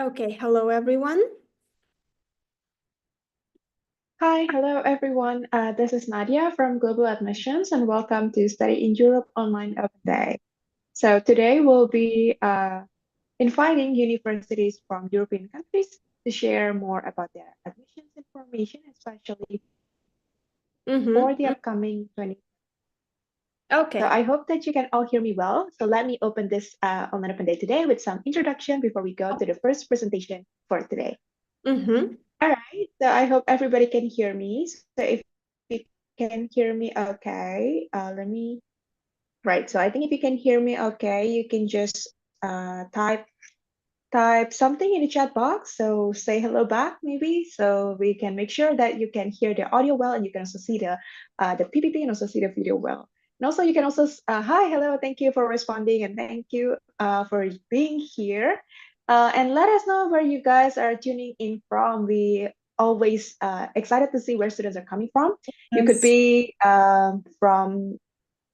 Okay, hello everyone. Hi, hello everyone. This is Nadia from Global Admissions, and welcome to Study in Europe Online Open Day. So today we'll be inviting universities from European countries to share more about their admissions information, especially for the Mm-hmm. upcoming 20. So Okay. I hope that you can all hear me well. So let me open this Online Open Day today with some introduction before we go to the first presentation for today. Mm-hmm. All right, so I hope everybody can hear me. So if you can hear me okay, let me, right. So I think if you can hear me okay, you can just type something in the chat box. So say hello back maybe, so we can make sure that you can hear the audio well, and you can also see the PPT and also see the video well. And also you can also hi, hello, thank you for responding, and thank you for being here. And let us know where you guys are tuning in from. We always excited to see where students are coming from. You could Yes. be from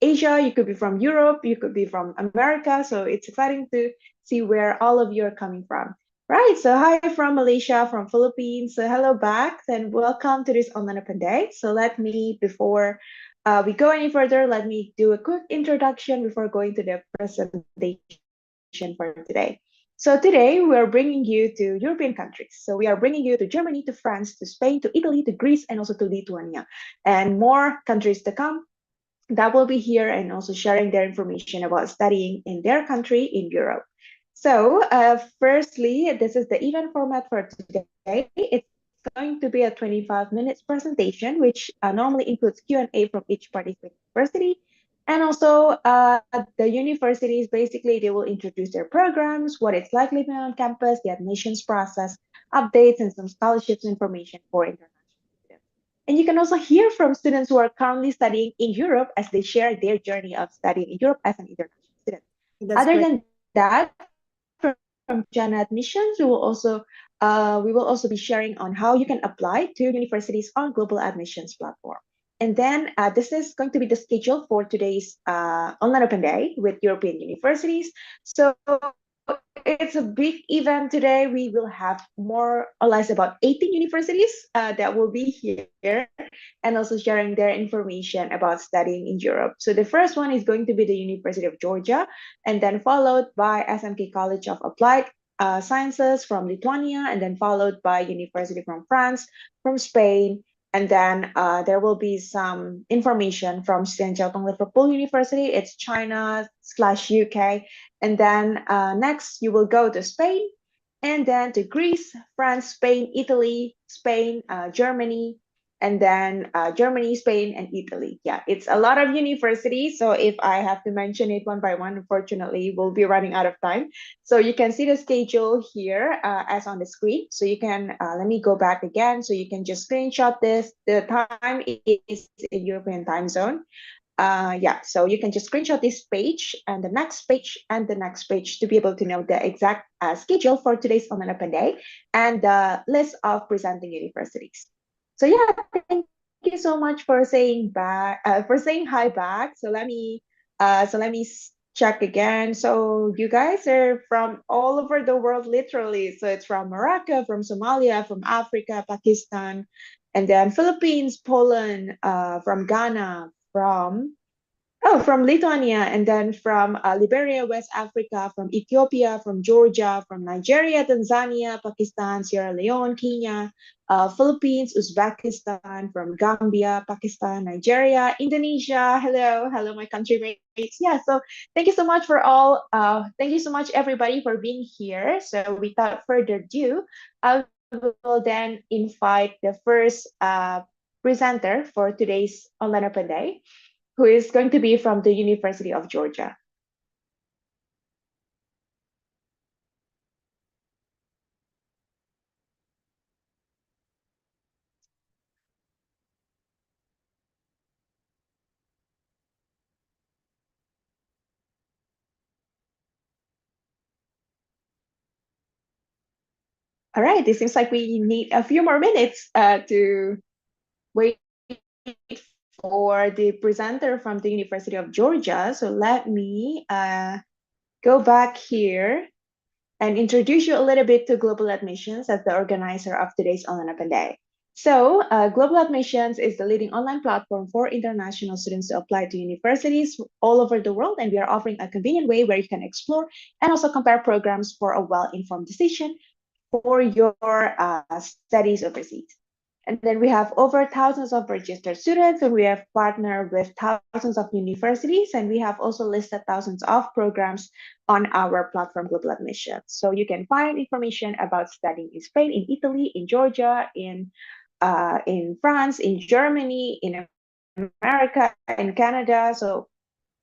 Asia, you could be from Europe, you could be from America. So it's exciting to see where all of you are coming from. Right. So hi from Malaysia, from Philippines. So hello back and welcome to this Online Open Day. So let me, before we go any further, let me do a quick introduction before going to the presentation for today. So today we are bringing you to European countries. So we are bringing you to Germany, to France, to Spain, to Italy, to Greece, and also to Lithuania, and more countries to come that will be here and also sharing their information about studying in their country in Europe. So, firstly, this is the event format for today. It's going to be a 25 minutes presentation, which normally includes Q&A from each participating university. And also, the universities, basically, they will introduce their programs, what it's like living on campus, the admissions process, updates, and some scholarships information for international students. And you can also hear from students who are currently studying in Europe as they share their journey of studying in Europe as an international student. That's Other great. than that, from Jana Admissions, we will also be sharing on how you can apply to universities on Global Admissions platform. And then this is going to be the schedule for today's Online Open Day with European universities. So it's a big event today. We will have more or less about 18 universities that will be here and also sharing their information about studying in Europe. So the first one is going to be the University of Georgia, and then followed by SMK College of Applied Sciences from Lithuania, and then followed by University from France, from Spain, and then there will be some information from St. Tong Liverpool University. It's China/UK. And then next, you will go to Spain, and then to Greece, France, Spain, Italy, Spain, Germany, and then Germany, Spain, and Italy. Yeah, it's a lot of universities. So if I have to mention it one by one, unfortunately, we'll be running out of time. So you can see the schedule here as on the screen. So you can, let me go back again. So you can just screenshot this. The time is in European time zone. Yeah, so you can just screenshot this page and the next page and the next page to be able to know the exact schedule for today's Online Open Day and the list of presenting universities. So yeah, thank you so much for saying hi back. So let me check again. So you guys are from all over the world, literally. So it's from Morocco, from Somalia, from Africa, Pakistan, and then Philippines, Poland, from Ghana, from Lithuania, and then from Liberia, West Africa, from Ethiopia, from Georgia, from Nigeria, Tanzania, Pakistan, Sierra Leone, Kenya, Philippines, Uzbekistan, from Gambia, Pakistan, Nigeria, Indonesia. Hello, hello, my countrymates. Yeah, so thank you so much for all. Thank you so much, everybody, for being here. So without further ado, I will then invite the first presenter for today's Online Open Day, who is going to be from the University of Georgia. All right, it seems like we need a few more minutes to wait for the presenter from the University of Georgia. So let me go back here and introduce you a little bit to Global Admissions as the organizer of today's Online Open Day. So, Global Admissions is the leading online platform for international students to apply to universities all over the world, and we are offering a convenient way where you can explore and also compare programs for a well-informed decision for your studies overseas. And then we have over thousands of registered students, and we have partnered with thousands of universities, and we have also listed thousands of programs on our platform, Global Admissions. So you can find information about studying in Spain, in Italy, in Georgia, in France, in Germany, in America, in Canada. So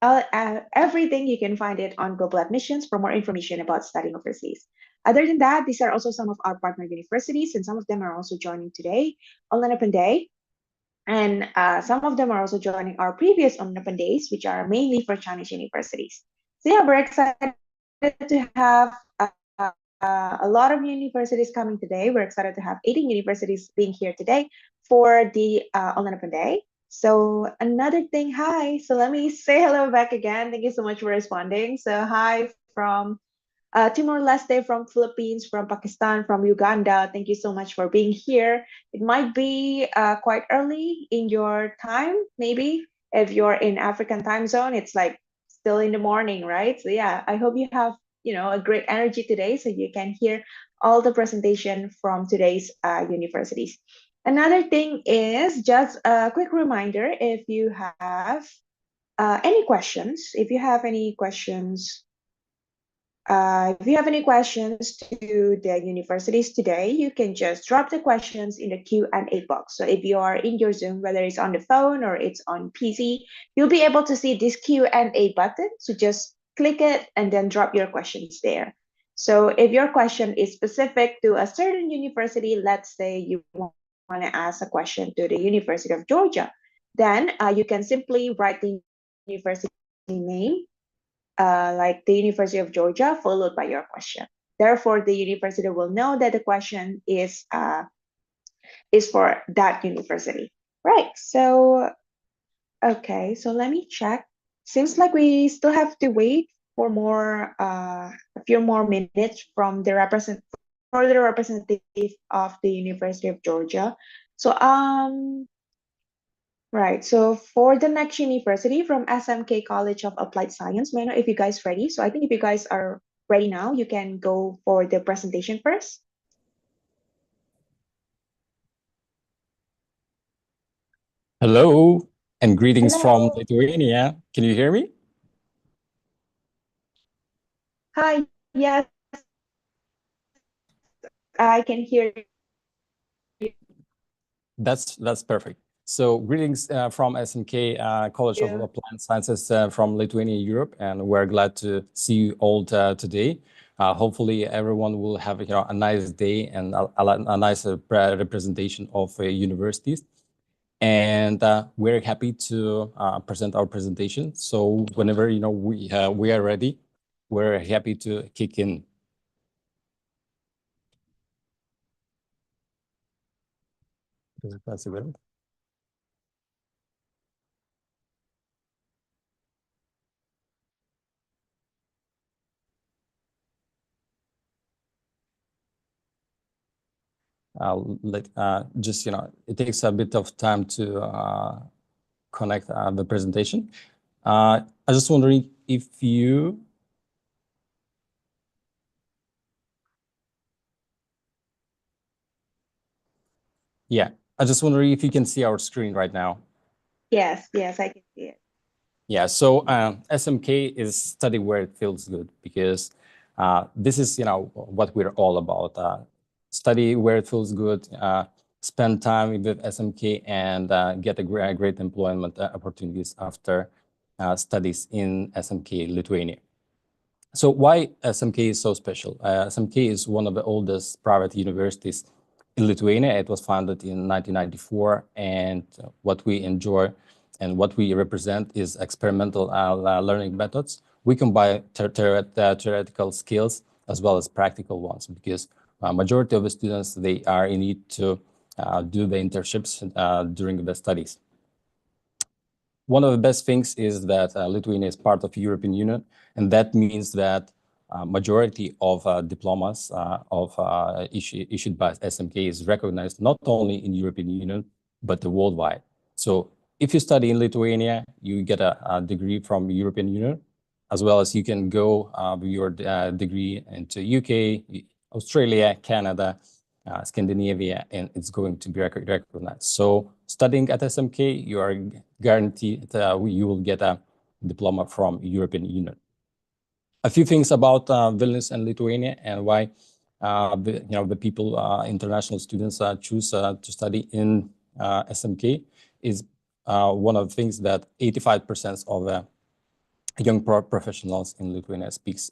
everything you can find it on Global Admissions for more information about studying overseas. Other than that, these are also some of our partner universities, and some of them are also joining today, Online Open Day. And some of them are also joining our previous Online Open Days, which are mainly for Chinese universities. So yeah, we're excited to have a lot of universities coming today. We're excited to have 18 universities being here today for the Online Open Day. So another thing, hi. So let me say hello back again. Thank you so much for responding. So hi from Timor-Leste, from Philippines, from Pakistan, from Uganda. Thank you so much for being here. It might be quite early in your time, maybe. If you're in African time zone, it's like still in the morning, right? So yeah, I hope you have a great energy today so you can hear all the presentation from today's universities. Another thing is just a quick reminder, if you have any questions, if you have any questions to the universities today, you can just drop the questions in the Q&A box. So if you are in your Zoom, whether it's on the phone or it's on PC, you'll be able to see this Q&A button. So just click it and then drop your questions there. So if your question is specific to a certain university, let's say you want to ask a question to the University of Georgia, then you can simply write the university name, like the University of Georgia, followed by your question. Therefore, the university will know that the question is for that university. Right. So, okay. So let me check. Seems like we still have to wait for a few more minutes from the representative of the University of Georgia. So right. So for the next university from SMK College of Applied Science, may I know if you guys ready? So I think if you guys are ready now, you can go for the presentation first. Hello and greetings Hello. from Lithuania. Can you hear me? Hi. Yes, I can hear you. That's perfect. So greetings from SMK College of Applied Sciences from Lithuania, Europe, and we're glad to see you all today. Hopefully, everyone will have a nice day and a nice representation of universities. And we're happy to present our presentation. So whenever we are ready, we're happy to kick in. Is it possible? Just it takes a bit of time to connect the presentation. I just wondering if you I just wondering if you can see our screen right now. Yes, I can see it. Yeah, so SMK is study where it feels good, because this is what we're all about. Study where it feels good, spend time with SMK, and get a great employment opportunities after studies in SMK Lithuania. So why SMK is so special? SMK is one of the oldest private universities in Lithuania. It was founded in 1994, and what we enjoy and what we represent is experimental learning methods. We combine theoretical skills as well as practical ones, because majority of the students, they are in need to do the internships during the studies. One of the best things is that Lithuania is part of the European Union, and that means that majority of diplomas issued by SMK is recognized not only in European Union, but worldwide. So if you study in Lithuania, you get a degree from European Union, as well as you can go with your degree into UK, Australia, Canada, Scandinavia, and it's going to be recognized. So studying at SMK, you are guaranteed that you will get a diploma from European Union. A few things about Vilnius and Lithuania and why the people, international students choose to study in SMK is one of the things that 85% of young professionals in Lithuania speaks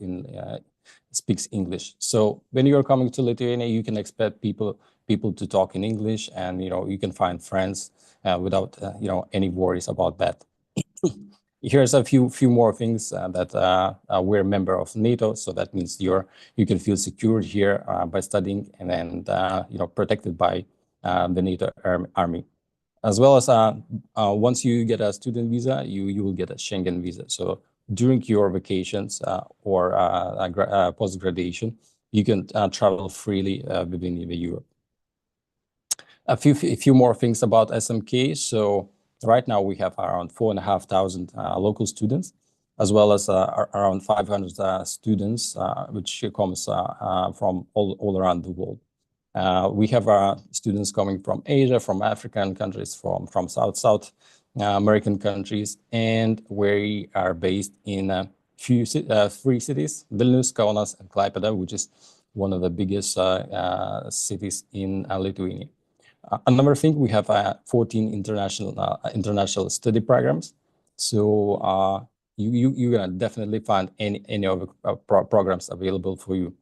English. So when you're coming to Lithuania, you can expect people to talk in English, and you can find friends without any worries about that. Here's a few more things that we're a member of NATO, so that means you can feel secure here by studying and protected by the NATO army. As well as once you get a student visa, you will get a Schengen visa. So during your vacations or post-graduation, you can travel freely within Europe. A few more things about SMK. So right now we have around 4,500 local students, as well as around 500 students, which comes from all around the world. We have students coming from Asia, from African countries, from South American countries, and we are based in three cities: Vilnius, Kaunas, and Klaipėda, which is one of the biggest cities in Lithuania. Another thing, we have 14 international study programs. So you're gonna definitely find any of the programs available for you.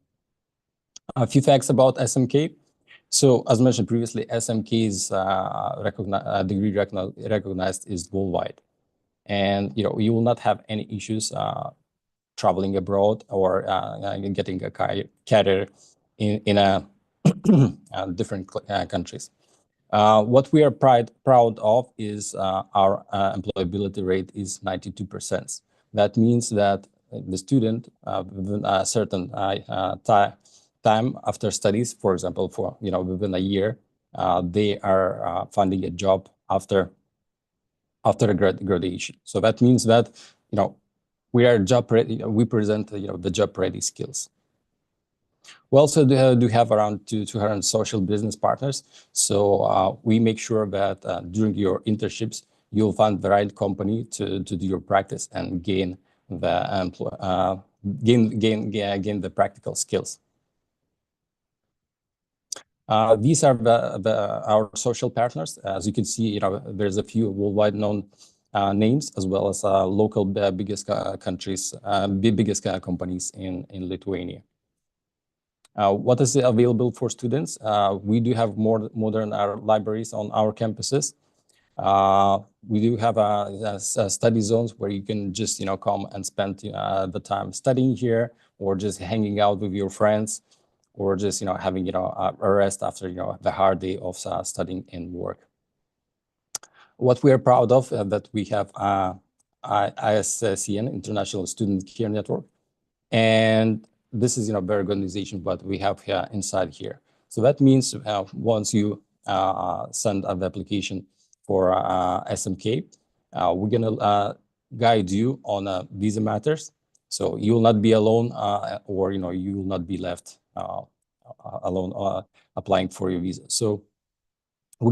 A few facts about SMK. So as mentioned previously, SMK's degree recognized is worldwide, and you will not have any issues traveling abroad or getting a career in different countries. What we are proud of is our employability rate is 92%. That means that the student within a certain time after studies, for example, within a year, they are finding a job after graduation. So that means that we are job ready. We present the job ready skills. We also do have around 200 social business partners. So we make sure that during your internships, you'll find the right company to do your practice and gain the gain the practical skills. These are our social partners. As you can see, there's a few worldwide known names, as well as local biggest countries, biggest companies in Lithuania. What is available for students? We do have more modern libraries on our campuses. We do have study zones where you can just come and spend the time studying here, or just hanging out with your friends, or just having a rest after the hard day of studying and work. What we are proud of that we have ISCN, International Student Care Network, and this is very organization, but we have here inside here. So that means once you send the application for SMK, we're gonna guide you on visa matters. So you will not be alone, or you will not be left alone applying for your visa. So we're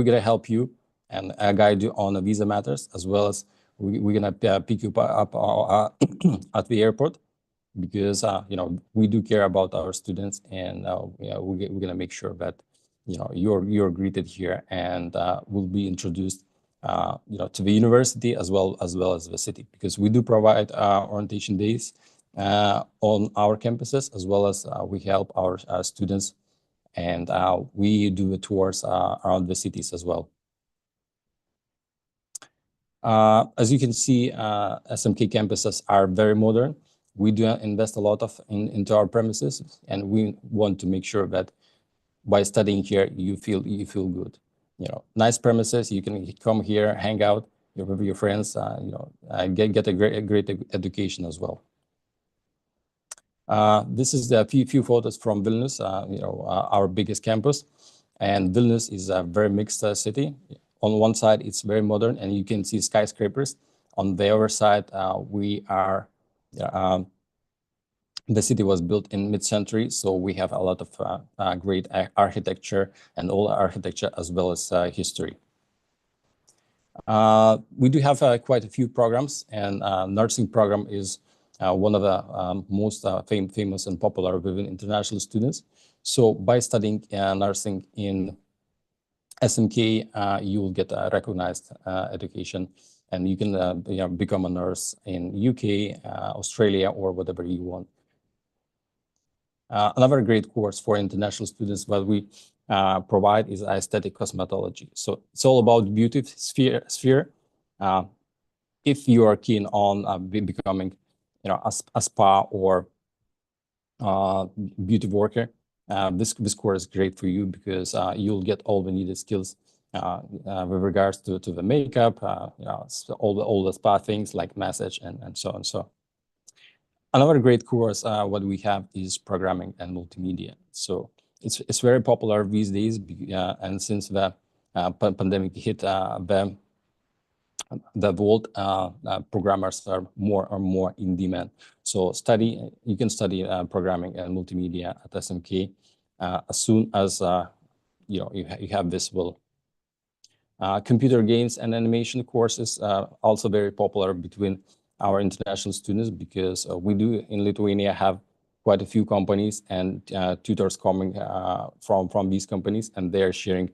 gonna help you and guide you on the visa matters, as well as we're gonna pick you up at the airport, because we do care about our students, and we're gonna make sure that you're greeted here and will be introduced to the university as well as the city, because we do provide orientation days on our campuses, as well as we help our students, and we do tours around the cities as well. As you can see, SMK campuses are very modern. We do invest a lot into our premises, and we want to make sure that by studying here, you feel good. Nice premises. You can come here, hang out with your friends. Get a great education as well. This is a few photos from Vilnius, our biggest campus. And Vilnius is a very mixed city. On one side, it's very modern, and you can see skyscrapers. On the other side, the city was built in mid-century, so we have a lot of great architecture and old architecture as well as history. We do have quite a few programs, and nursing program is one of the most famous and popular within international students. So by studying nursing in SMK, you will get a recognized education, and you can become a nurse in UK, Australia, or whatever you want. Another great course for international students that we provide is aesthetic cosmetology. So it's all about beauty sphere. If you are keen on becoming, a spa or beauty worker, this course is great for you because you'll get all the needed skills with regards to the makeup, all the spa things like massage and so on. So another great course what we have is programming and multimedia. So it's very popular these days, and since the pandemic hit, the world programmers are more in demand. So you can study programming and multimedia at SMK as soon as you have visible. Computer games and animation courses also very popular between our international students, because we do in Lithuania have quite a few companies and tutors coming from these companies, and they're sharing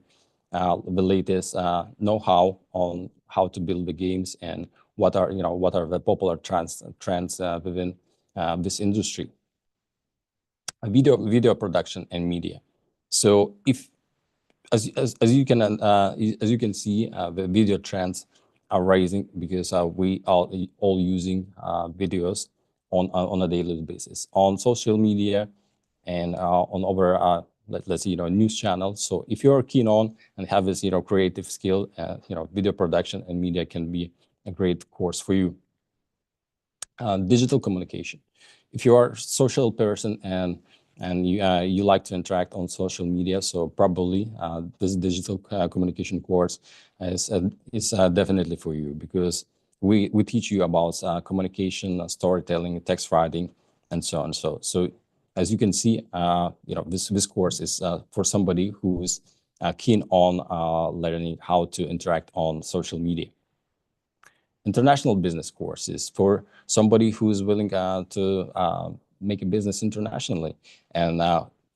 the latest know-how on how to build the games and what are the popular trends within this industry. Video production and media. So as you can see, the video trends are rising because we are all using videos on a daily basis on social media and on our let's say news channels. So if you're keen on and have this creative skill, video production and media can be a great course for you. Digital communication. If you are a social person and you like to interact on social media, so probably this digital communication course is definitely for you, because we teach you about communication, storytelling, text writing, and so on. So as you can see, this course is for somebody who is keen on learning how to interact on social media. International business courses for somebody who is willing to make a business internationally, and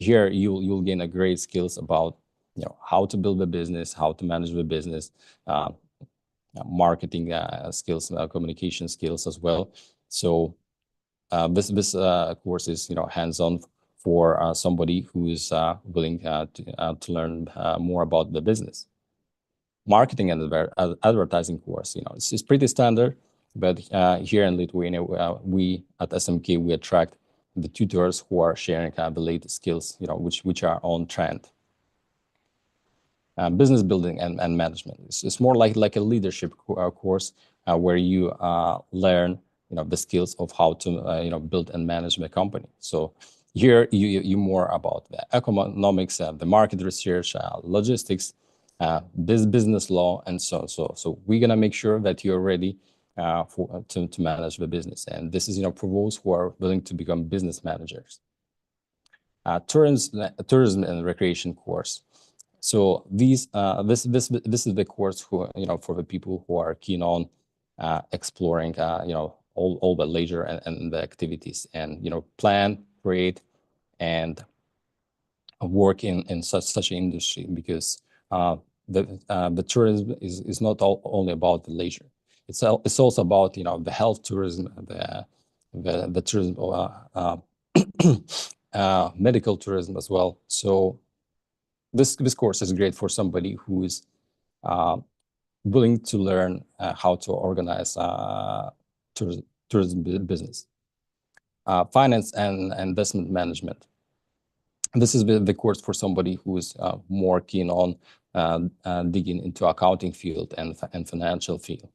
here you'll gain a great skills about how to build a business, how to manage the business, marketing skills, communication skills as well. So this course is hands-on for somebody who is willing to learn more about the business. Marketing and advertising course, it's pretty standard, but here in Lithuania, we at SMK, we attract the tutors who are sharing the latest skills, which are on trend. Business building and management. It's more like a leadership course where you learn the skills of how to build and manage the company. So here you more about the economics, the market research, logistics, business law, and so on. So we're gonna make sure that you're ready to manage the business, and this is for those who are willing to become business managers. Tourism and recreation course. So this is the course for the people who are keen on exploring all the leisure and the activities, and plan, create, and work in such an industry, because the tourism is not only about the leisure. It's also about the health tourism, the tourism, medical tourism as well. So this course is great for somebody who is willing to learn how to organize tourism business. Finance and investment management. This is the course for somebody who is more keen on digging into accounting field and financial field.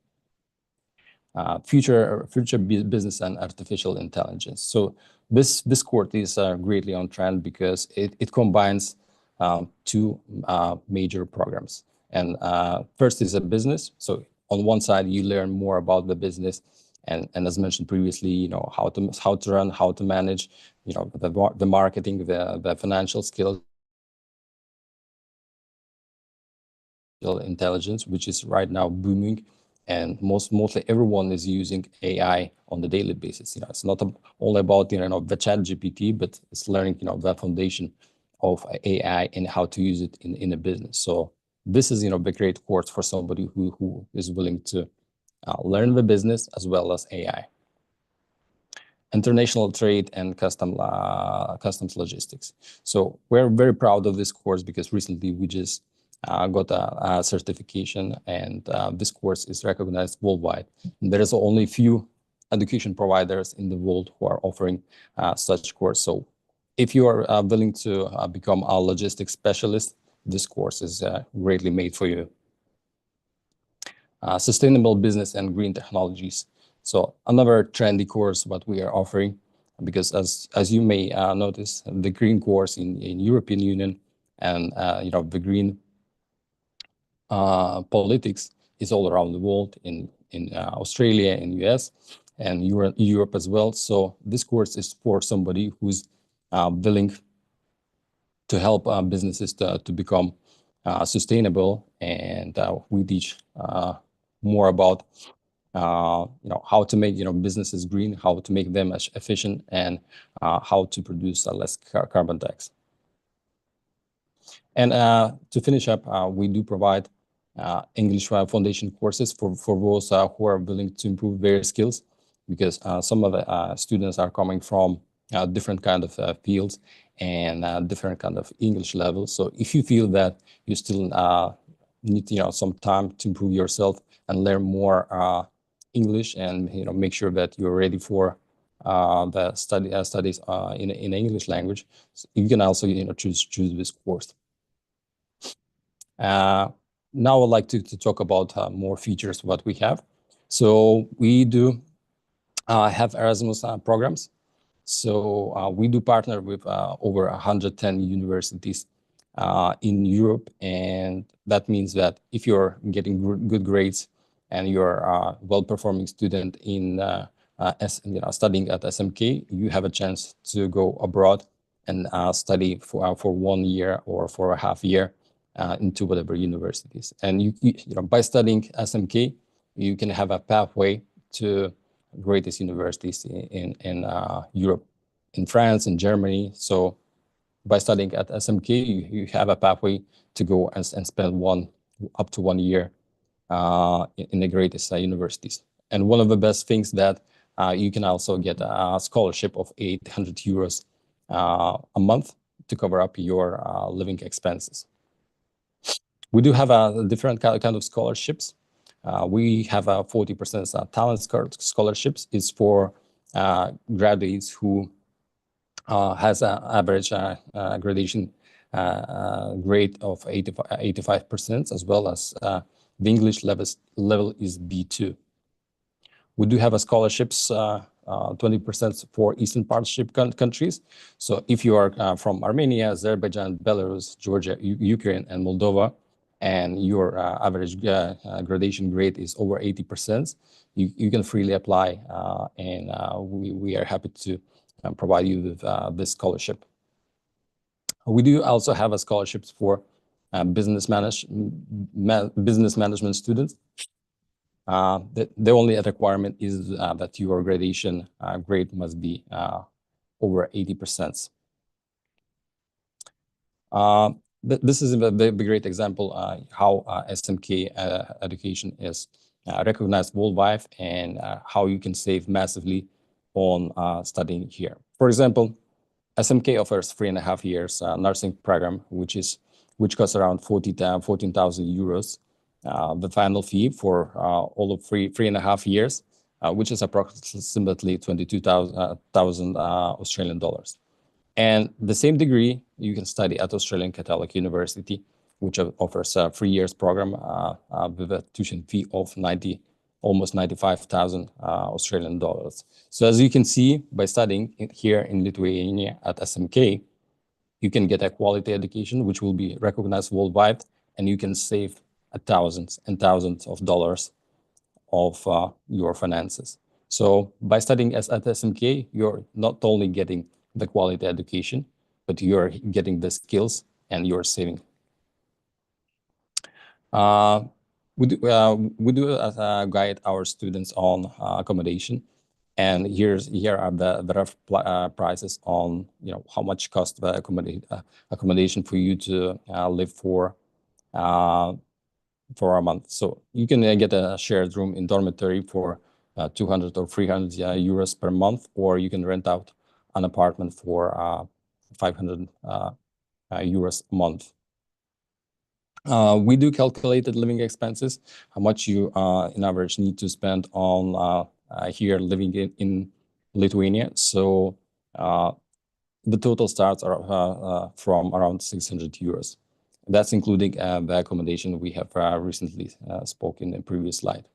Future business and artificial intelligence. So This course is greatly on trend because it combines two major programs. And first is a business. So on one side, you learn more about the business, and as mentioned previously, you know, how to run, how to manage, you know, the marketing, the financial skills, intelligence, which is right now booming, and mostly everyone is using AI on the daily basis. You know, it's not only about, you know, the ChatGPT, but it's learning, you know, the foundation of AI and how to use it in a business. So this is, you know, the great course for somebody who is willing to learn the business as well as AI. International trade and customs logistics. So we're very proud of this course because recently we just got a certification, and this course is recognized worldwide. And there is only few education providers in the world who are offering such course. So if you are willing to become a logistics specialist, this course is greatly made for you. Sustainable business and green technologies. So another trendy course what we are offering, because as you may notice, the green course in European Union and you know, the green politics is all around the world, in Australia, in US, and Europe as well. So this course is for somebody who's willing to help businesses to become sustainable, and we teach more about you know, how to make, you know, businesses green, how to make them efficient, and how to produce less carbon tax. And to finish up, we do provide English foundation courses for those who are willing to improve their skills, because some of the students are coming from different kind of fields and different kind of English levels. So if you feel that you still need, you know, some time to improve yourself and learn more English, and, you know, make sure that you're ready for the studies in English language, so you can also, you know, choose this course. Now I'd like to talk about more features what we have. So we do have Erasmus programs. So we do partner with over 110 universities in Europe, and that means that if you're getting good grades and you're a well-performing student in you know, studying at SMK, you have a chance to go abroad and study for 1 year or for a half year into whatever universities. And you know, by studying SMK, you can have a pathway to greatest universities in Europe, in France, in Germany. So by studying at SMK, you have a pathway to go and spend up to 1 year in the greatest universities. And one of the best things that you can also get a scholarship of 800 euros a month to cover up your living expenses. We do have a different kind of scholarships. We have a 40% talent scholarships. Is for graduates who has an average graduation grade of 85%, as well as the English level is B2. We do have a scholarships 20% for Eastern Partnership countries. So if you are from Armenia, Azerbaijan, Belarus, Georgia, Ukraine, and Moldova, and your average graduation grade is over 80%, you can freely apply, and we are happy to provide you with this scholarship. We do also have a scholarships for business management students. The only requirement is that your graduation grade must be over 80%. This is a great example how SMK education is recognized worldwide, and how you can save massively on studying here. For example, SMK offers 3.5 years nursing program, which costs around 14,000 euros. The final fee for all of 3.5 years, which is approximately 22,000 Australian dollars. And the same degree you can study at Australian Catholic University, which offers a 3 years program with a tuition fee of 90 almost 95,000 Australian dollars. So as you can see, by studying here in Lithuania at SMK, you can get a quality education which will be recognized worldwide, and you can save thousands and thousands of dollars of your finances. So by studying at SMK, you're not only getting the quality education, but you're getting the skills and you're saving. We do guide our students on accommodation, and here are the rough prices on how much cost the accommodation for you to live for a month. So you can get a shared room in dormitory for 200 or 300 euros per month, or you can rent out an apartment for 500 euros a month. We do calculated living expenses, how much you in average need to spend on here living in Lithuania. So the total starts are from around 600 euros. That's including the accommodation we have recently spoken in the previous slide.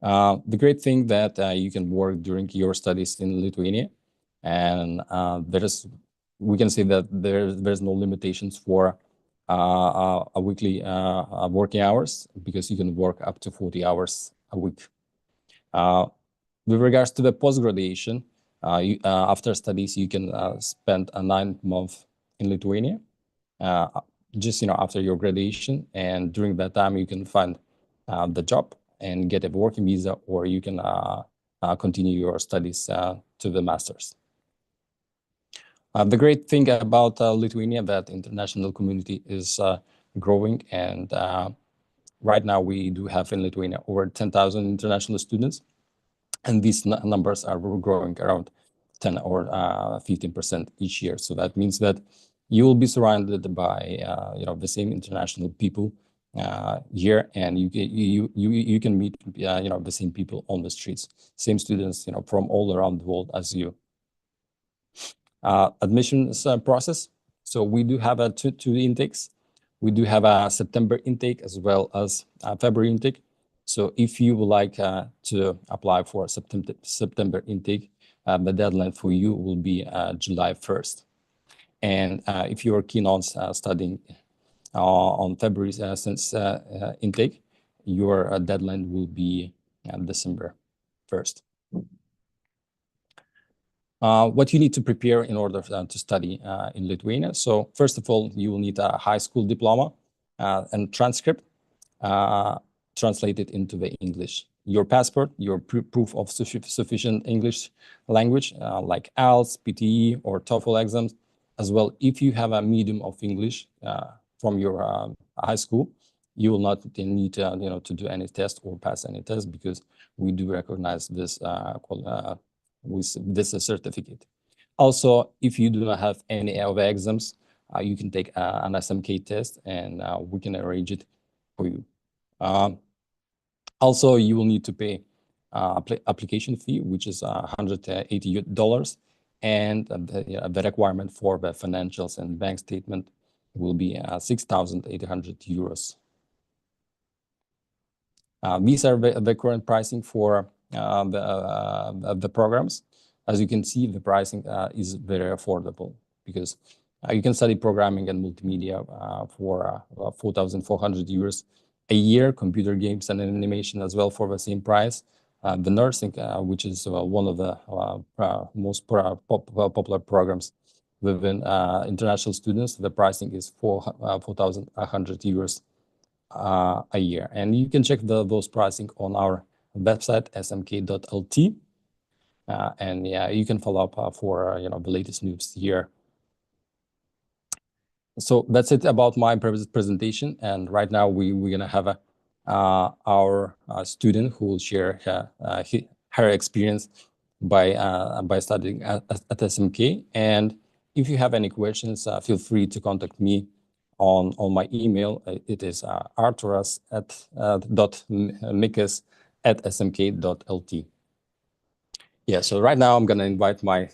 The great thing that you can work during your studies in Lithuania, and we can say that there's no limitations for a weekly working hours, because you can work up to 40 hours a week. With regards to the post-graduation, after studies, you can spend a 9 month in Lithuania, just after your graduation, and during that time you can find the job and get a working visa, or you can continue your studies to the master's. The great thing about Lithuania, that international community is growing, and right now we do have in Lithuania over 10,000 international students, and these numbers are growing around 10 or 15% each year. So that means that you will be surrounded by the same international people here, and you can meet the same people on the streets, same students from all around the world as you. Admissions process. So we do have two intakes. We do have a September intake as well as a February intake. So if you would like to apply for a September intake, the deadline for you will be July 1st. And if you are keen on studying on February since intake, your deadline will be December 1st. What you need to prepare in order to study in Lithuania. So first of all, you will need a high school diploma and transcript translated into the English. Your passport, your proof of sufficient English language, like IELTS, PTE, or TOEFL exams, as well. If you have a medium of English from your high school, you will not need to do any test or pass any test, because we do recognize this with this certificate. Also, if you do not have any of the exams, you can take an SMK test, and we can arrange it for you. Also, you will need to pay application fee, which is $180, and the requirement for the financials and bank statement will be 6,800 euros. These are the current pricing for the programs. As you can see, the pricing is very affordable, because you can study programming and multimedia for 4,400 euros a year, computer games and animation as well for the same price. The nursing, which is one of the most popular programs within international students, the pricing is 4,100 euros a year. And you can check those pricing on our website, smk.lt. And yeah, you can follow up for the latest news here. So that's it about my presentation. And right now we're gonna have our student who will share her experience by studying at SMK. And if you have any questions, feel free to contact me on my email. It is arturas.mikis@smk.lt. Yeah, so right now I'm gonna invite my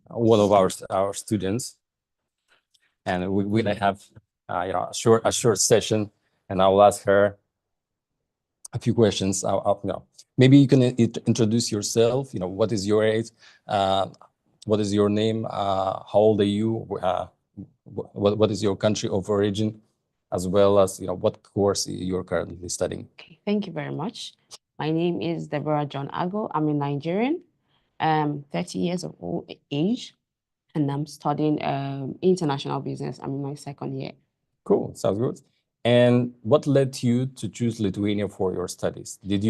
one of our students, and we're gonna have a short session, and I will ask her a few questions. Maybe you can introduce yourself. What is your age? What is your name? How old are you? What is your country of origin, as well as what course you're currently studying? Okay, thank you very much. My name is Deborah John Ago. I'm a Nigerian, 30 years of age, and I'm studying international business. I'm in my second year. Cool, sounds good. And what led you to choose Lithuania for your studies? Did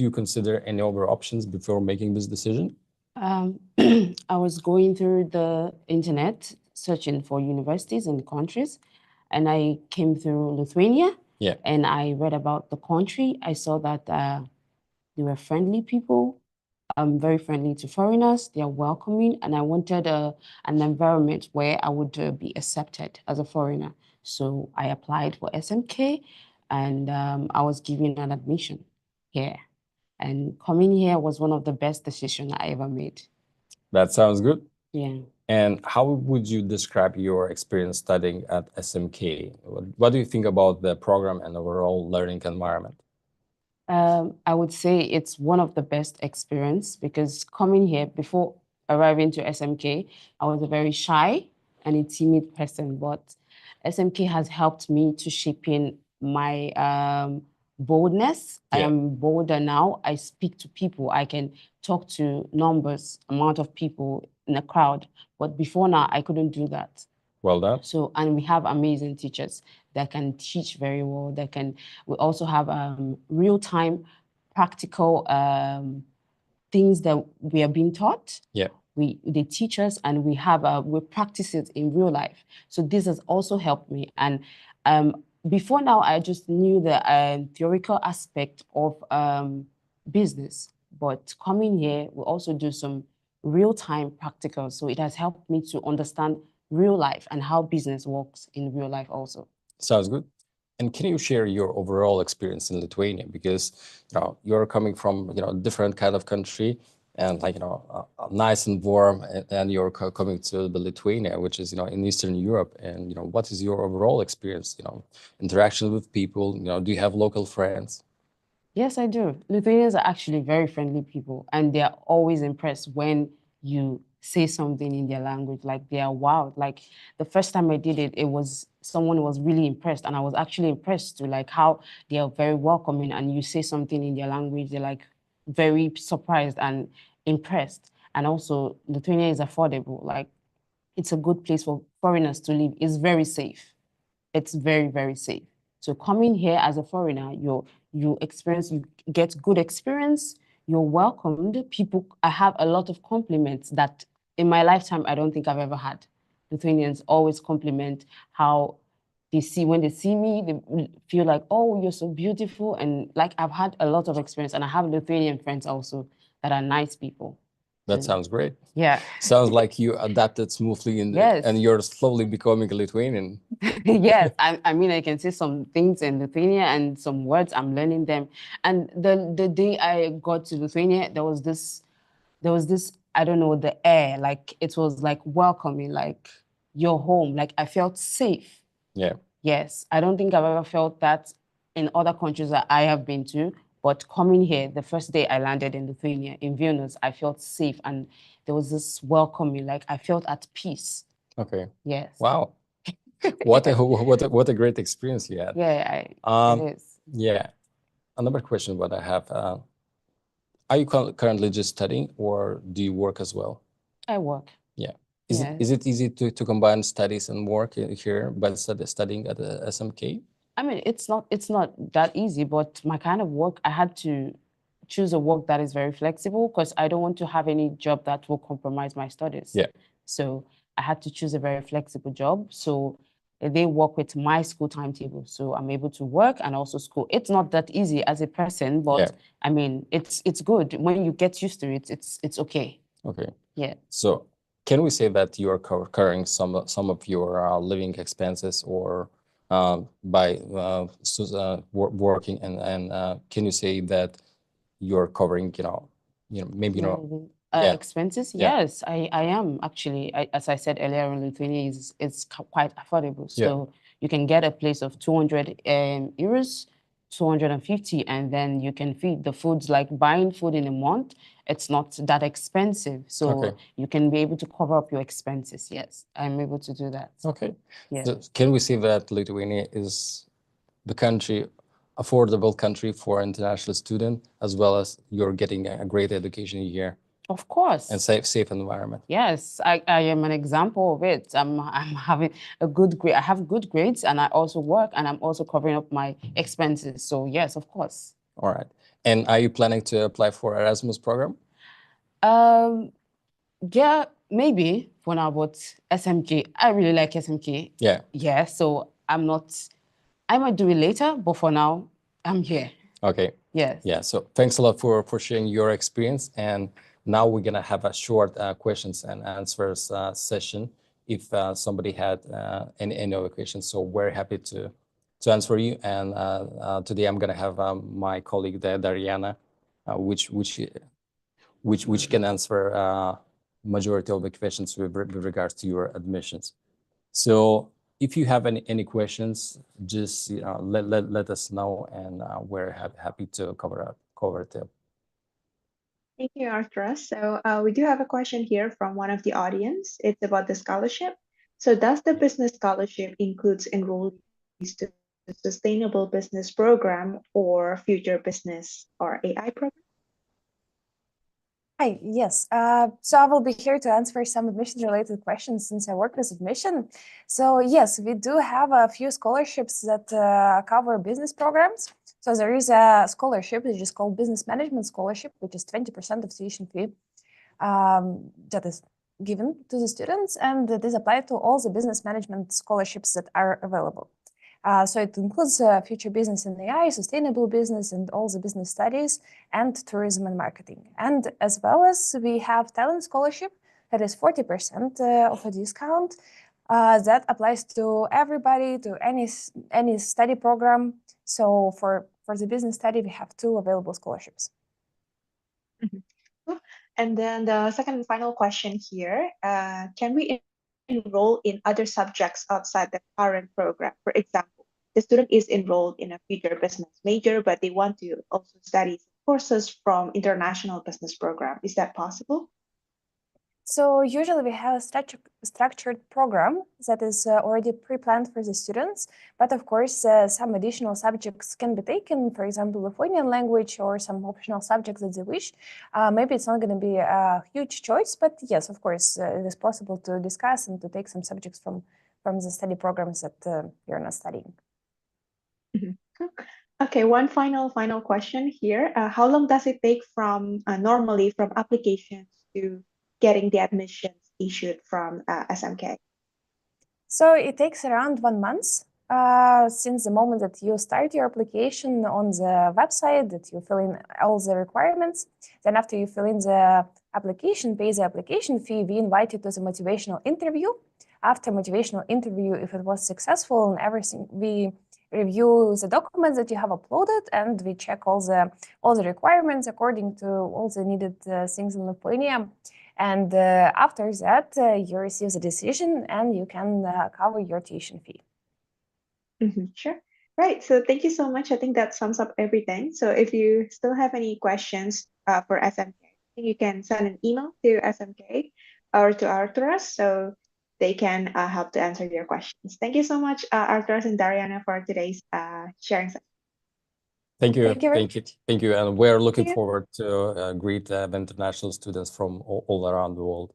you consider any other options before making this decision? I was going through the internet searching for universities in countries, and I came through Lithuania. Yeah. And I read about the country. I saw that they were friendly people, very friendly to foreigners. They are welcoming, and I wanted an environment where I would be accepted as a foreigner. So I applied for SMK, and I was given an admission here. And coming here was one of the best decisions I ever made. That sounds good. Yeah. And how would you describe your experience studying at SMK? What do you think about the program and overall learning environment? I would say it's one of the best experience because coming here before arriving to SMK, I was a very shy and a timid person, but SMK has helped me to shape in my boldness. I Yeah. am bolder now. I speak to people. I can talk to amount of people in a crowd. But before now, I couldn't do that. Well done. So, and we have amazing teachers that can teach very well. We also have real-time practical things that we are being taught. Yeah. They teach us and we practice it in real life. So this has also helped me. And before now, I just knew the theoretical aspect of business. But coming here, we also do some real-time practical. So it has helped me to understand real life and how business works in real life also. Sounds good. And can you share your overall experience in Lithuania? Because you're coming from different kind of country and nice and warm, and you're coming to the Lithuania, which is in Eastern Europe. And what is your overall experience? Interaction with people. Do you have local friends? Yes, I do. Lithuanians are actually very friendly people, and they are always impressed when you say something in their language. Like they are wild. Like the first time I did it, someone was really impressed, and I was actually impressed to like how they are very welcoming, and you say something in their language, they're like very surprised and impressed. And also, Lithuania is affordable. Like it's a good place for foreigners to live. It's very safe. It's very, very safe. So coming here as a foreigner, you get good experience, you're welcomed. I have a lot of compliments that in my lifetime, I don't think I've ever had. Lithuanians always compliment how when they see me, they feel like, oh, you're so beautiful. And like I've had a lot of experience, and I have Lithuanian friends also that are nice people. That sounds great. Yeah. Sounds like you adapted smoothly Yes. and you're slowly becoming a Lithuanian. Yes, I mean, I can say some things in Lithuania and some words, I'm learning them. And the day I got to Lithuania, there was this, I don't know, the air, like it was like welcoming, like you're home. Like I felt safe. Yeah. Yes, I don't think I've ever felt that in other countries that I have been to. But coming here, the first day I landed in Lithuania, in Vilnius, I felt safe and there was this welcoming, like I felt at peace. Okay. Yes. Wow. What a great experience you had. Yeah, it is. Yeah. Another question what I have, are you currently just studying or do you work as well? I work. Yeah. Is it easy to combine studies and work here by studying at the SMK? I mean, it's not that easy, but my kind of work, I had to choose a work that is very flexible because I don't want to have any job that will compromise my studies. Yeah. So I had to choose a very flexible job. So they work with my school timetable. So I'm able to work and also school. It's not that easy as a person, but Yeah. I mean, it's good. When you get used to it, it's okay. Okay. Yeah. So can we say that you are covering some of your living expenses or by working and can you say that you're covering maybe yeah. Expenses? Yeah. Yes, I am actually. As I said earlier, in Lithuania it's quite affordable. So you can get a place of 200 euros 250, and then you can feed the foods. Like buying food in a month, it's not that expensive, so Okay. you can be able to cover up your expenses. Yes, I'm able to do that. Okay. Yeah. So can we see that Lithuania is the country, affordable country for international student, as well as you're getting a great education here Of course. and safe environment? Yes, I am an example of it. I'm having a good grade. I have good grades, and I also work, and I'm also covering up my expenses. So yes, of course. All right. And are you planning to apply for Erasmus program? Yeah, maybe for now, but SMK, I really like SMK. Yeah. Yeah, so I might do it later, but for now, I'm here. Okay. Yes. Yeah. So thanks a lot for sharing your experience. And now we're gonna have a short questions and answers session. If somebody had any other questions, so we're happy to answer you. And today I'm gonna have my colleague Dariana, which can answer majority of the questions with regards to your admissions. So if you have any questions, just let us know, and we're happy to cover it. Thank you, Arthur. So we do have a question here from one of the audience. It's about the scholarship. So does the business scholarship includes enrollees to the sustainable business program or future business or AI program? Hi, yes. So I will be here to answer some admission-related questions since I work with admission. So yes, we do have a few scholarships that cover business programs. So there is a scholarship which is called Business Management Scholarship, which is 20% of tuition fee that is given to the students, and it is applied to all the business management scholarships that are available. So it includes future business and AI, sustainable business, and all the business studies, and tourism and marketing. And as well as we have talent scholarship that is 40% of a discount that applies to everybody, to any study program. So for the business study, we have 2 available scholarships. Cool. And then the second and final question here, can we enroll in other subjects outside the current program? For example, the student is enrolled in a future business major, but they want to also study courses from international business program. Is that possible? So usually we have a structured program that is already pre-planned for the students, but of course some additional subjects can be taken, for example, Lithuanian language or some optional subjects that they wish. Maybe it's not going to be a huge choice, but yes, of course, it is possible to discuss and to take some subjects from the study programs that you're not studying. Okay, one final question here. How long does it take from normally from applications to getting the admissions issued from SMK? So it takes around 1 month since the moment that you start your application on the website, that you fill in all the requirements. Then after you fill in the application, pay the application fee, we invite you to the motivational interview. After motivational interview, if it was successful and everything, we review the documents that you have uploaded, and we check all the requirements according to all the needed things in Lithuania. And after that, you receive the decision and you can cover your tuition fee. Sure. Right. So thank you so much. I think that sums up everything. So if you still have any questions for SMK, you can send an email to SMK or to Arturas so they can help to answer your questions. Thank you so much, Arturas and Dariana, for today's sharing session. Thank you. Thank you. And we're looking you. forward to greet the international students from all around the world.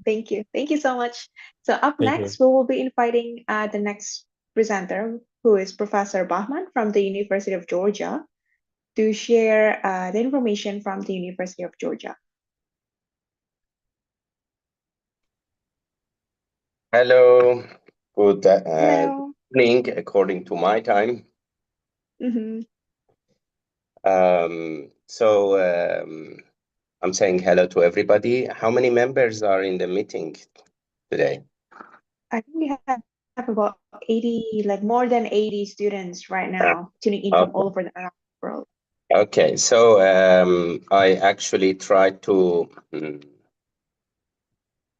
Thank you. Thank you so much. So up Thank next, we will be inviting the next presenter, who is Professor Bahman from the University of Georgia, to share the information from the University of Georgia. Hello, good Hello. evening according to my time. I'm saying hello to everybody. How many members are in the meeting today? I think we have about 80, like more than 80 students right now tuning in from all over the world. Okay, so I actually tried to,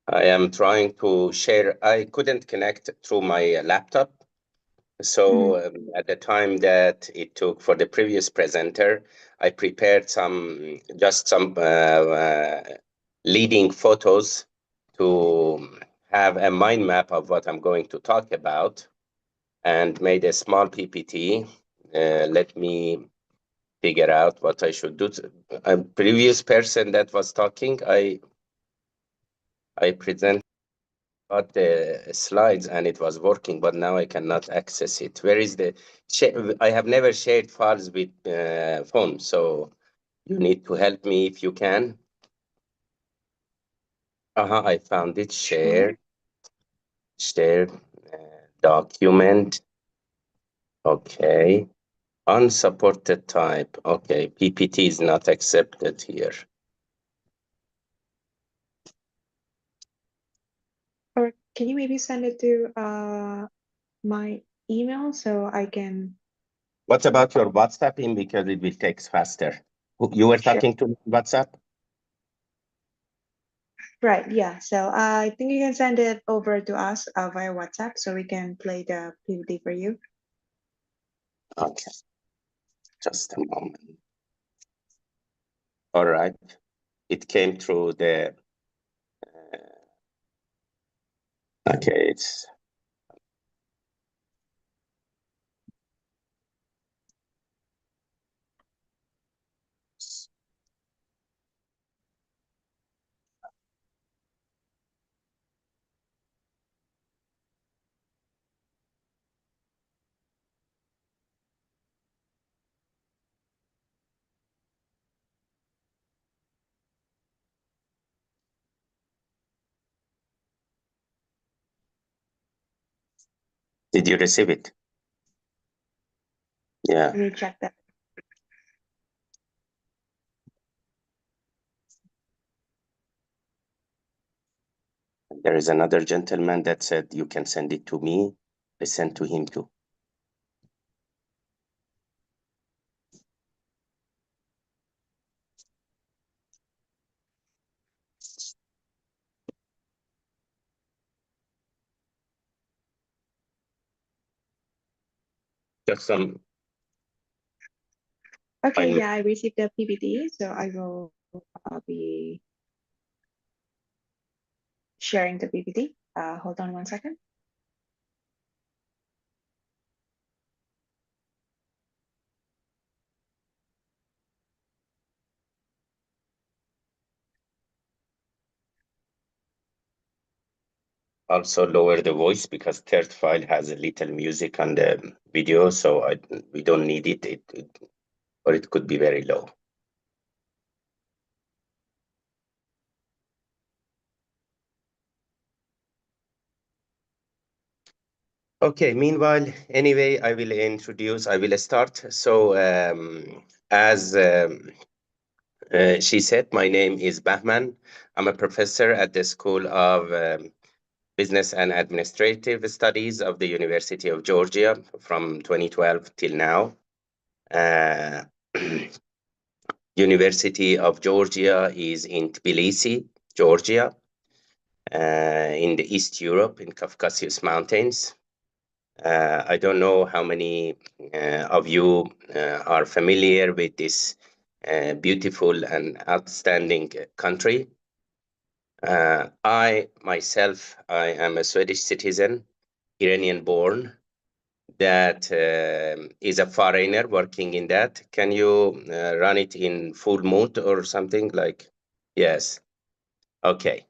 I am trying to share. I couldn't connect through my laptop, So at the time that it took for the previous presenter, I prepared some leading photos to have a mind map of what I'm going to talk about, and made a small PPT. Let me figure out what I should do. A previous person that was talking, I present the slides and it was working, but now I cannot access it. Where is the I have never shared files with phone, so you need to help me if you can. I found it. Share document. Okay, unsupported type. Okay, PPT is not accepted here. Or can you maybe send it to my email so I can? What about your WhatsApp in, because it will take faster? You were Sure. talking to WhatsApp? Right, yeah. So I think you can send it over to us via WhatsApp so we can play the PPT for you. Okay, just a moment. All right, it came through the. Okay, it's. Did you receive it? Yeah. Let me check that. There is another gentleman that said you can send it to me. I sent to him too. Just some. Okay, I'm- yeah, I received the PPT, so I will be sharing the PPT. Hold on 1 second. Also lower the voice because third file has a little music on the video, so we don't need it. Or it could be very low. Okay, meanwhile, anyway, I will start. So as she said, my name is Bahman. I'm a professor at the School of Business and Administrative Studies of the University of Georgia from 2012 till now. University of Georgia is in Tbilisi, Georgia, in the East Europe, in Caucasus Mountains. I don't know how many of you are familiar with this beautiful and outstanding country. I am a Swedish citizen, Iranian born, that is a foreigner working in that. Can you run it in full mode or something like? Yes. Okay.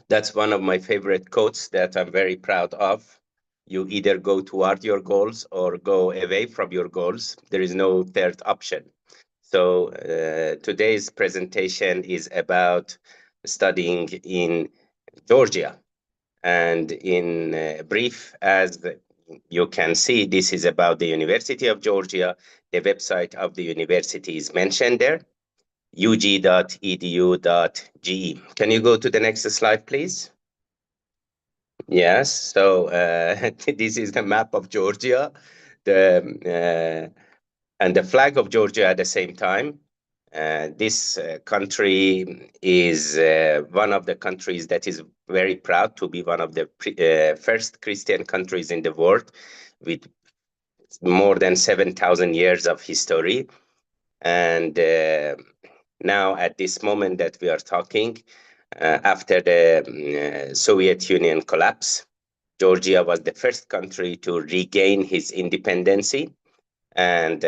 That's one of my favorite quotes that I'm very proud of. You either go toward your goals or go away from your goals. There is no third option. So today's presentation is about studying in Georgia. And in brief, as you can see, this is about the University of Georgia. The website of the university is mentioned there, ug.edu.ge. Can you go to the next slide, please? Yes, so this is the map of Georgia, and the flag of Georgia at the same time. This country is one of the countries that is very proud to be one of the first Christian countries in the world, with more than 7,000 years of history. And now at this moment that we are talking, after the Soviet Union collapse, Georgia was the first country to regain its independence. And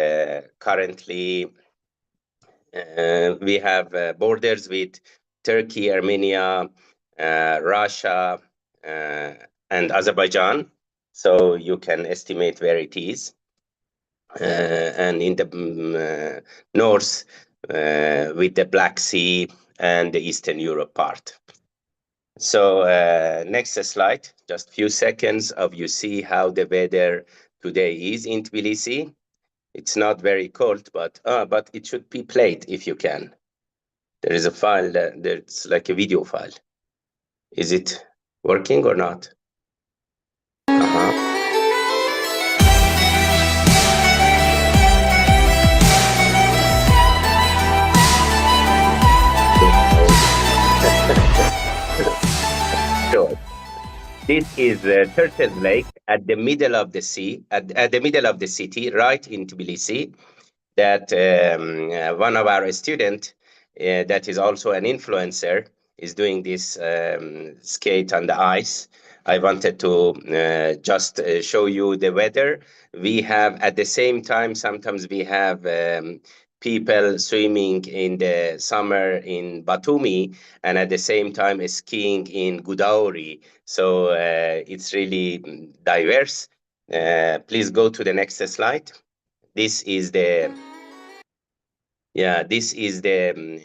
currently, we have borders with Turkey, Armenia, Russia, and Azerbaijan. So you can estimate where it is. And in the north, with the Black Sea and the Eastern Europe part. So next slide, just few seconds of you see how the weather today is in Tbilisi. It's not very cold, but it should be played if you can. There is a file that's like a video file. Is it working or not? Sure. This is Turtle Lake at the middle of the sea, at the middle of the city, right in Tbilisi. That one of our students, that is also an influencer, is doing this skate on the ice. I wanted to just show you the weather. We have at the same time, sometimes we have people swimming in the summer in Batumi, and at the same time skiing in Gudauri. So it's really diverse. Please go to the next slide. This is the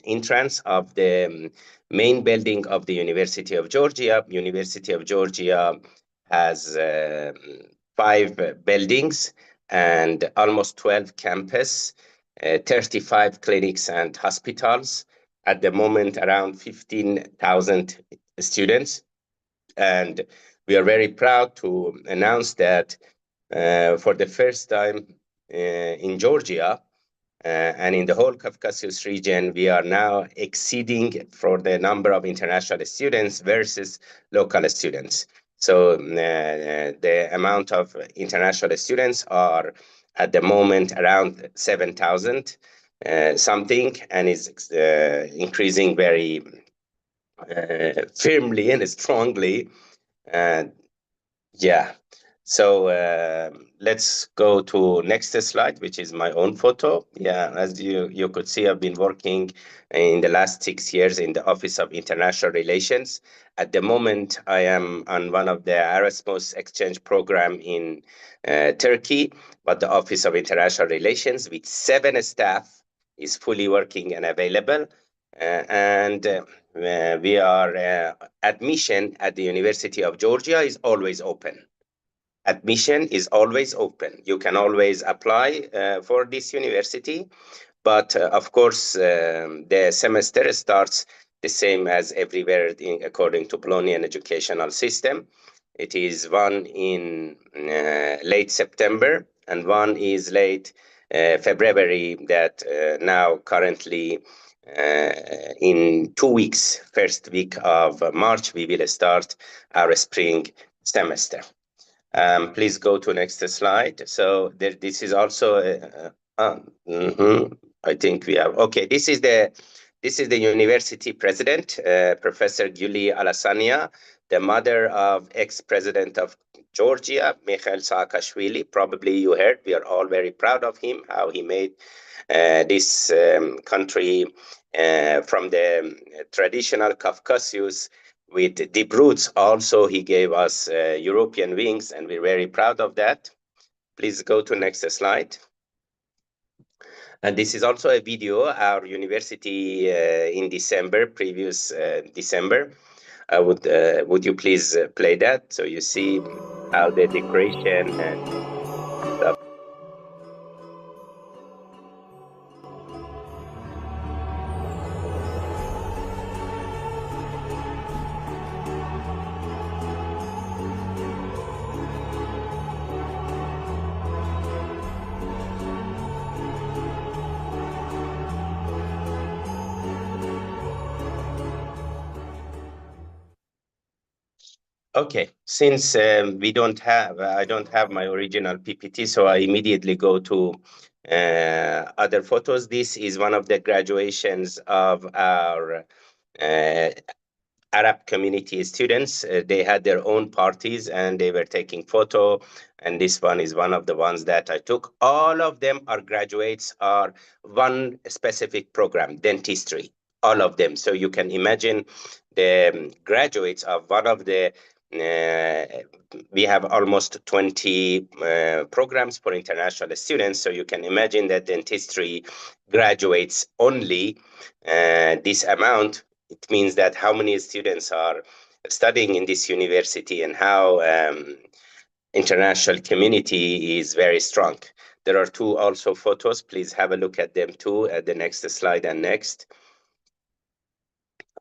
entrance of the main building of the University of Georgia. University of Georgia has 5 buildings and almost 12 campus, 35 clinics and hospitals. At the moment, around 15,000 students. And we are very proud to announce that for the first time in Georgia and in the whole Caucasus region, we are now exceeding for the number of international students versus local students. So the amount of international students are at the moment around 7,000 something, and is increasing very firmly and strongly. So let's go to next slide, which is my own photo. Yeah, as you could see, I've been working in the last 6 years in the Office of International Relations. At the moment, I am on one of the Erasmus exchange program in Turkey, but the Office of International Relations with 7 staff is fully working and available. We are admission at the University of Georgia is always open. Admission is always open. You can always apply for this university, but of course, the semester starts the same as everywhere according to Polonian educational system. It is one in late September and one is late February, that now currently in 2 weeks, first week of March, we will start our spring semester. Please go to next slide. So this is also, I think we have, okay, this is the university president, Professor Guli Alasania, the mother of ex-president of Georgia, Mikhail Saakashvili. Probably you heard, we are all very proud of him, how he made this country from the traditional Caucasus with deep roots. Also, he gave us European wings, and we're very proud of that. Please go to next slide. And this is also a video, our university in December, previous December. Would you please play that so you see how the decoration and stuff. Okay, since I don't have my original PPT, so I immediately go to other photos. This is one of the graduations of our Arab community students. They had their own parties and they were taking photo. And this one is one of the ones that I took. All of them are graduates of one specific program, dentistry, all of them. So you can imagine the graduates of one of the we have almost 20 programs for international students. So you can imagine that dentistry graduates only this amount. It means that how many students are studying in this university and how international community is very strong. There are two also photos. Please have a look at them too at the next slide and next.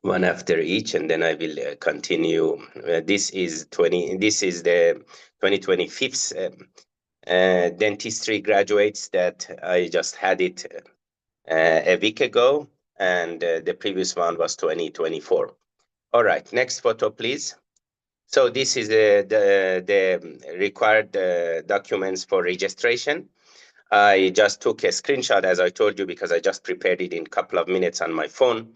One after each, and then I will continue. This is the 2025 dentistry graduates that I just had it a week ago, and the previous one was 2024. All right, next photo, please. So this is the required documents for registration. I just took a screenshot, as I told you, because I just prepared it in a couple of minutes on my phone.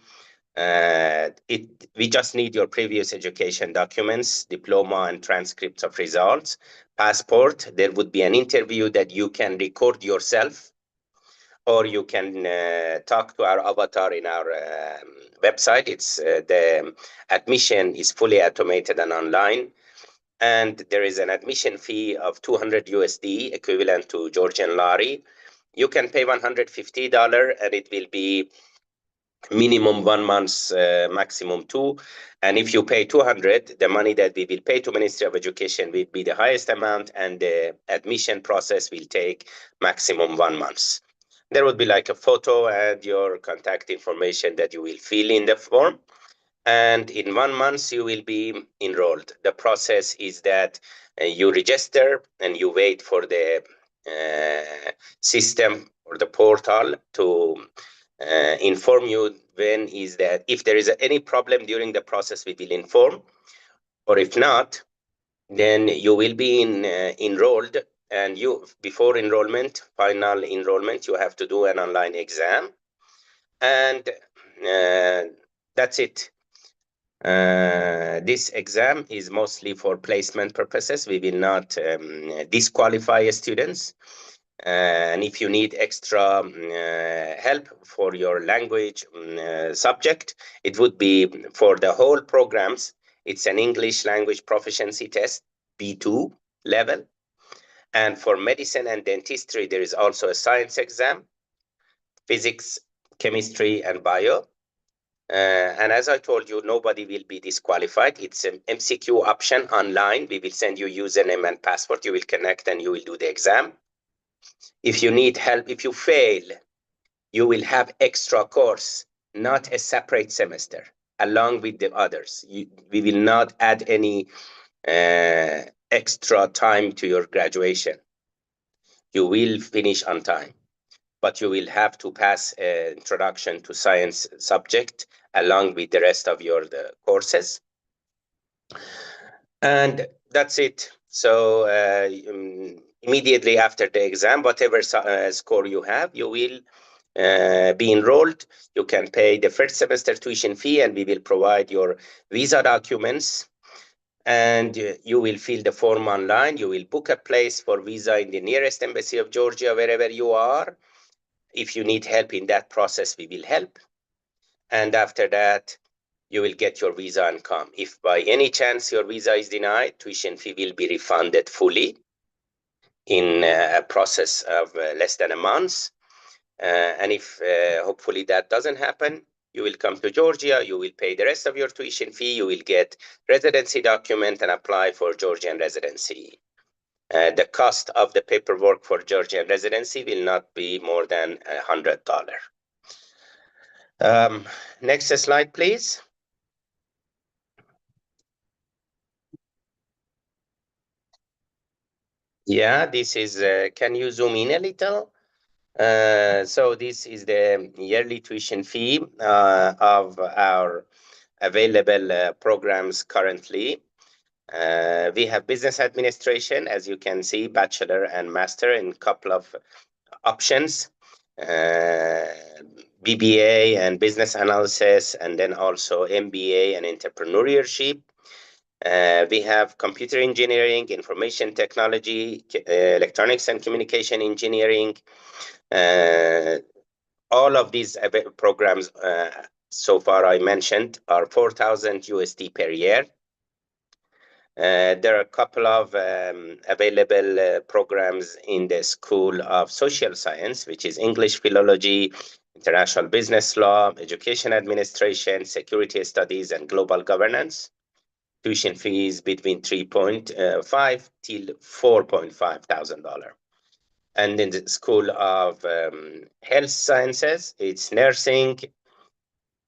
We just need your previous education documents, diploma and transcripts of results, passport. There would be an interview that you can record yourself, or you can talk to our avatar in our website. It's the admission is fully automated and online. And there is an admission fee of 200 USD, equivalent to Georgian lari. You can pay $150 and it will be minimum 1 month, maximum 2. And if you pay 200, the money that we will pay to Ministry of Education will be the highest amount, and the admission process will take maximum 1 month. There would be like a photo and your contact information that you will fill in the form. And in 1 month, you will be enrolled. The process is that you register and you wait for the system or the portal to inform you when is that. If there is any problem during the process, we will inform. Or if not, then you will be enrolled. And you, before enrollment, final enrollment, you have to do an online exam. And that's it. This exam is mostly for placement purposes. We will not disqualify students. And if you need extra help for your language subject, it would be for the whole programs. It's an English language proficiency test, B2 level. And for medicine and dentistry, there is also a science exam, physics, chemistry, and bio. And as I told you, nobody will be disqualified. It's an MCQ option online. We will send you username and password. You will connect and you will do the exam. If you need help, if you fail, you will have extra course, not a separate semester, along with the others. We will not add any extra time to your graduation. You will finish on time, but you will have to pass an introduction to science subject along with the rest of your courses. And that's it. So immediately after the exam, whatever score you have, you will be enrolled. You can pay the first semester tuition fee, and we will provide your visa documents. And you will fill the form online. You will book a place for visa in the nearest embassy of Georgia, wherever you are. If you need help in that process, we will help. And after that, you will get your visa and come. If by any chance your visa is denied, tuition fee will be refunded fully in a process of less than a month. And if hopefully that doesn't happen, you will come to Georgia, you will pay the rest of your tuition fee, you will get residency document and apply for Georgian residency. The cost of the paperwork for Georgian residency will not be more than $100. Next slide, please. Yeah, this is, can you zoom in a little? So this is the yearly tuition fee of our available programs currently. We have business administration, as you can see, bachelor and master in a couple of options. BBA and business analysis, and then also MBA and entrepreneurship. We have computer engineering, information technology, electronics and communication engineering. All of these programs so far I mentioned are 4,000 USD per year. There are a couple of available programs in the School of Social Science, which is English Philology, International Business Law, Education Administration, Security Studies, and Global Governance. Tuition fees between $3.5 till $4.5 thousand. And in the School of Health Sciences, it's nursing,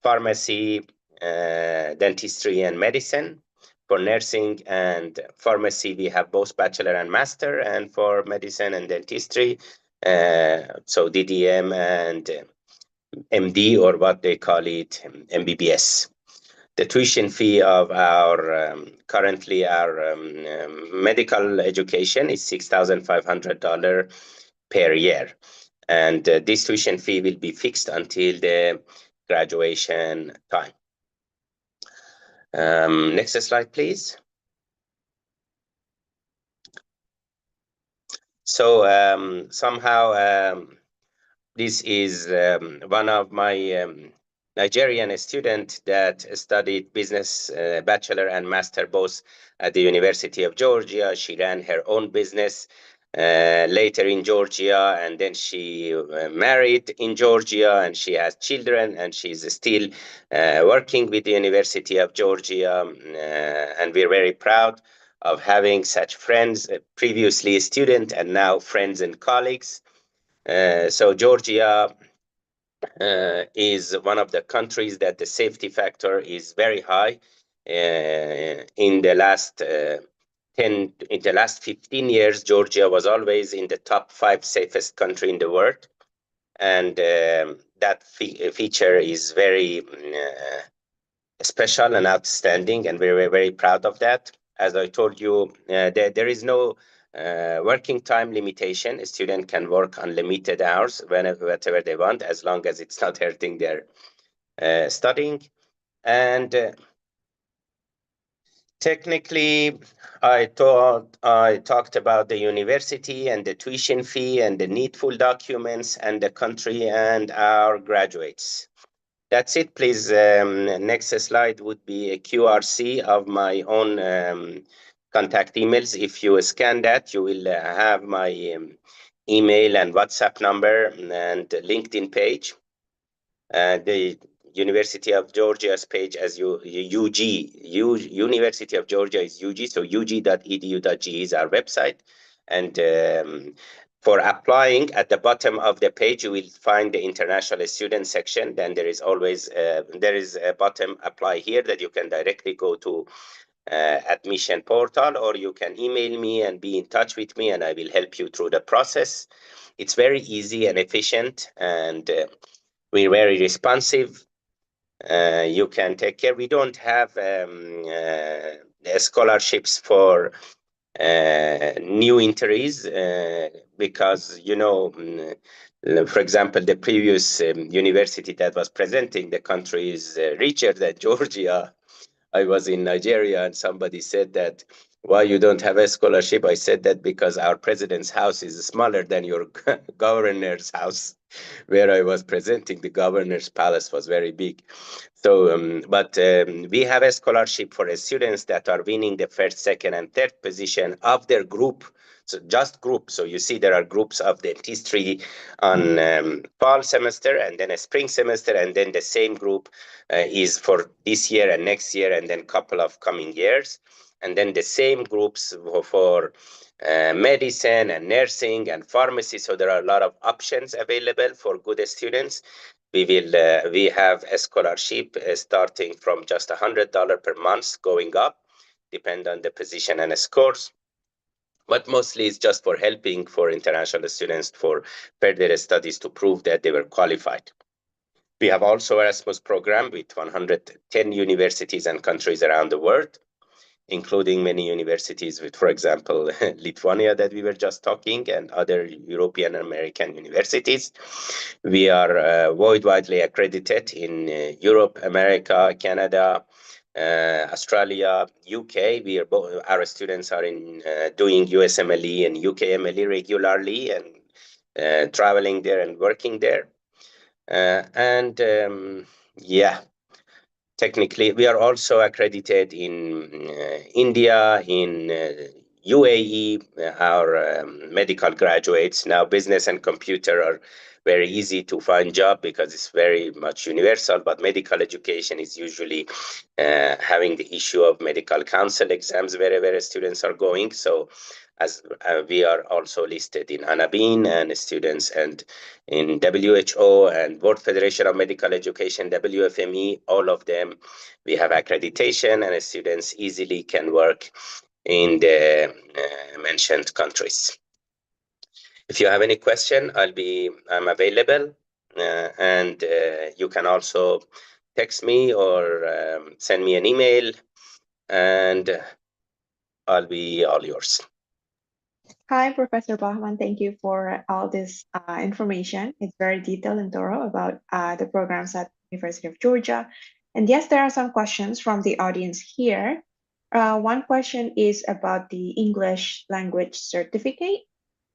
pharmacy, dentistry, and medicine. For nursing and pharmacy, we have both bachelor and master, and for medicine and dentistry, so DDM and MD, or what they call it, MBBS. The tuition fee of our currently our medical education is $6,500 per year. And this tuition fee will be fixed until the graduation time. Next slide, please. So somehow this is one of my Nigerian student that studied business, bachelor and master both at the University of Georgia. She ran her own business later in Georgia, and then she married in Georgia, and she has children, and she's still working with the University of Georgia, and we're very proud of having such friends, previously a student and now friends and colleagues. So Georgia is one of the countries that the safety factor is very high. In the last 15 years, Georgia was always in the top 5 safest country in the world, and that feature is very special and outstanding, and we're very proud of that. As I told you, there is no working time limitation. A student can work unlimited hours whatever they want, as long as it's not hurting their studying. And technically, I talked about the university and the tuition fee and the needful documents and the country and our graduates. That's it, please. Next slide would be a QRC of my own contact emails. If you scan that, you will have my email and WhatsApp number and LinkedIn page. The University of Georgia's page as UG. University of Georgia is UG, so ug.edu.ge is our website. And for applying, at the bottom of the page, you will find the international student section. Then there is always there is a bottom apply here that you can directly go to admission portal, or you can email me and be in touch with me, and I will help you through the process. It's very easy and efficient, and we're very responsive. You can take care. We don't have scholarships for new entries because, you know, for example, the previous university that was presenting the country is richer than Georgia. I was in Nigeria and somebody said that, why you don't have a scholarship? I said that because our president's house is smaller than your governor's house. Where I was presenting, the governor's palace was very big. So, but we have a scholarship for students that are winning the first, second, and third position of their group. So just group. So you see there are groups of dentistry on fall semester, and then a spring semester, and then the same group is for this year and next year, and then a couple of coming years. And then the same groups for medicine and nursing and pharmacy. So there are a lot of options available for good students. We have a scholarship starting from just $100 per month going up, depend on the position and scores. But mostly it's just for helping for international students for further studies to prove that they were qualified. We have also Erasmus program with 110 universities and countries around the world. including many universities with, for example, Lithuania that we were just talking, and other European American universities. We are worldwide accredited in Europe, America, Canada, Australia, UK. Our students are doing USMLE and UKMLE regularly and traveling there and working there. Yeah, technically, we are also accredited in India, in UAE. Our medical graduates now, business and computer are very easy to find job because it's very much universal, but medical education is usually having the issue of medical council exams wherever students are going. So as we are also listed in ANABIN and students and in WHO and World Federation of Medical Education, WFME, all of them, we have accreditation and students easily can work in the mentioned countries. If you have any question, I'm available, and you can also text me or send me an email, and I'll be all yours. Hi, Professor Bahman. Thank you for all this information. It's very detailed and thorough about the programs at University of Georgia. And yes, there are some questions from the audience here. One question is about the English language certificate.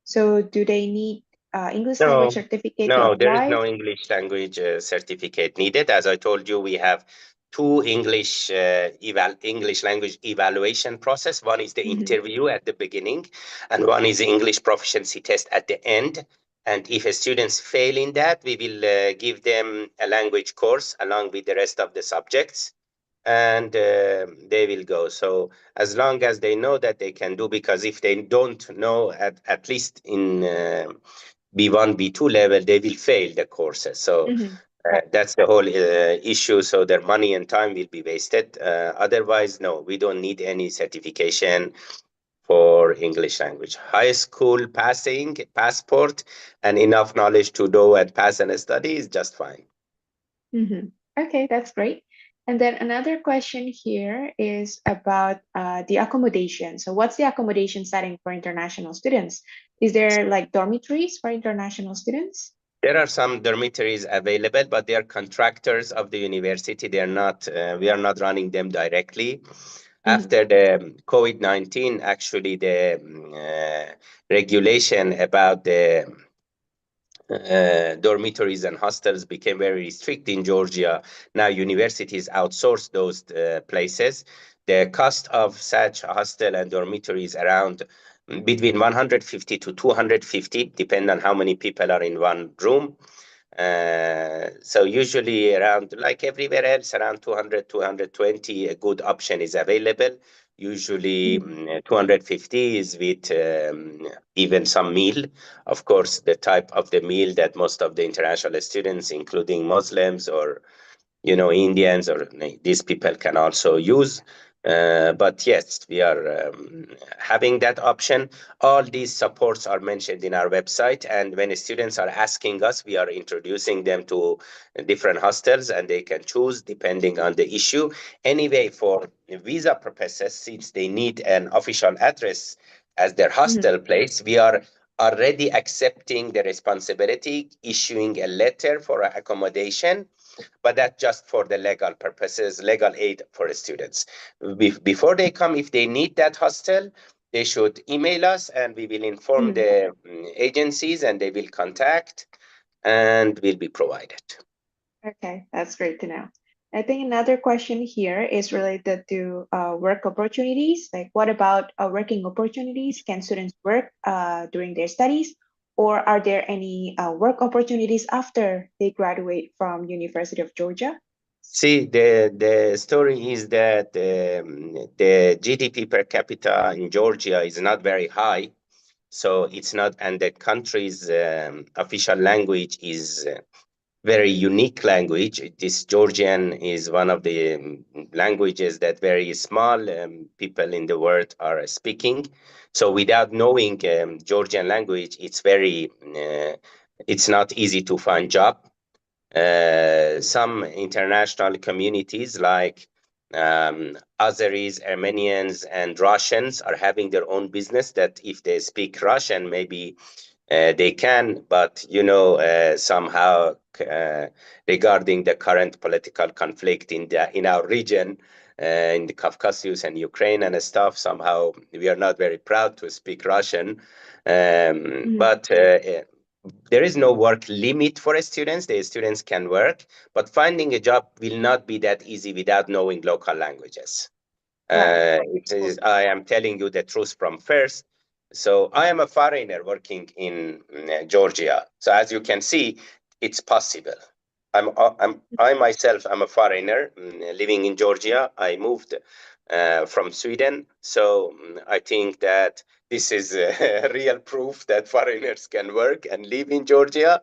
So do they need English language certificate to No, there is apply? no English language certificate needed. As I told you, we have two English language evaluation process. One is the interview at the beginning, and one is the English proficiency test at the end. And if students fail in that, we will give them a language course along with the rest of the subjects, and they will go. So as long as they know that they can do, because if they don't know at least in B1, B2 level, they will fail the courses. So that's the whole issue. So their money and time will be wasted. Otherwise, no, we don't need any certification for English language. High school passing, passport, and enough knowledge to know and pass and study is just fine. Okay, that's great. And then another question here is about the accommodation. So what's the accommodation setting for international students? Is there like dormitories for international students? There are some dormitories available, but they are contractors of the university. They are not, we are not running them directly. After the COVID-19, actually the regulation about the dormitories and hostels became very strict in Georgia. Now universities outsource those places. The cost of such hostel and dormitories around between 150 to 250, depending on how many people are in one room. So usually around, like everywhere else, around 200, 220, a good option is available. Usually 250 is with even some meal. Of course, the type of the meal that most of the international students, including Muslims or Indians or these people can also use. But yes, we are having that option. All these supports are mentioned in our website, and when students are asking us, we are introducing them to different hostels, and they can choose depending on the issue. Anyway, for visa purposes, since they need an official address as their hostel place, we are already accepting the responsibility, issuing a letter for accommodation, but that's just for the legal purposes, legal aid for the students. Before they come, if they need that hostel, they should email us and we will inform the agencies and they will contact and will be provided. Okay, that's great to know. I think another question here is related to work opportunities. Like, what about working opportunities? Can students work during their studies, or are there any work opportunities after they graduate from University of Georgia? See, the story is that the GDP per capita in Georgia is not very high, so it's not, and the country's official language is very unique language. This Georgian is one of the languages that very small people in the world are speaking. So without knowing Georgian language, it's very, it's not easy to find job. Some international communities like Azeris, Armenians, and Russians are having their own business that if they speak Russian, maybe they can, but somehow regarding the current political conflict in our region, in the Caucasus and Ukraine and stuff, somehow we are not very proud to speak Russian. But there is no work limit for students. The students can work, but finding a job will not be that easy without knowing local languages. Right. I am telling you the truth from first. So I am a foreigner working in Georgia. So as you can see, it's possible. I myself, I'm a foreigner living in Georgia. I moved from Sweden. So I think that this is a real proof that foreigners can work and live in Georgia.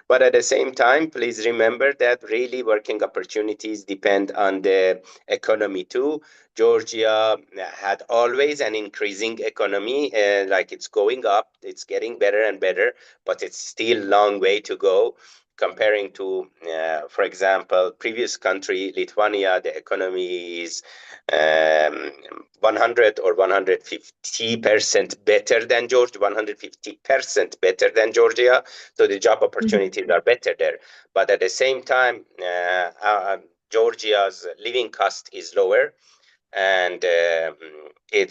But at the same time, please remember that really working opportunities depend on the economy too. Georgia had always an increasing economy, like it's going up, it's getting better and better, but it's still a long way to go. Comparing to, for example, previous country, Lithuania, the economy is 100 or 150% better than Georgia, 150% better than Georgia. So the job opportunities are better there. But at the same time, Georgia's living cost is lower. And we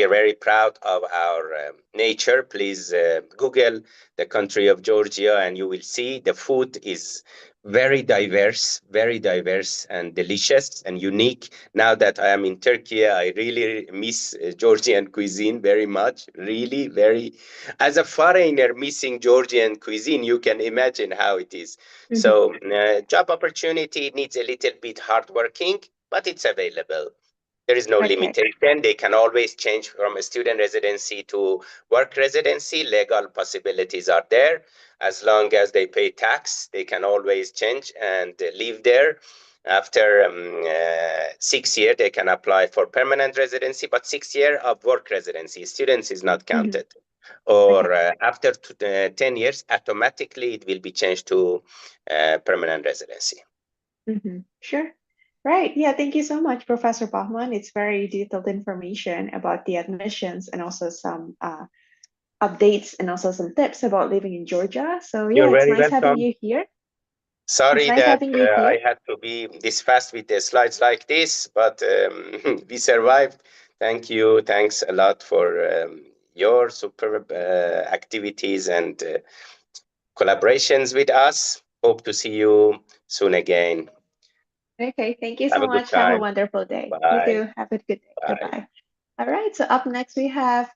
are very proud of our nature. Please Google the country of Georgia and you will see the food is very diverse and delicious and unique. Now that I am in Turkey, I really miss Georgian cuisine very much. Really, as a foreigner missing Georgian cuisine, you can imagine how it is. So job opportunity needs a little bit hard working, but it's available. There is no limitation. They can always change from a student residency to work residency. Legal possibilities are there. As long as they pay tax, they can always change and live there. After 6 years, they can apply for permanent residency, but 6 years of work residency. Students is not counted. Or after 10 years, automatically it will be changed to permanent residency. Sure. Right. Yeah, thank you so much, Professor Bachman. It's very detailed information about the admissions and also some updates and also some tips about living in Georgia. So yeah, You're it's very nice having welcome. you here. Sorry It's nice that having you here. I had to be this fast with the slides like this, but we survived. Thank you. Thanks a lot for your superb activities and collaborations with us. Hope to see you soon again. Okay, thank you Have so a good much. Have a time. wonderful day. You Bye. too. Have a good day. Bye. Goodbye. All right, so up next we have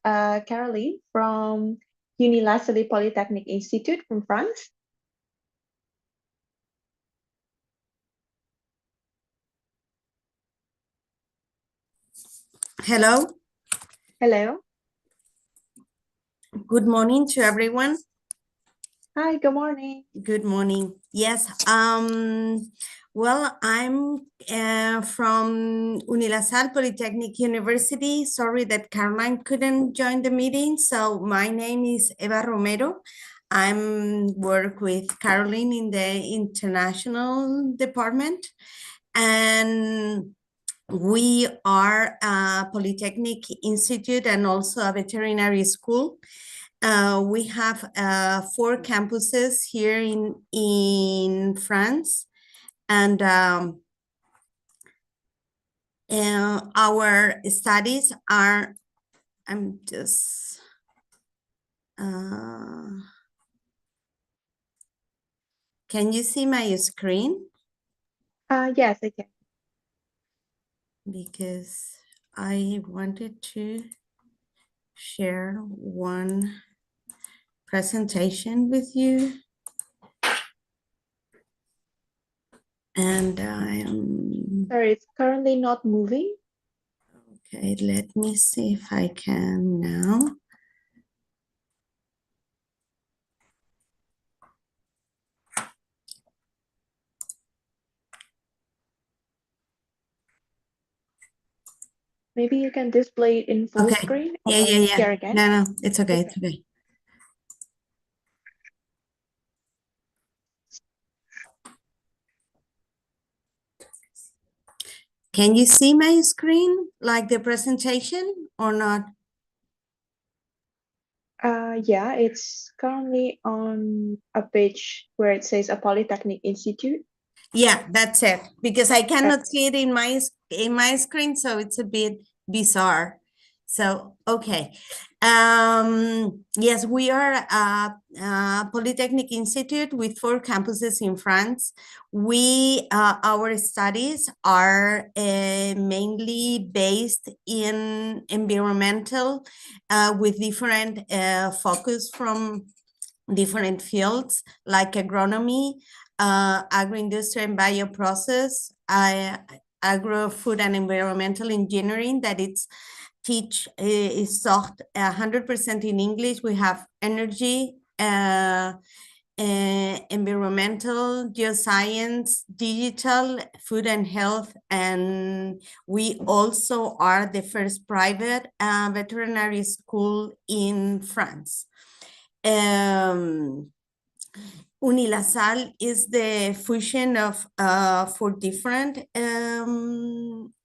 Caroline from Uni La Salle Polytechnic Institute from France. Hello. Hello. Good morning to everyone. Hi, good morning. Good morning. Yes. Well, I'm from Uni La Salle Polytechnic University. Sorry that Caroline couldn't join the meeting. So my name is Eva Romero. I work with Caroline in the international department, and we are a Polytechnic Institute and also a veterinary school. We have 4 campuses here in France, and our studies are, I'm just, can you see my screen? Yes, I can. Because I wanted to share one presentation with you. And Sorry, it's currently not moving. Okay, let me see if I can now. Maybe you can display it in full Okay. screen Yeah, or yeah, yeah. share again. No, it's okay. Okay. It's okay. Can you see my screen, like the presentation or not? Yeah, it's currently on a page where it says a Polytechnic Institute. Yeah, that's it, because I cannot see it in my screen, so it's a bit bizarre. So, okay. Yes, we are a Polytechnic Institute with 4 campuses in France. Our studies are mainly based in environmental with different focus from different fields like agronomy, agroindustry and bioprocess, agro, food and environmental engineering that is taught 100% in English. We have energy, environmental, geoscience, digital, food and health, and we also are the first private veterinary school in France. Unilasal is the fusion of 4 different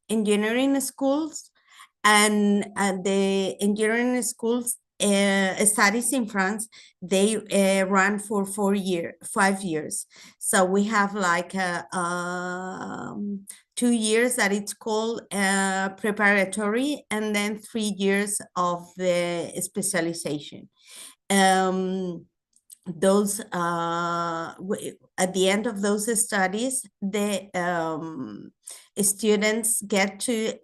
engineering schools, and the engineering schools studies in France, they run for 5 years. So we have like 2 years that it's called preparatory, and then 3 years of the specialization. Those at the end of those studies, the students get to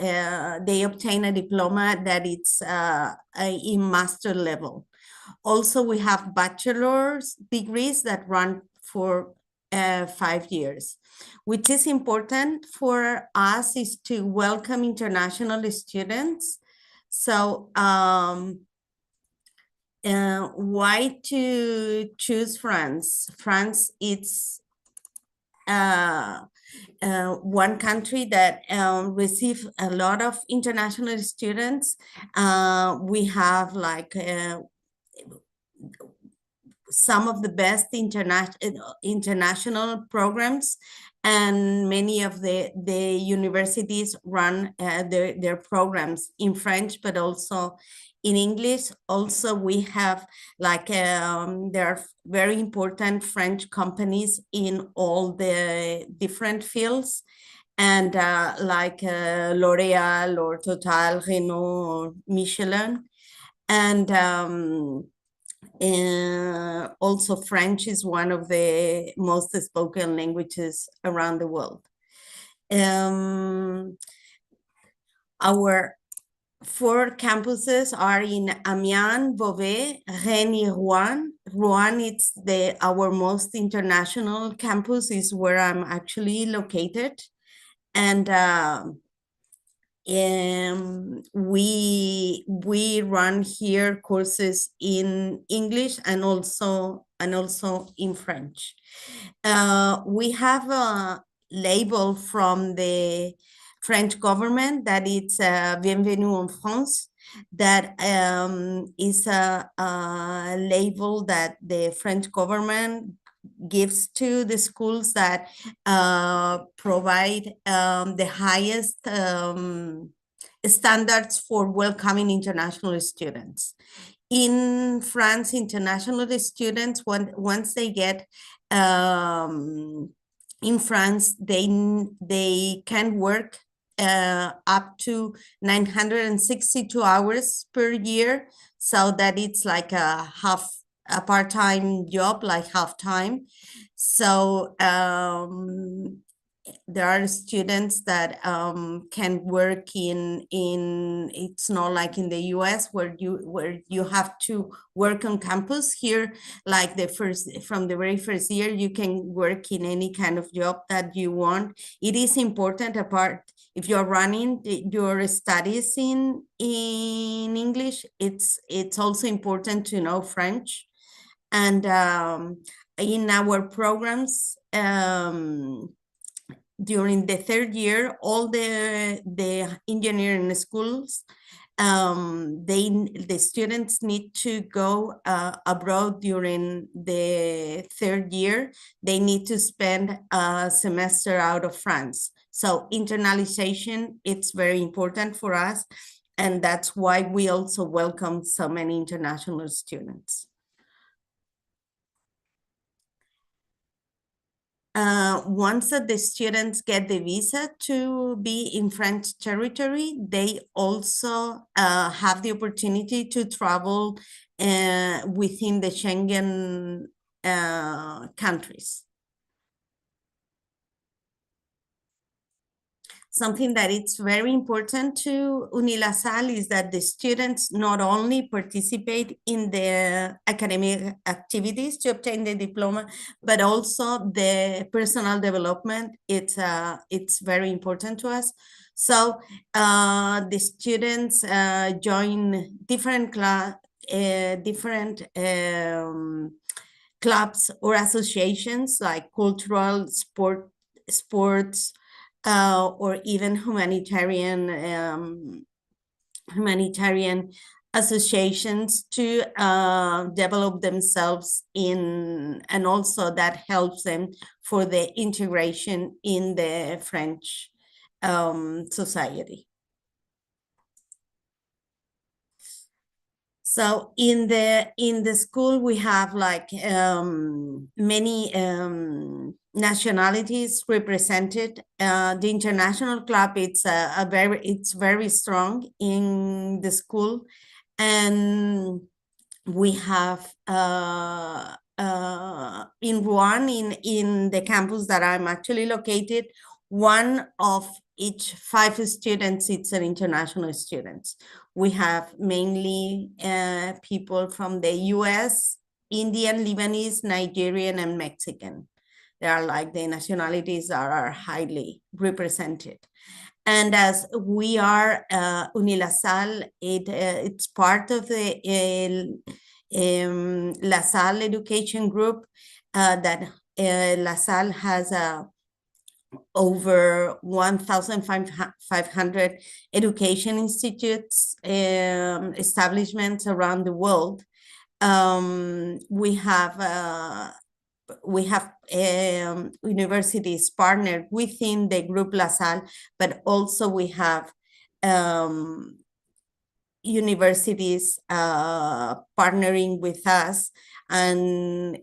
they obtain a diploma that it's in master level. Also, we have bachelor's degrees that run for 5 years. Which is important for us is to welcome international students. So why to choose France? France, it's one country that receives a lot of international students. We have like some of the best international programs, and many of the universities run their programs in French, but also in English. Also, we have like there are very important French companies in all the different fields, and like L'Oréal or Total, Renault, or Michelin, and also French is one of the most spoken languages around the world. Our 4 campuses are in Amiens, Beauvais, Rennes, Rouen. Rouen, it's our most international campus, is where I'm actually located. And we run here courses in English and also in French. We have a label from the French government that it's Bienvenue en France, that is a label that the French government gives to the schools that provide the highest standards for welcoming international students. In France, international students, once they get in France, they can work up to 962 hours per year, so that it's like a part-time job, like half-time. So there are students that can work in it's not like in the US where you have to work on campus. Here, like from the very first year, you can work in any kind of job that you want. It is important, apart if you're running your studies in English, it's also important to know French. And in our programs, during the 3rd year, all the engineering schools, the students need to go abroad during the 3rd year. They need to spend a semester out of France. So internalization, it's very important for us. And that's why we also welcome so many international students. Once that the students get the visa to be in French territory, they also have the opportunity to travel within the Schengen countries. Something that it's very important to UNILASAL is that the students not only participate in the academic activities to obtain the diploma, but also the personal development. It's very important to us. So the students join different clubs or associations like cultural, sports, or even humanitarian associations to develop themselves in, and also that helps them for the integration in the French society. So in the school we have like many nationalities represented. The international club, it's very strong in the school, and we have in Rouen, in the campus that I'm actually located, one of each 5 students, it's an international student. We have mainly people from the US, Indian, Lebanese, Nigerian, and Mexican. They are like the nationalities that are highly represented. And as we are UNILASAL, it's part of the LaSalle Education Group that LaSalle has over 1,500 education institutes, establishments around the world. We have universities partnered within the group LaSalle, but also we have universities partnering with us, and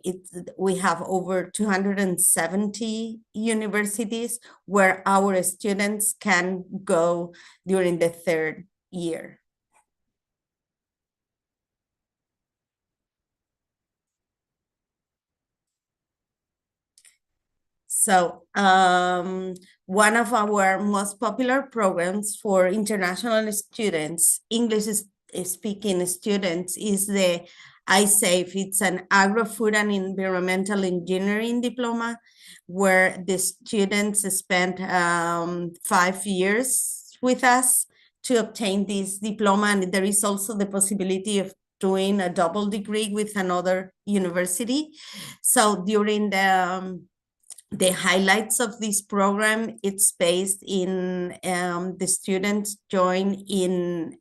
we have over 270 universities where our students can go during the 3rd year. So one of our most popular programs for international students, English-speaking students, is the iSafe. It's an agro-food and environmental engineering diploma where the students spent 5 years with us to obtain this diploma. And there is also the possibility of doing a double degree with another university. So during the highlights of this program, it's based in the students join in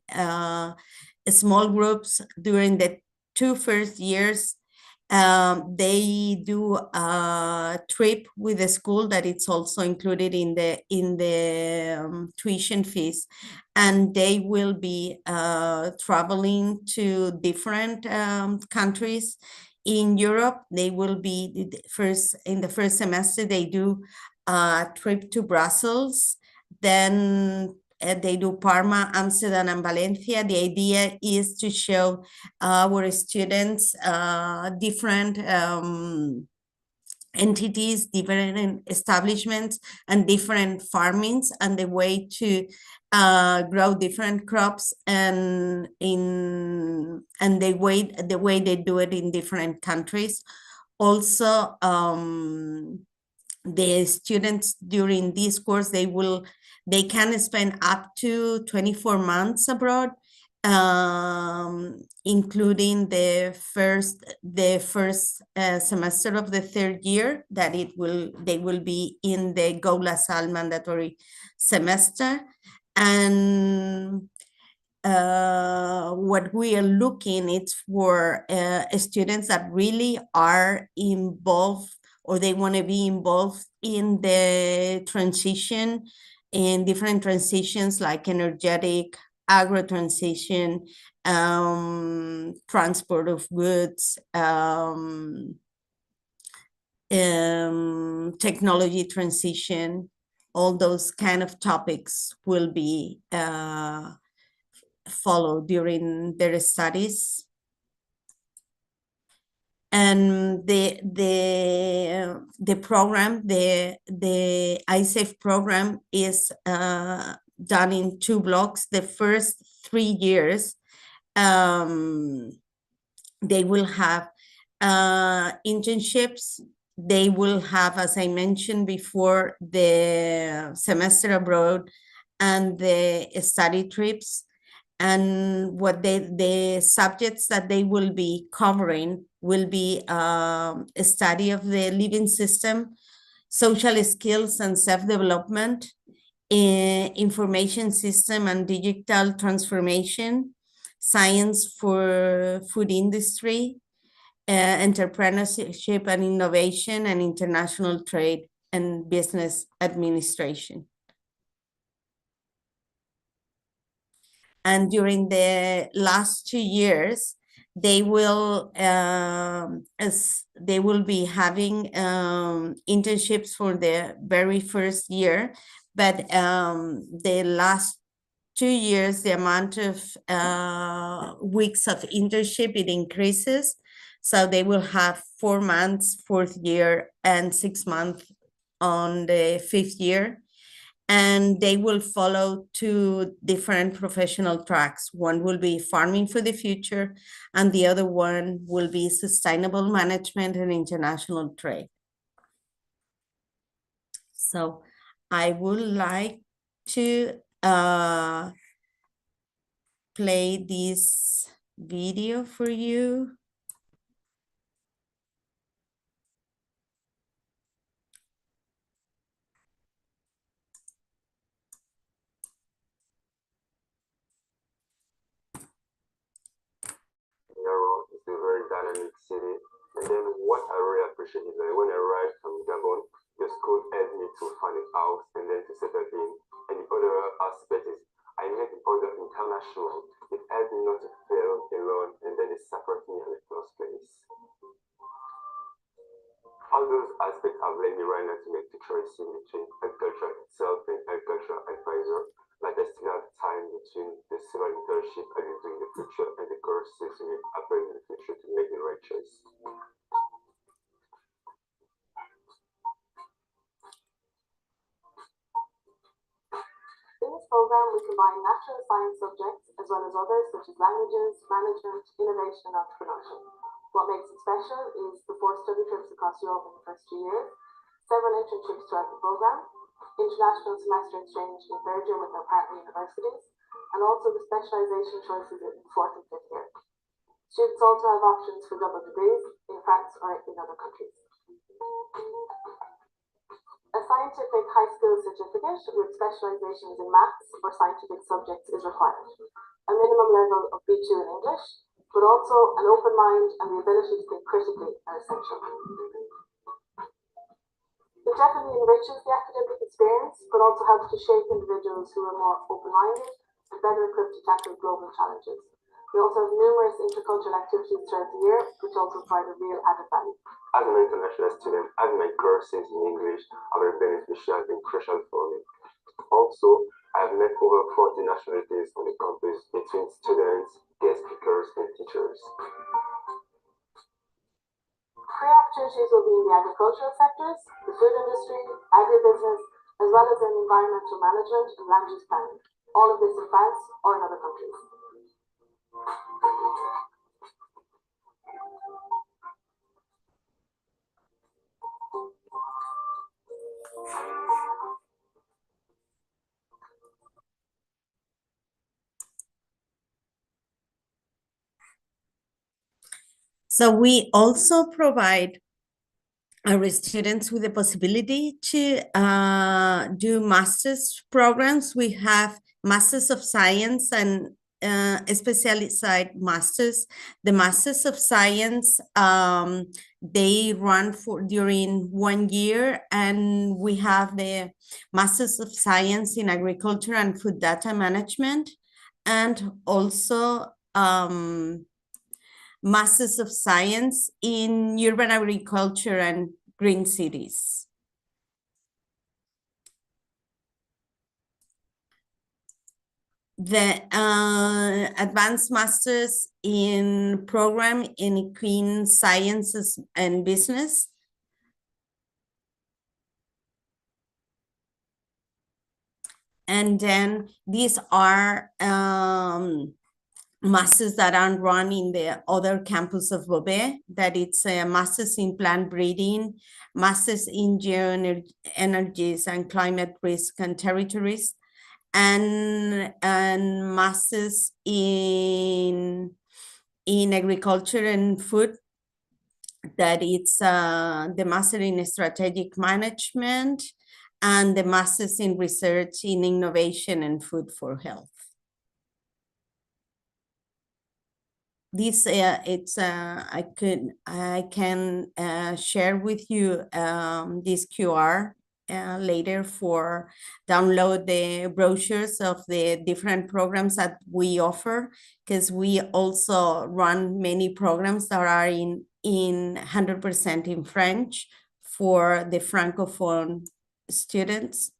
small groups during the 2 first years. They do a trip with the school that it's also included in the tuition fees, and they will be traveling to different countries in Europe. They will be in the first semester, they do a trip to Brussels, then they do Parma, Amsterdam, and Valencia. The idea is to show our students different entities, different establishments, and different farmings, and the way to grow different crops, and the way they do it in different countries. Also, the students during this course, they can spend up to 24 months abroad, including the first semester of the 3rd year, that they will be in the Go LaSalle mandatory semester. And what we are looking, it's for students that really are involved or they want to be involved in the transition, in different transitions like energetic, agro transition, transport of goods, technology transition, all those kind of topics will be followed during their studies. And the program, the ISAFE program is done in 2 blocks. The first 3 years, they will have internships. They will have, as I mentioned before, the semester abroad and the study trips. And what the subjects that they will be covering will be a study of the living system, social skills and self-development, information system and digital transformation, science for food industry, entrepreneurship and innovation, and international trade and business administration. And during the last 2 years, they will be having internships for the very first year, but the last 2 years, the amount of weeks of internship, it increases. So they will have 4 months, 4th year, and 6 months on the 5th year. And they will follow 2 different professional tracks. One will be farming for the future, and the other one will be sustainable management and international trade. So I would like to play this video for you. Yaoundé is a very dynamic city. And then what I really appreciate is that when I arrived from Gabon, the school helped me to find a house and then to settle in. And the other aspect is I met other international. It helped me not to feel alone, and then it supported me in the first place. All those aspects have led me right now to make the choice in between agriculture itself and agriculture advisor. But I still have time between the civil internship I will do in the future and the courses I will apply in the future to make the right choice. In this program, we combine natural science subjects as well as others such as languages, management, innovation, and entrepreneurship. What makes it special is the 4 study trips across Europe in the first 2 years, several internships throughout the program, international semester exchange in 3rd year with our partner universities, and also the specialization choices in 4th and 5th year. Students also have options for double degrees in France or in other countries. A scientific high school certificate with specializations in maths or scientific subjects is required. A minimum level of B2 in English, but also an open mind and the ability to think critically are essential. It definitely enriches the academic experience, but also helps to shape individuals who are more open-minded and better equipped to tackle global challenges. We also have numerous intercultural activities throughout the year, which also provide a real added value. As an international student, having my courses in English are very beneficial and crucial for me. Also, I have met over 40 nationalities on the campus between students, guest speakers, and teachers. Career opportunities will be in the agricultural sectors, the food industry, agribusiness, as well as in environmental management and land use planning. All of this in France or in other countries. So we also provide our students with the possibility to do master's programs. We have Masters of Science and specialized masters. The Masters of Science, they run for during 1 year, and we have the Masters of Science in Agriculture and Food Data Management, and also Masters of Science in Urban Agriculture and Green Cities. The Advanced Masters in Program in Clean Sciences and Business. And then these are masters that are run in the other campus of Beauvais, that it's a Masters in Plant Breeding, Masters in Geoenergies and Climate Risk and Territories, and Masters in Agriculture and Food, that it's the Master in Strategic Management, and the Masters in Research in Innovation and Food for Health. This I can share with you this QR later for download the brochures of the different programs that we offer, because we also run many programs that are in 100% in French for the Francophone students.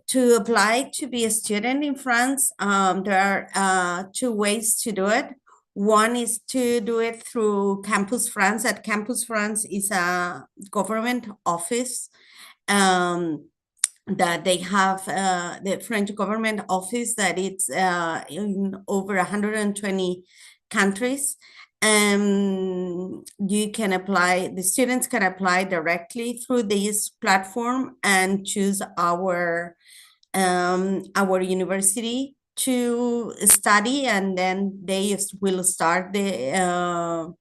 To apply to be a student in France, there are 2 ways to do it. One is to do it through Campus France. At Campus France is a government office that they have, the French government office, that it's in over 120 countries. You can apply, the students can apply directly through this platform and choose our university to study, and then they will start the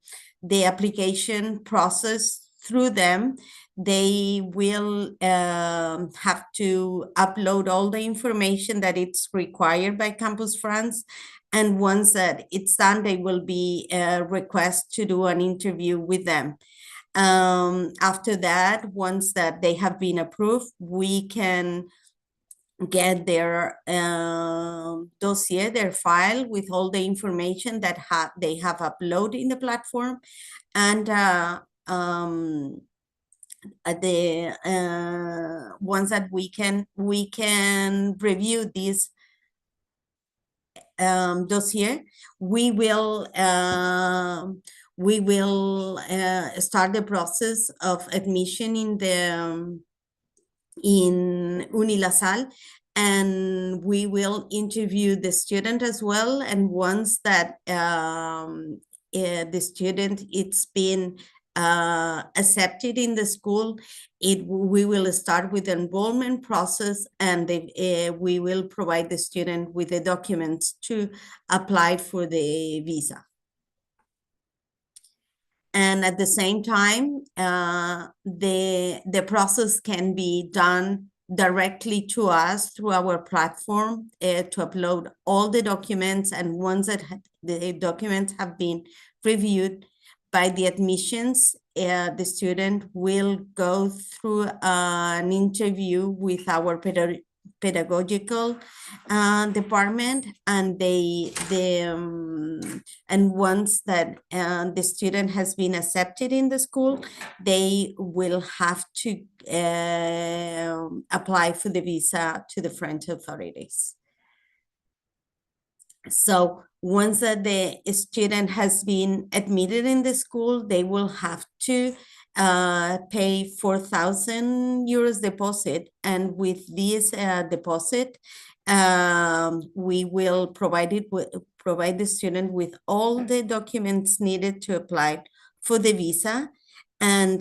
application process through them. They will have to upload all the information that it's required by Campus France. And once that it's done, they will be request to do an interview with them. After that, once that they have been approved, we can get their dossier, their file with all the information that they have uploaded in the platform. And once that we can review this dossier, we will start the process of admission in the in UniLaSalle, and we will interview the student as well. And once that the student it's been accepted in the school, we will start with the enrollment process, and we will provide the student with the documents to apply for the visa. And at the same time, the process can be done directly to us through our platform to upload all the documents. And once that the documents have been reviewed by the admissions, the student will go through an interview with our pedagogical department, and and once that the student has been accepted in the school, they will have to apply for the visa to the French authorities. So once that the student has been admitted in the school, they will have to pay 4,000 euros deposit. And with this deposit, we will provide the student with all the documents needed to apply for the visa. And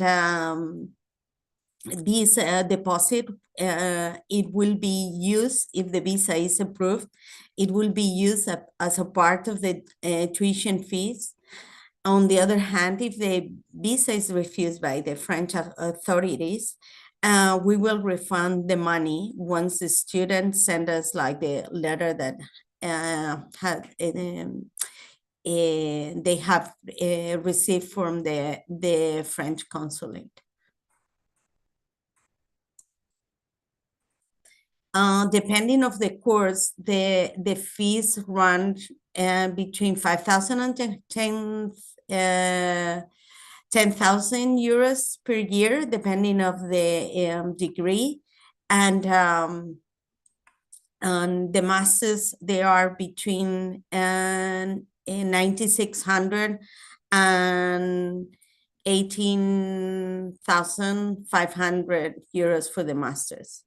this deposit, it will be used, if the visa is approved, it will be used as a part of the tuition fees. On the other hand, if the visa is refused by the French authorities, we will refund the money once the student send us like the letter that they have received from the French consulate. Depending of the course, the fees run between 5,000 and 10,000 euros per year, depending of the degree. And the masters, they are between 9,600 and 18,500 euros for the masters.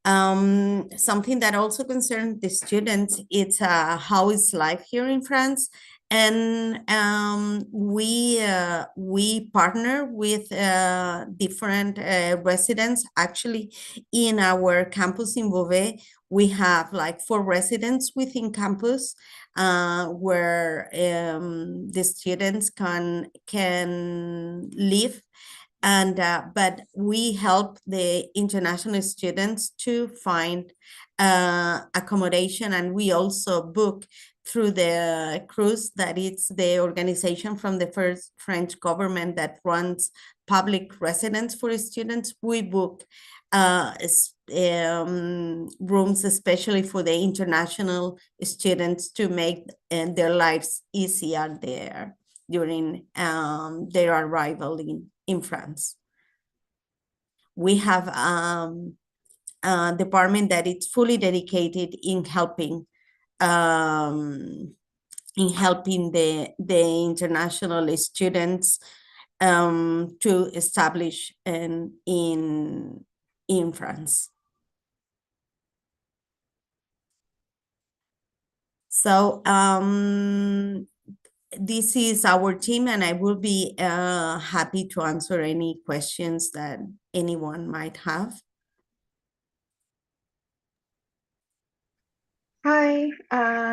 Something that also concerns the students, it's how is life here in France. And we partner with different residents. Actually, in our campus in Beauvais, we have like 4 residents within campus where the students can live. And but we help the international students to find accommodation, and we also book through the CRUZ, that it's the organization from the first French government that runs public residence for students. We book rooms especially for the international students to make their lives easier there during their arrival in France. We have a department that is fully dedicated in helping the international students to establish in France. So this is our team, and I will be happy to answer any questions that anyone might have. Hi,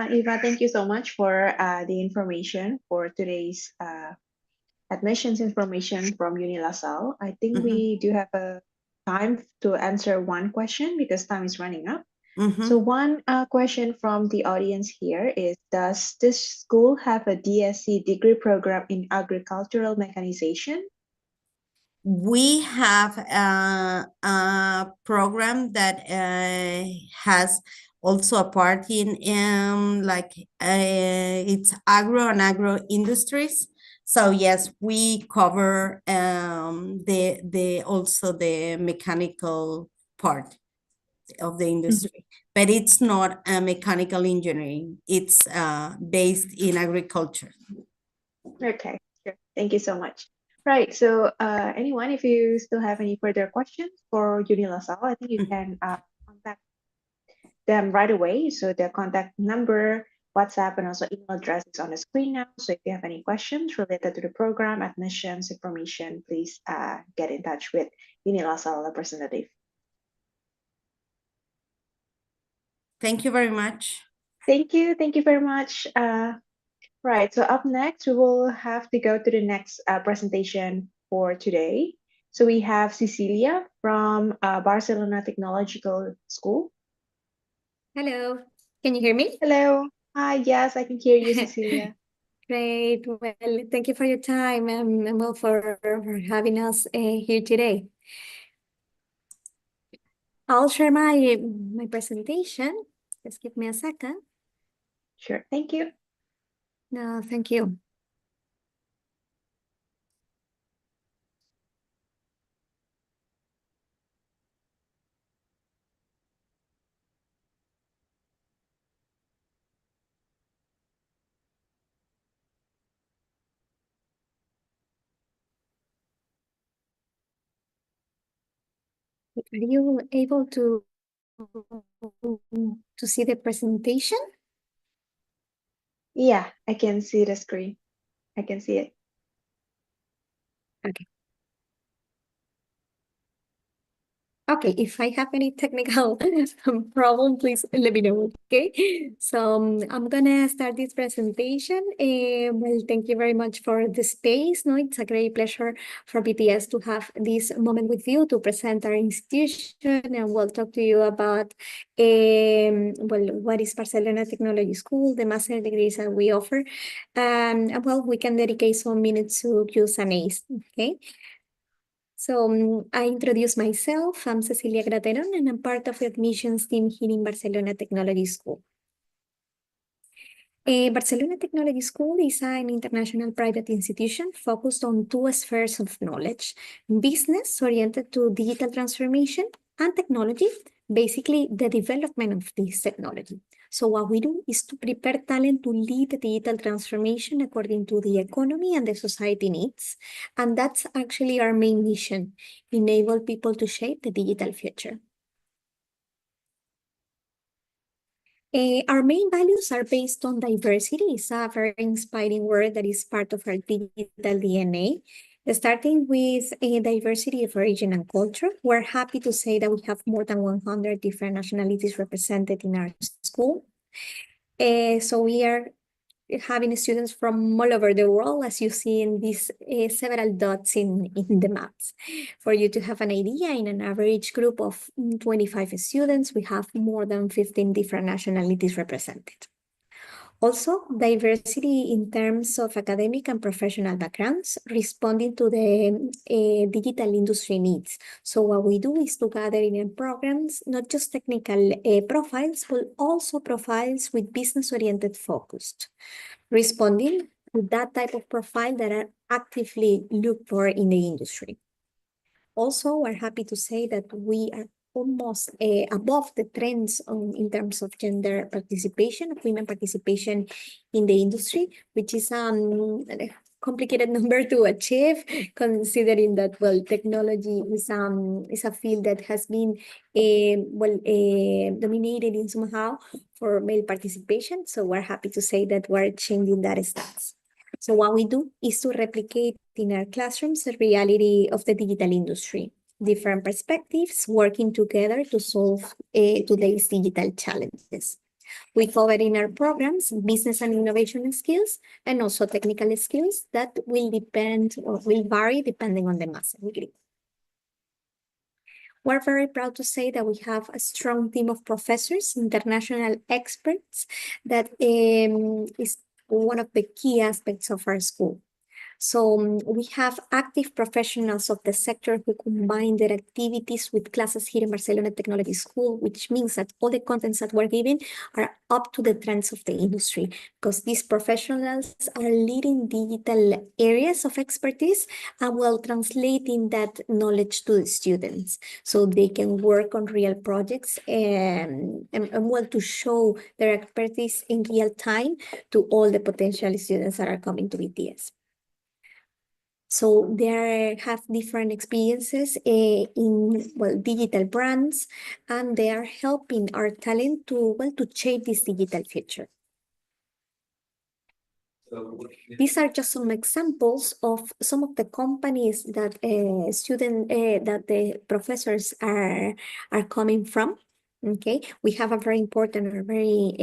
Eva, thank you so much for the information for today's admissions information from UniLaSalle. I think we do have a time to answer one question because time is running up. So one question from the audience here is, does this school have a DSc degree program in agricultural mechanization? We have a program that has also a part in it's agro and agro industries. So yes, we cover also the mechanical part of the industry, but it's not a mechanical engineering. It's based in agriculture. Okay, sure. Thank you so much. Right, so anyone, if you still have any further questions for UniLaSalle, I think you can contact them right away. So their contact number, WhatsApp, and also email address is on the screen now. So if you have any questions related to the program, admissions information, please get in touch with UniLaSalle representative. Thank you very much. Thank you very much. Right, so up next, we will have to go to the next presentation for today. So we have Cecilia from Barcelona Technological School. Hello, can you hear me? Hello. Hi, yes, I can hear you, Cecilia. Great. Well, thank you for your time and well for having us here today. I'll share my presentation. Just give me a second. Sure, thank you. No, thank you. Are you able to see the presentation? Yeah, I can see the screen. I can see it. Okay. Okay, if I have any technical problem, please let me know, okay? So I'm gonna start this presentation. Well, thank you very much for the space. No, it's a great pleasure for BTS to have this moment with you to present our institution, and we'll talk to you about well, what is Barcelona Technology School, the master degrees that we offer. And well, we can dedicate some minutes to Q&As, okay? So I introduce myself. I'm Cecilia Grateron, and I'm part of the admissions team here in Barcelona Technology School. Barcelona Technology School is an international private institution focused on two spheres of knowledge: business oriented to digital transformation and technology, basically the development of this technology. So what we do is to prepare talent to lead the digital transformation according to the economy and the society needs. And that's actually our main mission: enable people to shape the digital future. Our main values are based on diversity. It's a very inspiring word that is part of our digital DNA. Starting with a diversity of origin and culture, we're happy to say that we have more than 100 different nationalities represented in our school. So we are having students from all over the world, as you see in these several dots in the maps. For you to have an idea, in an average group of 25 students, we have more than 15 different nationalities represented. Also, diversity in terms of academic and professional backgrounds, responding to the digital industry needs. So what we do is to gather in programs, not just technical profiles, but also profiles with business-oriented focused, responding to that type of profile that are actively looked for in the industry. Also, we're happy to say that we are almost above the trends in terms of gender participation, of women participation in the industry, which is a complicated number to achieve, considering that, well, technology is a field that has been dominated in somehow for male participation. So we're happy to say that we're changing that stats. So what we do is to replicate in our classrooms the reality of the digital industry, different perspectives working together to solve today's digital challenges. We cover in our programs business and innovation skills and also technical skills that will depend or will vary depending on the master degree. We're very proud to say that we have a strong team of professors, international experts, that is one of the key aspects of our school. So we have active professionals of the sector who combine their activities with classes here in Barcelona Technology School, which means that all the contents that we're giving are up to the trends of the industry, because these professionals are leading digital areas of expertise and will translating that knowledge to the students so they can work on real projects and want to show their expertise in real time to all the potential students that are coming to BTS. So they have different experiences in, well, digital brands, and they are helping our talent to, well, to shape this digital future. These are just some examples of some of the companies that that the professors are coming from. Okay, we have a very important or very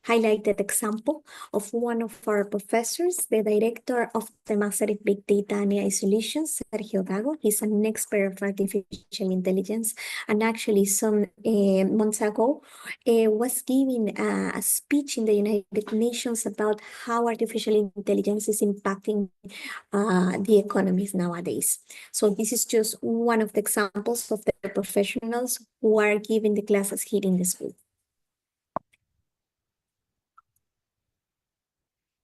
highlighted example of one of our professors, the director of the Master in Big Data and AI Solutions, Sergio Gago. He's an expert of artificial intelligence, and actually some months ago was giving a speech in the United Nations about how artificial intelligence is impacting the economies nowadays. So this is just one of the examples of the professionals who are giving the classes here in the school.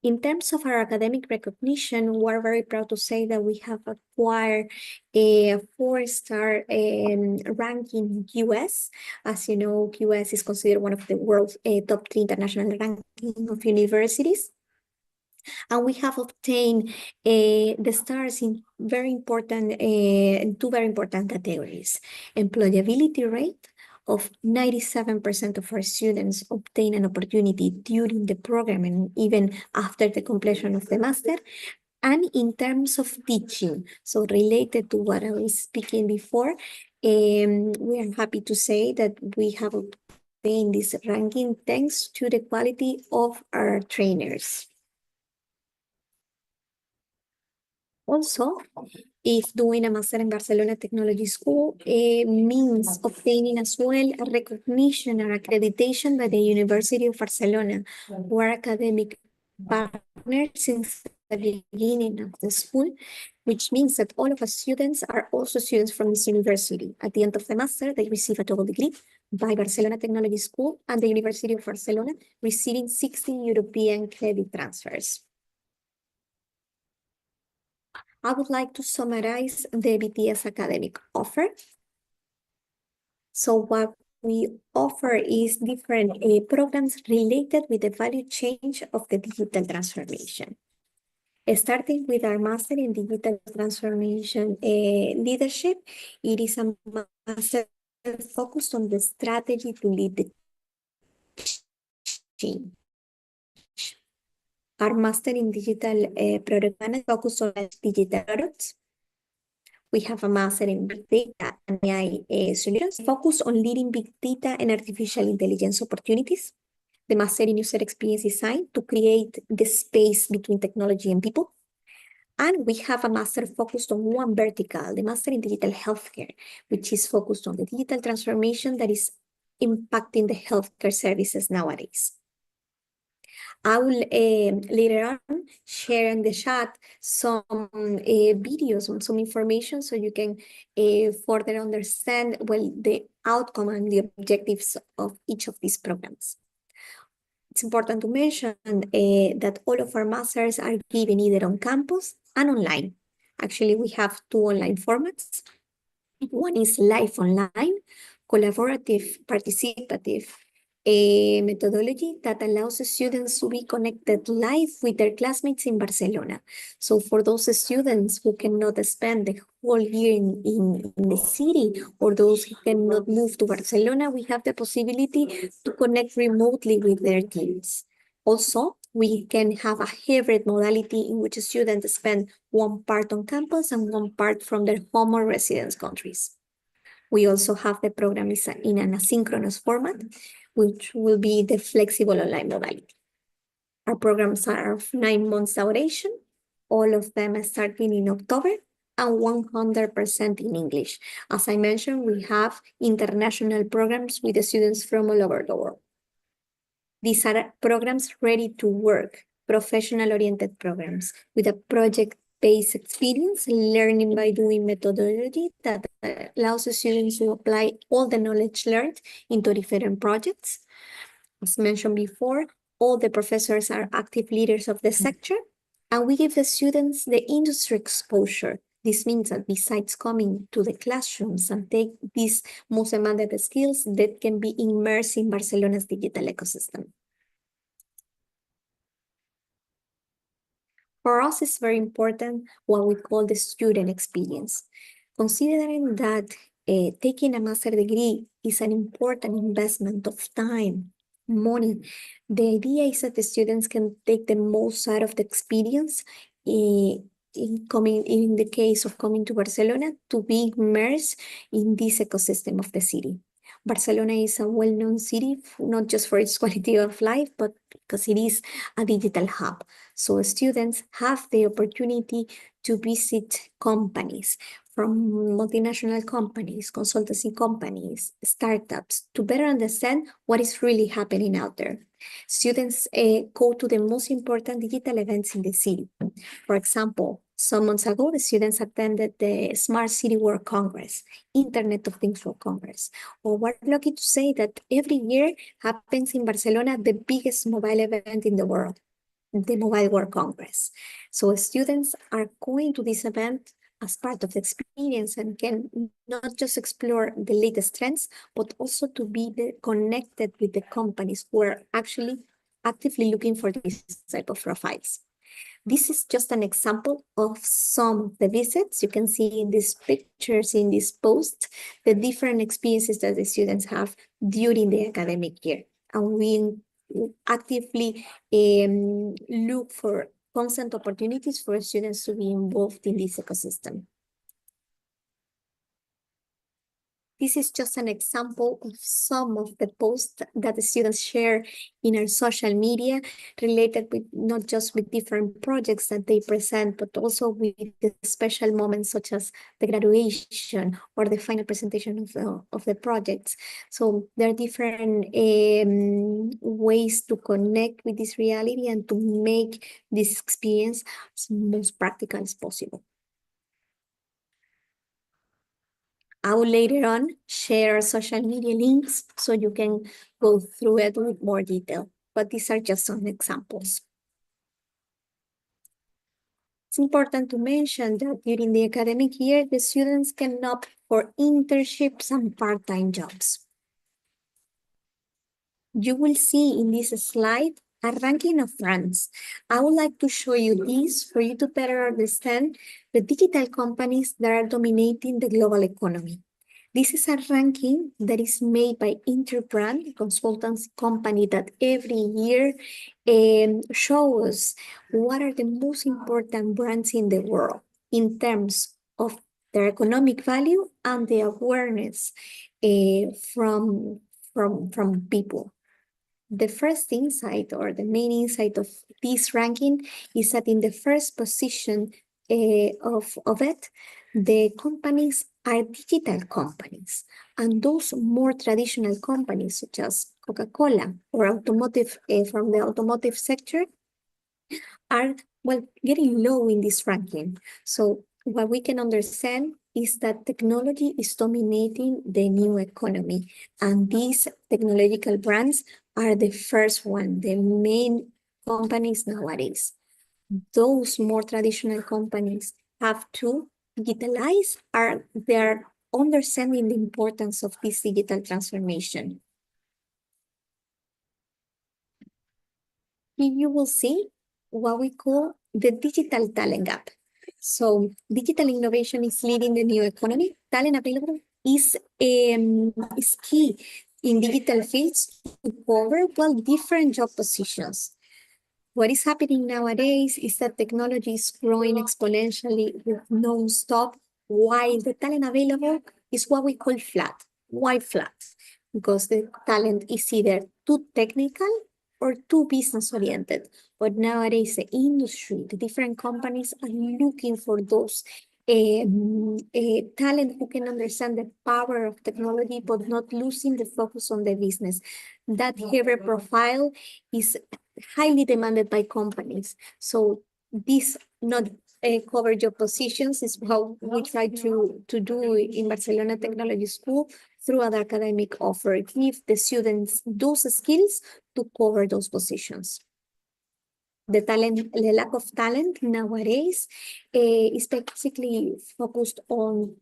In terms of our academic recognition, we're very proud to say that we have acquired a 4-star ranking in QS. As you know, QS is considered one of the world's top 3 international ranking of universities. And we have obtained the stars in very important, two very important categories: employability rate, of 97% of our students obtain an opportunity during the program and even after the completion of the master. And in terms of teaching, so related to what I was speaking before, We are happy to say that we have obtained this ranking thanks to the quality of our trainers. Also, if doing a master in Barcelona Technology School means obtaining as well a recognition or accreditation by the University of Barcelona, who are academic partners since the beginning of the school, which means that all of our students are also students from this university. At the end of the master, they receive a double degree by Barcelona Technology School and the University of Barcelona, receiving 16 European credit transfers. I would like to summarize the BTS academic offer. So what we offer is different programs related with the value change of the digital transformation. Starting with our master in digital transformation leadership, it is a master focused on the strategy to lead the change. Our master in digital product management focused on digital products. We have a master in big data and AI solutions focused on leading big data and artificial intelligence opportunities. The master in user experience design to create the space between technology and people. And we have a master focused on one vertical, the master in digital healthcare, which is focused on the digital transformation that is impacting the healthcare services nowadays. I will later on share in the chat some videos and some information so you can further understand well the outcome and the objectives of each of these programs. It's important to mention that all of our masters are given either on campus and online. Actually, we have two online formats. One is live online, collaborative, participative methodology that allows the students to be connected live with their classmates in Barcelona. So for those students who cannot spend the whole year in the city, or those who cannot move to Barcelona, we have the possibility to connect remotely with their teams. Also, we can have a hybrid modality in which students spend one part on campus and one part from their home or residence countries. We also have the program in an asynchronous format, which will be the flexible online modality. Our programs are of 9 months duration, all of them are starting in October, and 100% in English. As I mentioned, we have international programs with the students from all over the world. These are programs ready to work, professional-oriented programs with a project-based experience, learning by doing methodology that allows the students to apply all the knowledge learned into different projects. As mentioned before, all the professors are active leaders of the sector, and we give the students the industry exposure. This means that besides coming to the classrooms and take these most demanded skills, that can be immersed in Barcelona's digital ecosystem. For us, it's very important what we call the student experience. Considering that taking a master degree is an important investment of time, money, the idea is that the students can take the most out of the experience in the case of coming to Barcelona to be immersed in this ecosystem of the city. Barcelona is a well-known city, not just for its quality of life, but because it is a digital hub. So students have the opportunity to visit companies, from multinational companies, consultancy companies, startups, to better understand what is really happening out there. Students go to the most important digital events in the city. For example, some months ago, the students attended the Smart City World Congress, Internet of Things World Congress. Or we're lucky to say that every year happens in Barcelona the biggest mobile event in the world, the Mobile World Congress. So students are going to this event as part of the experience and can not just explore the latest trends, but also to be connected with the companies who are actually actively looking for this type of profiles. This is just an example of some of the visits. You can see in these pictures, in this post, the different experiences that the students have during the academic year. And we actively look for constant opportunities for students to be involved in this ecosystem. This is just an example of some of the posts that the students share in our social media related with not just with different projects that they present, but also with the special moments such as the graduation or the final presentation of the projects. So there are different ways to connect with this reality and to make this experience as most practical as possible. I will later on share social media links so you can go through it with more detail, but these are just some examples. It's important to mention that during the academic year, the students can opt for internships and part-time jobs. You will see in this slide a ranking of brands. I would like to show you this for you to better understand the digital companies that are dominating the global economy. This is a ranking that is made by Interbrand, a consultancy company that every year shows what are the most important brands in the world in terms of their economic value and the awareness from people. The first insight or the main insight of this ranking is that in the first position of it, the companies are digital companies, and those more traditional companies such as Coca-Cola or automotive from the automotive sector are getting low in this ranking. So what we can understand is that technology is dominating the new economy, and these technological brands are the first one, the main companies nowadays. Those more traditional companies have to digitalize, they're understanding the importance of this digital transformation. Here you will see what we call the digital talent gap. So digital innovation is leading the new economy. Talent available is key in digital fields to cover different job positions. What is happening nowadays is that technology is growing exponentially with non-stop, while the talent available is what we call flat. Why flat? Because the talent is either too technical or too business-oriented. But nowadays, the industry, the different companies are looking for those talent who can understand the power of technology, but not losing the focus on the business. That career profile is highly demanded by companies. So these not cover job positions is how we try to do in Barcelona Technology School through an academic offer. Give the students those skills to cover those positions. The lack of talent nowadays is basically focused on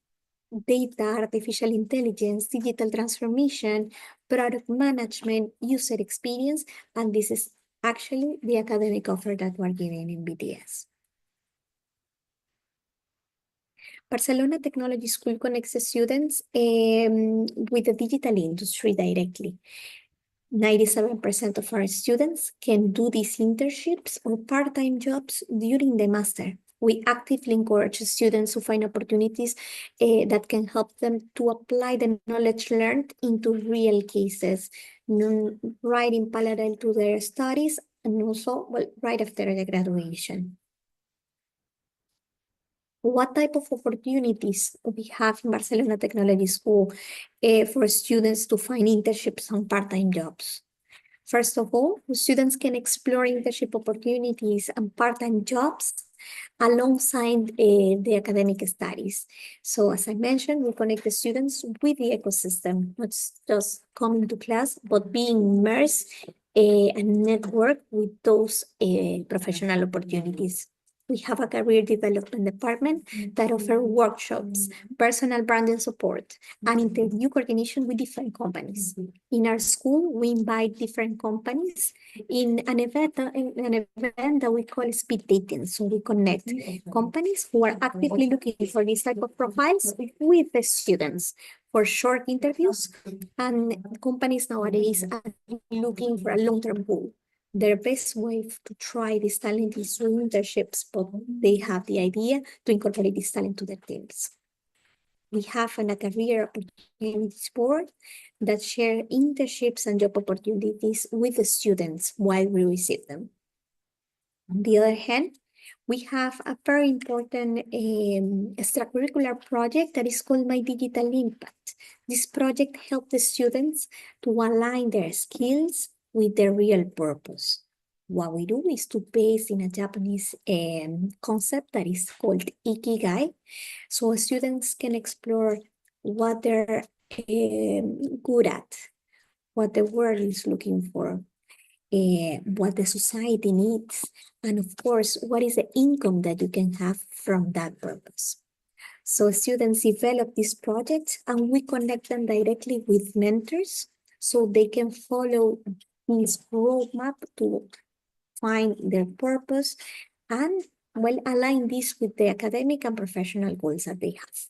data, artificial intelligence, digital transformation, product management, user experience, and this is actually the academic offer that we're giving in BTS. Barcelona Technology School connects the students with the digital industry directly. 97% of our students can do these internships or part-time jobs during the master. We actively encourage students to find opportunities that can help them to apply the knowledge learned into real cases, right in parallel to their studies and also right after the graduation. What type of opportunities we have in Barcelona Technology School for students to find internships and part-time jobs? First of all, students can explore internship opportunities and part-time jobs alongside the academic studies. So as I mentioned, we connect the students with the ecosystem, not just coming to class, but being immersed and network with those professional opportunities. We have a career development department that offer workshops, personal branding support, and interview coordination with different companies. In our school, we invite different companies in an event that we call speed dating. So we connect companies who are actively looking for this type of profiles with the students for short interviews, and companies nowadays are looking for a long-term goal. Their best way to try this talent is through internships, but they have the idea to incorporate this talent to their teams. We have a career opportunities board that share internships and job opportunities with the students while we receive them. On the other hand, we have a very important extracurricular project that is called My Digital Impact. This project helps the students to align their skills with their real purpose. What we do is to base in a Japanese concept that is called Ikigai. So students can explore what they're good at, what the world is looking for, what the society needs, and of course, what is the income that you can have from that purpose. So students develop these projects and we connect them directly with mentors so they can follow this roadmap to find their purpose and well align this with the academic and professional goals that they have.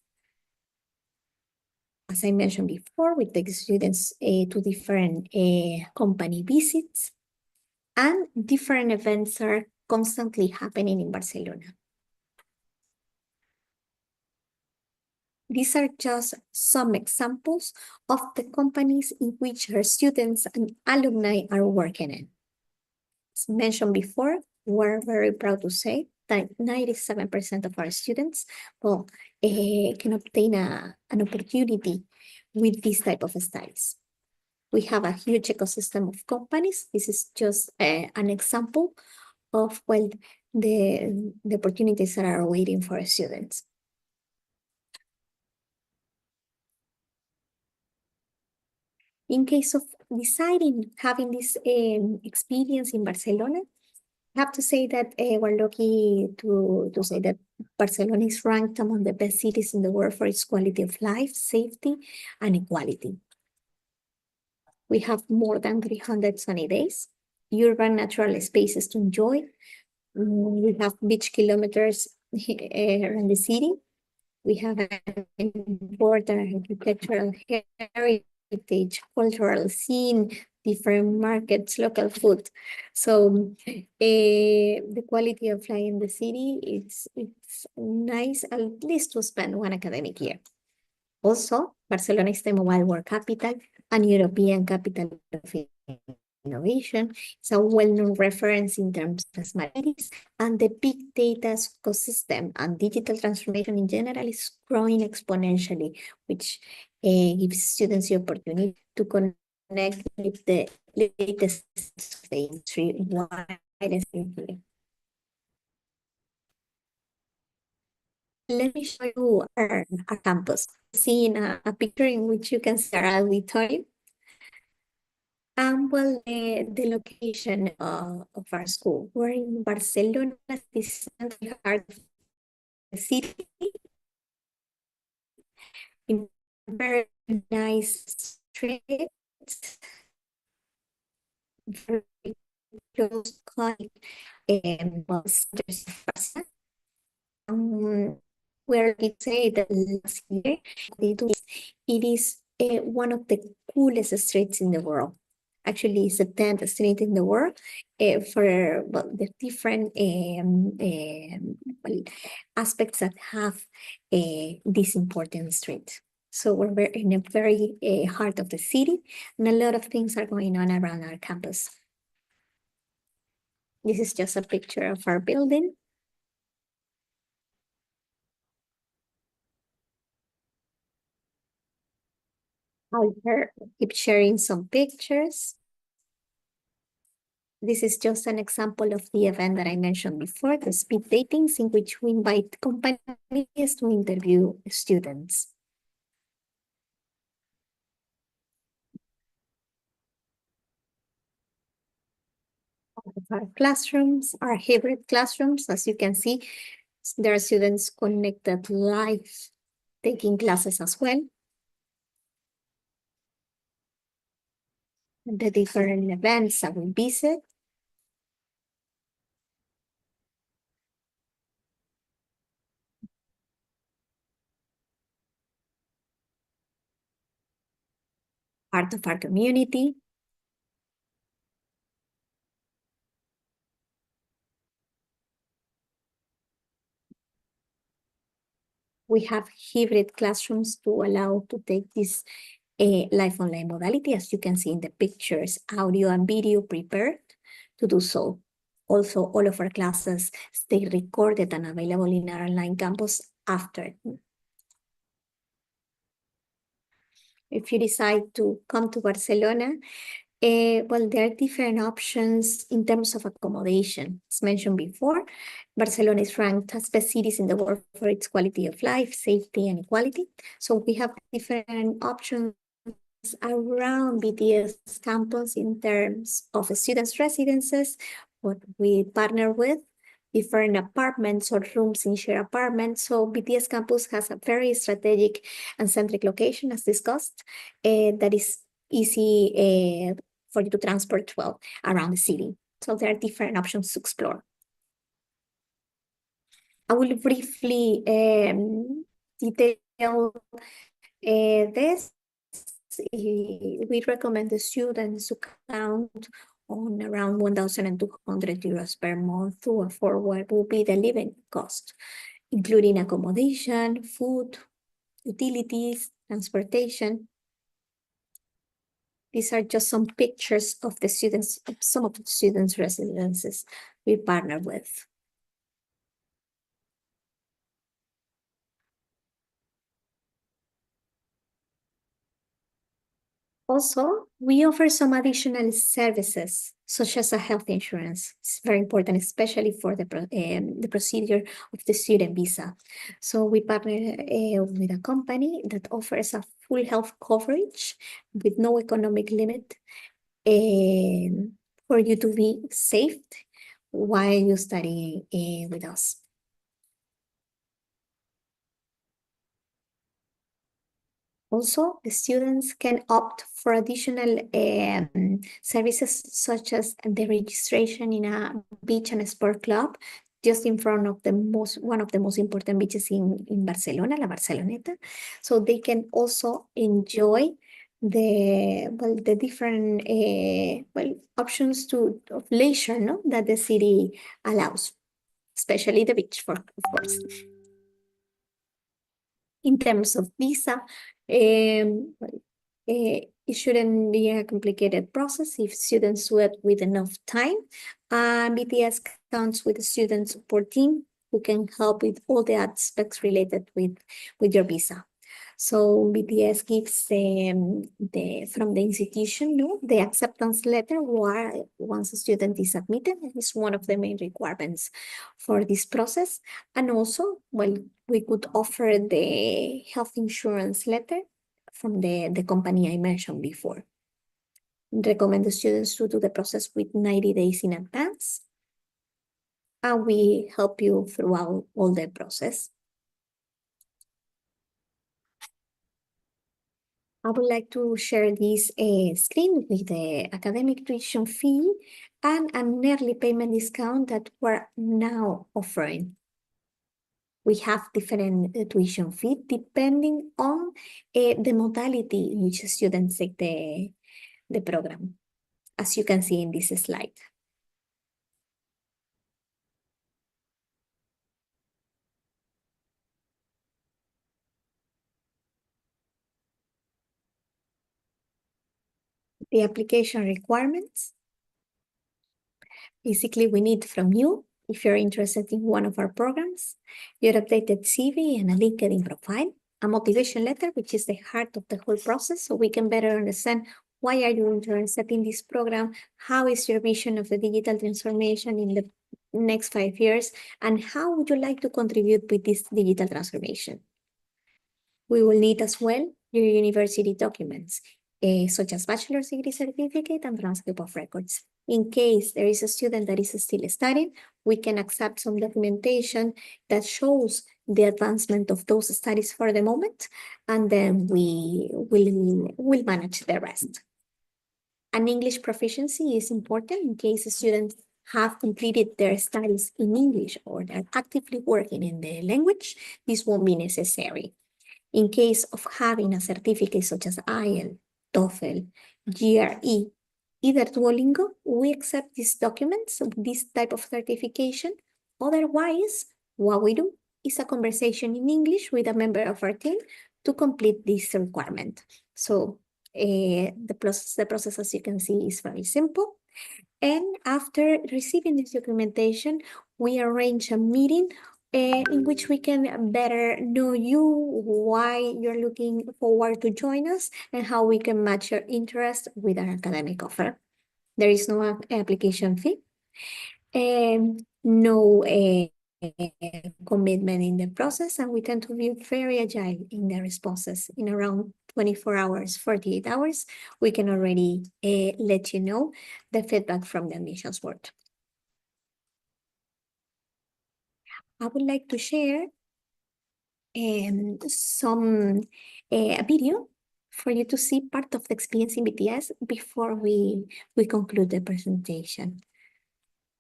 As I mentioned before, we take students to different company visits, and different events are constantly happening in Barcelona. These are just some examples of the companies in which our students and alumni are working in. As mentioned before, we're very proud to say that 97% of our students can obtain an opportunity with this type of studies. We have a huge ecosystem of companies. This is just an example of the opportunities that are waiting for students. In case of deciding having this experience in Barcelona, I have to say that we're lucky to say that Barcelona is ranked among the best cities in the world for its quality of life, safety, and equality. We have more than 300 sunny days, urban natural spaces to enjoy. We have beach kilometers around the city. We have an important architectural heritage, cultural scene, different markets, local food. So the quality of life in the city, it's nice at least to spend one academic year. Also, Barcelona is the Mobile World Capital and European Capital of Innovation. It's a well-known reference in terms of smart cities, and the big data ecosystem and digital transformation in general is growing exponentially, which gives students the opportunity to connect with the latest of the industry wirelessly. Let me show you our campus. Seeing a picture in which you can see our auditorium. Well, the location of our school. We're in Barcelona, the central heart of the city, in very nice streets, very close centers of Barcelona. Where we say that last year, it is one of the coolest streets in the world. Actually, it's the 10th street in the world for the different aspects that have this important street. So we're in the very heart of the city, and a lot of things are going on around our campus. This is just a picture of our building. I'll keep sharing some pictures. This is just an example of the event that I mentioned before, the speed datings, in which we invite companies to interview students. Our classrooms are hybrid classrooms. As you can see, there are students connected live, taking classes as well. The different events that we visit. Part of our community. We have hybrid classrooms to allow to take this live online modality, as you can see in the pictures, audio and video prepared to do so. Also, all of our classes stay recorded and available in our online campus after. If you decide to come to Barcelona, well, there are different options in terms of accommodation. As mentioned before, Barcelona is ranked as best cities in the world for its quality of life, safety, and equality. So we have different options around BTS campus in terms of students' residences, what we partner with, different apartments or rooms in shared apartments. So BTS campus has a very strategic and centric location, as discussed, that is easy for you to transport well around the city. So there are different options to explore. I will briefly detail this. We recommend the students to count on around 1,200 euros per month to afford what will be the living cost, including accommodation, food, utilities, transportation. These are just some pictures of the students, some of the students' residences we partner with. Also, we offer some additional services, such as a health insurance. It's very important, especially for the procedure of the student visa. So we partner with a company that offers a full health coverage with no economic limit for you to be safe while you study with us. Also, the students can opt for additional services such as the registration in a beach and sport club just in front of one of the most important beaches in Barcelona, La Barceloneta. So they can also enjoy the different options of leisure that the city allows, especially the beach, of course. In terms of visa, it shouldn't be a complicated process if students do it with enough time. BTS counts with a student support team who can help with all the aspects related with your visa. So BTS gives from the institution the acceptance letter once a student is admitted. It's one of the main requirements for this process. And also, well, we could offer the health insurance letter from the company I mentioned before. Recommend the students to do the process with 90 days in advance. And we help you throughout all the process. I would like to share this screen with the academic tuition fee and an early payment discount that we're now offering. We have different tuition fee depending on the modality in which students take the program, as you can see in this slide. The application requirements. Basically, we need from you, if you're interested in one of our programs, your updated CV and a LinkedIn profile, a motivation letter, which is the heart of the whole process, so we can better understand why are you interested in this program, how is your vision of the digital transformation in the next 5 years, and how would you like to contribute with this digital transformation. We will need as well your university documents, such as bachelor's degree certificate and transcript of records. In case there is a student that is still studying, we can accept some documentation that shows the advancement of those studies for the moment, and then we will manage the rest. An English proficiency is important in case students have completed their studies in English or they're actively working in the language. This won't be necessary. In case of having a certificate such as IELTS, TOEFL, GRE, either Duolingo, we accept these documents, this type of certification. Otherwise, what we do, is a conversation in English with a member of our team to complete this requirement. So the process, as you can see, is very simple. And after receiving this documentation, we arrange a meeting in which we can better know you, why you're looking forward to join us, and how we can match your interest with our academic offer. There is no application fee, and no commitment in the process, and we tend to be very agile in the responses. In around 24 hours, 48 hours, we can already let you know the feedback from the admissions board. I would like to share some a video for you to see part of the experience in BTS before we conclude the presentation.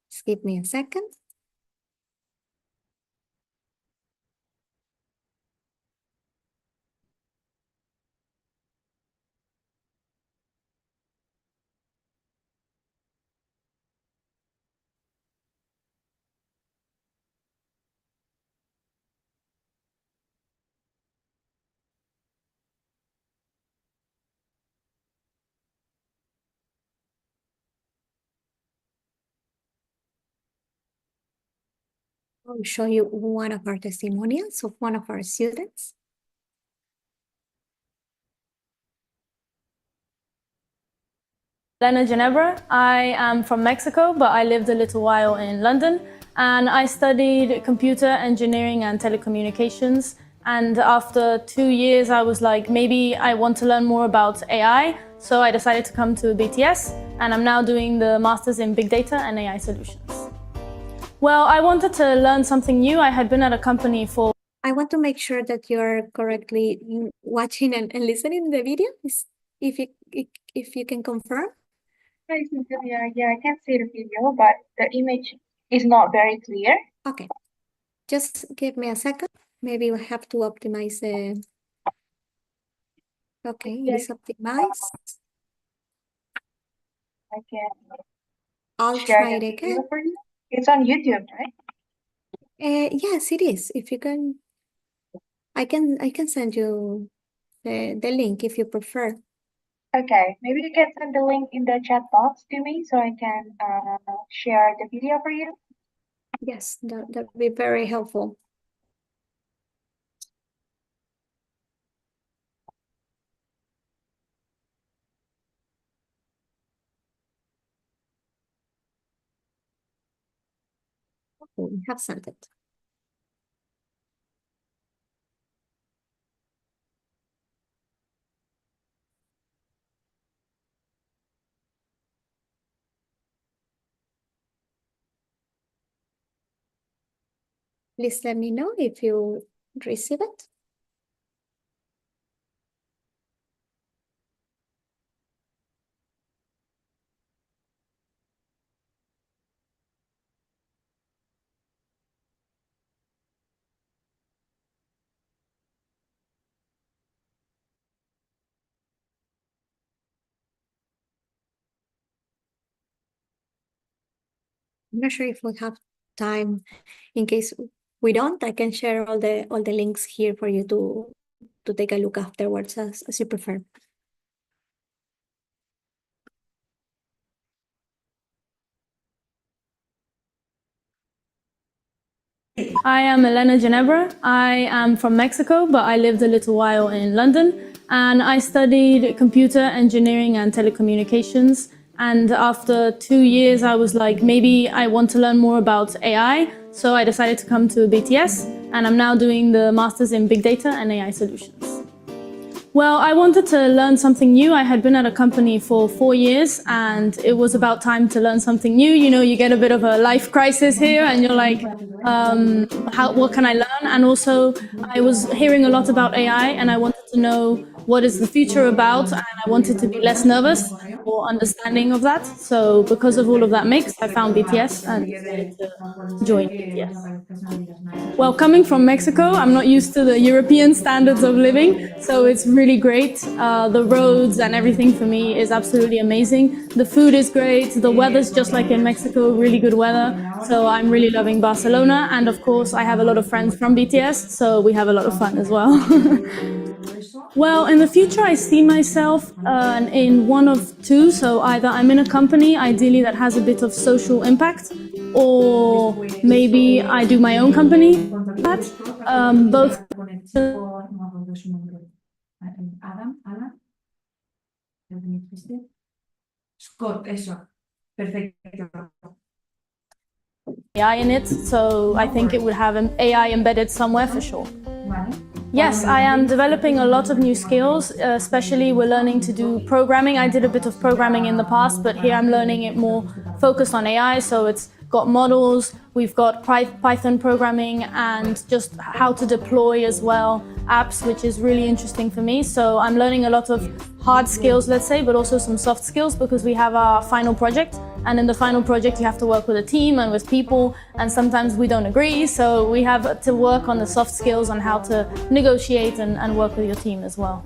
Just give me a second. I'll show you one of our testimonials of one of our students. Elena Ginebra. I am from Mexico, but I lived a little while in London, and I studied computer engineering and telecommunications. And after 2 years, I was like, maybe I want to learn more about AI. So I decided to come to BTS, and I'm now doing the Masters in Big Data and AI Solutions. Well, I wanted to learn something new. I had been at a company for... I want to make sure that you're correctly watching and listening to the video. If you can confirm. Hi, Cynthia. Yeah, I can see the video, but the image is not very clear. Okay, just give me a second. Maybe we have to optimize the... Okay, it is optimized. I can I'll share try the it video again. for you. It's on YouTube, right? Yes, it is. If you can, I can send you the link if you prefer. Okay, maybe you can send the link in the chat box to me so I can share the video for you. Yes, that would be very helpful. Okay, we have sent it. Please let me know if you receive it. I'm not sure if we have time. In case we don't, I can share all the links here for you to take a look afterwards as you prefer. I am Elena Ginebra. I am from Mexico, but I lived a little while in London, and I studied computer engineering and telecommunications. And after 2 years, I was like, maybe I want to learn more about AI. So I decided to come to BTS, and I'm now doing the Masters in Big Data and AI Solutions. Well, I wanted to learn something new. I had been at a company for 4 years, and it was about time to learn something new. You know, you get a bit of a life crisis here, and you're like, what can I learn? And also, I was hearing a lot about AI, and I wanted to know what is the future about, and I wanted to be less nervous or understanding of that. So because of all of that mix, I found BTS and decided to join BTS. Well, coming from Mexico, I'm not used to the European standards of living, so it's really great. The roads and everything for me is absolutely amazing. The food is great. The weather's just like in Mexico, really good weather. So I'm really loving Barcelona. And of course, I have a lot of friends from BTS, so we have a lot of fun as well. Well, in the future, I see myself in one of two. So either I'm in a company, ideally, that has a bit of social impact, or maybe I do my own company. Both. Scott, eso. Perfecto. AI in it, so I think it would have an AI embedded somewhere for sure. Yes, I am developing a lot of new skills, especially we're learning to do programming. I did a bit of programming in the past, but here I'm learning it more focused on AI, so it's got models, we've got Python programming, and just how to deploy as well apps, which is really interesting for me. So I'm learning a lot of hard skills, let's say, but also some soft skills, because we have our final project. And in the final project, you have to work with a team and with people, and sometimes we don't agree. So we have to work on the soft skills on how to negotiate and work with your team as well.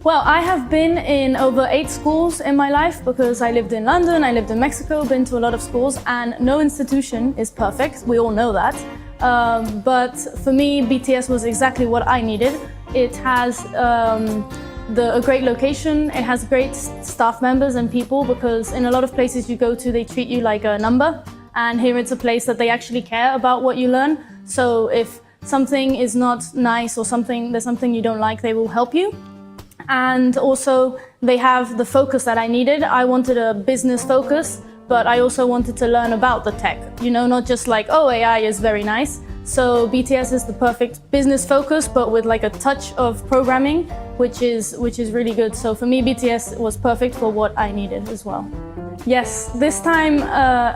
Well, I have been in over 8 schools in my life, because I lived in London, I lived in Mexico, been to a lot of schools, and no institution is perfect. We all know that. But for me, BTS was exactly what I needed. It has a great location, it has great staff members and people, because in a lot of places you go to, they treat you like a number, and here it's a place that they actually care about what you learn. So if something is not nice or there's something you don't like, they will help you. And also they have the focus that I needed. I wanted a business focus, but I also wanted to learn about the tech, not just like, oh, AI is very nice. So BTS is the perfect business focus, but with like a touch of programming, which is really good. So for me, BTS was perfect for what I needed as well. Yes, this time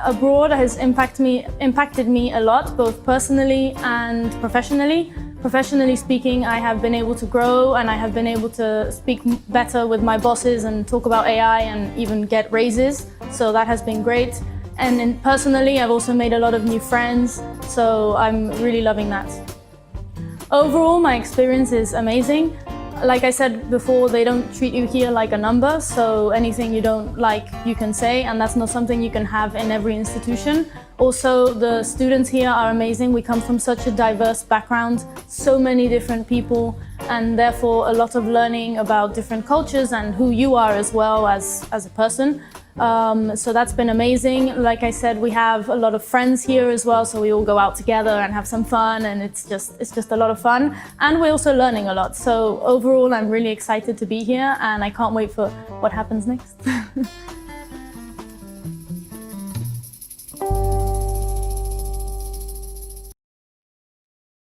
abroad has impacted me a lot, both personally and professionally. Professionally speaking, I have been able to grow, and I have been able to speak better with my bosses and talk about AI and even get raises. So that has been great. And personally, I've also made a lot of new friends, so I'm really loving that. Overall, my experience is amazing. Like I said before, they don't treat you here like a number, so anything you don't like, you can say, and that's not something you can have in every institution. Also, the students here are amazing. We come from such a diverse background, so many different people, and therefore a lot of learning about different cultures and who you are as well as a person. So that's been amazing. Like I said, we have a lot of friends here as well, so we all go out together and have some fun, and it's just a lot of fun. And we're also learning a lot. So overall, I'm really excited to be here, and I can't wait for what happens next.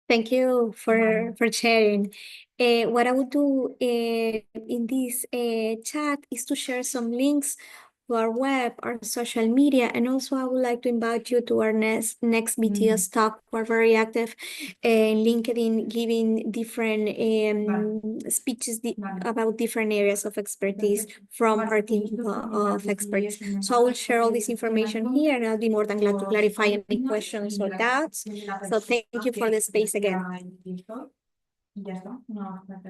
Thank you for sharing. What I would do in this chat is to share some links to our web, our social media, and also I would like to invite you to our next BTS talk. We're very active in LinkedIn, giving different speeches about different areas of expertise from our team of experts. So I will share all this information here, and I'll be more than glad to clarify any questions or doubts. So thank you for the space again.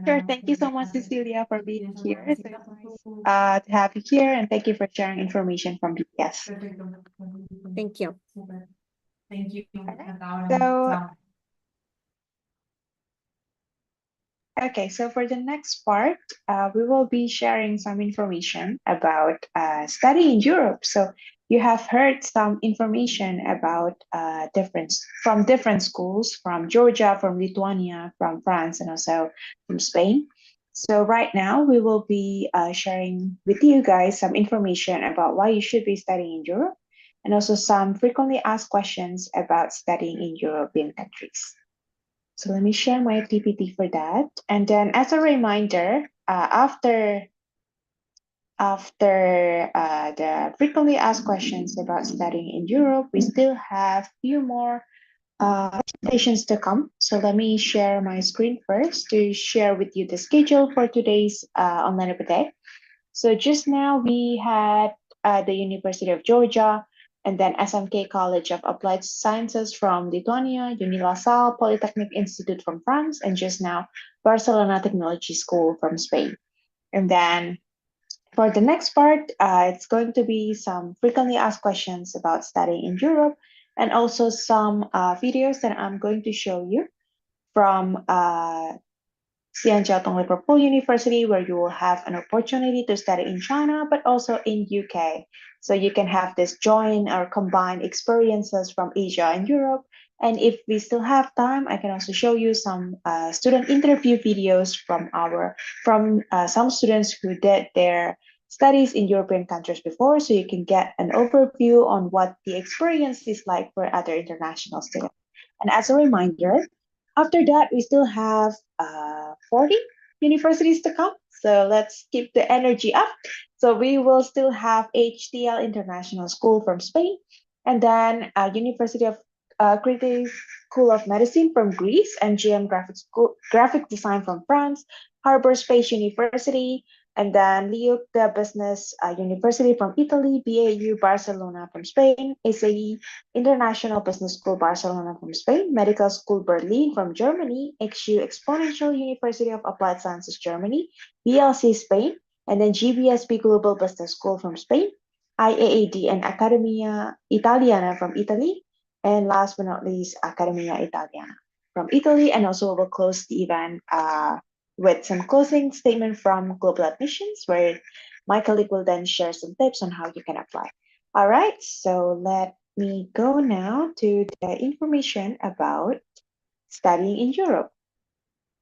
Sure, thank you so much, Cecilia, for being here. So it's nice to have you here, and thank you for sharing information from BTS. Thank you. Thank you. So for the next part, we will be sharing some information about study in Europe. So you have heard some information about different schools, from Georgia, from Lithuania, from France, and also from Spain. So right now we will be sharing with you guys some information about why you should be studying in Europe, and also some frequently asked questions about studying in European countries. So let me share my PPT for that. And then as a reminder, after the frequently asked questions about studying in Europe, we still have few more presentations to come. So let me share my screen first to share with you the schedule for today's Online Open Day. So just now we had the University of Georgia, and then SMK College of Applied Sciences from Lithuania, UniLaSalle Polytechnic Institute from France, and just now Barcelona Technology School from Spain. And then for the next part, it's going to be some frequently asked questions about studying in Europe, and also some videos that I'm going to show you from Xianjiao Liverpool University, where you will have an opportunity to study in China, but also in UK. So you can have this joint or combined experiences from Asia and Europe. And if we still have time, I can also show you some student interview videos from some students who did their studies in European countries before, so you can get an overview on what the experience is like for other international students. And as a reminder, after that, we still have 40 universities to come. So let's keep the energy up. So we will still have HTL International School from Spain, and then University of Crete School of Medicine from Greece, MGM Graphic Design from France, Harbor Space University, and then Leuc de Business University from Italy, BAU Barcelona from Spain, SAE International Business School Barcelona from Spain, Medical School Berlin from Germany, XU Exponential University of Applied Sciences Germany, BLC Spain, and then GBSB Global Business School from Spain, IAAD and Accademia Italiana from Italy, and last but not least, Accademia Italiana from Italy. And also we'll close the event with some closing statement from Global Admissions, where my colleague will then share some tips on how you can apply. All right, so let me go now to the information about studying in Europe.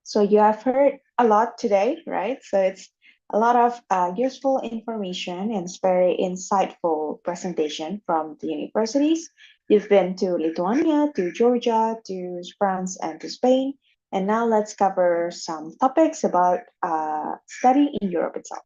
So you have heard a lot today, right? So it's a lot of useful information, and it's very insightful presentation from the universities. You've been to Lithuania, to Georgia, to France, and to Spain. And now let's cover some topics about studying in Europe itself.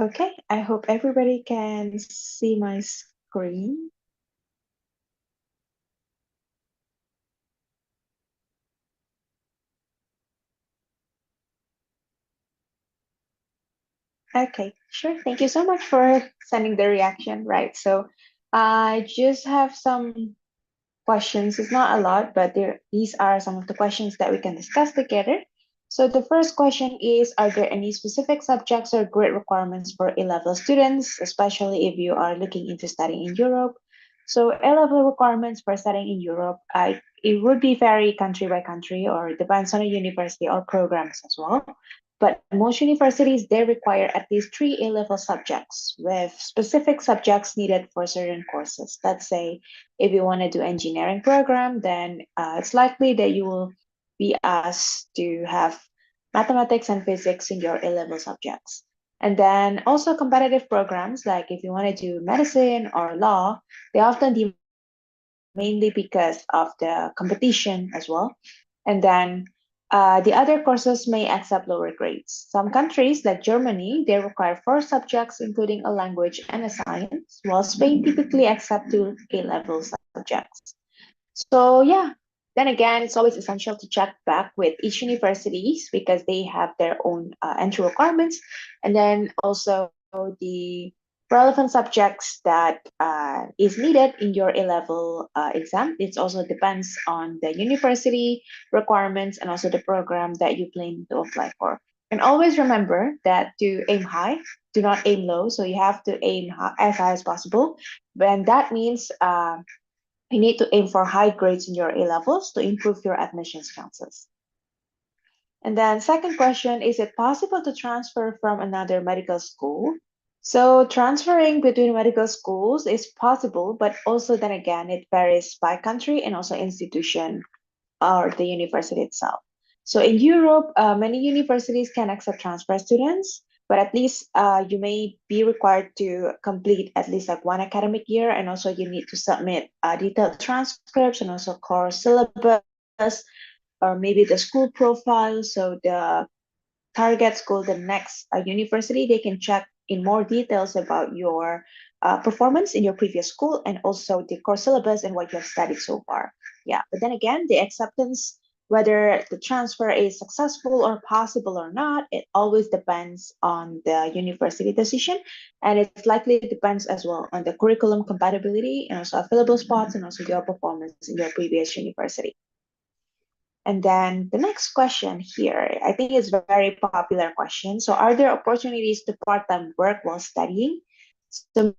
Okay, I hope everybody can see my screen. Okay, sure. Thank you so much for sending the reaction. Right, so I just have some questions. It's not a lot, but these are some of the questions that we can discuss together. So the first question is, are there any specific subjects or grade requirements for A-level students, especially if you are looking into studying in Europe? So A-level requirements for studying in Europe, it would be vary country by country, or depends on a university or programs as well. But most universities, they require at least 3 A-level subjects with specific subjects needed for certain courses. Let's say if you want to do engineering program, then it's likely that you will be asked to have mathematics and physics in your A-level subjects. And then also competitive programs, like if you want to do medicine or law, they often demand mainly because of the competition as well. And then the other courses may accept lower grades. Some countries, like Germany, they require 4 subjects, including a language and a science, while Spain typically accepts 2 A-level subjects. So yeah, then again, it's always essential to check back with each universities because they have their own entry requirements. And then also the relevant subjects that is needed in your A-level exam. It also depends on the university requirements and also the program that you plan to apply for. And always remember that to aim high, do not aim low. So you have to aim as high as possible. And that means you need to aim for high grades in your A-levels to improve your admissions chances. And then second question, is it possible to transfer from another medical school? So transferring between medical schools is possible, but also then again, it varies by country and also institution or the university itself. So in Europe, many universities can accept transfer students, but at least you may be required to complete at least like 1 academic year, and also you need to submit detailed transcripts and also course syllabus, or maybe the school profile. So the target school, the next university, they can check in more details about your performance in your previous school, and also the course syllabus and what you have studied so far. Yeah, but then again, the acceptance, whether the transfer is successful or possible or not, it always depends on the university decision, and it likely depends as well on the curriculum compatibility and also available spots and also your performance in your previous university. And then the next question here, I think it's a very popular question. So are there opportunities to part-time work while studying? So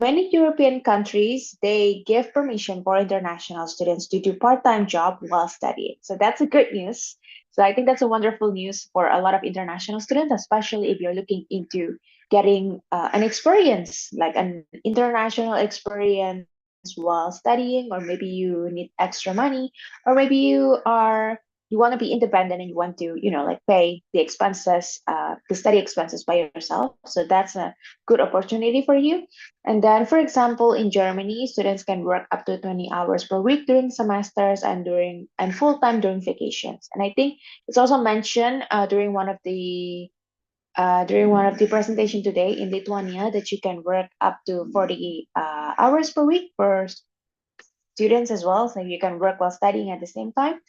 many European countries, they give permission for international students to do part-time job while studying. So that's a good news. So I think that's a wonderful news for a lot of international students, especially if you're looking into getting an experience, like an international experience while studying, or maybe you need extra money, or maybe you want to be independent and you want to, like pay the expenses, the study expenses by yourself. So that's a good opportunity for you. And then, for example, in Germany, students can work up to 20 hours per week during semesters and full-time during vacations. And I think it's also mentioned during one of the presentation today in Lithuania that you can work up to 40 hours per week for students as well. So you can work while studying at the same time.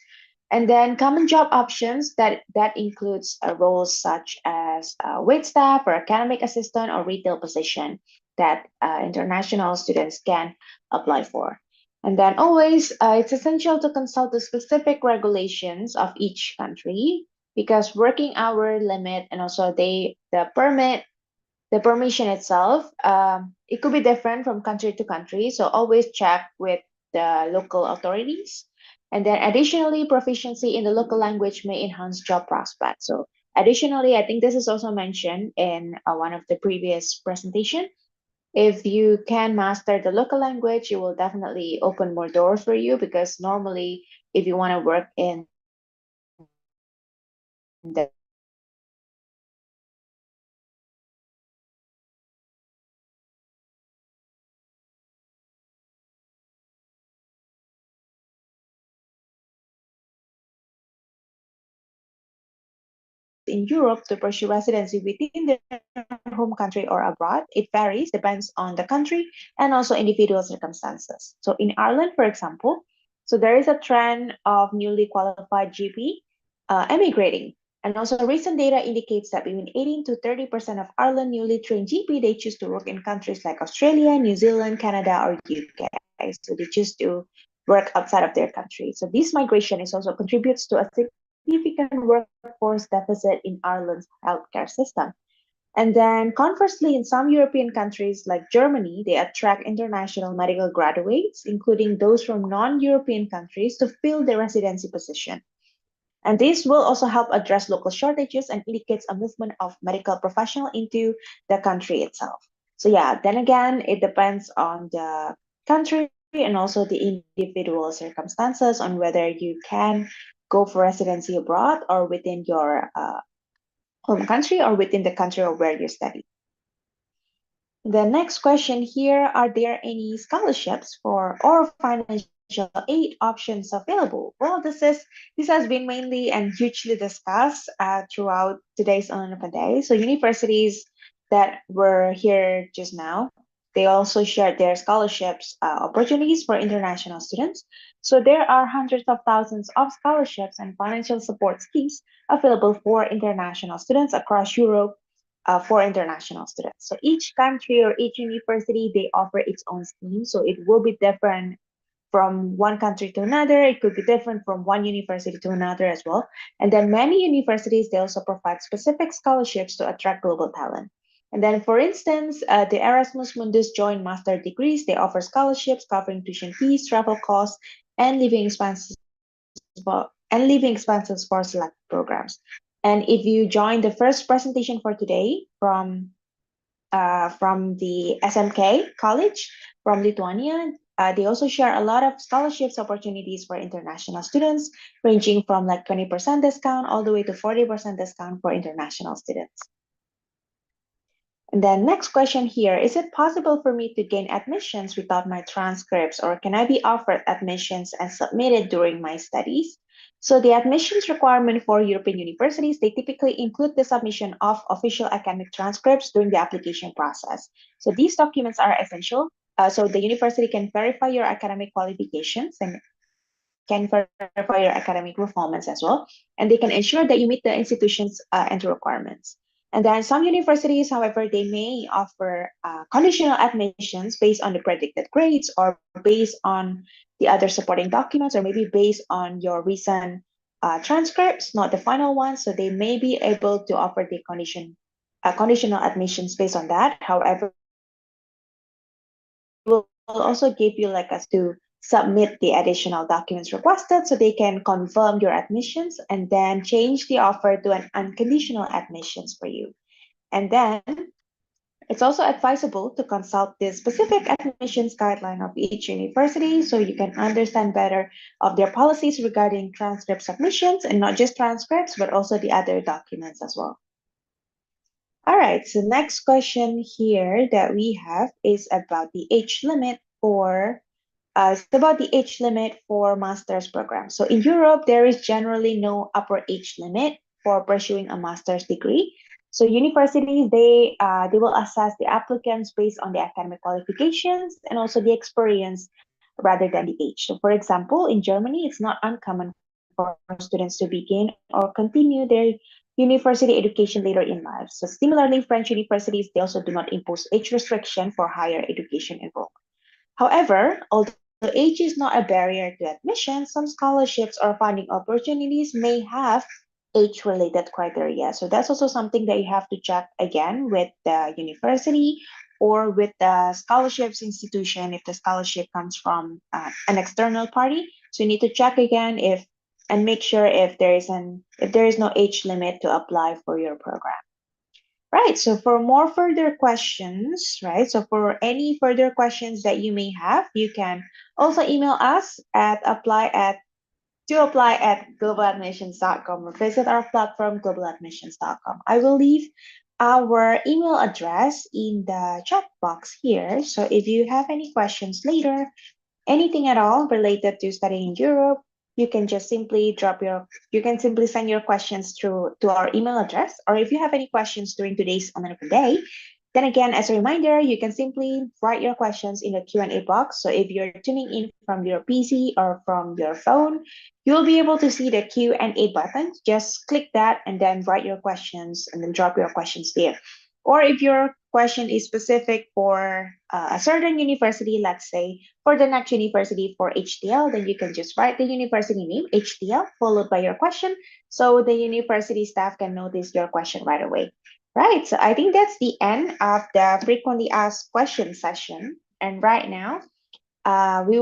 And then common job options, that includes roles such as wait staff or academic assistant or retail position that international students can apply for. And then always, it's essential to consult the specific regulations of each country, because working hour limit and also the permission itself, it could be different from country to country. So always check with the local authorities. And then additionally, proficiency in the local language may enhance job prospects. So additionally, I think this is also mentioned in one of the previous presentation. If you can master the local language, it will definitely open more doors for you, because normally if you want to work in the in Europe to pursue residency within their home country or abroad. It varies, depends on the country and also individual circumstances. So in Ireland, for example, so there is a trend of newly qualified GP emigrating. And also recent data indicates that between 18 to 30% of Ireland newly trained GP, they choose to work in countries like Australia, New Zealand, Canada, or UK. So they choose to work outside of their country. So this migration is also contributes to a significant workforce deficit in Ireland's healthcare system. And then conversely, in some European countries like Germany, they attract international medical graduates, including those from non-European countries, to fill the residency position. And this will also help address local shortages and indicates a movement of medical professionals into the country itself. So yeah, then again, it depends on the country and also the individual circumstances on whether you can go for residency abroad or within your home country or within the country or where you study. The next question here, are there any scholarships or financial aid options available? Well, this has been mainly and hugely discussed throughout today's Open Day. So universities that were here just now, they also shared their scholarships opportunities for international students. So there are hundreds of thousands of scholarships and financial support schemes available for international students across Europe for international students. So each country or each university, they offer its own scheme. So it will be different from one country to another. It could be different from one university to another as well. And then many universities, they also provide specific scholarships to attract global talent. And then, for instance, the Erasmus Mundus Joint Master Degrees, they offer scholarships covering tuition fees, travel costs, and living expenses for select programs. And if you join the first presentation for today from the SMK College from Lithuania, they also share a lot of scholarships opportunities for international students, ranging from like 20% discount all the way to 40% discount for international students. And then next question here, is it possible for me to gain admissions without my transcripts, or can I be offered admissions and submitted during my studies? So the admissions requirement for European universities, they typically include the submission of official academic transcripts during the application process. So these documents are essential. So the university can verify your academic qualifications and can verify your academic performance as well. And they can ensure that you meet the institution's entry requirements. And then some universities, however, they may offer conditional admissions based on the predicted grades or based on the other supporting documents, or maybe based on your recent transcripts, not the final ones. So they may be able to offer the conditional admissions based on that. However, will also give you like us to submit the additional documents requested so they can confirm your admissions and then change the offer to an unconditional admissions for you. And then it's also advisable to consult the specific admissions guideline of each university so you can understand better of their policies regarding transcript submissions, and not just transcripts, but also the other documents as well. All right, so next question here that we have is about the age limit for it's about the age limit for master's programs. So in Europe, there is generally no upper age limit for pursuing a master's degree. So universities, they will assess the applicants based on the academic qualifications and also the experience rather than the age. So for example, in Germany, it's not uncommon for students to begin or continue their university education later in life. So similarly, French universities, they also do not impose age restriction for higher education enrollment. However, although age is not a barrier to admission, some scholarships or funding opportunities may have age-related criteria. So that's also something that you have to check again with the university or with the scholarships institution if the scholarship comes from an external party. So you need to check again and make sure if there is no age limit to apply for your program. Right, so for more further questions, right? So for any further questions that you may have, you can also email us at globaladmissions.com or visit our platform, globaladmissions.com. I will leave our email address in the chat box here. So if you have any questions later, anything at all related to studying in Europe, you can just simply send your questions to our email address. Or if you have any questions during today's American Day, then again, as a reminder, you can simply write your questions in the Q&A box. So if you're tuning in from your PC or from your phone, you'll be able to see the Q&A button. Just click that and then write your questions and then drop your questions there. Or if your question is specific for a certain university, let's say for the next university for HTL, then you can just write the university name, HTL, followed by your question, so the university staff can notice your question right away. Right, so I think that's the end of the frequently asked questions session. And right now, we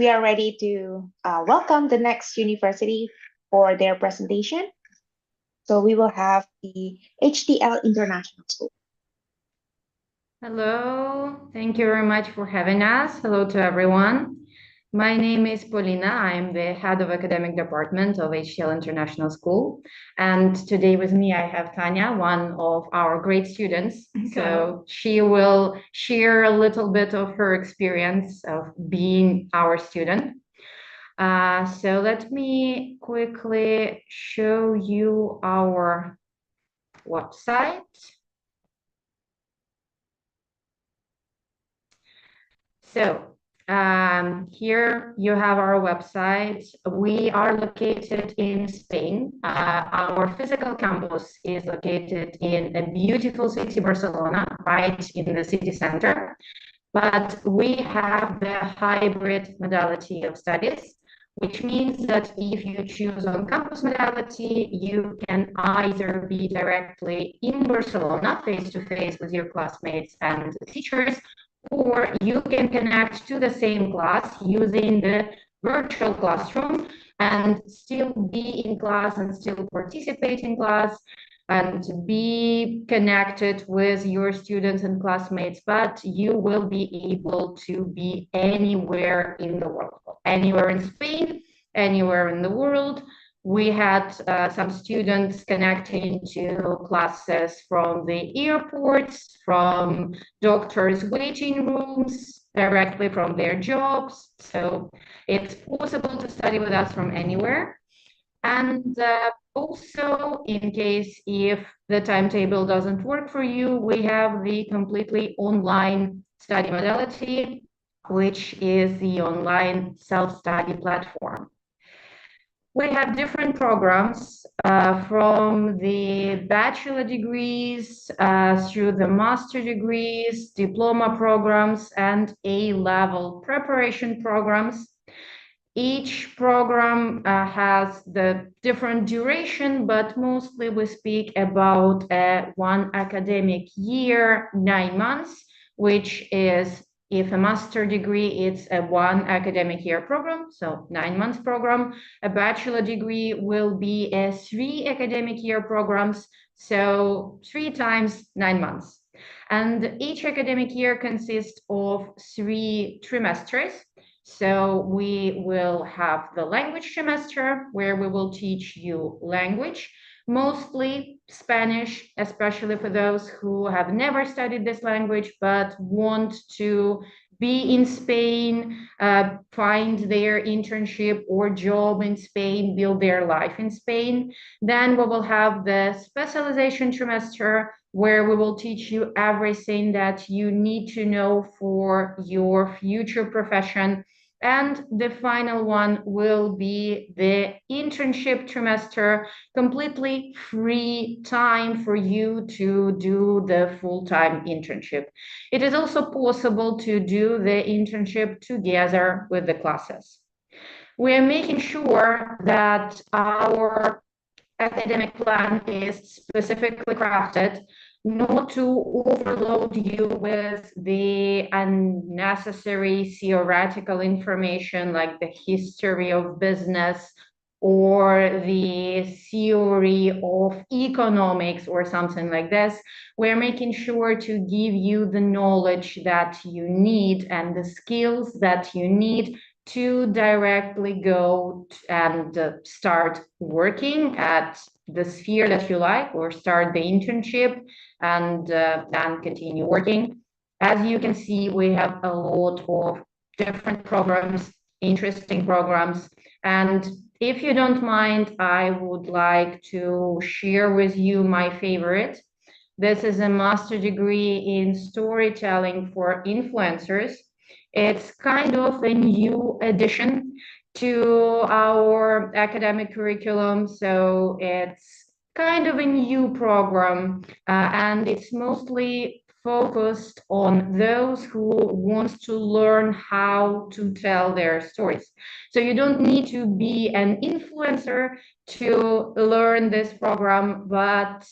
are ready to welcome the next university for their presentation. So we will have the HTL International School. Hello, thank you very much for having us. Hello to everyone. My name is Polina. I'm the head of academic department of HTL International School. And today with me, I have Tanya, one of our great students. So she will share a little bit of her experience of being our student. So let me quickly show you our website. So here you have our website. We are located in Spain. Our physical campus is located in a beautiful city, Barcelona, right in the city center. But we have the hybrid modality of studies, which means that if you choose on-campus modality, you can either be directly in Barcelona, face-to-face with your classmates and teachers, or you can connect to the same class using the virtual classroom and still be in class and still participate in class and be connected with your students and classmates, but you will be able to be anywhere in the world, anywhere in Spain, anywhere in the world. We had some students connecting to classes from the airports, from doctors' waiting rooms, directly from their jobs. So it's possible to study with us from anywhere. And also, in case if the timetable doesn't work for you, we have the completely online study modality, which is the online self-study platform. We have different programs from the bachelor degrees through the master degrees, diploma programs, and A-level preparation programs. Each program has the different duration, but mostly we speak about one academic year, 9 months, which is, if a master degree, it's a 1 academic year program, so 9 months program. A bachelor degree will be a 3 academic year programs, so 3 times 9 months. And each academic year consists of 3 trimesters. So we will have the language semester, where we will teach you language, mostly Spanish, especially for those who have never studied this language but want to be in Spain, find their internship or job in Spain, build their life in Spain. Then we will have the specialization trimester, where we will teach you everything that you need to know for your future profession. And the final one will be the internship trimester, completely free time for you to do the full-time internship. It is also possible to do the internship together with the classes. We are making sure that our academic plan is specifically crafted not to overload you with the unnecessary theoretical information like the history of business or the theory of economics or something like this. We're making sure to give you the knowledge that you need and the skills that you need to directly go and start working at the sphere that you like, or start the internship and then continue working. As you can see, we have a lot of different programs, interesting programs. And if you don't mind, I would like to share with you my favorite. This is a master degree in storytelling for influencers. It's kind of a new addition to our academic curriculum, so it's kind of a new program, and it's mostly focused on those who want to learn how to tell their stories. So you don't need to be an influencer to learn this program, but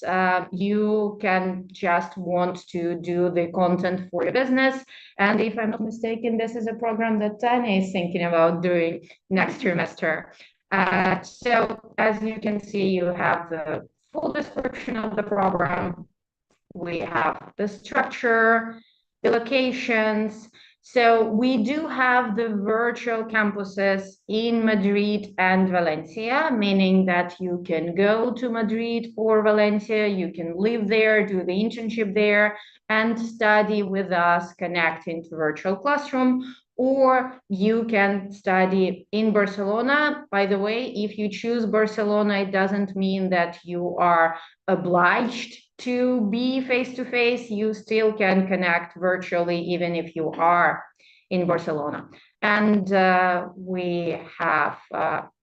you can just want to do the content for your business. And if I'm not mistaken, this is a program that Tanya is thinking about doing next trimester. So as you can see, you have the full description of the program. We have the structure, the locations. So we do have the virtual campuses in Madrid and Valencia, meaning that you can go to Madrid or Valencia, you can live there, do the internship there, and study with us, connecting to virtual classroom, or you can study in Barcelona. By the way, if you choose Barcelona, it doesn't mean that you are obliged to be face-to-face. You still can connect virtually, even if you are in Barcelona. And we have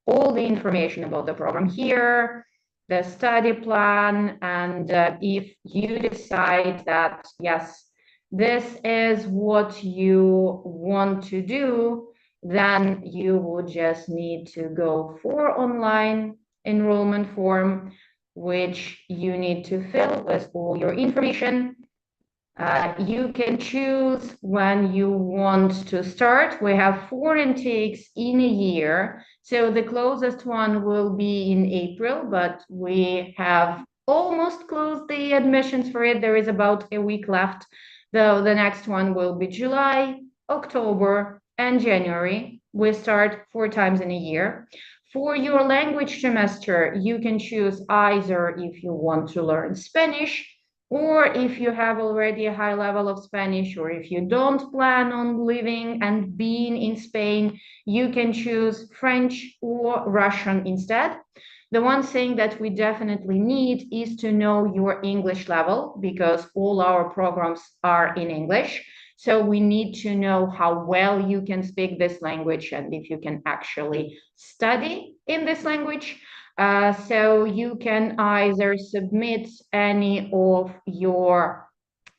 all the information about the program here, the study plan, and if you decide that, yes, this is what you want to do, then you would just need to go for online enrollment form, which you need to fill with all your information. You can choose when you want to start. We have 4 intakes in a year. So the closest one will be in April, but we have almost closed the admissions for it. There is about a week left, though the next one will be July, October, and January. We start 4 times in a year. For your language semester, you can choose either if you want to learn Spanish, or if you have already a high level of Spanish, or if you don't plan on living and being in Spain, you can choose French or Russian instead. The one thing that we definitely need is to know your English level, because all our programs are in English. So we need to know how well you can speak this language and if you can actually study in this language. So you can either submit any of your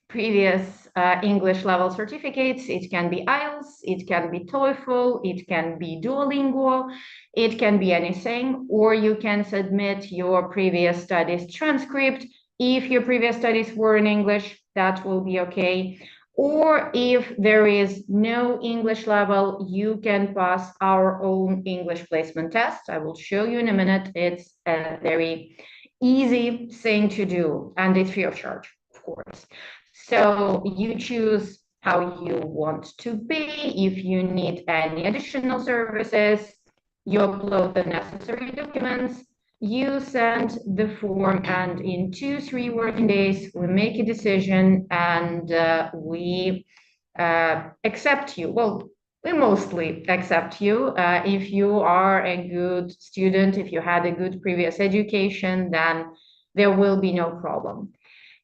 previous English level certificates. It can be IELTS, it can be TOEFL, it can be Duolingo, it can be anything, or you can submit your previous studies transcript. If your previous studies were in English, that will be okay. Or if there is no English level, you can pass our own English placement test. I will show you in a minute. It's a very easy thing to do, and it's free of charge, of course. So you choose how you want to pay. If you need any additional services, you upload the necessary documents, you send the form, and in 2-3 working days, we make a decision and we accept you. Well, we mostly accept you. If you are a good student, if you had a good previous education, then there will be no problem.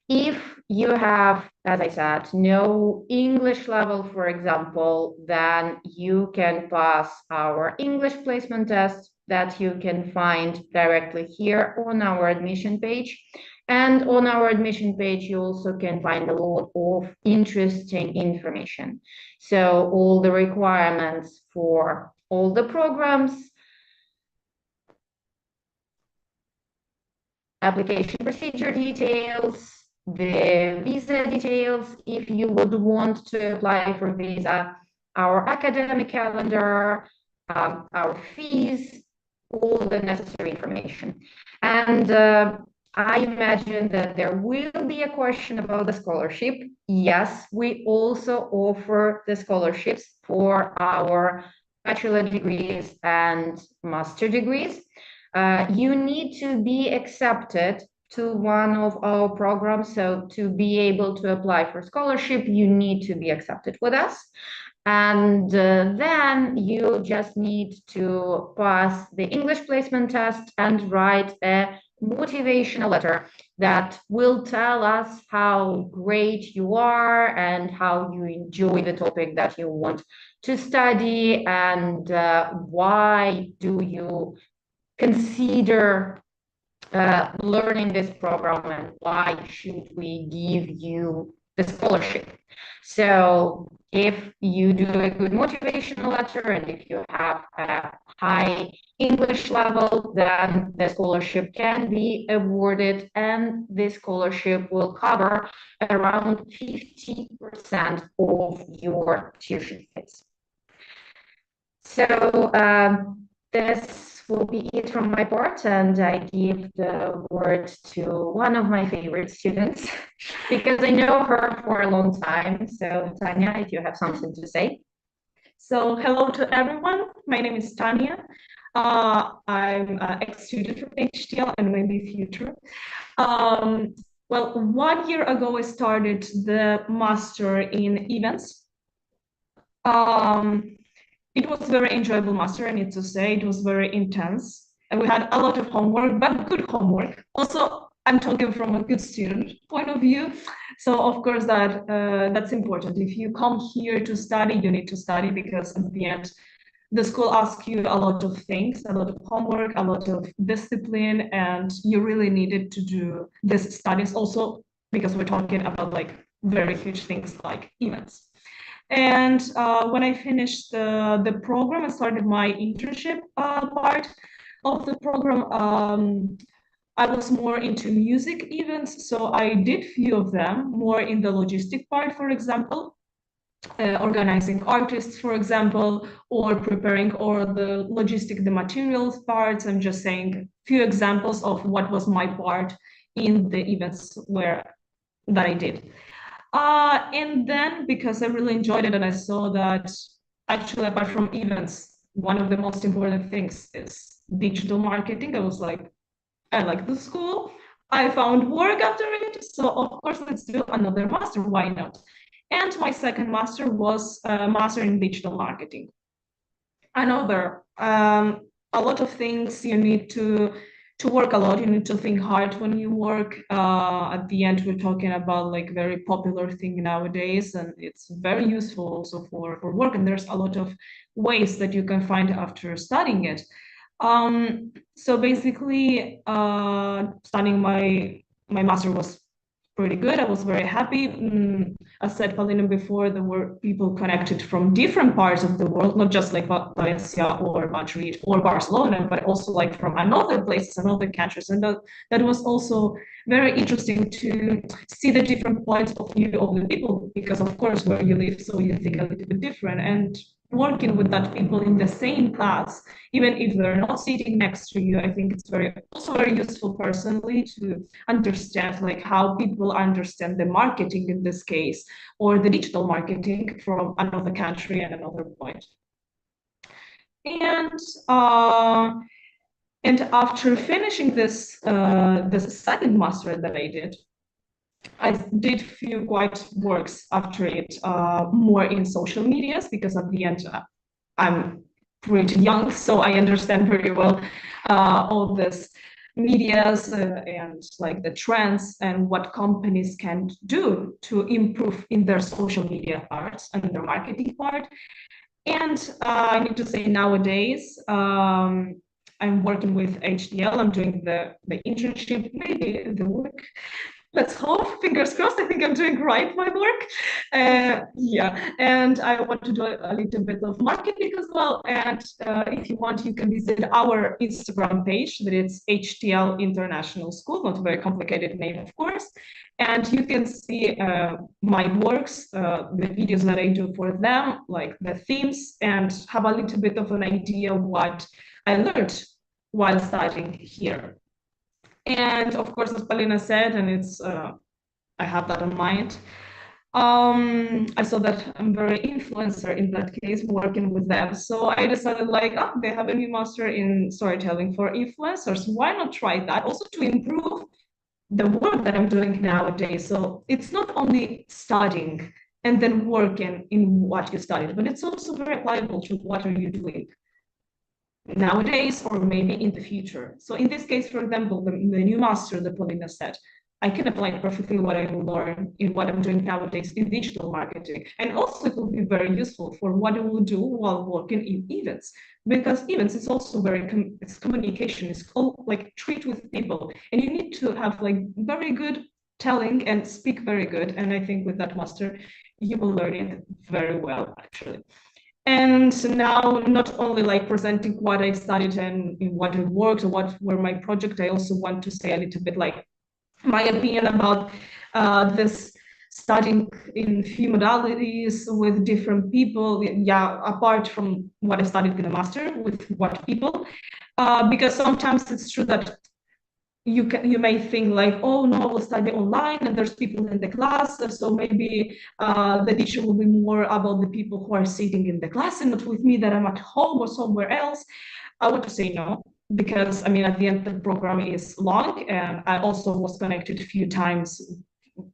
If you have, as I said, no English level, for example, then you can pass our English placement test that you can find directly here on our admission page. And on our admission page, you also can find a lot of interesting information. So all the requirements for all the programs, application procedure details, the visa details, if you would want to apply for visa, our academic calendar, our fees, all the necessary information. And I imagine that there will be a question about the scholarship. Yes, we also offer the scholarships for our bachelor degrees and master degrees. You need to be accepted to one of our programs. So to be able to apply for scholarship, you need to be accepted with us. And then you just need to pass the English placement test and write a motivational letter that will tell us how great you are and how you enjoy the topic that you want to study, and why do you consider learning this program, and why should we give you the scholarship. So if you do a good motivational letter and if you have a high English level, then the scholarship can be awarded, and this scholarship will cover around 50% of your tuition fees. So this will be it from my part, and I give the word to one of my favorite students because I know her for a long time. So Tanya, if you have something to say. So hello to everyone. My name is Tanya. I'm an ex-student from HTL and maybe future. Well, 1 year ago, I started the master in events. It was very enjoyable master, I need to say. It was very intense. And we had a lot of homework, but good homework. Also, I'm talking from a good student point of view. So of course that's important. If you come here to study, you need to study, because at the end, the school asks you a lot of things, a lot of homework, a lot of discipline, and you really needed to do these studies also, because we're talking about like very huge things like events. And when I finished the program, I started my internship part of the program. I was more into music events, so I did few of them, more in the logistic part, for example, organizing artists, for example, or preparing all the logistic, the materials parts. I'm just saying few examples of what was my part in the events that I did. And then, because I really enjoyed it and I saw that actually, apart from events, one of the most important things is digital marketing. I was like, I like the school. I found work after it. So of course, let's do another master. Why not? And my second master was a master in digital marketing. Another, a lot of things you need to work a lot. You need to think hard when you work. At the end, we're talking about like very popular thing nowadays, and it's very useful also for work. And there's a lot of ways that you can find after studying it. So basically, studying my master was pretty good. I was very happy. As said Paulina before, there were people connected from different parts of the world, not just like Valencia or Madrid or Barcelona, but also like from another places, another countries. And that was also very interesting to see the different points of view of the people, because of course where you live, so you think a little bit different. And working with that people in the same class, even if they're not sitting next to you, I think it's also very useful personally to understand like how people understand the marketing in this case, or the digital marketing from another country and another point. And after finishing this second master that I did few quite works after it, more in social medias, because at the end I'm pretty young, so I understand very well all this medias and like the trends and what companies can do to improve in their social media parts and their marketing part. And I need to say nowadays, I'm working with HDL. I'm doing the internship, maybe the work. Let's hope, fingers crossed. I think I'm doing right my work. Yeah, and I want to do a little bit of marketing as well. And if you want, you can visit our Instagram page, that it's HTL International School, not a very complicated name, of course. And you can see my works, the videos that I do for them, like the themes, and have a little bit of an idea of what I learned while studying here. And of course, as Paulina said, and it's I have that in mind. I saw that I'm very influencer in that case, working with them. So I decided like, oh, they have a new master in storytelling for influencers. Why not try that also to improve the work that I'm doing nowadays? So it's not only studying and then working in what you studied, but it's also very applicable to what are you doing nowadays or maybe in the future. So in this case, for example, the new master that Paulina said, I can apply perfectly what I learned in what I'm doing nowadays in digital marketing. And also it will be very useful for what I will do while working in events, because events is also it's communication, it's all like treat with people, and you need to have like very good telling and speak very good. And I think with that master, you will learn it very well, actually. And now, not only like presenting what I studied and in what I worked or what were my projects, I also want to say a little bit like my opinion about this studying in few modalities with different people. Yeah, apart from what I studied in the master, with what people, because sometimes it's true that you may think like, oh no, I will study online and there's people in the class, so maybe the teacher will be more about the people who are sitting in the class and not with me, that I'm at home or somewhere else. I want to say no, because I mean, at the end, the program is long, and I also was connected a few times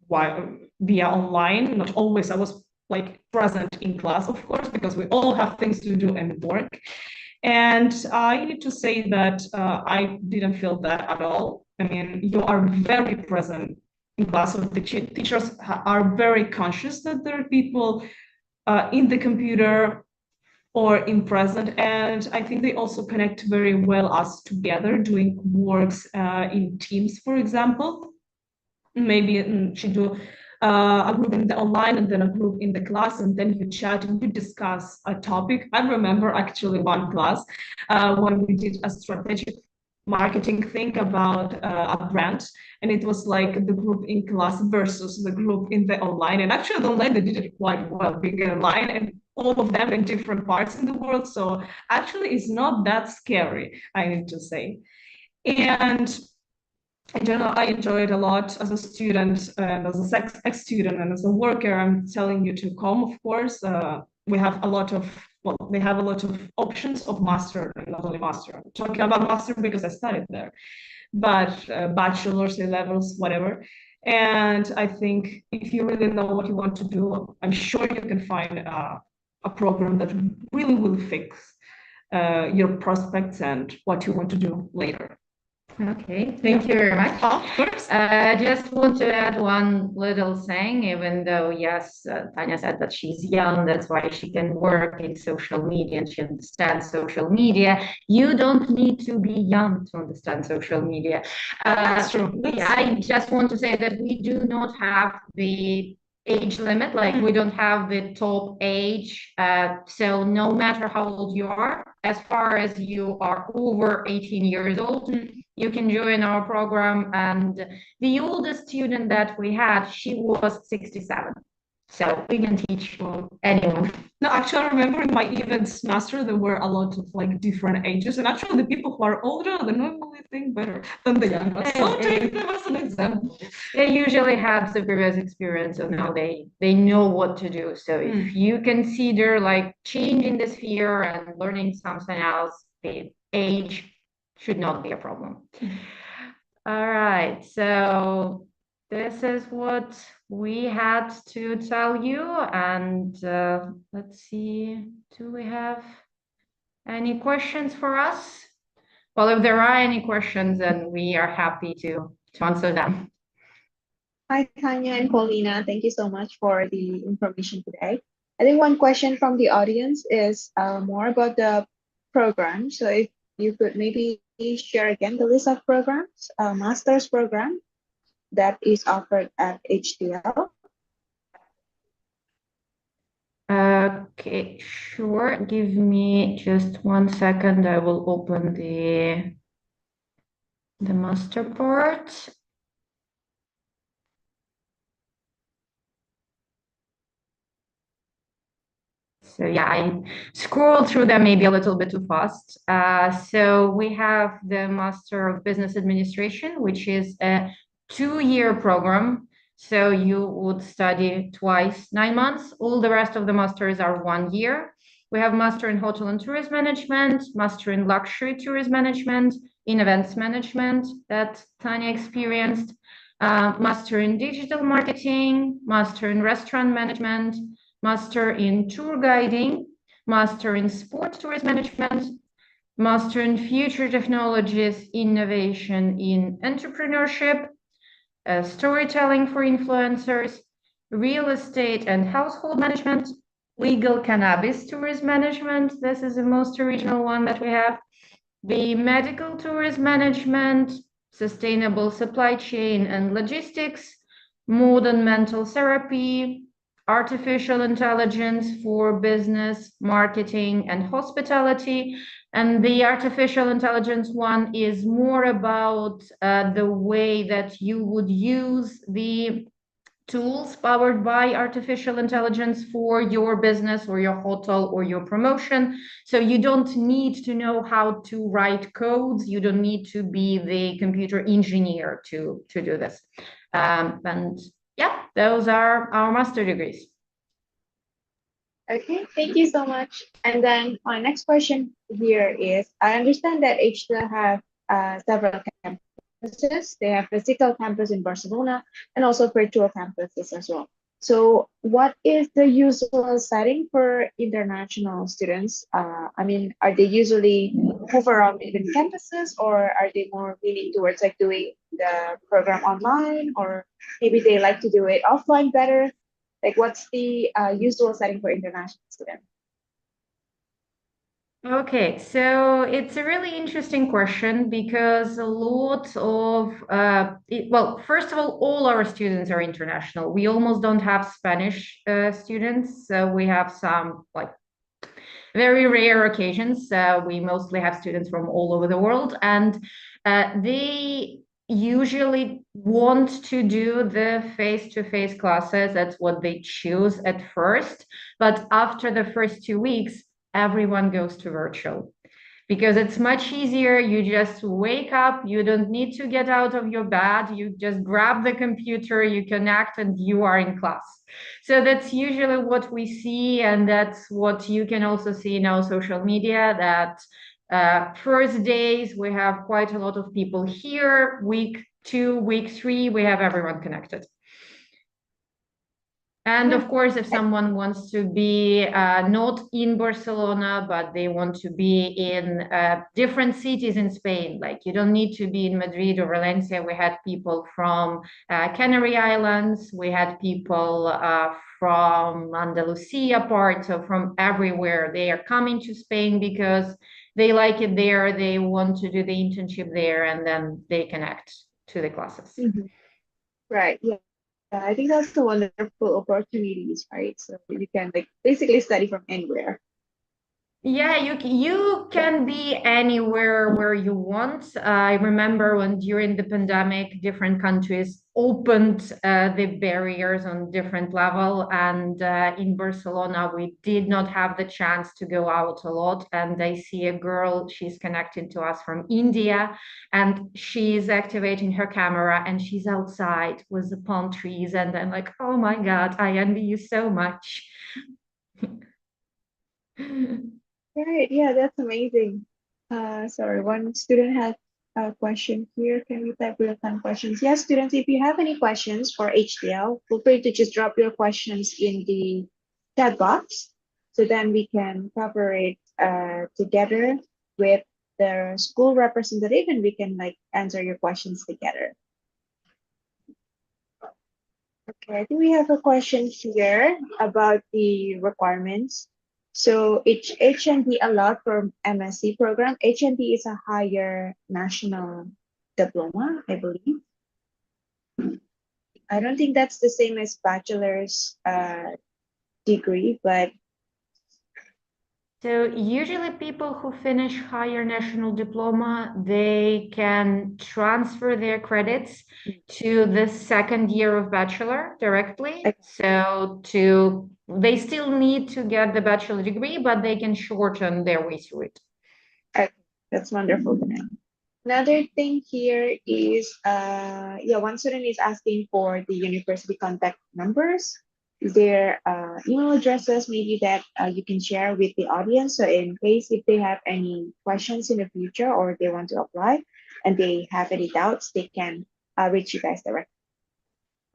via online. Not always I was like present in class, of course, because we all have things to do and work. And I need to say that I didn't feel that at all. I mean, you are very present in class. The teachers are very conscious that there are people in the computer or in present. And I think they also connect very well us together, doing works in teams, for example. Maybe she do a group in the online and then a group in the class, and then you chat and you discuss a topic. I remember actually one class when we did a strategic marketing thing about a brand, and it was like the group in class versus the group in the online. And actually the online, they did it quite well, being online, and all of them in different parts in the world. So actually it's not that scary, I need to say. And in general, I enjoy it a lot as a student and as a ex-student and as a worker. I'm telling you to come, of course. We have a lot of well, they have a lot of options of master, not only master. I'm talking about master because I studied there, but bachelor's, A-levels, whatever. And I think if you really know what you want to do, I'm sure you can find a program that really will fix your prospects and what you want to do later. Okay, thank you very much. Of course. I just want to add one little thing, even though, yes, Tanya said that she's young, that's why she can work in social media and she understands social media. You don't need to be young to understand social media. That's true. I just want to say that we do not have the age limit, like we don't have the top age. So no matter how old you are, as far as you are over 18 years old, you can join our program. And the oldest student that we had, she was 67. So we can teach anyone. No, actually, I remember in my events master, there were a lot of like different ages. And actually, the people who are older, they normally think better than the young ones. So take them as an example. They usually have the previous experience, so now they know what to do. So if you consider like changing the sphere and learning something else, the age should not be a problem. All right, so this is what we had to tell you. And let's see, do we have any questions for us? Well, if there are any questions, then we are happy to answer them. Hi, Tanya and Paulina. Thank you so much for the information today. I think one question from the audience is more about the program. So if you could maybe share again the list of programs, master's program that is offered at HTL. Okay, sure. Give me just 1 second. I will open the master part. So yeah, I scrolled through them maybe a little bit too fast. So we have the Master of Business Administration, which is a 2-year program. So you would study twice 9 months. All the rest of the masters are 1 year. We have Master in Hotel and Tourism Management, Master in Luxury Tourism Management, in Events Management that Tanya experienced, Master in Digital Marketing, Master in Restaurant Management, Master in Tour Guiding, Master in Sport Tourism Management, Master in Future Technologies, Innovation in Entrepreneurship, Storytelling for Influencers, Real Estate and Household Management, Legal Cannabis Tourism Management. This is the most original one that we have. The Medical Tourism Management, Sustainable Supply Chain and Logistics, Modern Mental Therapy, Artificial Intelligence for Business, Marketing and Hospitality. And the artificial intelligence one is more about the way that you would use the tools powered by artificial intelligence for your business or your hotel or your promotion. So you don't need to know how to write codes. You don't need to be the computer engineer to do this. And yeah, those are our master degrees. Okay, thank you so much. And then my next question here is, I understand that HTL have several campuses. They have physical campus in Barcelona and also virtual campuses as well. So what is the usual setting for international students? I mean, are they usually move around between campuses, or are they more leaning towards like doing the program online, or maybe they like to do it offline better? Like, what's the usual setting for international students? Okay, so it's a really interesting question because a lot of, well, first of all our students are international. We almost don't have Spanish students. So we have some like very rare occasions. We mostly have students from all over the world, and they usually want to do the face-to-face classes. That's what they choose at first. But after the first 2 weeks, everyone goes to virtual because it's much easier. You just wake up, you don't need to get out of your bed, you just grab the computer, you connect, and you are in class. So that's usually what we see, and that's what you can also see in our social media, that first days we have quite a lot of people here, week 2, week 3, we have everyone connected. And of course, if someone wants to be not in Barcelona, but they want to be in different cities in Spain, like you don't need to be in Madrid or Valencia. We had people from Canary Islands, we had people from Andalusia part, so from everywhere. They are coming to Spain because they like it there, they want to do the internship there, and then they connect to the classes. Right. Yeah. I think that's the wonderful opportunities, right? So you can like basically study from anywhere. Yeah, you can be anywhere where you want. I remember when during the pandemic, different countries opened the barriers on different level, and in Barcelona, we did not have the chance to go out a lot. And I see a girl, she's connected to us from India, and she's activating her camera, and she's outside with the palm trees, and I'm like, oh my God, I envy you so much. Right, yeah, that's amazing. Sorry, one student has a question here. Can we type real-time questions? Yes, students, if you have any questions for HDL, feel free to just drop your questions in the chat box, so then we can cooperate together with the school representative, and we can like answer your questions together. Okay, I think we have a question here about the requirements. So it's HND allowed for MSc program. HND is a higher national diploma, I believe. I don't think that's the same as bachelor's degree, but so usually people who finish higher national diploma, they can transfer their credits to the second year of bachelor directly. So they still need to get the bachelor degree, but they can shorten their way through it. Okay, that's wonderful to know. Another thing here is, one student is asking for the university contact numbers, their email addresses, maybe that you can share with the audience. So in case if they have any questions in the future or they want to apply and they have any doubts, they can reach you guys directly.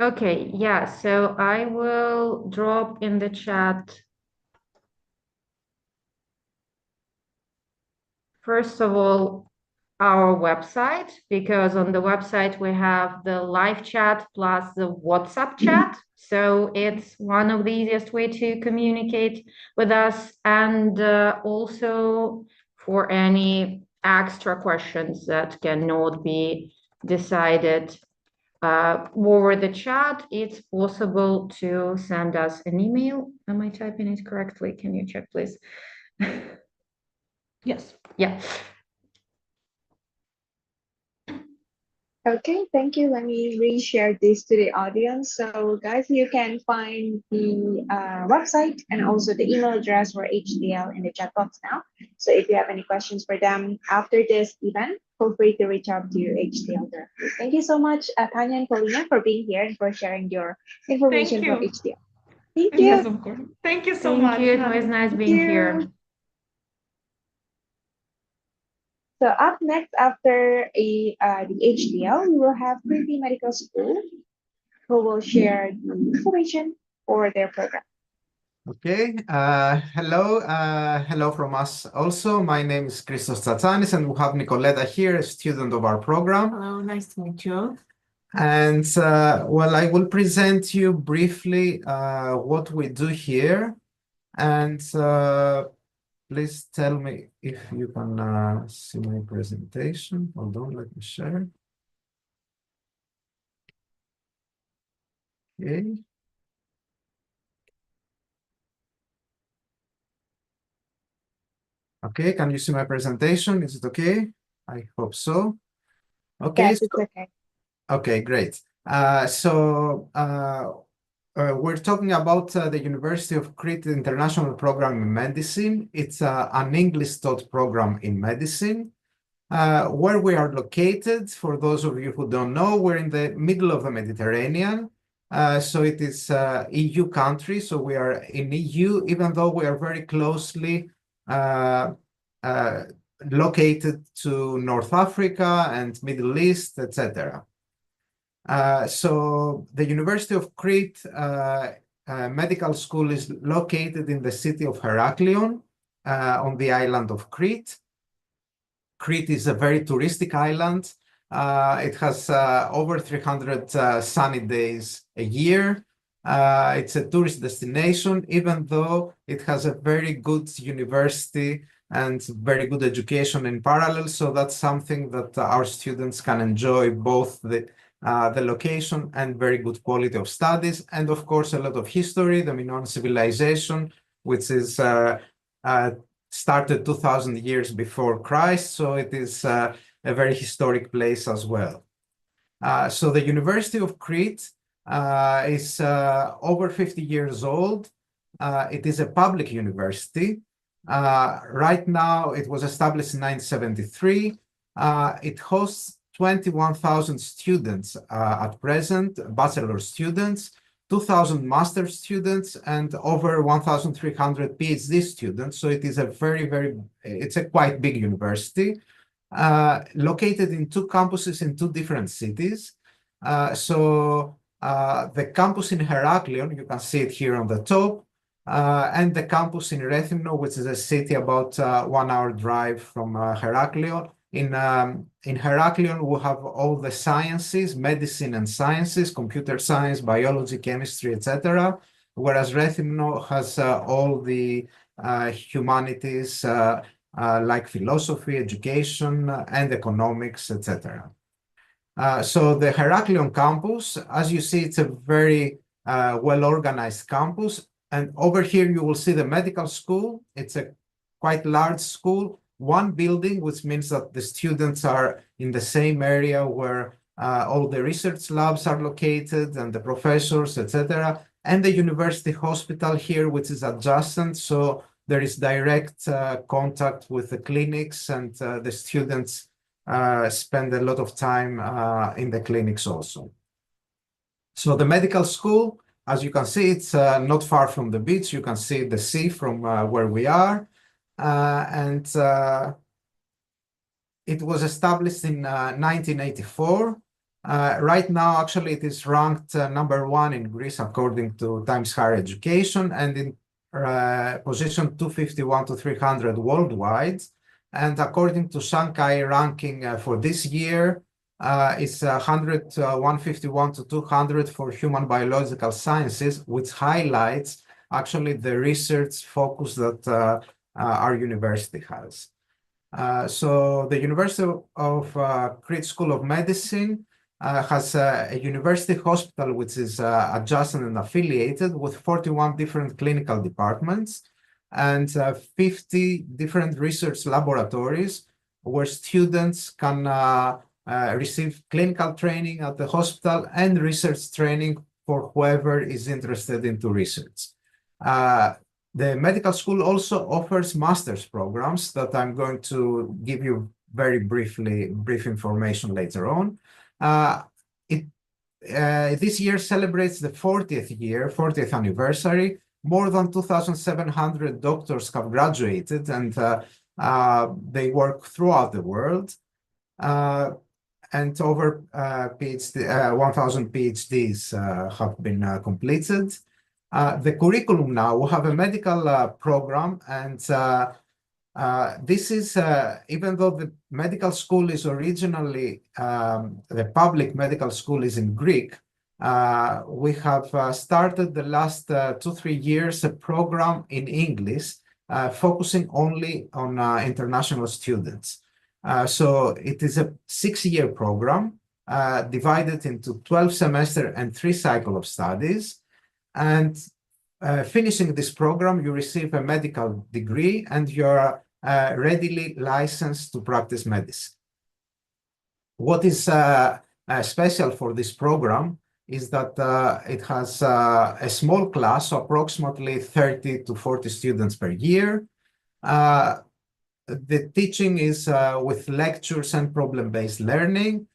Okay, yeah, so I will drop in the chat. First of all, our website, because on the website we have the live chat plus the WhatsApp chat. So it's one of the easiest way to communicate with us, and also for any extra questions that cannot be decided over the chat, it's possible to send us an email. Am I typing it correctly? Can you check, please? Yes. Yeah. Okay, thank you. Let me reshare this to the audience. So guys, you can find the website and also the email address for HDL in the chat box now. So if you have any questions for them after this event, feel free to reach out to HDL directly. Thank you so much, Tanya and Paulina, for being here and for sharing your information from HDL. Thank you. Yes, of course. Thank you so much. Thank you. It was nice being here. So up next, after the HDL, we will have Priti Medical School, who will share the information for their program. Okay, hello from us also. My name is Christos Tsatsanis, and we have Nicoleta here, a student of our program. Hello, nice to meet you. And well, I will present you briefly what we do here. And please tell me if you can see my presentation. Hold on, let me share. Okay. Okay, can you see my presentation? Is it okay? I hope so. Okay. Yes, it's okay. Okay, great. we're talking about the University of Crete International Program in Medicine. It's an English taught program in medicine. Where we are located, for those of you who don't know, we're in the middle of the Mediterranean. So it is EU country, so we are in EU, even though we are very closely located to North Africa and Middle East, etc. So the University of Crete Medical School is located in the city of Heraklion on the island of Crete. Crete is a very touristic island. It has over 300 sunny days a year. It's a tourist destination, even though it has a very good university and very good education in parallel. So that's something that our students can enjoy, both the location and very good quality of studies. And of course, a lot of history, the Minoan civilization, which is started 2,000 years before Christ. So it is a very historic place as well. So the University of Crete is over 50 years old. It is a public university. Right now, it was established in 1973. It hosts 21,000 students at present, bachelor students, 2,000 master students, and over 1,300 PhD students. So it is it's a quite big university, located in 2 campuses in 2 different cities. The campus in Heraklion, you can see it here on the top, and the campus in Rethymno, which is a city about 1 hour drive from Heraklion. In Heraklion, we have all the sciences, medicine and sciences, computer science, biology, chemistry, etc. Whereas Rethymno has all the humanities like philosophy, education, and economics, etc. So the Heraklion campus, as you see, it's a very well-organized campus. And over here, you will see the medical school. It's a quite large school. 1 building, which means that the students are in the same area where all the research labs are located and the professors, etc. And the university hospital here, which is adjacent. So there is direct contact with the clinics, and the students spend a lot of time in the clinics also. So the medical school, as you can see, it's not far from the beach. You can see the sea from where we are. It was established in 1984. Right now, actually, it is ranked number 1 in Greece according to Times Higher Education, and in position 251 to 300 worldwide. And according to Shanghai ranking for this year, it's 151 to 200 for human biological sciences, which highlights actually the research focus that our university has. So the University of Crete School of Medicine has a university hospital which is adjacent and affiliated with 41 different clinical departments and 50 different research laboratories where students can receive clinical training at the hospital and research training for whoever is interested into research. The medical school also offers master's programs that I'm going to give you very brief information later on. This year celebrates the 40th anniversary. More than 2,700 doctors have graduated, and they work throughout the world. And over 1,000 PhDs have been completed. The curriculum now, we have a medical program, and this is, even though the medical school is originally, the public medical school is in Greek, we have started the last 2-3 years a program in English, focusing only on international students. So it is a 6-year program divided into 12 semester and 3 cycle of studies. And finishing this program, you receive a medical degree and you're readily licensed to practice medicine. What is special for this program is that it has a small class, so approximately 30 to 40 students per year. The teaching is with lectures and problem-based learning.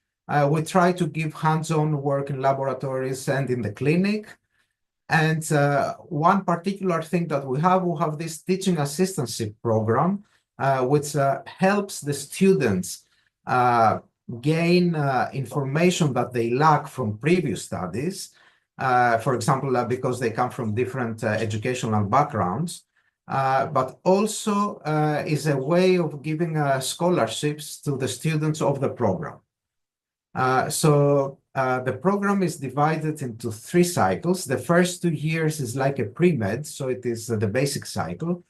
We try to give hands-on work in laboratories and in the clinic. And one particular thing that we have this teaching assistantship program, which helps the students gain information that they lack from previous studies. For example, because they come from different educational backgrounds. But also is a way of giving scholarships to the students of the program. The program is divided into 3 cycles. The first 2 years is like a pre-med, so it is the basic cycle,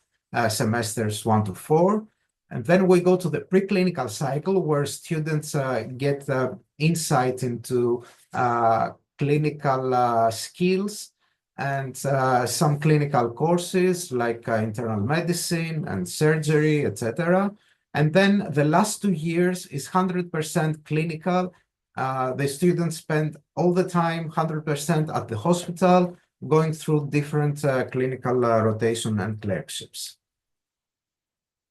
semesters 1 to 4. And then we go to the preclinical cycle where students get insight into clinical skills and some clinical courses like internal medicine and surgery, etc. And then the last 2 years is 100% clinical. The students spend all the time 100% at the hospital, going through different clinical rotation and clerkships.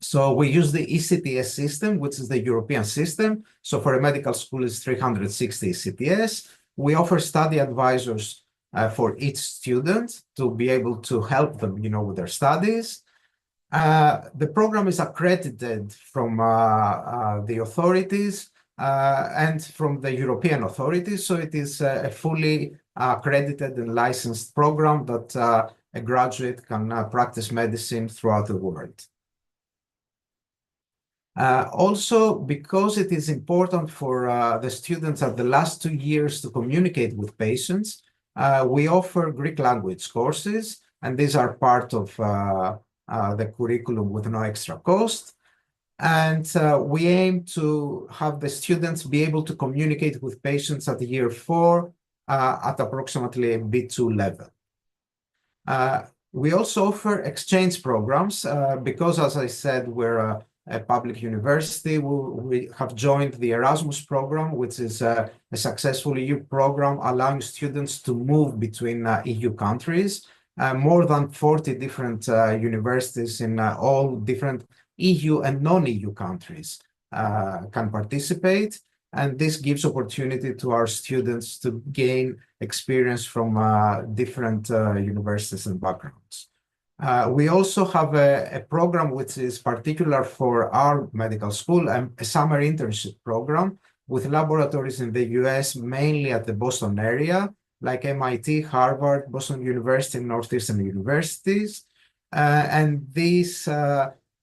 So we use the ECTS system, which is the European system. So for a medical school, it's 360 ECTS. We offer study advisors for each student to be able to help them, with their studies. The program is accredited from the authorities and from the European authorities. So it is a fully accredited and licensed program that a graduate can practice medicine throughout the world. Also, because it is important for the students at the last 2 years to communicate with patients, we offer Greek language courses, and these are part of the curriculum with no extra cost. And we aim to have the students be able to communicate with patients at year 4 at approximately a B2 level. We also offer exchange programs because, as I said, we're a public university. We have joined the Erasmus program, which is a successful EU program allowing students to move between EU countries. More than 40 different universities in all different EU and non-EU countries can participate. And this gives opportunity to our students to gain experience from different universities and backgrounds. We also have a program which is particular for our medical school, a summer internship program with laboratories in the US, mainly at the Boston area, like MIT, Harvard, Boston University, and Northeastern universities. And these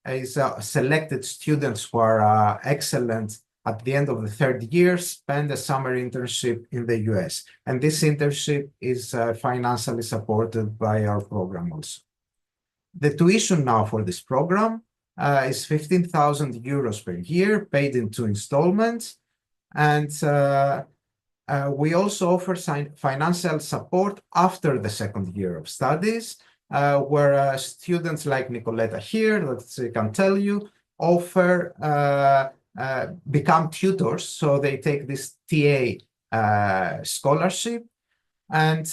is selected students who are excellent at the end of the 3rd year spend a summer internship in the US. And this internship is financially supported by our program also. The tuition now for this program is 15,000 euros per year, paid in 2 installments. And we also offer financial support after the 2nd year of studies, where students like Nicoletta here, that can tell you, become tutors. So they take this TA scholarship. And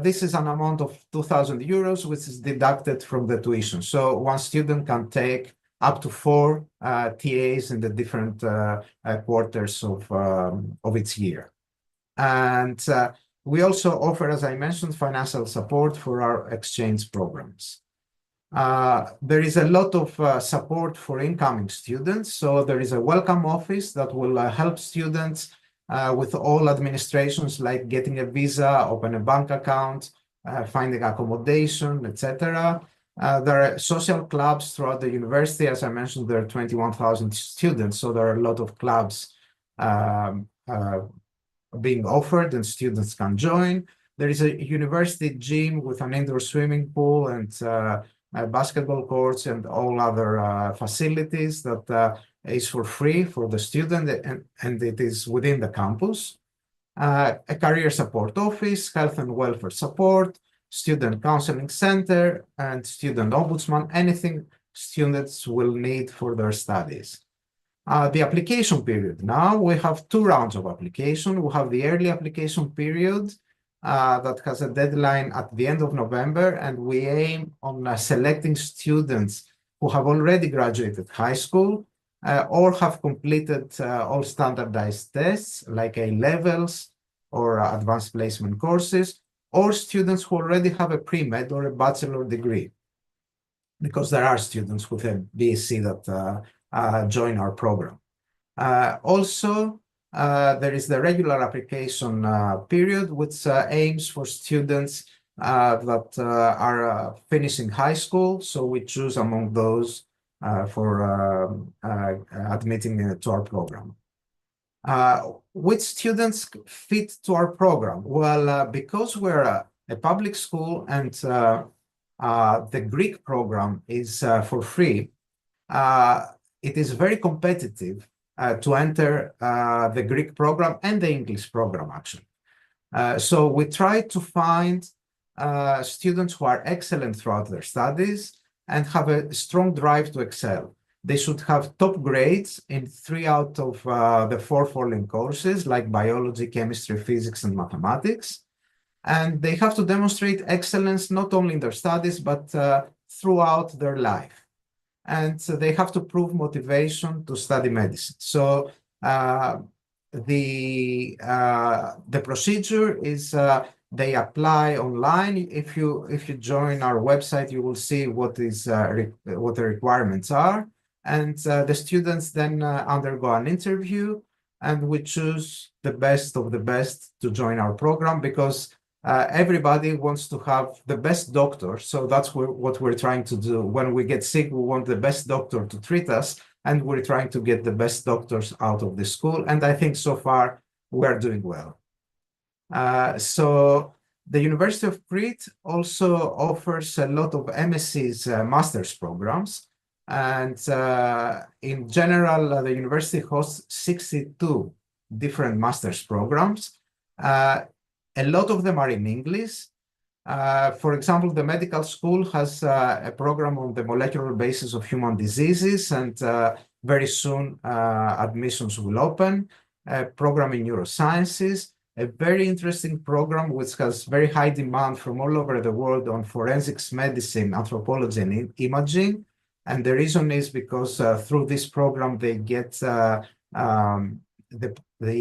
this is an amount of 2,000 euros, which is deducted from the tuition. So one student can take up to 4 TAs in the different quarters of its year. And we also offer, as I mentioned, financial support for our exchange programs. There is a lot of support for incoming students. So there is a welcome office that will help students with all administrations like getting a visa, open a bank account, finding accommodation, etc. There are social clubs throughout the university. As I mentioned, there are 21,000 students, so there are a lot of clubs being offered and students can join. There is a university gym with an indoor swimming pool and basketball courts and all other facilities that is for free for the student, and it is within the campus. A career support office, health and welfare support, student counseling center, and student ombudsman, anything students will need for their studies. The application period. Now we have 2 rounds of application. We have the early application period, that has a deadline at the end of November, and we aim on selecting students who have already graduated high school or have completed all standardized tests like A-levels or advanced placement courses, or students who already have a pre-med or a bachelor degree, because there are students with a BSc that join our program. Also, there is the regular application period, which aims for students that are finishing high school. So we choose among those for admitting to our program. Which students fit to our program? Well, because we're a public school and the Greek program is for free, it is very competitive to enter the Greek program and the English program, actually. So we try to find students who are excellent throughout their studies and have a strong drive to excel. They should have top grades in 3 out of the 4 following courses, like biology, chemistry, physics, and mathematics. And they have to demonstrate excellence not only in their studies, but throughout their life. And so they have to prove motivation to study medicine. So the procedure is they apply online. If you join our website, you will see what the requirements are. And the students then undergo an interview, and we choose the best of the best to join our program, because everybody wants to have the best doctor. So that's what we're trying to do. When we get sick, we want the best doctor to treat us, and we're trying to get the best doctors out of the school. And I think so far we are doing well. So the University of Crete also offers a lot of MSC's master's programs. And in general, the university hosts 62 different master's programs. A lot of them are in English. For example, the medical school has a program on the molecular basis of human diseases, and very soon admissions will open. A program in neurosciences, a very interesting program which has very high demand from all over the world on forensics medicine, anthropology, and imaging. And the reason is because through this program, they get the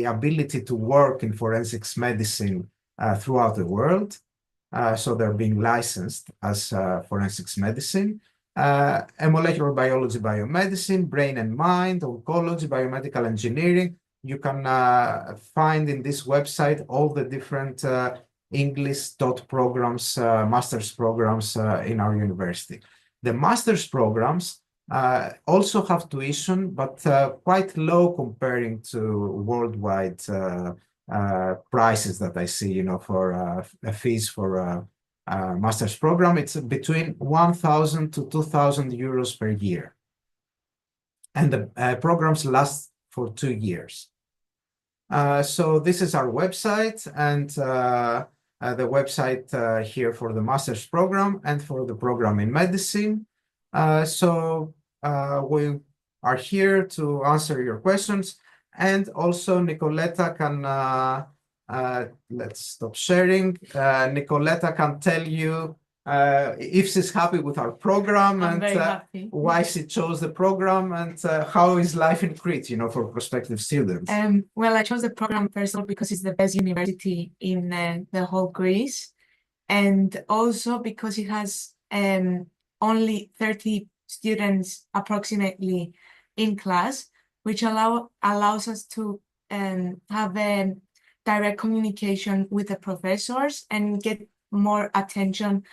ability to work in forensics medicine throughout the world. So they're being licensed as forensics medicine, molecular biology, biomedicine, brain and mind, oncology, biomedical engineering. You can find in this website all the different English programs, master's programs in our university. The master's programs also have tuition, but quite low comparing to worldwide prices that I see, for fees for a master's program. It's between 1,000 to 2,000 euros per year. And the programs last for 2 years. So this is our website, and the website here for the master's program and for the program in medicine. So we are here to answer your questions. And also Nicoletta can, let's stop sharing. Nicoletta can tell you if she's happy with our program and why she chose the program, and how is life in Crete, for prospective students. Well, I chose the program first of all because it's the best university in the whole Greece, and also because it has only 30 students approximately in class, which allows us to have a direct communication with the professors and get more attention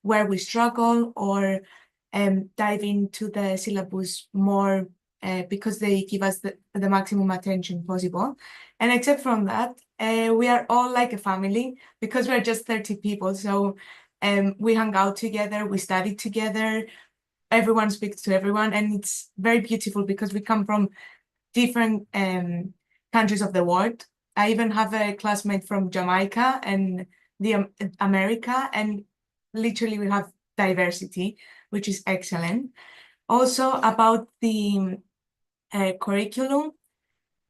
where we struggle, or dive into the syllabus more because they give us the maximum attention possible. And except from that, we are all like a family because we're just 30 people. So we hang out together, we study together, everyone speaks to everyone, and it's very beautiful because we come from different countries of the world. I even have a classmate from Jamaica and the America, and literally we have diversity, which is excellent. Also about the curriculum,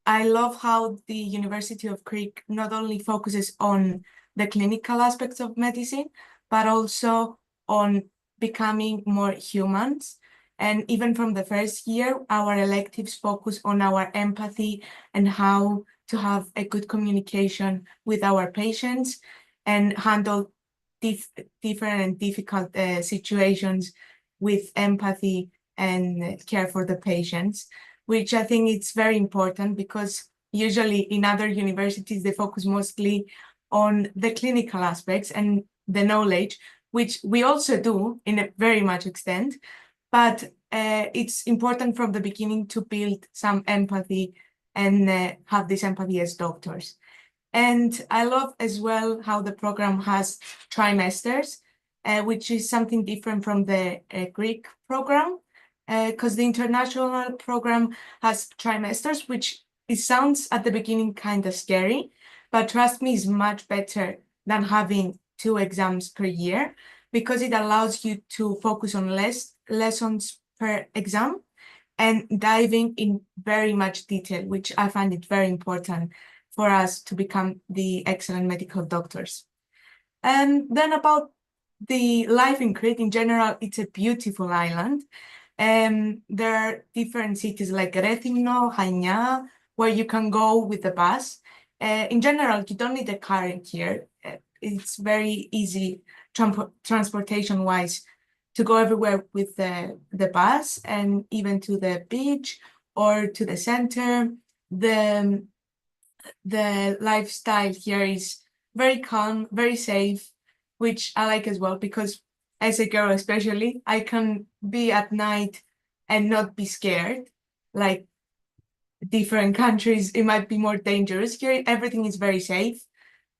I love how the University of Crete not only focuses on the clinical aspects of medicine, but also on becoming more humans. And even from the first year, our electives focus on our empathy and how to have a good communication with our patients and handle different and difficult situations with empathy and care for the patients, which I think it's very important because usually in other universities, they focus mostly on the clinical aspects and the knowledge, which we also do in a very much extent, but it's important from the beginning to build some empathy and have this empathy as doctors. And I love as well how the program has trimesters, which is something different from the Greek program, because the international program has trimesters, which it sounds at the beginning kind of scary, but trust me, is much better than having 2 exams per year because it allows you to focus on less lessons per exam and diving in very much detail, which I find it very important for us to become the excellent medical doctors. And then about the life in Crete in general, it's a beautiful island. There are different cities like Rethymno, Chania, where you can go with the bus. In general, you don't need a car here. It's very easy transportation-wise to go everywhere with the bus and even to the beach or to the center. The lifestyle here is very calm, very safe, which I like as well because as a girl especially, I can be at night and not be scared. Like different countries, it might be more dangerous. Here, everything is very safe,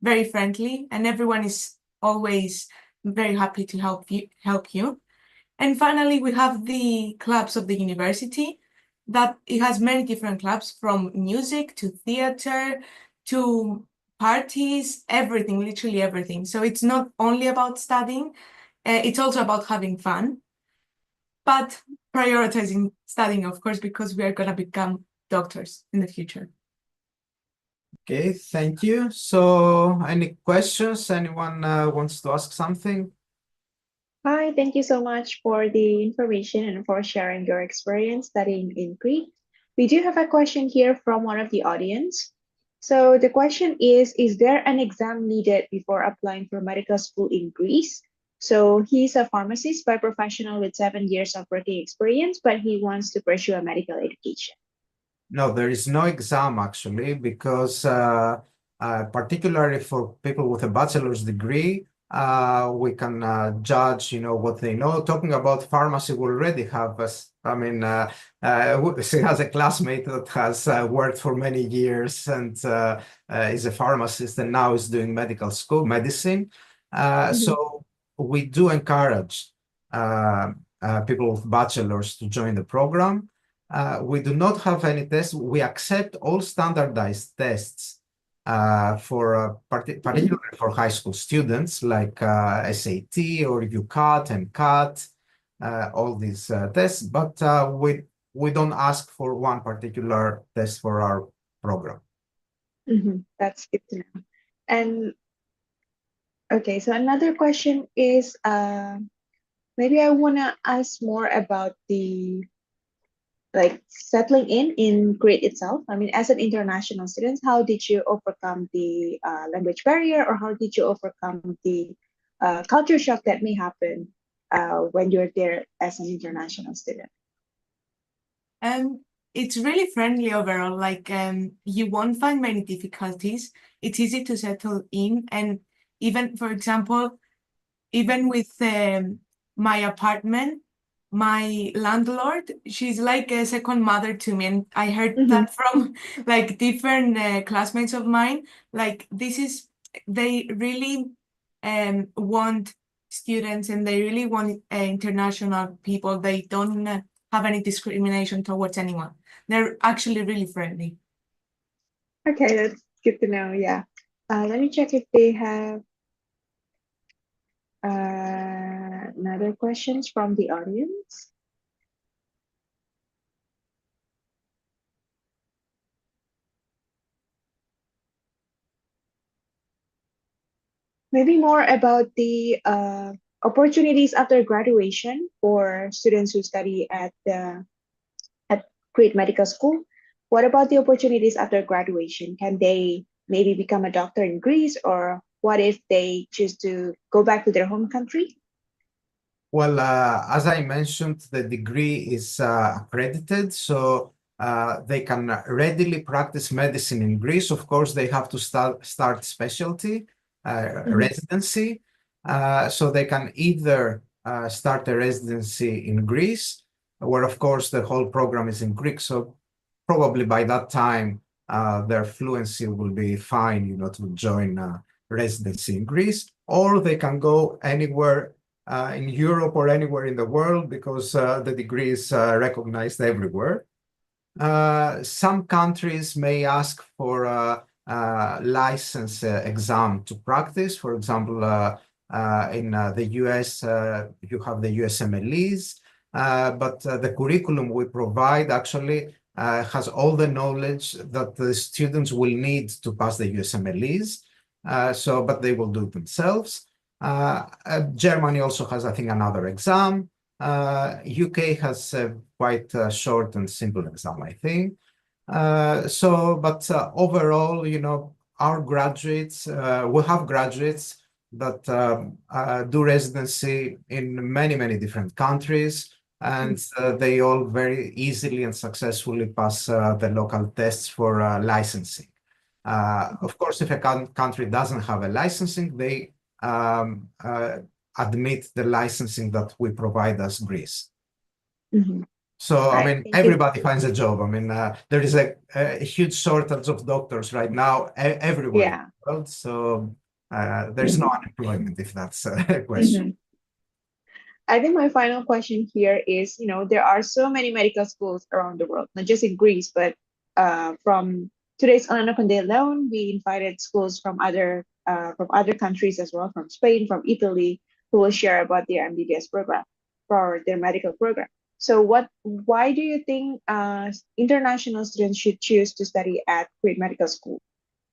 very friendly, and everyone is always very happy to help you. And finally, we have the clubs of the university that it has many different clubs from music to theater to parties, everything, literally everything. So it's not only about studying, it's also about having fun, but prioritizing studying, of course, because we are going to become doctors in the future. Okay, thank you. So any questions? Anyone wants to ask something? Hi, thank you so much for the information and for sharing your experience studying in Crete. We do have a question here from one of the audience. So the question is there an exam needed before applying for medical school in Greece? So he's a pharmacist by professional with 7 years of working experience, but he wants to pursue a medical education. No, there is no exam actually, because particularly for people with a bachelor's degree, we can judge, what they know. Talking about pharmacy, we already have, she has a classmate that has worked for many years and is a pharmacist and now is doing medical school, medicine. So we do encourage people with bachelors to join the program. We do not have any tests. We accept all standardized tests particularly for high school students, like SAT or UCAT and CAT, all these tests, but we don't ask for one particular test for our program. That's good to know. And okay, so another question is, maybe I want to ask more about the settling in Crete itself. I mean, as an international student, how did you overcome the language barrier, or how did you overcome the culture shock that may happen when you're there as an international student? It's really friendly overall. Like you won't find many difficulties. It's easy to settle in, and even, for example, even with my apartment, my landlord, she's like a second mother to me, and I heard that from like different classmates of mine. Like they really want students, and they really want international people. They don't have any discrimination towards anyone. They're actually really friendly. Okay, that's good to know. Yeah. Let me check if they have another questions from the audience. maybe more about the opportunities after graduation for students who study at Create Medical School. What about the opportunities after graduation? Can they maybe become a doctor in Greece, or what if they choose to go back to their home country? Well, as I mentioned, the degree is accredited, so they can readily practice medicine in Greece. Of course, they have to start specialty, residency. So they can either start a residency in Greece, where of course the whole program is in Greek. So probably by that time, their fluency will be fine, you know, to join residency in Greece, or they can go anywhere in Europe or anywhere in the world, because the degree is recognized everywhere. Some countries may ask for a license exam to practice. For example, in the US, you have the USMLEs, but the curriculum we provide actually has all the knowledge that the students will need to pass the USMLEs. But they will do it themselves. Germany also has, I think, another exam. UK has a quite short and simple exam, I think. But overall, you know, our graduates, we have graduates that do residency in many, many different countries, and they all very easily and successfully pass the local tests for licensing. Of course, if a country doesn't have a licensing, they admit the licensing that we provide as Greece. So, I mean, everybody finds a job. I mean, there is a huge shortage of doctors right now everywhere in the world. So there's no unemployment, if that's a question. I think my final question here is, you know, there are so many medical schools around the world, not just in Greece, but from today's Online Open Day alone, we invited schools from other countries as well, from Spain, from Italy, who will share about their MBBS program or their medical program. So why do you think international students should choose to study at Create Medical School?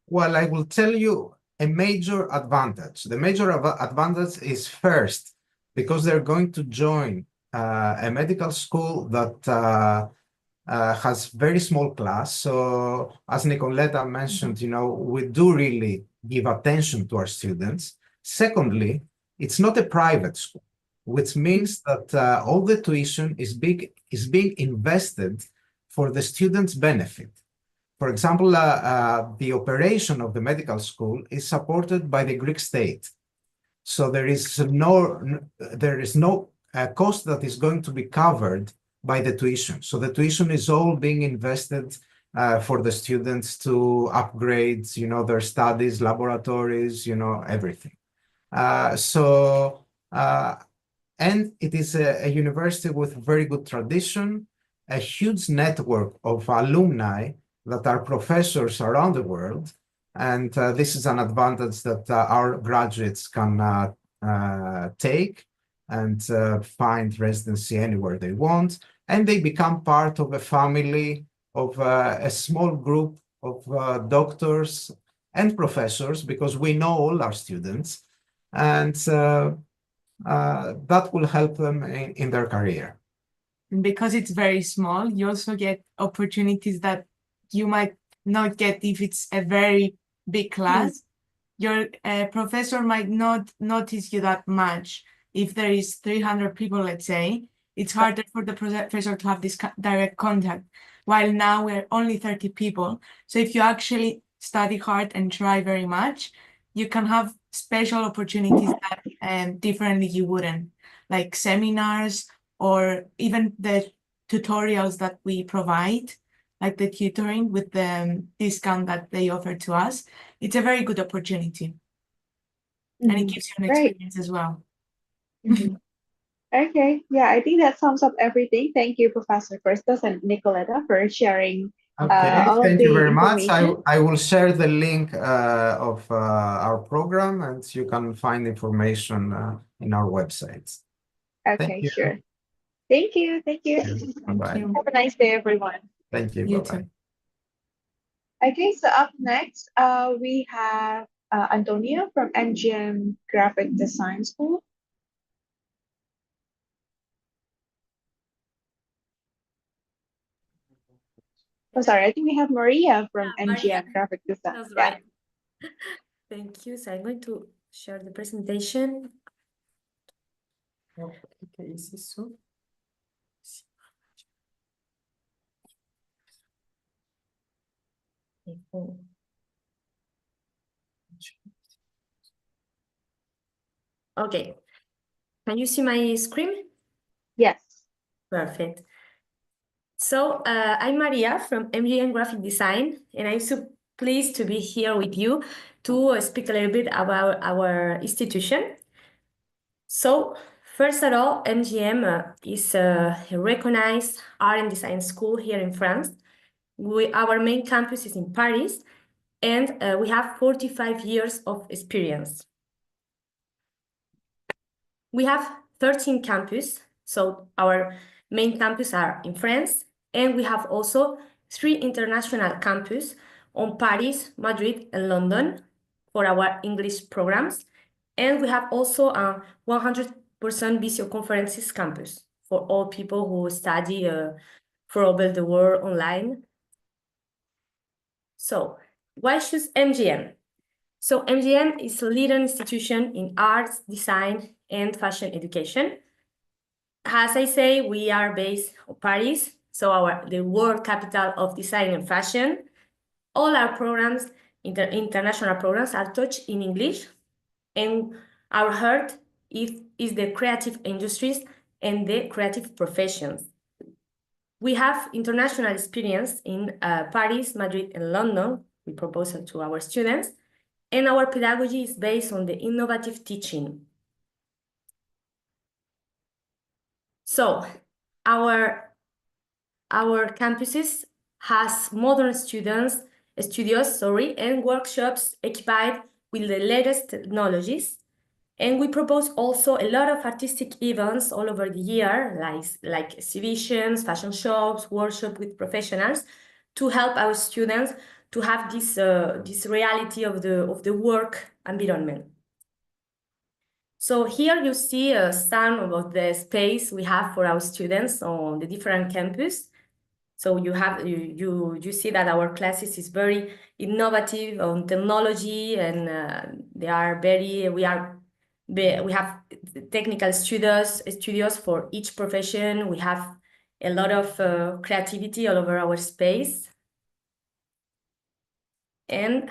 Well, I will tell you a major advantage. The major advantage is first, because they're going to join a medical school that has very small class. So as Nicoletta mentioned, you know, we do really give attention to our students. Secondly, it's not a private school, which means that all the tuition is being invested for the students' benefit. For example, the operation of the medical school is supported by the Greek state. So there is no cost that is going to be covered by the tuition. So the tuition is all being invested for the students to upgrade, you know, their studies, laboratories, you know, everything. And it is a university with very good tradition, a huge network of alumni that are professors around the world. And this is an advantage that our graduates can take and find residency anywhere they want. And they become part of a family of a small group of doctors and professors, because we know all our students. And that will help them in their career. Because it's very small, you also get opportunities that you might not get if it's a very big class. Your professor might not notice you that much. If there is 300 people, let's say, it's harder for the professor to have this direct contact. While now we're only 30 people. So if you actually study hard and try very much, you can have special opportunities that differently you wouldn't, like seminars or even the tutorials that we provide, like the tutoring with the discount that they offer to us. It's a very good opportunity. And it gives you an experience as well. Okay, yeah, I think that sums up everything. Thank you, Professor Christos and Nicoletta, for sharing Okay, all of thank the you very much. information. I will share the link of our program, and you can find information in our website. Okay, Thank you. sure. Thank you. Bye-bye. Have a nice day, everyone. Thank you. You Bye-bye. too. Okay, so up next, we have Antonio from NGM Graphic Design School. Oh, sorry, I think we have Maria from NGM Graphic Design. That's Yeah. right. Thank you. So I'm going to share the presentation. Okay, is this so? Okay. Can you see my screen? Yes. Perfect. So I'm Maria from MGM Graphic Design, and I'm so pleased to be here with you to speak a little bit about our institution. So first of all, MGM is a recognized art and design school here in France. Our main campus is in Paris, and we have 45 years of experience. We have 13 campuses, so our main campus are in France, and we have also 3 international campuses on Paris, Madrid, and London for our English programs. And we have also a 100% Visio Conferences campus for all people who study for over the world online. So why choose MGM? So MGM is a leading institution in arts, design, and fashion education. As I say, we are based in Paris, so the world capital of design and fashion. All our programs, international programs, are taught in English, and our heart is the creative industries and the creative professions. We have international experience in Paris, Madrid, and London. We propose it to our students, and our pedagogy is based on the innovative teaching. So our campuses has modern studios, and workshops equipped with the latest technologies. And we propose also a lot of artistic events all over the year, like exhibitions, fashion shows, workshops with professionals, to help our students to have this reality of the work environment. So here you see some of the space we have for our students on the different campus. So you see that our classes is very innovative on technology, and we have technical studios for each profession. We have a lot of creativity all over our space. And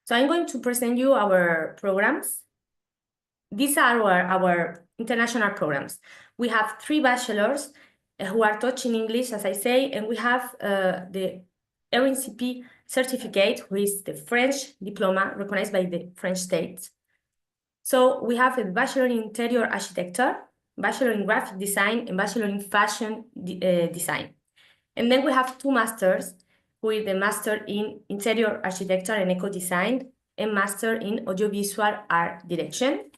so I'm going to present you our programs. These are our international programs. We have 3 bachelors who are taught in English, as I say, and we have the RNCP certificate, which is the French diploma recognized by the French state. So we have a bachelor in interior architecture, bachelor in graphic design, and bachelor in fashion design. And then we have 2 masters, with the master in interior architecture and eco design, and master in audiovisual art direction.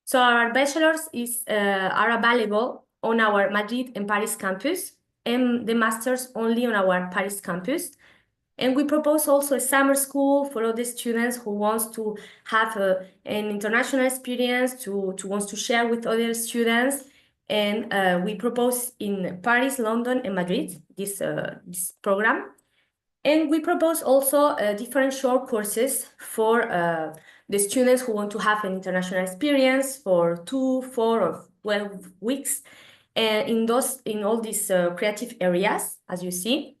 So our bachelors are available on our Madrid and Paris campus, and the masters only on our Paris campus. And we propose also a summer school for all the students who wants to have an international experience, who wants to share with other students. And we propose in Paris, London, and Madrid this program. And we propose also different short courses for the students who want to have an international experience for 2, 4, or 12 weeks, and in all these creative areas, as you see.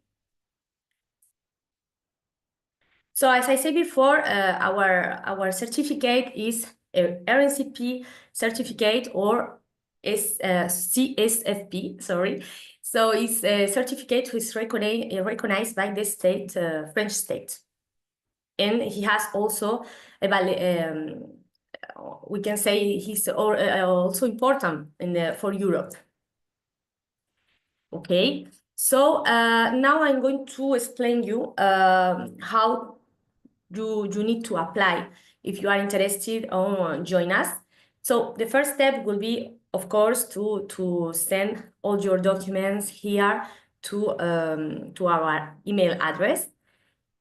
So as I said before, our certificate is a RNCP certificate, or CSFP, sorry. So it's a certificate which is recognized by the state, French state. And he has also, we can say he's also important for Europe. Okay, so now I'm going to explain you how you need to apply if you are interested on join us. So the first step will be, of course, to send all your documents here to our email address.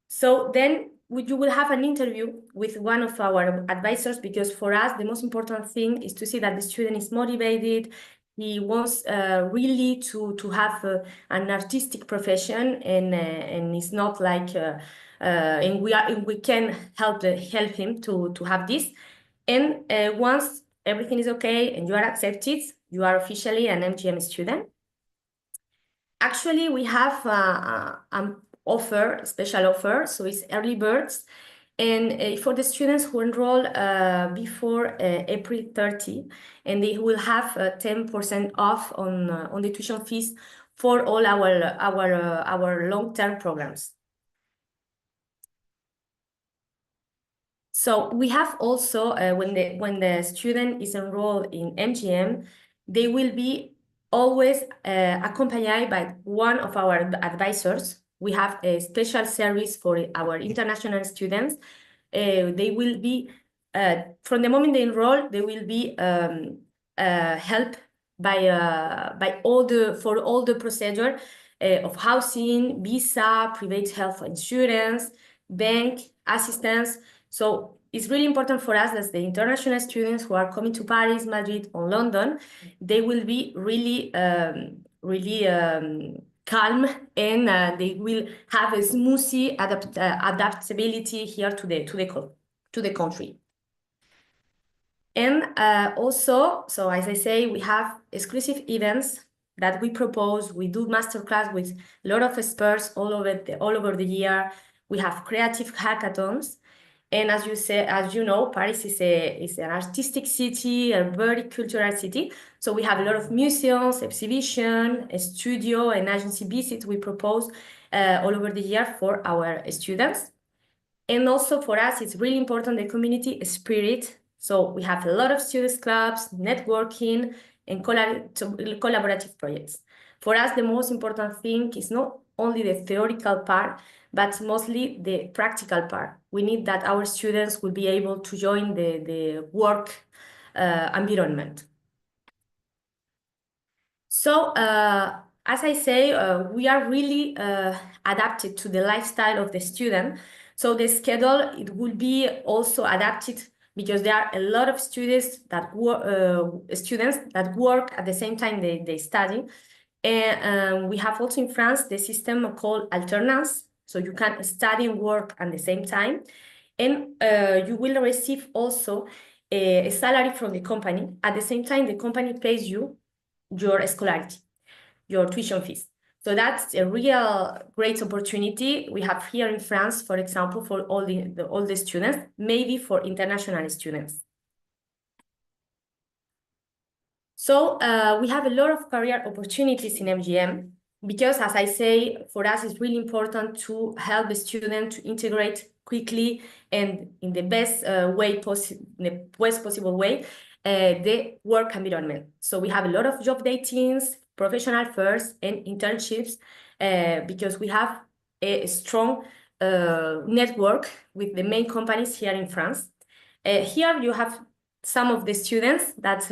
So then you will have an interview with one of our advisors, because for us, the most important thing is to see that the student is motivated. He wants really to have an artistic profession, and it's not like, and we can help him to have this. And once everything is okay and you are accepted, you are officially an MGM student. Actually, we have an offer, special offer, so it's early birds. And for the students who enroll before April 30, and they will have 10% off on the tuition fees for all our long-term programs. So we have also, when the student is enrolled in MGM, they will be always accompanied by one of our advisors. We have a special service for our international students. They will be, from the moment they enroll, they will be helped by all the procedure of housing, visa, private health insurance, bank assistance. So it's really important for us that the international students who are coming to Paris, Madrid, or London, they will be really, calm, and they will have a smooth adaptability here to the country. And also, so as I say, we have exclusive events that we propose. We do masterclass with a lot of experts all over the year. We have creative hackathons. And as you know, Paris is an artistic city, a very cultural city. So we have a lot of museums, exhibition, a studio, and agency visits we propose all over the year for our students. And also for us, it's really important, the community spirit. So we have a lot of students clubs, networking, and collaborative projects. For us, the most important thing is not only the theoretical part, but mostly the practical part. We need that our students will be able to join the work environment. So, as I say, we are really adapted to the lifestyle of the student. So the schedule, it will be also adapted, because there are a lot of students that work at the same time they study. And we have also in France the system called alternance. So you can study and work at the same time. And you will receive also a salary from the company. At the same time, the company pays you your scholarity, your tuition fees. So that's a real great opportunity we have here in France, for example, for all the students, maybe for international students. So we have a lot of career opportunities in MGM, because, as I say, for us it's really important to help the student to integrate quickly and in the best possible way the work environment. So we have a lot of job datings, professional fairs, and internships, because we have a strong network with the main companies here in France. Here you have some of the students that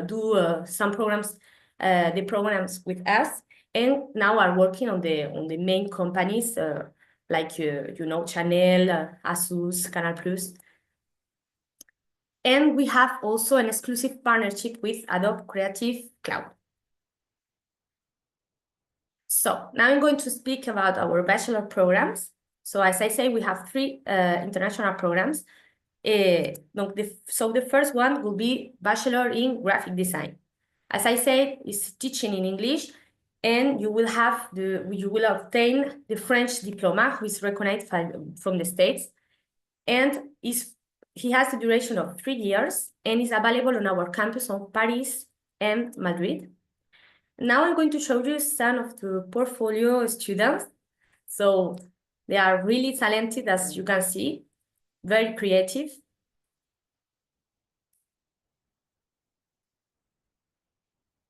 do some programs, the programs with us, and now are working on the main companies like you know, Chanel, Asus, Canal Plus. And we have also an exclusive partnership with Adobe Creative Cloud. So now I'm going to speak about our bachelor programs. So as I say, we have 3 international programs. So the first one will be Bachelor in Graphic Design. As I said, it's teaching in English, and you will obtain the French diploma, which is recognized from the States, and he has a duration of 3 years, and is available on our campus on Paris and Madrid. Now I'm going to show you some of the portfolio students. So they are really talented, as you can see, very creative.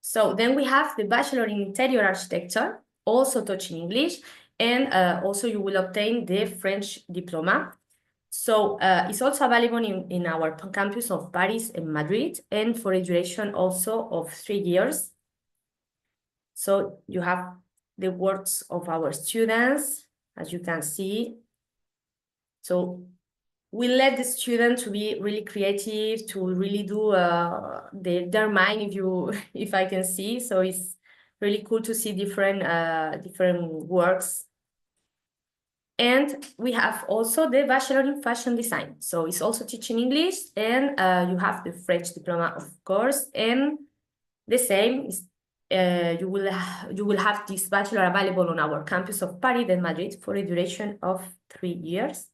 So then we have the Bachelor in Interior Architecture, also touching English, and also you will obtain the French diploma. So it's also available in our campus of Paris and Madrid, and for a duration also of 3 years. So you have the works of our students, as you can see. So we let the students to be really creative, to really do their mind, if I can see. So it's really cool to see different works. And we have also the Bachelor in Fashion Design. So it's also teaching English, and you have the French diploma, of course. And the same is you will have this bachelor available on our campus of Paris and Madrid for a duration of 3 years.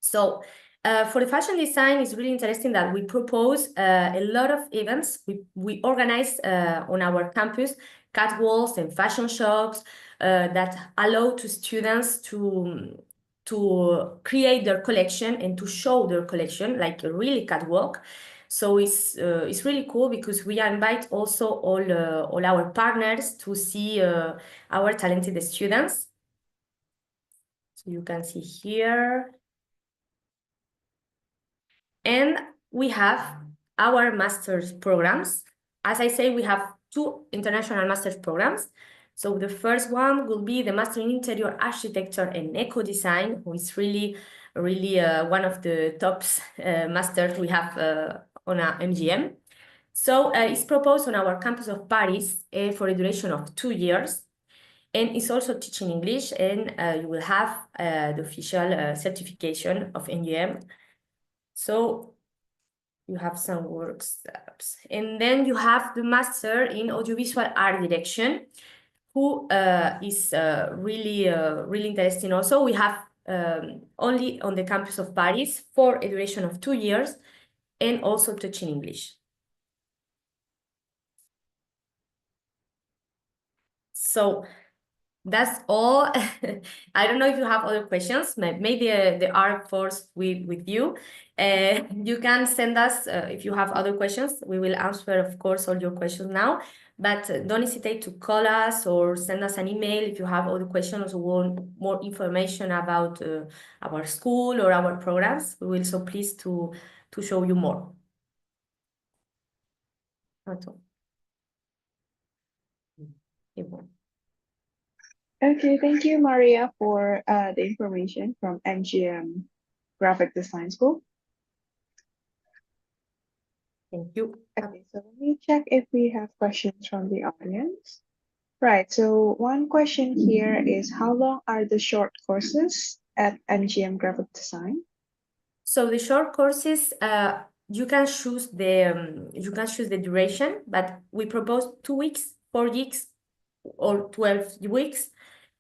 So for the fashion design, it's really interesting that we propose a lot of events. We organize on our campus catwalks and fashion shops that allow to students to create their collection and to show their collection like a really catwalk. So it's really cool because we invite also all our partners to see our talented students. So you can see here. And we have our master's programs. As I say, we have 2 international master's programs. So the first one will be the Master in Interior Architecture and Eco Design, who is really one of the top masters we have on our MGM. So it's proposed on our campus of Paris for a duration of 2 years. And it's also teaching English, and you will have the official certification of MGM. So you have some workshops. And then you have the Master in Audiovisual Art Direction, who is really interesting also. We have only on the campus of Paris for a duration of 2 years, and also teaching English. So that's all. I don't know if you have other questions. Maybe the art force with you. You can send us if you have other questions. We will answer, of course, all your questions now. But don't hesitate to call us or send us an email if you have other questions or want more information about our school or our programs. We will so pleased to show you more. That's all. Okay, thank you, Maria, for the information from MGM Graphic Design School. Thank you. Okay, so let me check if we have questions from the audience. Right, so one question here is, how long are the short courses at MGM Graphic Design? So the short courses, you can choose the duration, but we propose 2 weeks, 4 weeks, or 12 weeks,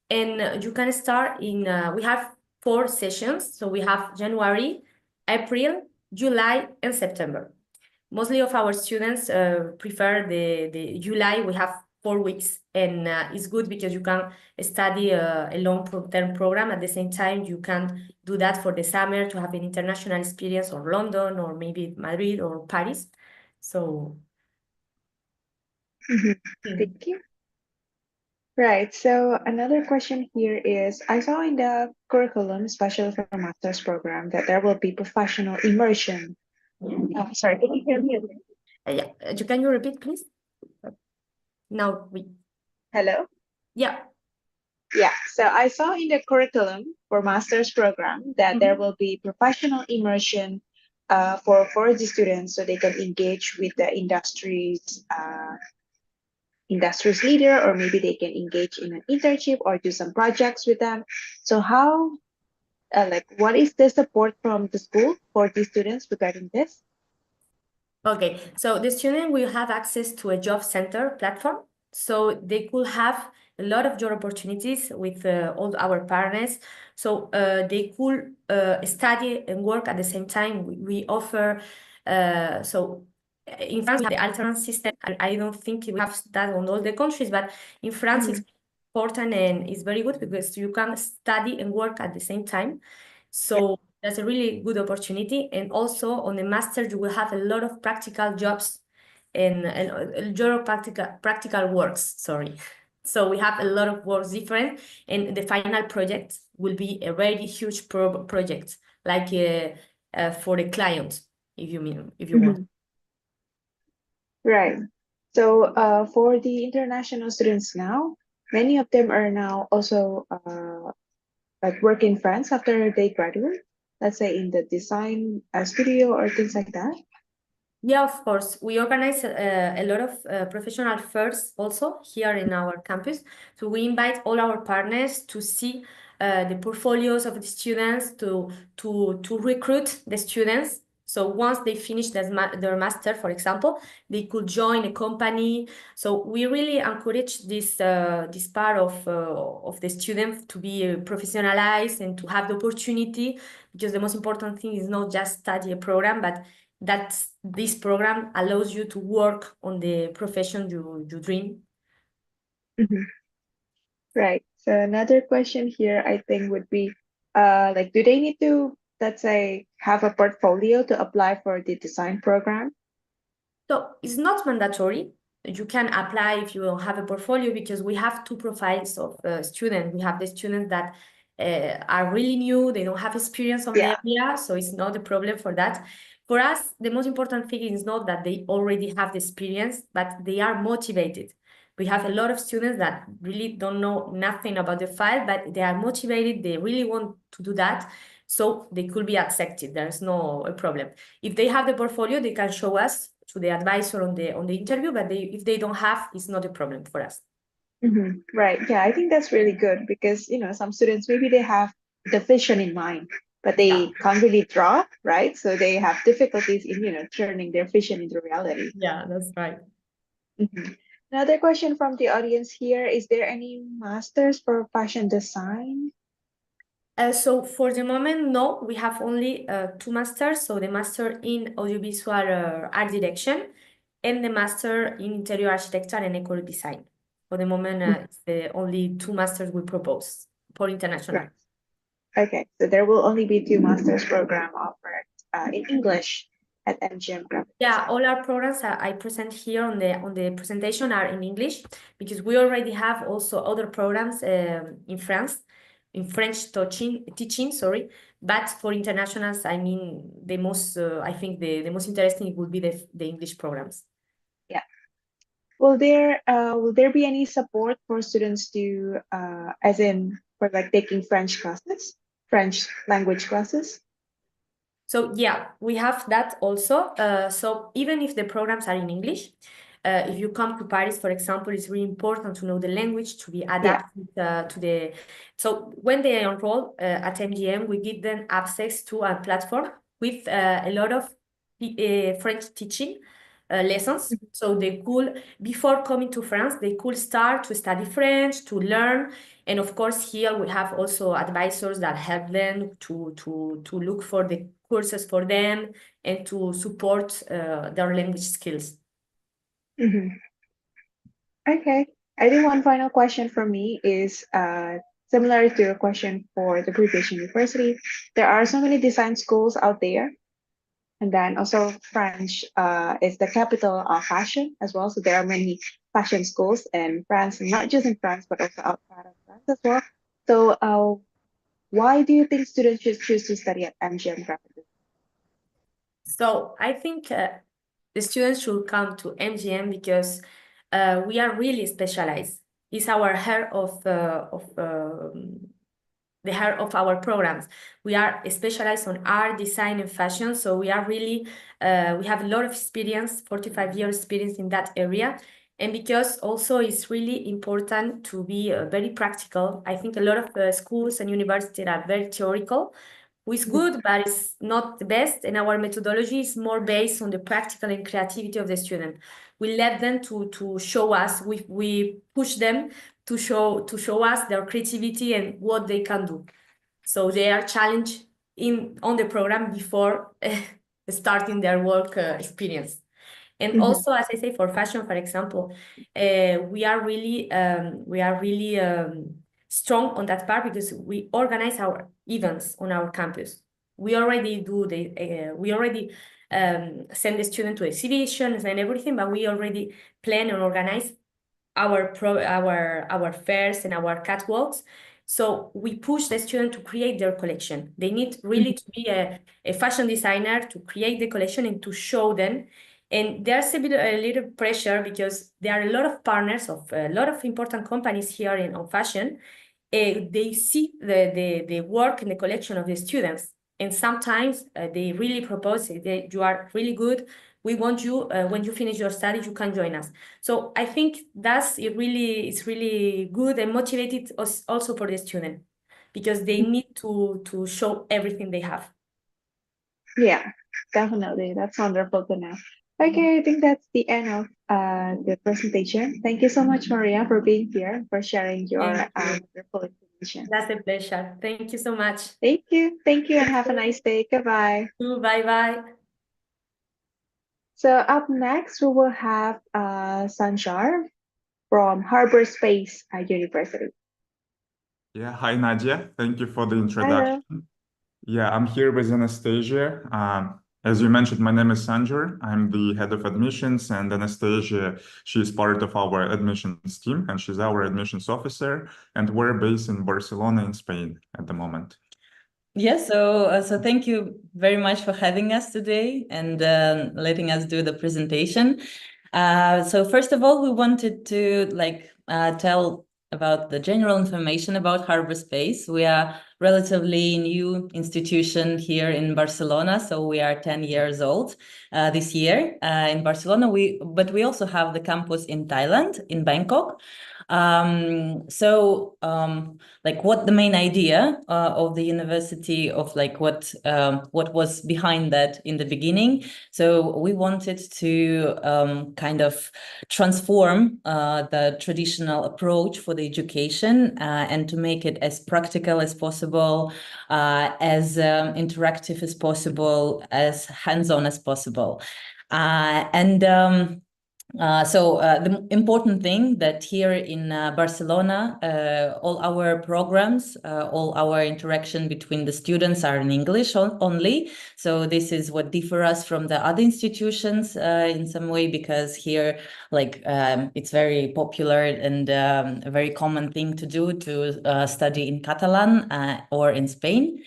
and you can start in. We have 4 sessions, so we have January, April, July, and September. Mostly of our students prefer the July. We have 4 weeks, and it's good because you can study a long-term program. At the same time, you can do that for the summer to have an international experience, or London, or maybe Madrid or Paris. So Thank you. Right, so another question here is, I saw in the curriculum, especially for a master's program, that there will be professional immersion. Oh, sorry, can you hear me? yeah, can you repeat, please? Now Hello? Yeah. Yeah, so I saw in the curriculum for master's program that there will be professional immersion for the students, so they can engage with the industry's leader, or maybe they can engage in an internship or do some projects with them. So how, what is the support from the school for these students regarding this? Okay, so the student will have access to a job center platform, so they could have a lot of job opportunities with all our partners. So they could study and work at the same time. We offer, so in France, we have the alternance system. I don't think we have that on all the countries, but in France, it's important and it's very good because you can study and work at the same time. So that's a really good opportunity. And also on the master, you will have a lot of practical jobs and a lot of practical works, sorry. So we have a lot of works different, and the final project will be a very huge project, like for the client, if you want. Right. So for the international students now, many of them are now also like work in France after they graduate? Let's say in the design studio or things like that? Yeah, of course. We organize a lot of professional fairs also here in our campus. So we invite all our partners to see the portfolios of the students, to recruit the students. So once they finish their master, for example, they could join a company. So we really encourage this part of the student to be professionalized and to have the opportunity, because the most important thing is not just study a program, but that this program allows you to work on the profession you dream. Right. So another question here, I think, would be, like, do they need to, let's say, have a portfolio to apply for the design program? So it's not mandatory. You can apply if you don't have a portfolio, because we have two profiles of students. We have the students that are really new, they don't have experience on the area, so it's not a problem for that. For us, the most important thing is not that they already have the experience, but they are motivated. We have a lot of students that really don't know nothing about the file, but they are motivated, they really want to do that, so they could be accepted. There's no problem. If they have the portfolio, they can show us to the advisor on the interview, but if they don't have, it's not a problem for us. Right. Yeah, I think that's really good because, you know, some students, maybe they have the vision in mind, but they can't really draw, right? So they have difficulties in, you know, turning their vision into reality. Yeah, that's right. Another question from the audience here, is there any masters for fashion design? So for the moment, no, we have only two masters. So the master in audiovisual art direction and the master in interior architecture and eco design. For the moment, it's the only two masters we propose for international. Right. Okay, so there will only be two master's program offered in English at MGM Graphic. Yeah, all our programs I present here on the presentation are in English, because we already have also other programs in France, in French teaching, sorry. But for internationals, I mean, the most I think the most interesting would be the English programs. Yeah. Will there be any support for students to as in for like taking French classes, French language classes? So yeah, we have that also. So even if the programs are in English, if you come to Paris, for example, it's really important to know the language to be adapted to the. So when they enroll at MGM, we give them access to a platform with a lot of French teaching lessons. So they could, before coming to France, they could start to study French, to learn. And of course, here we have also advisors that help them to look for the courses for them and to support their language skills. Okay, I think one final question for me is similar to a question for the previous university. There are so many design schools out there. And then also French is the capital of fashion as well. So there are many fashion schools in France, and not just in France, but also outside of France as well. So why do you think students should choose to study at MGM Graphic Design? So I think the students should come to MGM because we are really specialized. It's our heart of the heart of our programs. We are specialized on art, design, and fashion. So we are really, we have a lot of experience, 45 years experience in that area. And because also it's really important to be very practical. I think a lot of schools and universities are very theoretical, which is good, but it's not the best. And our methodology is more based on the practical and creativity of the student. We let them to show us, we push them to show us their creativity and what they can do. So they are challenged on the program before starting their work experience. And also, as I say, for fashion, for example, we are really strong on that part because we organize our events on our campus. We already do send the student to exhibitions and everything, but we already plan and organize our fairs and our catwalks. So we push the student to create their collection. They need really to be a fashion designer to create the collection and to show them. And there's a little pressure because there are a lot of partners of a lot of important companies here on fashion. they see the work and the collection of the students. And sometimes they really propose it. You are really good. We want you, when you finish your studies, you can join us. So I think it's really good and motivated us also for the student, because they need to show everything they have. Yeah, definitely. That's wonderful to know. Okay, I think that's the end of the presentation. Thank you so much, Maria, for being here, for sharing your wonderful information. That's a pleasure. Thank you so much. Thank you. Thank you, and have a nice day. Goodbye. Bye-bye. So up next, we will have Sanjar from Harbor Space University. Yeah, hi Nadia. Thank you for the introduction. Yeah, I'm here with Anastasia. As you mentioned, my name is Sanjar. I'm the head of admissions, and Anastasia, she's part of our admissions team, and she's our admissions officer, and we're based in Barcelona in Spain at the moment. Yeah, so thank you very much for having us today and letting us do the presentation. So first of all, we wanted to tell about the general information about Harbor Space. We are relatively new institution here in Barcelona, so we are 10 years old this year in Barcelona. But we also have the campus in Thailand, in Bangkok. What the main idea of the university, of what was behind that in the beginning. So we wanted to kind of transform the traditional approach for the education and to make it as practical as possible, as interactive as possible, as hands-on as possible. The important thing that here in Barcelona, all our programs, all our interaction between the students are in English only. So this is what differs us from the other institutions in some way, because here, it's very popular and a very common thing to do to study in Catalan or in Spain.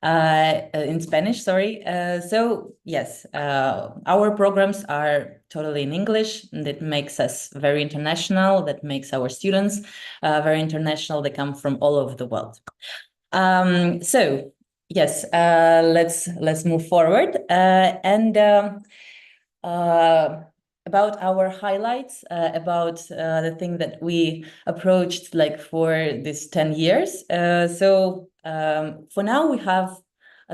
In Spanish, sorry. So yes, our programs are totally in English, and that makes us very international. That makes our students very international. They come from all over the world. So yes, let's move forward about our highlights, about the thing that we approached for this 10 years. For now, we have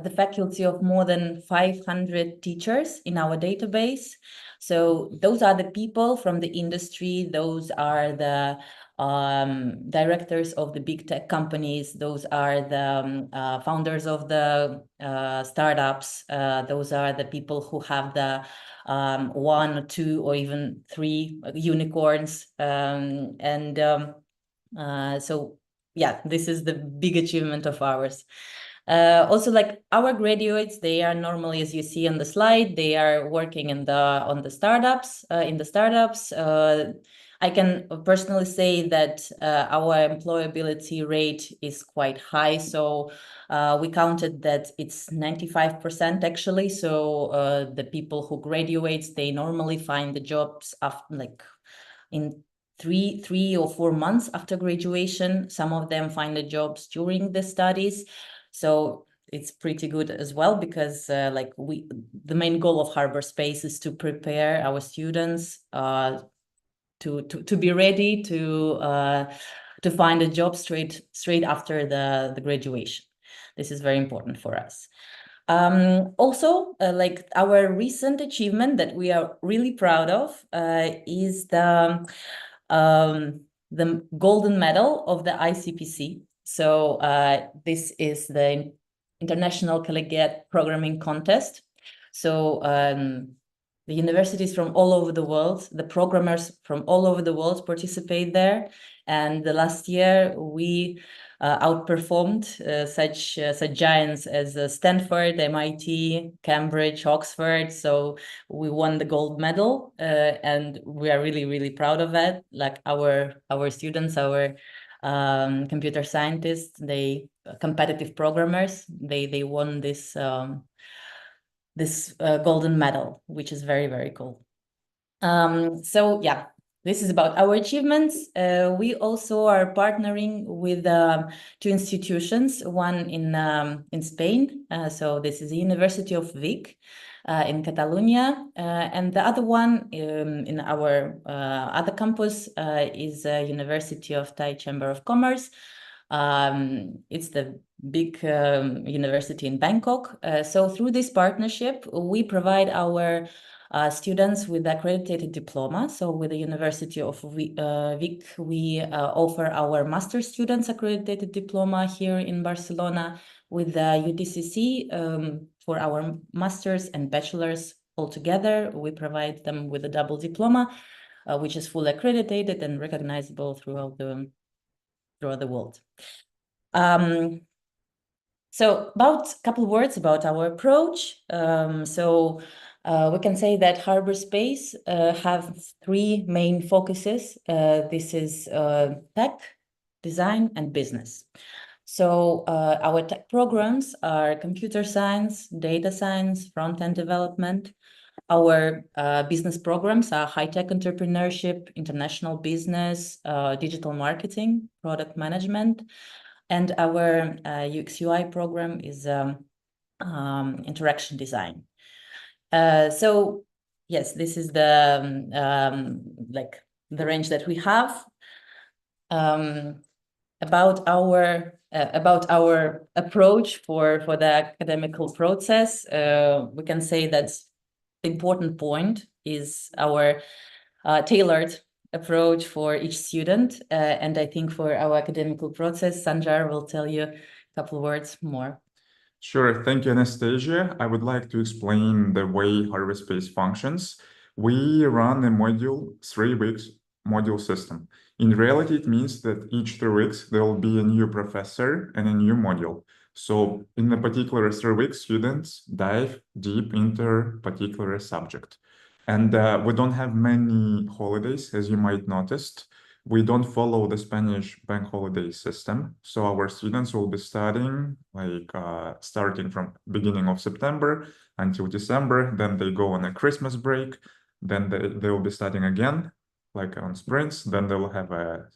the faculty of more than 500 teachers in our database. So those are the people from the industry. Those are the directors of the big tech companies. Those are the founders of the startups. Those are the people who have the 1 or 2 or even 3 unicorns. So yeah, this is the big achievement of ours. Also, our graduates, they are normally, as you see on the slide, they are working in the startups. I can personally say that our employability rate is quite high. So we counted that it's 95% actually. So the people who graduate, they normally find the jobs after, in 3 or 4 months after graduation. Some of them find the jobs during the studies. So it's pretty good as well, because the main goal of Harbor Space is to prepare our students to be ready to find a job straight after the graduation. This is very important for us. Also, our recent achievement that we are really proud of is the golden medal of the ICPC. So this is the International Collegiate Programming Contest. So the universities from all over the world, the programmers from all over the world participate there. And the last year we outperformed such giants as Stanford, MIT, Cambridge, Oxford. So we won the gold medal, and we are really, really proud of that. Our students, our computer scientists, they competitive programmers, they won this golden medal, which is very, very cool. So yeah, this is about our achievements. We also are partnering with 2 institutions, one in Spain. So this is the University of Vic in Catalonia, and the other one in our other campus is University of Thai Chamber of Commerce. It's the big university in Bangkok. So through this partnership, we provide our students with accredited diploma. So with the University of Vic, we offer our master students accredited diploma here in Barcelona. With the UTCC, for our masters and bachelors altogether, we provide them with a double diploma, which is fully accredited and recognizable throughout the world. So about a couple words about our approach. We can say that Harbor Space have 3 main focuses. This is tech, design, and business. So our tech programs are computer science, data science, front-end development. Our business programs are high-tech entrepreneurship, international business, digital marketing, product management. And our UX/UI program is interaction design. So yes, this is the like the range that we have. About our approach for the academical process, we can say that the important point is our tailored approach for each student. And I think for our academical process, Sanjar will tell you a couple words more. Sure, thank you, Anastasia. I would like to explain the way Harbor Space functions. We run a module 3 weeks module system. In reality, it means that each 3 weeks there will be a new professor and a new module. So in a particular 3 weeks, students dive deep into a particular subject. And we don't have many holidays, as you might noticed. We don't follow the Spanish bank holiday system. So our students will be studying like starting from beginning of September until December. Then they go on a Christmas break. Then they will be studying again, like on sprints. Then they will have a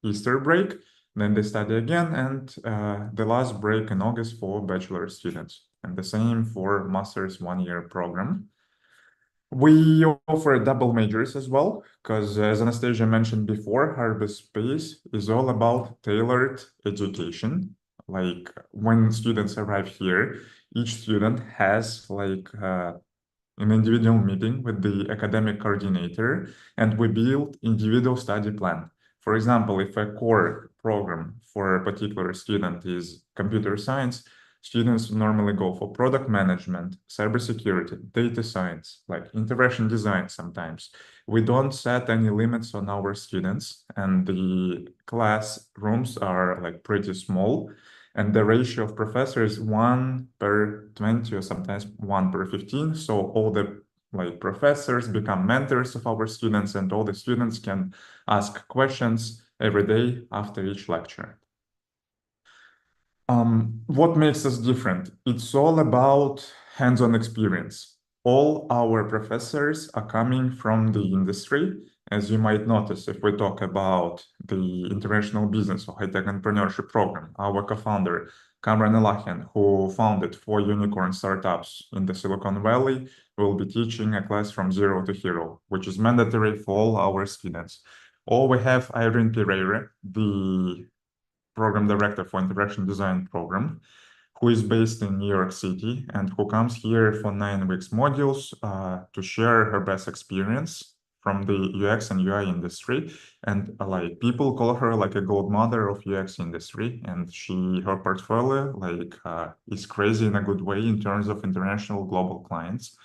Easter break. Then they study again. And the last break in August for bachelor students. And the same for master's 1-year program. We offer double majors as well, because as Anastasia mentioned before, Harbor Space is all about tailored education. Like when students arrive here, each student has like an individual meeting with the academic coordinator, and we build individual study plan. For example, if a core program for a particular student is computer science, students normally go for product management, cybersecurity, data science, like interaction design sometimes. We don't set any limits on our students, and the classrooms are like pretty small. And the ratio of professors 1/20 or sometimes 1/15. So all the like professors become mentors of our students, and all the students can ask questions every day after each lecture. What makes us different? It's all about hands-on experience. All our professors are coming from the industry. As you might notice, if we talk about the international business or high-tech entrepreneurship program, our co-founder, Kamran Elahian, who founded 4 unicorn startups in the Silicon Valley, will be teaching a class from zero to hero, which is mandatory for all our students. Or we have Irene Pereira, the program director for interaction design program, who is based in New York City and who comes here for 9 weeks modules to share her best experience from the UX and UI industry. And like people call her like a gold mother of UX industry, and her portfolio like is crazy in a good way in terms of international global clients.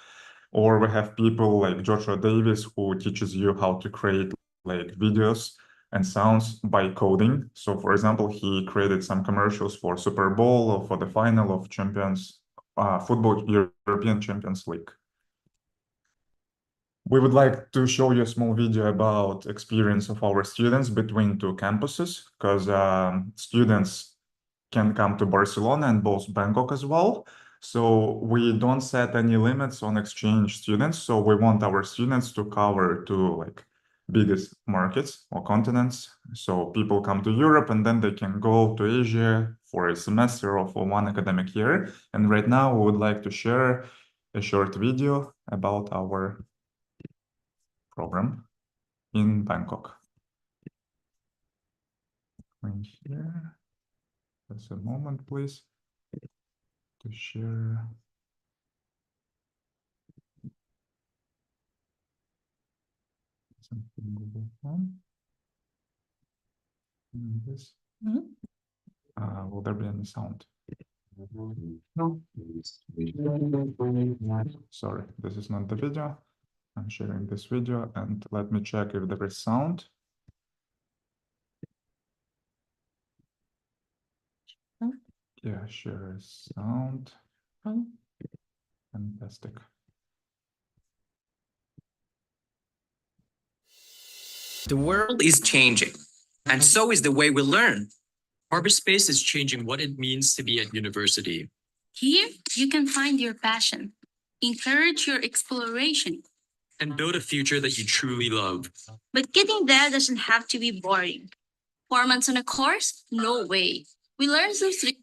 Or we have people like Joshua Davis, who teaches you how to create like videos and sounds by coding. So for example, he created some commercials for Super Bowl or for the final of football European Champions League. We would like to show you a small video about experience of our students between 2 campuses, because students can come to Barcelona and both Bangkok as well. So we don't set any limits on exchange students. So we want our students to cover to like biggest markets or continents. So people come to Europe and then they can go to Asia for a semester or for one academic year. And right now we would like to share a short video about our program in Bangkok. Right here. Just a moment, please, to share. Something Google Form. This. Will there be any sound? No. Sorry, this is not the video. I'm sharing this video, and let me check if there is sound. Yeah, share sound. Fantastic. The world is changing, and so is the way we learn. Harborspace is changing what it means to be at university. Here, you can find your passion, encourage your exploration. And build a future that you truly love. But getting there doesn't have to be boring. 4 months on a course? No way. We learn through 3.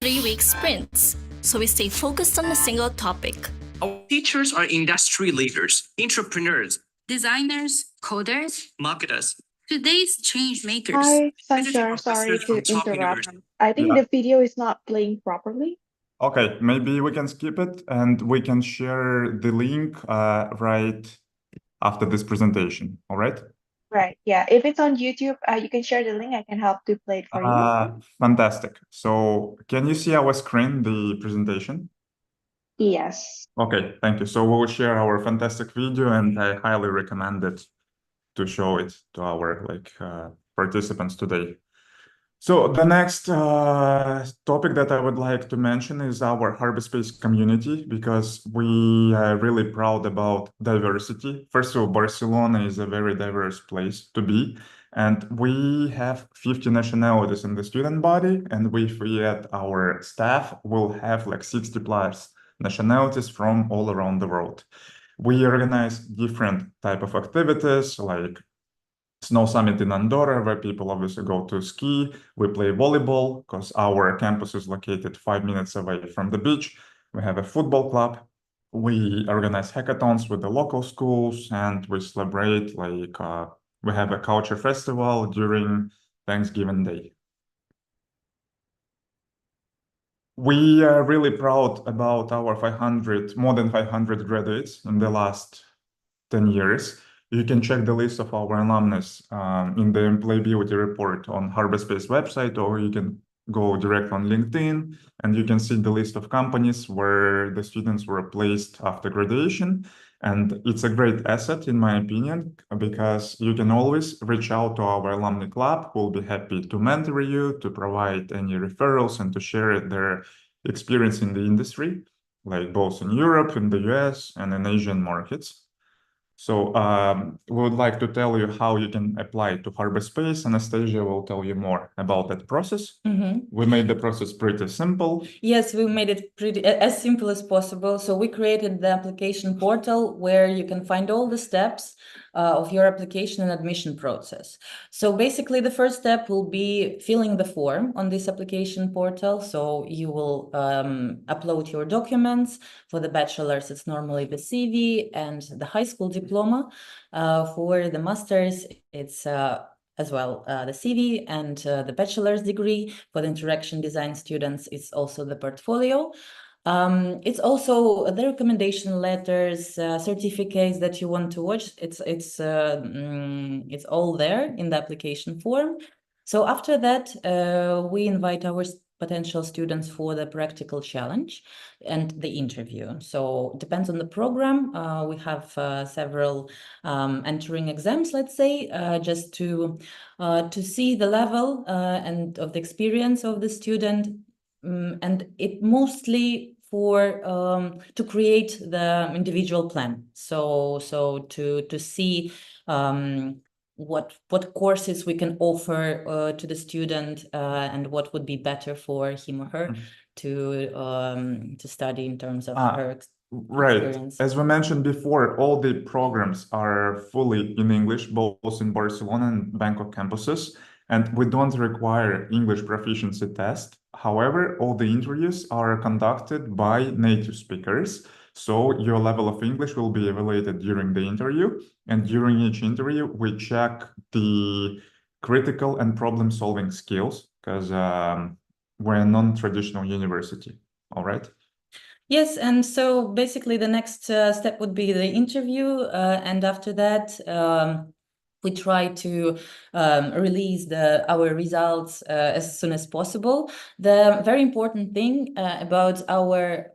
Three-week sprints, so we stay focused on a single topic. Our teachers are industry leaders, entrepreneurs, Designers, coders, marketers. today's change makers. Hi, Sanchar, sorry to interrupt. I think the video is not playing properly. Okay, maybe we can skip it and we can share the link right after this presentation, all right? Right, yeah. If it's on YouTube, you can share the link. I can help to play it for you. Fantastic. So can you see our screen, the presentation? Yes. Okay, thank you. So we will share our fantastic video, and I highly recommend it to show it to our participants today. So the next topic that I would like to mention is our Harborspace community, because we are really proud about diversity. First of all, Barcelona is a very diverse place to be, and we have 50 nationalities in the student body, and if we add our staff, we'll have like 60 plus nationalities from all around the world. We organize different type of activities like Snow Summit in Andorra, where people obviously go to ski. We play volleyball because our campus is located 5 minutes away from the beach. We have a football club. We organize hackathons with the local schools, and we celebrate we have a culture festival during Thanksgiving Day. We are really proud about our more than 500 graduates in the last 10 years. You can check the list of our alumnus in the employability report on Harborspace website, or you can go direct on LinkedIn, and you can see the list of companies where the students were placed after graduation. And it's a great asset, in my opinion, because you can always reach out to our alumni club. We'll be happy to mentor you, to provide any referrals, and to share their experience in the industry, like both in Europe, in the US, and in Asian markets. So we would like to tell you how you can apply to Harborspace. Anastasia will tell you more about that process. We made the process pretty simple. Yes, we made it pretty as simple as possible. So we created the application portal where you can find all the steps of your application and admission process. So basically the first step will be filling the form on this application portal. So you will upload your documents. For the bachelor's, it's normally the CV and the high school diploma. For the master's, it's as well the CV and the bachelor's degree. For the interaction design students, it's also the portfolio. It's also the recommendation letters, certificates that you want to watch. It's all there in the application form. So after that, we invite our potential students for the practical challenge and the interview. So it depends on the program. We have several entering exams, let's say, just to see the level and of the experience of the student, and it mostly for to create the individual plan. So to see what courses we can offer to the student and what would be better for him or her to study in terms of her Right. experience. As we mentioned before, all the programs are fully in English, both in Barcelona and Bangkok campuses, and we don't require English proficiency test. However, all the interviews are conducted by native speakers. So your level of English will be evaluated during the interview, and during each interview, we check the critical and problem-solving skills, because we're a non-traditional university, all right? Yes, and so basically the next step would be the interview, and after that, we try to release our results as soon as possible. The very important thing about our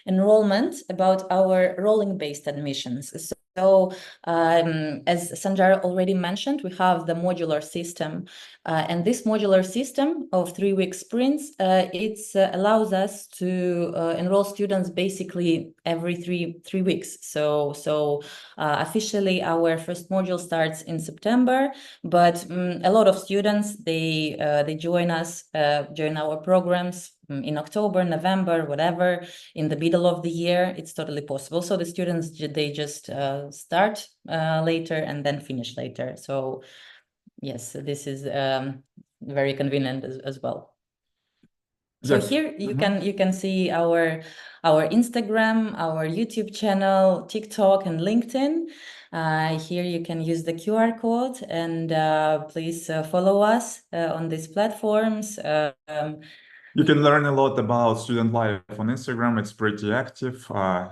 enrollment, about our rolling-based admissions. So as Sanjar already mentioned, we have the modular system, and this modular system of 3-week sprints, it allows us to enroll students basically every three weeks. So officially our first module starts in September, but a lot of students, they join us, join our programs in October, November, whatever, in the middle of the year. It's totally possible. So the students, they just start later and then finish later. So yes, this is very convenient as well. So Yes. here you can see our Instagram, our YouTube channel, TikTok, and LinkedIn. Here you can use the QR code, and please follow us on these platforms. You can learn a lot about student life on Instagram. It's pretty active.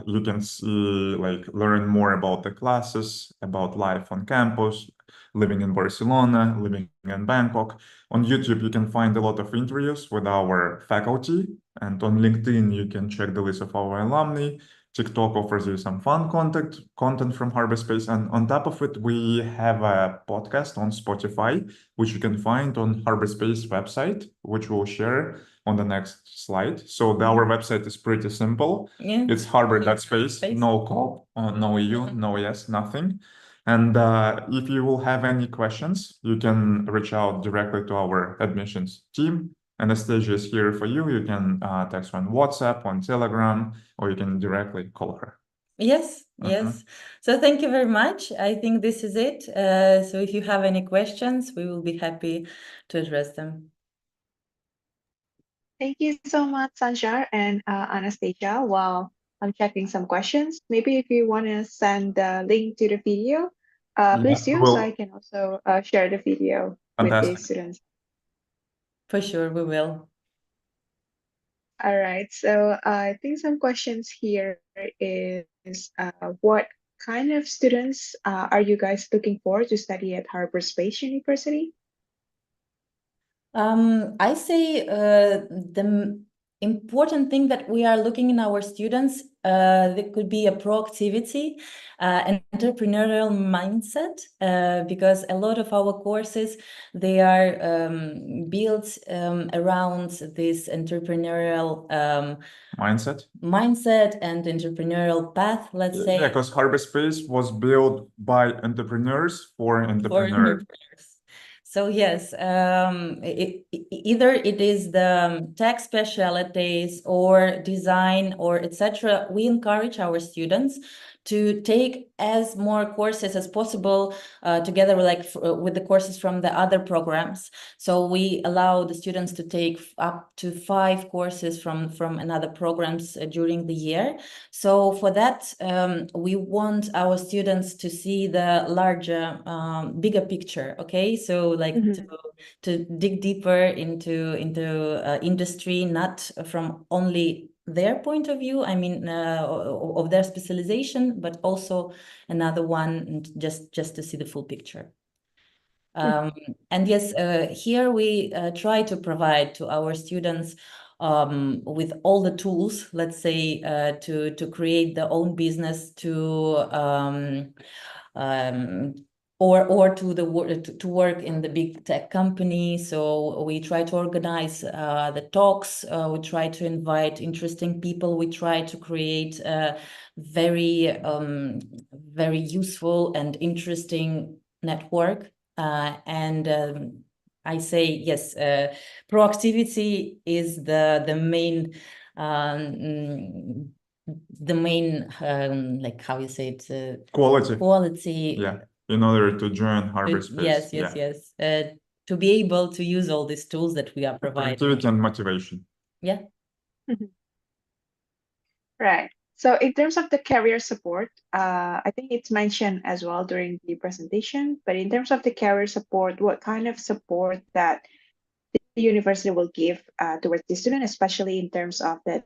You can see, learn more about the classes, about life on campus, living in Barcelona, living in Bangkok. On YouTube, you can find a lot of interviews with our faculty. And on LinkedIn, you can check the list of our alumni. TikTok offers you some fun content from Harborspace. And on top of it, we have a podcast on Spotify, which you can find on Harborspace website, which we'll share on the next slide. So our website is pretty simple. Yeah. It's harbor.space, no call, no EU, no yes, nothing. And if you will have any questions, you can reach out directly to our admissions team. Anastasia is here for you. You can text on WhatsApp, on Telegram, or you can directly call her. Yes, yes. So thank you very much. I think this is it. So if you have any questions, we will be happy to address them. Thank you so much, Sanjar and Anastasia. While I'm checking some questions, maybe if you want to send the link to the video, please do, so I can also share the video with the students. For sure, we will. All right, so I think some questions here is what kind of students are you guys looking for to study at Harborspace University? I say the important thing that we are looking in our students, there could be a proactivity, an entrepreneurial mindset, because a lot of our courses, they are built around this entrepreneurial mindset and entrepreneurial path, let's say. Yeah, because Harborspace was built by entrepreneurs for entrepreneurs. So yes, either it is the tech specialties or design or etc. We encourage our students to take as more courses as possible together with the courses from the other programs. So we allow the students to take up to 5 courses from another programs during the year. So for that, we want our students to see the larger, bigger picture. Okay, so to dig deeper into industry, not from only their point of view, I mean, of their specialization, but also another one just to see the full picture. And yes, here we try to provide to our students with all the tools, let's say, to create their own business, or to work in the big tech company. So we try to organize the talks. We try to invite interesting people. We try to create a very useful and interesting network. I say yes, proactivity is the main like, how you say it, quality. Yeah, in order to join HarborSpace. Yes. To be able to use all these tools that we are providing. Creativity and motivation. Yeah. Right. So in terms of the career support, I think it's mentioned as well during the presentation, but in terms of the career support, what kind of support that the university will give towards the student, especially in terms of that,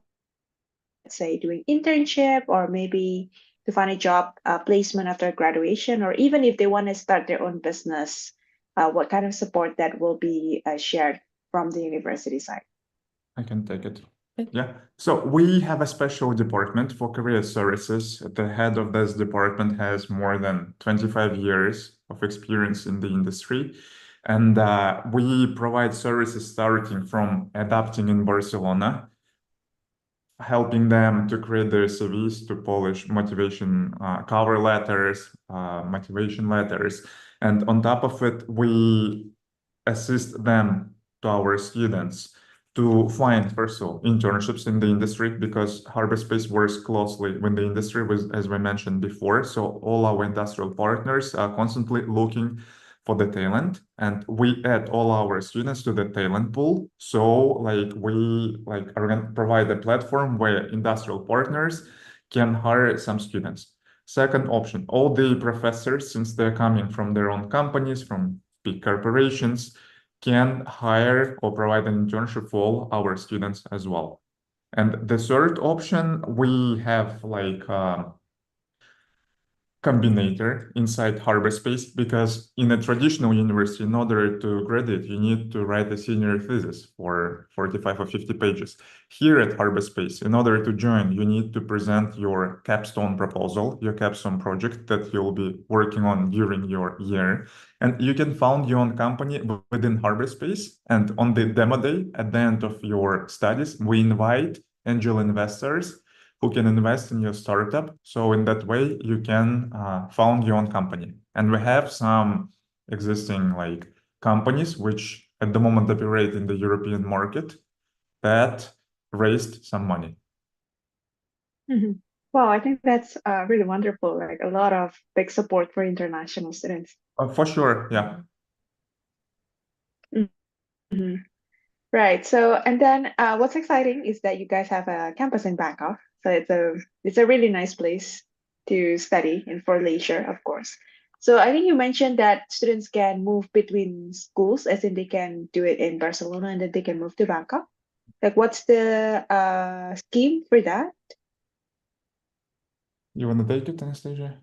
let's say, doing internship or maybe to find a job placement after graduation, or even if they want to start their own business, what kind of support that will be shared from the university side? I can take it. Yeah, so we have a special department for career services. The head of this department has more than 25 years of experience in the industry. And we provide services starting from adapting in Barcelona, helping them to create their CVs, to polish motivation cover letters, motivation letters. And on top of it, we assist them to our students to find, first of all, internships in the industry, because HarborSpace works closely with the industry, as we mentioned before. So all our industrial partners are constantly looking for the talent, and we add all our students to the talent pool. So we are going to provide a platform where industrial partners can hire some students. Second option, all the professors, since they're coming from their own companies, from big corporations, can hire or provide an internship for all our students as well. And the third option, we have combinator inside HarborSpace, because in a traditional university, in order to graduate, you need to write a senior thesis for 45 or 50 pages. Here at HarborSpace, in order to join, you need to present your capstone proposal, your capstone project that you'll be working on during your year. And you can found your own company within HarborSpace. And on the demo day, at the end of your studies, we invite angel investors who can invest in your startup. So in that way, you can found your own company. And we have some existing companies which at the moment operate in the European market that raised some money. Well, I think that's really wonderful. Like a lot of big support for international students. For sure, yeah. Right. So, and then what's exciting is that you guys have a campus in Bangkok. So it's a really nice place to study and for leisure, of course. So I think you mentioned that students can move between schools, as in they can do it in Barcelona and then they can move to Bangkok. Like, what's the scheme for that? You want to take it, Anastasia?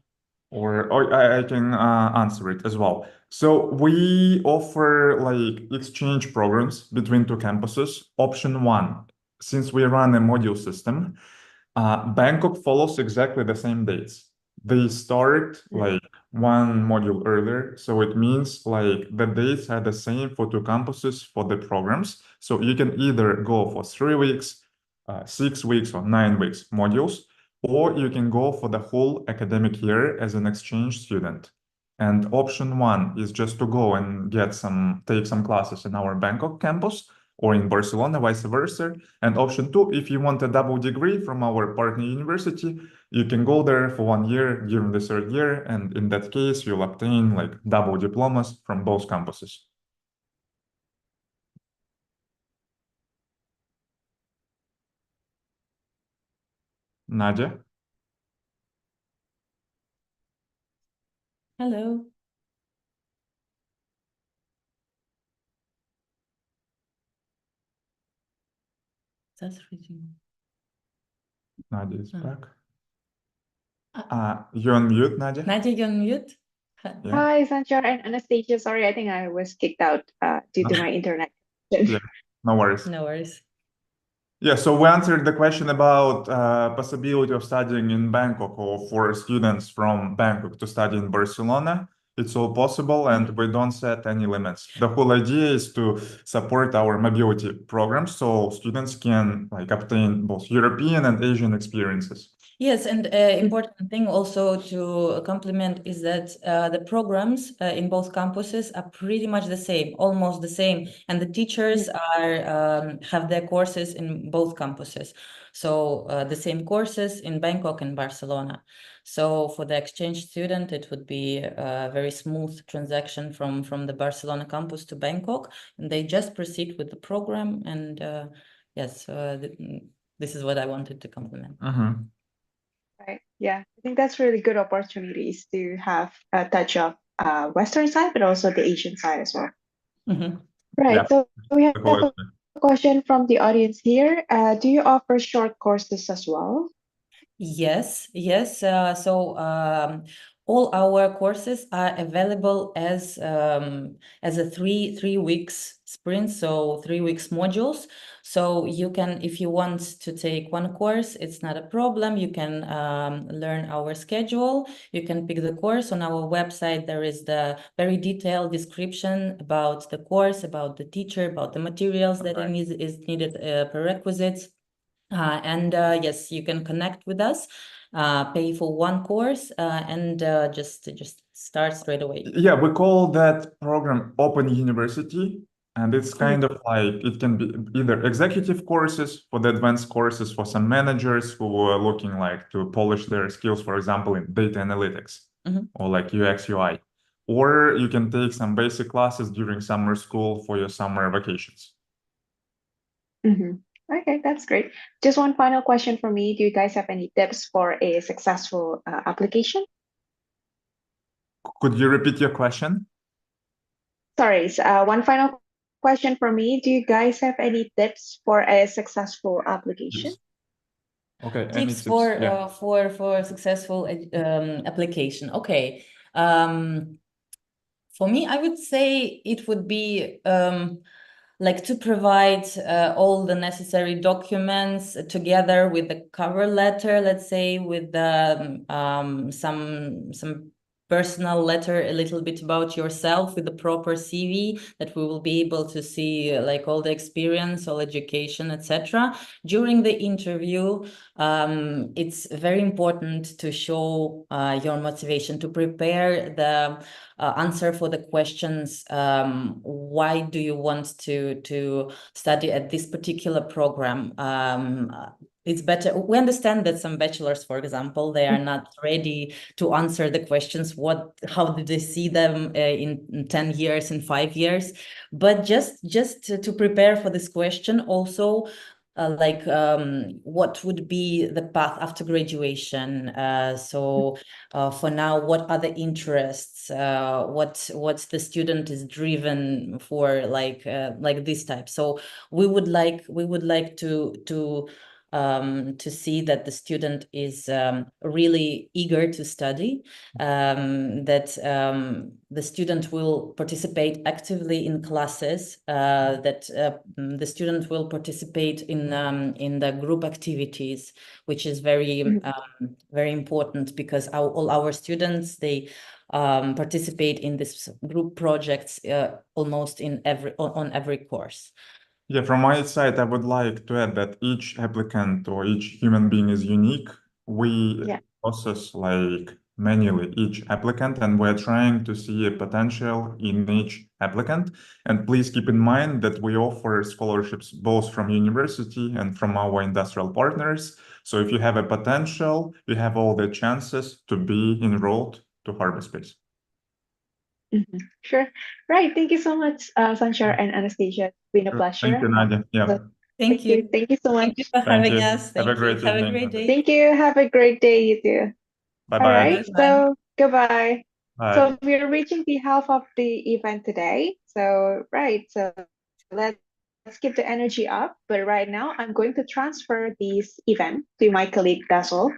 Or I can answer it as well. So we offer exchange programs between two campuses. Option one, since we run a module system, Bangkok follows exactly the same dates. They start one module earlier. So it means the dates are the same for two campuses for the programs. So you can either go for 3 weeks, 6 weeks, or 9 weeks modules, or you can go for the whole academic year as an exchange student. And option one is just to go and take some classes in our Bangkok campus or in Barcelona, vice versa. And option two, if you want a double degree from our partner university, you can go there for 1 year during the third year. And in that case, you'll obtain double diplomas from both campuses. Nadia? Hello. That's reading. Nadia is back. You're on mute, Nadia. Nadia, you're on mute. Yeah. Hi, Sanchar and Anastasia. Sorry, I think I was kicked out due to my internet. Yeah, no worries. No worries. Yeah, so we answered the question about possibility of studying in Bangkok or for students from Bangkok to study in Barcelona. It's all possible and we don't set any limits. The whole idea is to support our mobility programs so students can like obtain both European and Asian experiences. Yes, and important thing also to complement is that the programs in both campuses are pretty much the same, almost the same, and the teachers are have their courses in both campuses. So the same courses in Bangkok and Barcelona. So for the exchange student, it would be a very smooth transaction from the Barcelona campus to Bangkok, and they just proceed with the program. And yes, this is what I wanted to complement. Right. Yeah, I think that's really good opportunities to have a touch of Western side, but also the Asian side as well. Right. Yeah. So we have a question from the audience here. Do you offer short courses as well? Yes, yes. All our courses are available as a three weeks sprint, so 3 weeks modules. So you can, if you want to take one course, it's not a problem. You can learn our schedule. You can pick the course on our website. There is the very detailed description about the course, about the teacher, about the materials that is needed, prerequisites. Yes, you can connect with us, pay for one course, and just start straight away. Yeah, we call that program Open University, and it's kind of like it can be either executive courses for the advanced courses for some managers who are looking like to polish their skills, for example, in data analytics or like UX UI, or you can take some basic classes during summer school for your summer vacations. Okay, that's great. Just one final question for me. Do you guys have any tips for a successful application? Could you repeat your question? Sorry, one final question for me. Do you guys have any tips for a successful application? Okay, Tips for successful application. Okay. For me, I would say it would be like to provide all the necessary documents together with the cover letter, let's say, with the some personal letter, a little bit about yourself with the proper CV that we will be able to see like all the experience, all education, etc. During the interview, it's very important to show your motivation, to prepare the answer for the questions. Why do you want to study at this particular program? It's better. We understand that some bachelors, for example, they are not ready to answer the questions. How do they see them in 10 years, in 5 years? But just to prepare for this question, also what would be the path after graduation? For now, what are the interests? What the student is driven for, like this type. So we would like to see that the student is really eager to study, that the student will participate actively in classes, that the student will participate in the group activities, which is very very important, because all our students, they participate in this group projects almost on every course. Yeah, from my side, I would like to add that each applicant or each human being is unique. We process like manually each applicant, and we're trying to see a potential in each applicant. And please keep in mind that we offer scholarships both from university and from our industrial partners. So if you have a potential, you have all the chances to be enrolled to Harbor-Space. Sure. Right. Thank you so much, Sanchar and Anastasia. It's been a pleasure. Thank you, Nadia. Yeah. Thank you. Thank you so much. Thank you for having us. Have a great Have a evening. great day. Thank you. Have a great day, you too. Bye-bye. All right. So goodbye. Bye. So we're reaching the half of the event today. So let's keep the energy up. But right now, I'm going to transfer this event to my colleague Dazzle.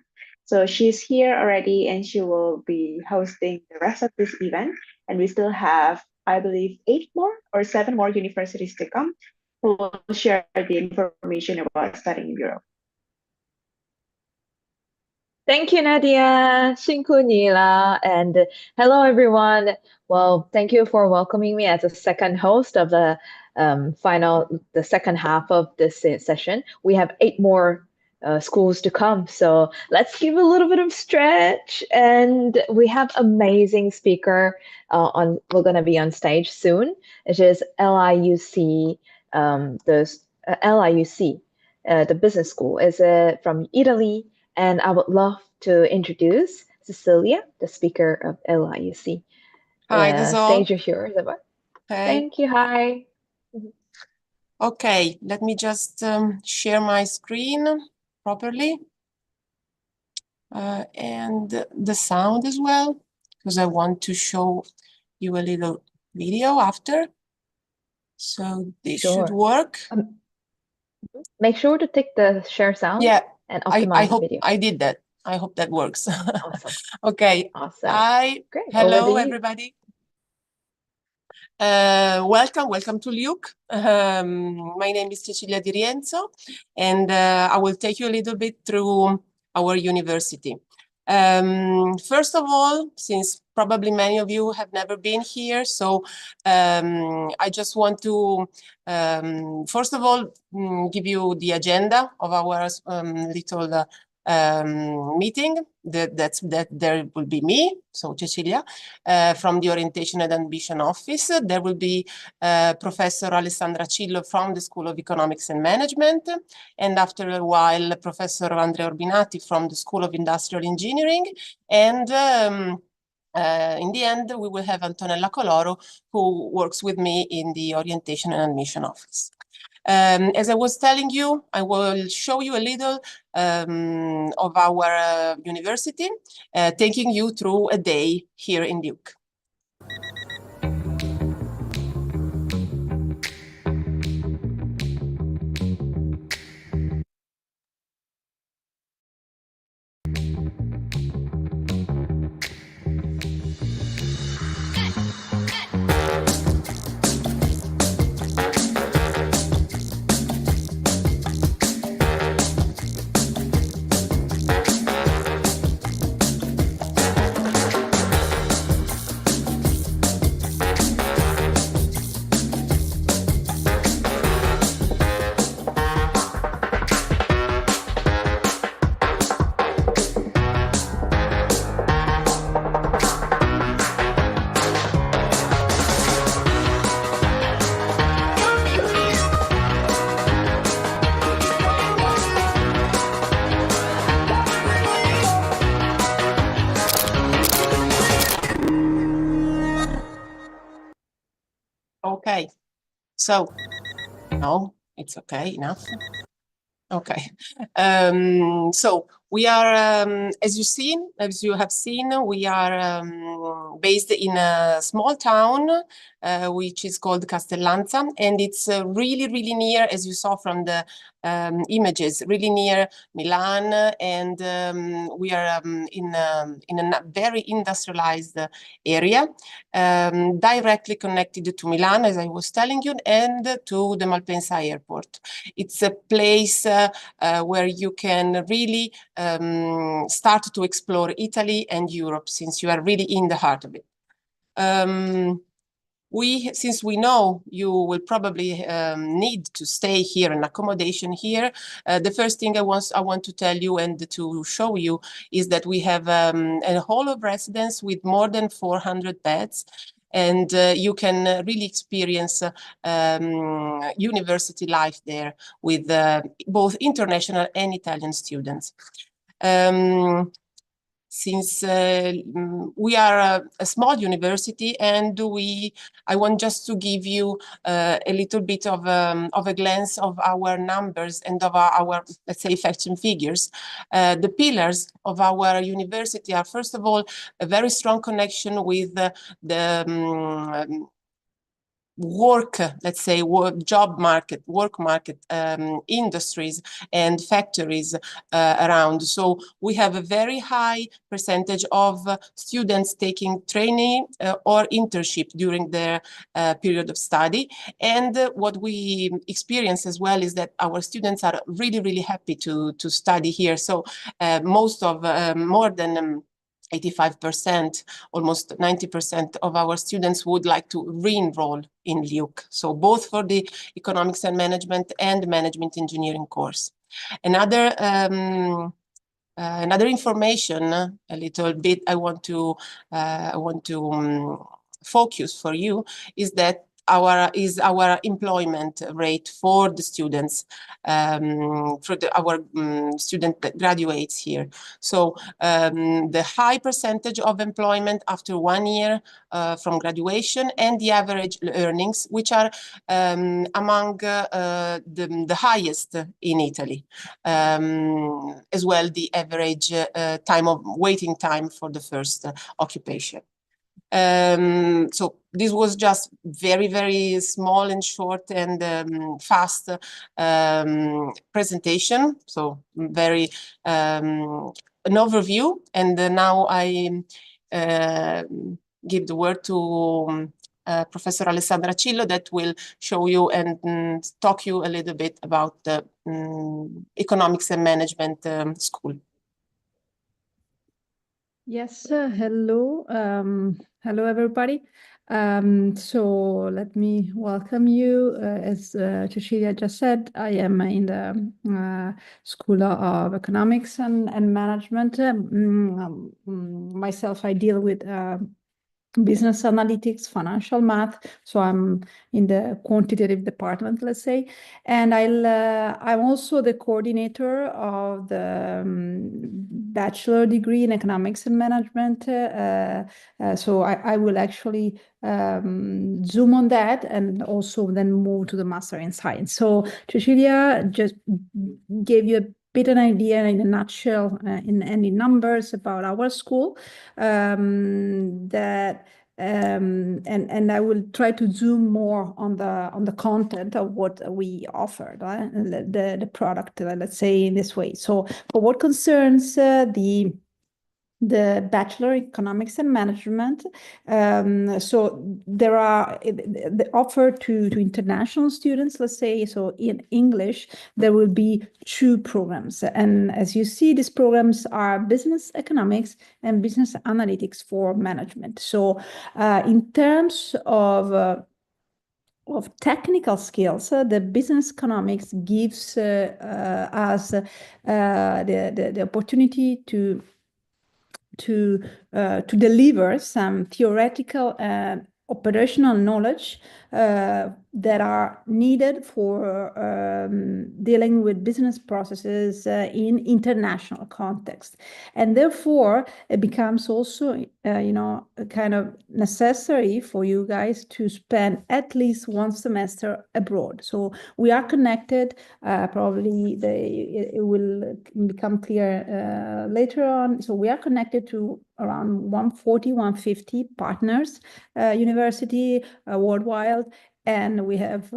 So she's here already and she will be hosting the rest of this event. And we still have, I believe, 8 more or 7 more universities to come who will share the information about studying in Europe. Thank you, Nadia. 辛苦你了. And hello, everyone. Well, thank you for welcoming me as a second host of the second half of this session. We have 8 more schools to come. So let's give a little bit of stretch. And we have amazing speaker we're going to be on stage soon. It is LIUC, LIUC, the business school. Is from Italy. And I would love to introduce Cecilia, the speaker of LIUC. Hi, this is all. Stage is yours. Okay. Thank you. Hi. Okay, let me just share my screen properly. And the sound as well, because I want to show you a little video after. So this should work. Make sure to take the share sound. Yeah. And optimize I hope the video. I did that. I hope that works. Awesome. Okay. Awesome. Hi. Great. Hello, everybody. Welcome to LIUC. My name is Cecilia Di Rienzo, and I will take you a little bit through our university. First of all, since probably many of you have never been here, so I just want to first of all give you the agenda of our little meeting. That there will be me, so Cecilia, from the Orientation and Admission Office. There will be Professor Alessandra Cillo from the School of Economics and Management, and after a while, Professor Andrea Orbinati from the School of Industrial Engineering, and in the end, we will have Antonella Coloro, who works with me in the Orientation and Admission Office. As I was telling you, I will show you a little of our university, taking you through a day here in LIUC. Okay, so no, it's okay enough. Okay, so we are, as you have seen, we are based in a small town, which is called Castellanza, and it's really near, as you saw from the images, really near Milan, and we are in a very industrialized area, directly connected to Milan, as I was telling you, and to the Malpensa airport. It's a place where you can really start to explore Italy and Europe, since you are really in the heart of it. Since we know you will probably need to stay here and accommodation here, the first thing I want to tell you and to show you is that we have a hall of residence with more than 400 beds. And you can really experience university life there with both international and Italian students. Since we are a small university, and I want just to give you a little bit of a glance of our numbers and of our, let's say, facts and figures. The pillars of our university are, first of all, a very strong connection with the work, let's say, job market, work market, industries and factories around. So we have a very high percentage of students taking training or internship during their period of study. And what we experience as well is that our students are really, really happy to study here. So most of, more than 85%, almost 90% of our students would like to re-enroll in LIUC. So both for the economics and management engineering course. Another information, a little bit I want to focus for you is that our employment rate for the students, for our student that graduates here. So the high percentage of employment after 1 year from graduation, and the average earnings, which are among the highest in Italy. As well, the average waiting time for the first occupation. So this was just very, very small and short and fast presentation. So very an overview. And now I give the word to Professor Alessandra Cillo, that will show you and talk you a little bit about the economics and management school. Yes, hello. Hello, everybody. So let me welcome you. As Cecilia just said, I am in the School of Economics and Management. Myself, I deal with business analytics, financial math. So I'm in the quantitative department, let's say. And I'm also the coordinator of the bachelor degree in economics and management. So I will actually zoom on that and also then move to the master in science. So Cecilia just gave you a bit an idea in a nutshell, in any numbers about our school, and I will try to zoom more on the content of what we offer, the product, let's say in this way. So for what concerns the Bachelor Economics and Management, so there are the offer to international students, let's say. So in English, there will be 2 programs. And as you see, these programs are business economics and business analytics for management. So in terms of technical skills, the business economics gives us the opportunity to deliver some theoretical and operational knowledge that are needed for dealing with business processes in international context. And therefore, it becomes also, kind of necessary for you guys to spend at least 1 semester abroad. So we are connected, probably it will become clear later on. So we are connected to around 140, 150 partners, university worldwide. And we have,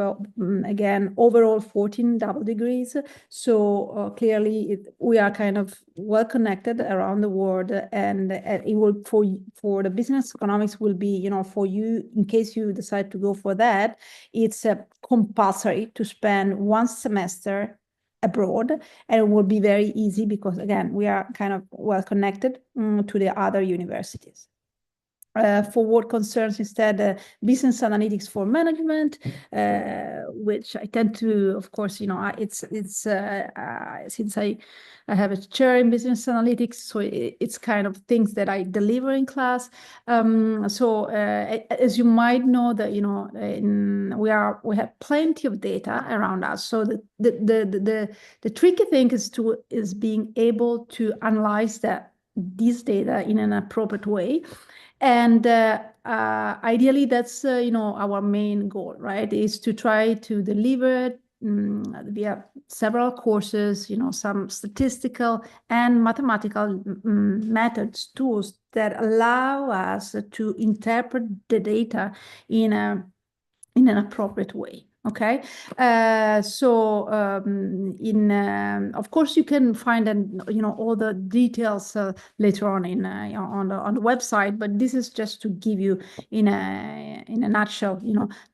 again, overall 14 double degrees. So clearly, we are kind of well connected around the world. And it will, for the business economics, will be, for you, in case you decide to go for that, it's compulsory to spend 1 semester abroad, and it will be very easy because, again, we are kind of well connected to the other universities. For what concerns instead business analytics for management, which I tend to, of course, it's since I have a chair in business analytics, so it's kind of things that I deliver in class. So as you might know, that we have plenty of data around us. So the tricky thing is being able to analyze this data in an appropriate way. And ideally, that's our main goal, right? Is to try to deliver via several courses, some statistical and mathematical methods, tools that allow us to interpret the data in a in an appropriate way. Okay, of course you can find all the details later on on the website, but this is just to give you in a nutshell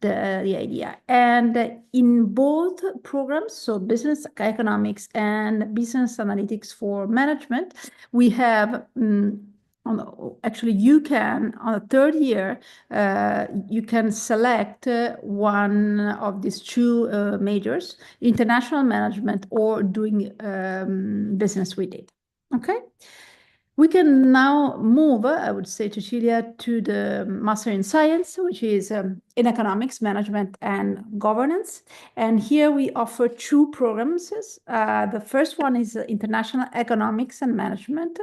the idea. And in both programs, so business economics and business analytics for management, we have actually, you can, on the third year, you can select one of these two majors, international management or doing business with it. Okay? We can now move, I would say, Cecilia, to the Master in Science, which is in Economics, Management, and Governance. And here we offer two programs. The first one is International Economics and Management.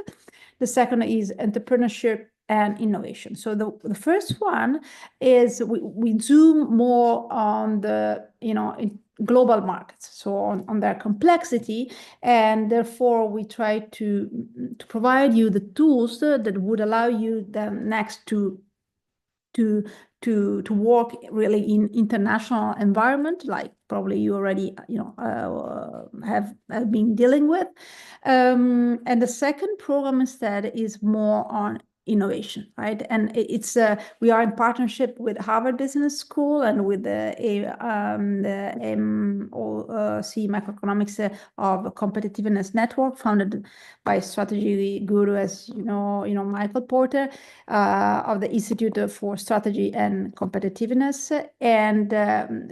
The second is Entrepreneurship and Innovation. So the first one is we zoom more on the global markets, so on their complexity, and therefore we try to provide you the tools that would allow you then next to work really in international environment, like probably you already have been dealing with. And the second program instead is more on innovation, right? And it's we are in partnership with Harvard Business School and with the MOC Macroeconomics of Competitiveness Network, founded by strategy guru, as you know, Michael Porter, of the Institute for Strategy and Competitiveness. And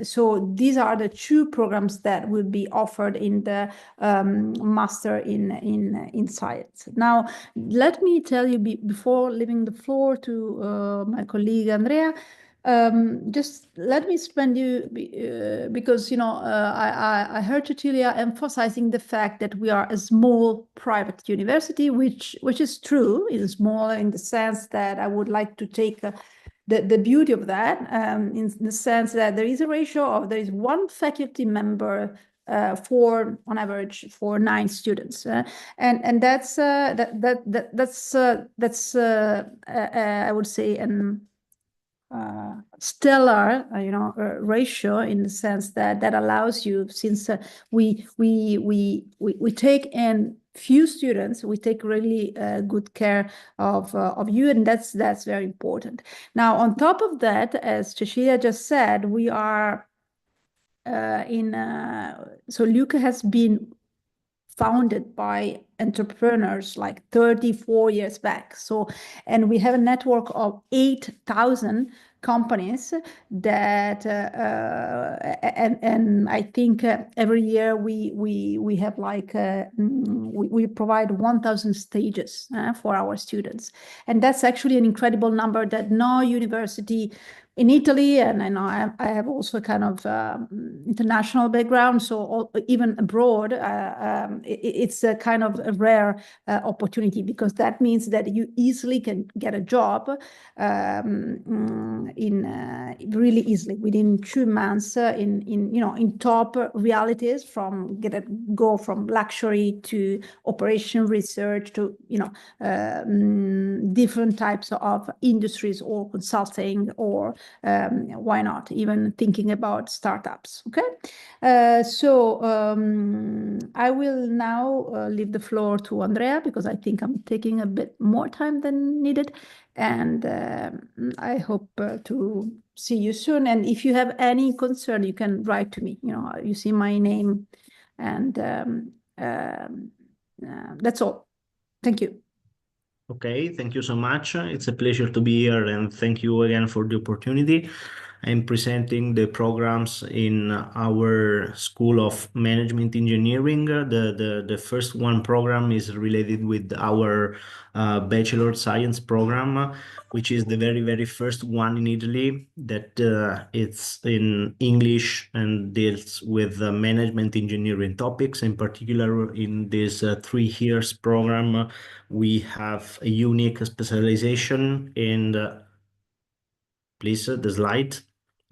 so these are the two programs that will be offered in the Master in Science. Now, let me tell you before leaving the floor to my colleague Andrea, just let me explain you because I heard Cecilia emphasizing the fact that we are a small private university, which is true. It is small in the sense that I would like to take the beauty of that in the sense that there is a ratio of there is one faculty member on average for 9 students, and that's I would say stellar ratio, in the sense that allows you, since we take in few students, we take really good care of you, and that's very important. Now, on top of that, as Cecilia just said, we are so LUCA has been founded by entrepreneurs like 34 years back. So, and we have a network of 8,000 companies that, and I think every year we have like, we provide 1,000 stages for our students. And that's actually an incredible number that no university in Italy, and I know I have also kind of international background, so even abroad, it's a kind of a rare opportunity, because that means that you easily can get a job really easily within 2 months in top realities, go from luxury to operation research to different types of industries or consulting, or why not even thinking about startups. Okay, so I will now leave the floor to Andrea, because I think I'm taking a bit more time than needed, and I hope to see you soon. And if you have any concern, you can write to me. You see my name, and that's all. Thank you. Okay, thank you so much. It's a pleasure to be here, and thank you again for the opportunity. I'm presenting the programs in our School of Management Engineering. The first one program is related with our Bachelor Science program, which is the very first one in Italy that it's in English and deals with management engineering topics. In particular, in this 3 years program, we have a unique specialization in please, the slide.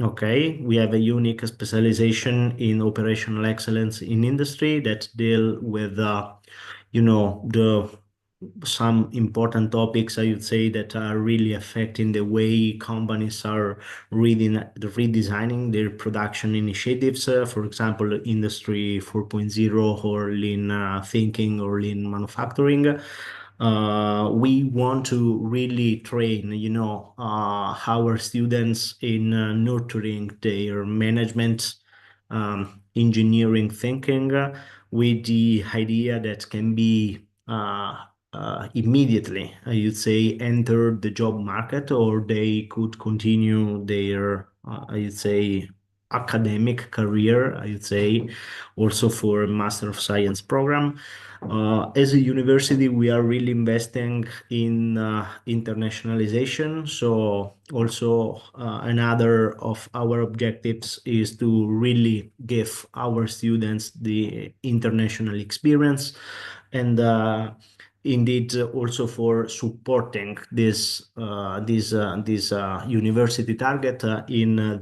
Okay, we have a unique specialization in operational excellence in industry that deal with, the some important topics, I would say, that are really affecting the way companies are redesigning their production initiatives. For example, Industry 4.0 or lean thinking or lean manufacturing. We want to really train, our students in nurturing their management engineering thinking with the idea that can be immediately, I would say, enter the job market, or they could continue their, I would say, academic career, I would say, also for a Master of Science program. As a university, we are really investing in internationalization. So also another of our objectives is to really give our students the international experience, and indeed also for supporting this university target in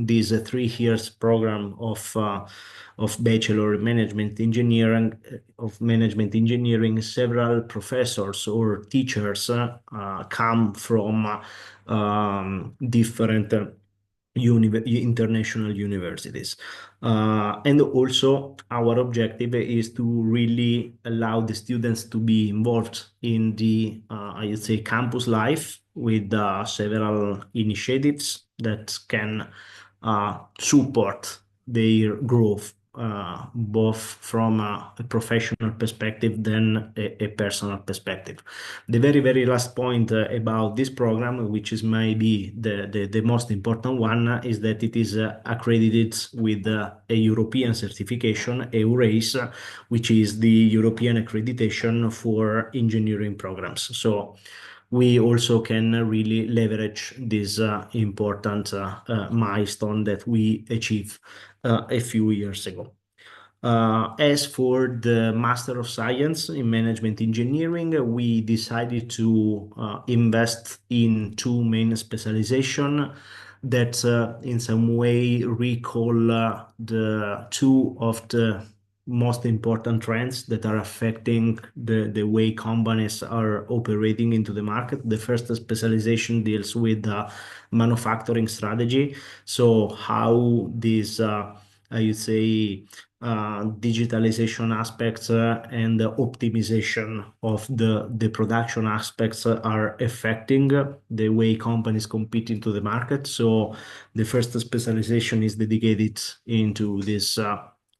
this 3 years program of Bachelor Management Engineering. Several professors or teachers come from different international universities. And also our objective is to really allow the students to be involved in the, I would say, campus life with several initiatives that can support their growth, both from a professional perspective than a personal perspective. The very, very last point about this program, which is maybe the most important one, is that it is accredited with a European certification, EURACE, which is the European accreditation for engineering programs. So we also can really leverage this important milestone that we achieved a few years ago. As for the Master of Science in Management Engineering, we decided to invest in 2 main specializations that in some way recall the 2 of the most important trends that are affecting the way companies are operating into the market. The first specialization deals with manufacturing strategy. So how this, I would say, digitalization aspects and the optimization of the production aspects are affecting the way companies compete into the market. So the first specialization is dedicated into this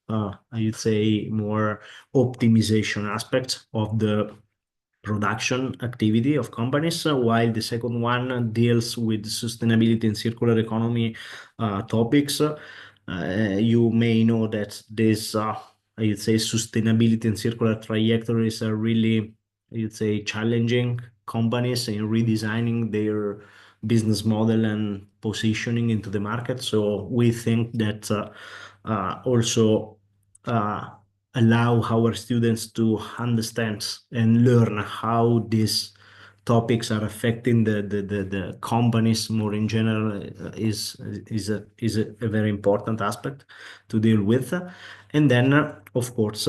I would say more optimization aspect of the production activity of companies, while the second one deals with sustainability and circular economy topics. You may know that this, I would say, sustainability and circular trajectories are really, I would say, challenging companies in redesigning their business model and positioning into the market. So we think that also allow our students to understand and learn how these topics are affecting the companies more in general is a very important aspect to deal with. And then, of course,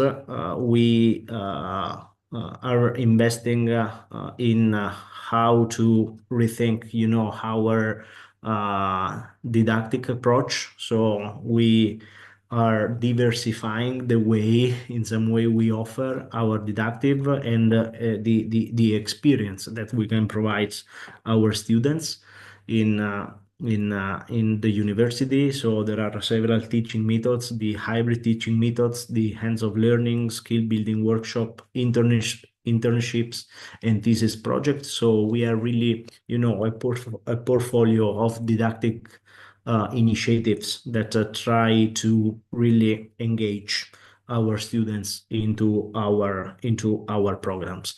we are investing in how to rethink, our didactic approach. So we are diversifying the way, in some way, we offer our didactic and the experience that we can provide our students in the university. So there are several teaching methods: the hybrid teaching methods, the hands-on learning, skill building workshop, internships, and thesis projects. So we are really, a portfolio of didactic initiatives that try to really engage our students into our programs.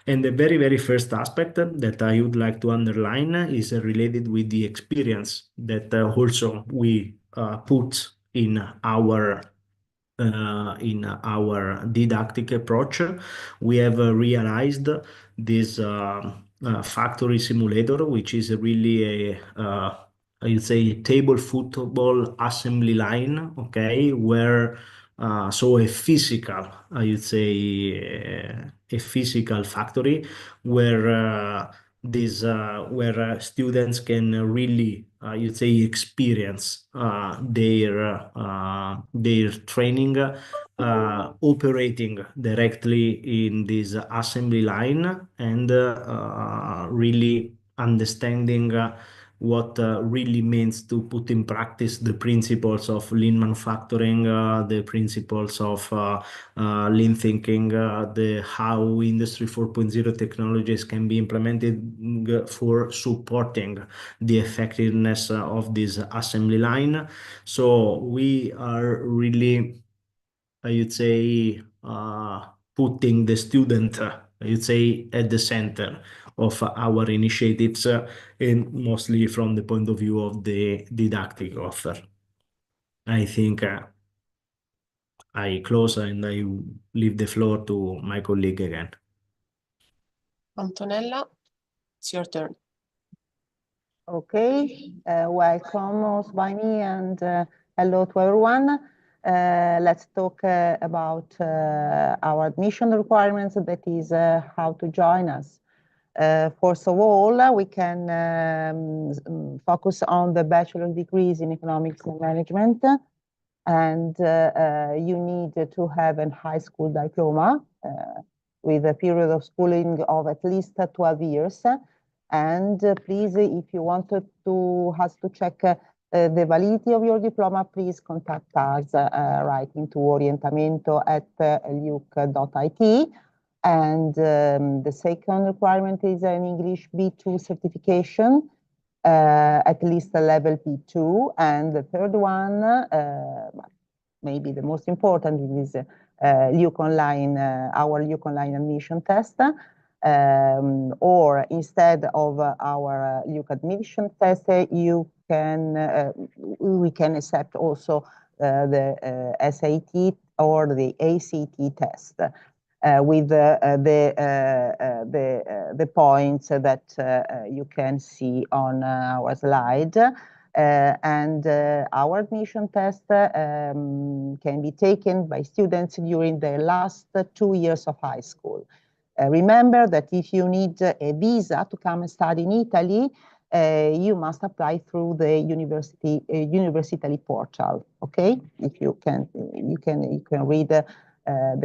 And the very, very first aspect that I would like to underline is related with the experience that also we put in our didactic approach. We have realized this factory simulator, which is really I would say table football assembly line, okay, where so a physical, I would say, a physical factory where where students can really, you'd say, experience their training operating directly in this assembly line and really understanding what really means to put in practice the principles of lean manufacturing, the principles of lean thinking, the how Industry 4.0 technologies can be implemented for supporting the effectiveness of this assembly line. So we are really, I would say, putting the student, I would say, at the center of our initiatives, and mostly from the point of view of the didactic offer. I think I close and I leave the floor to my colleague again. Antonella, it's your turn. Okay, welcome Osvani and hello to everyone. Let's talk about our admission requirements, that is how to join us. First of all, we can focus on the bachelor degrees in economics and management, and you need to have a high school diploma with a period of schooling of at least 12 years. And please, if you wanted to check the validity of your diploma, please contact us writing to orientamento@luc.it. And the second requirement is an English B2 certification, at least a level B2. And the third one, maybe the most important, is LUC Online, our LUC Online admission test. Or instead of our LUC admission test, we can accept also the SAT or the ACT test with the points that you can see on our slide. And our admission test can be taken by students during their last 2 years of high school. Remember that if you need a visa to come and study in Italy, you must apply through the Universitaly portal. Okay, if you can read the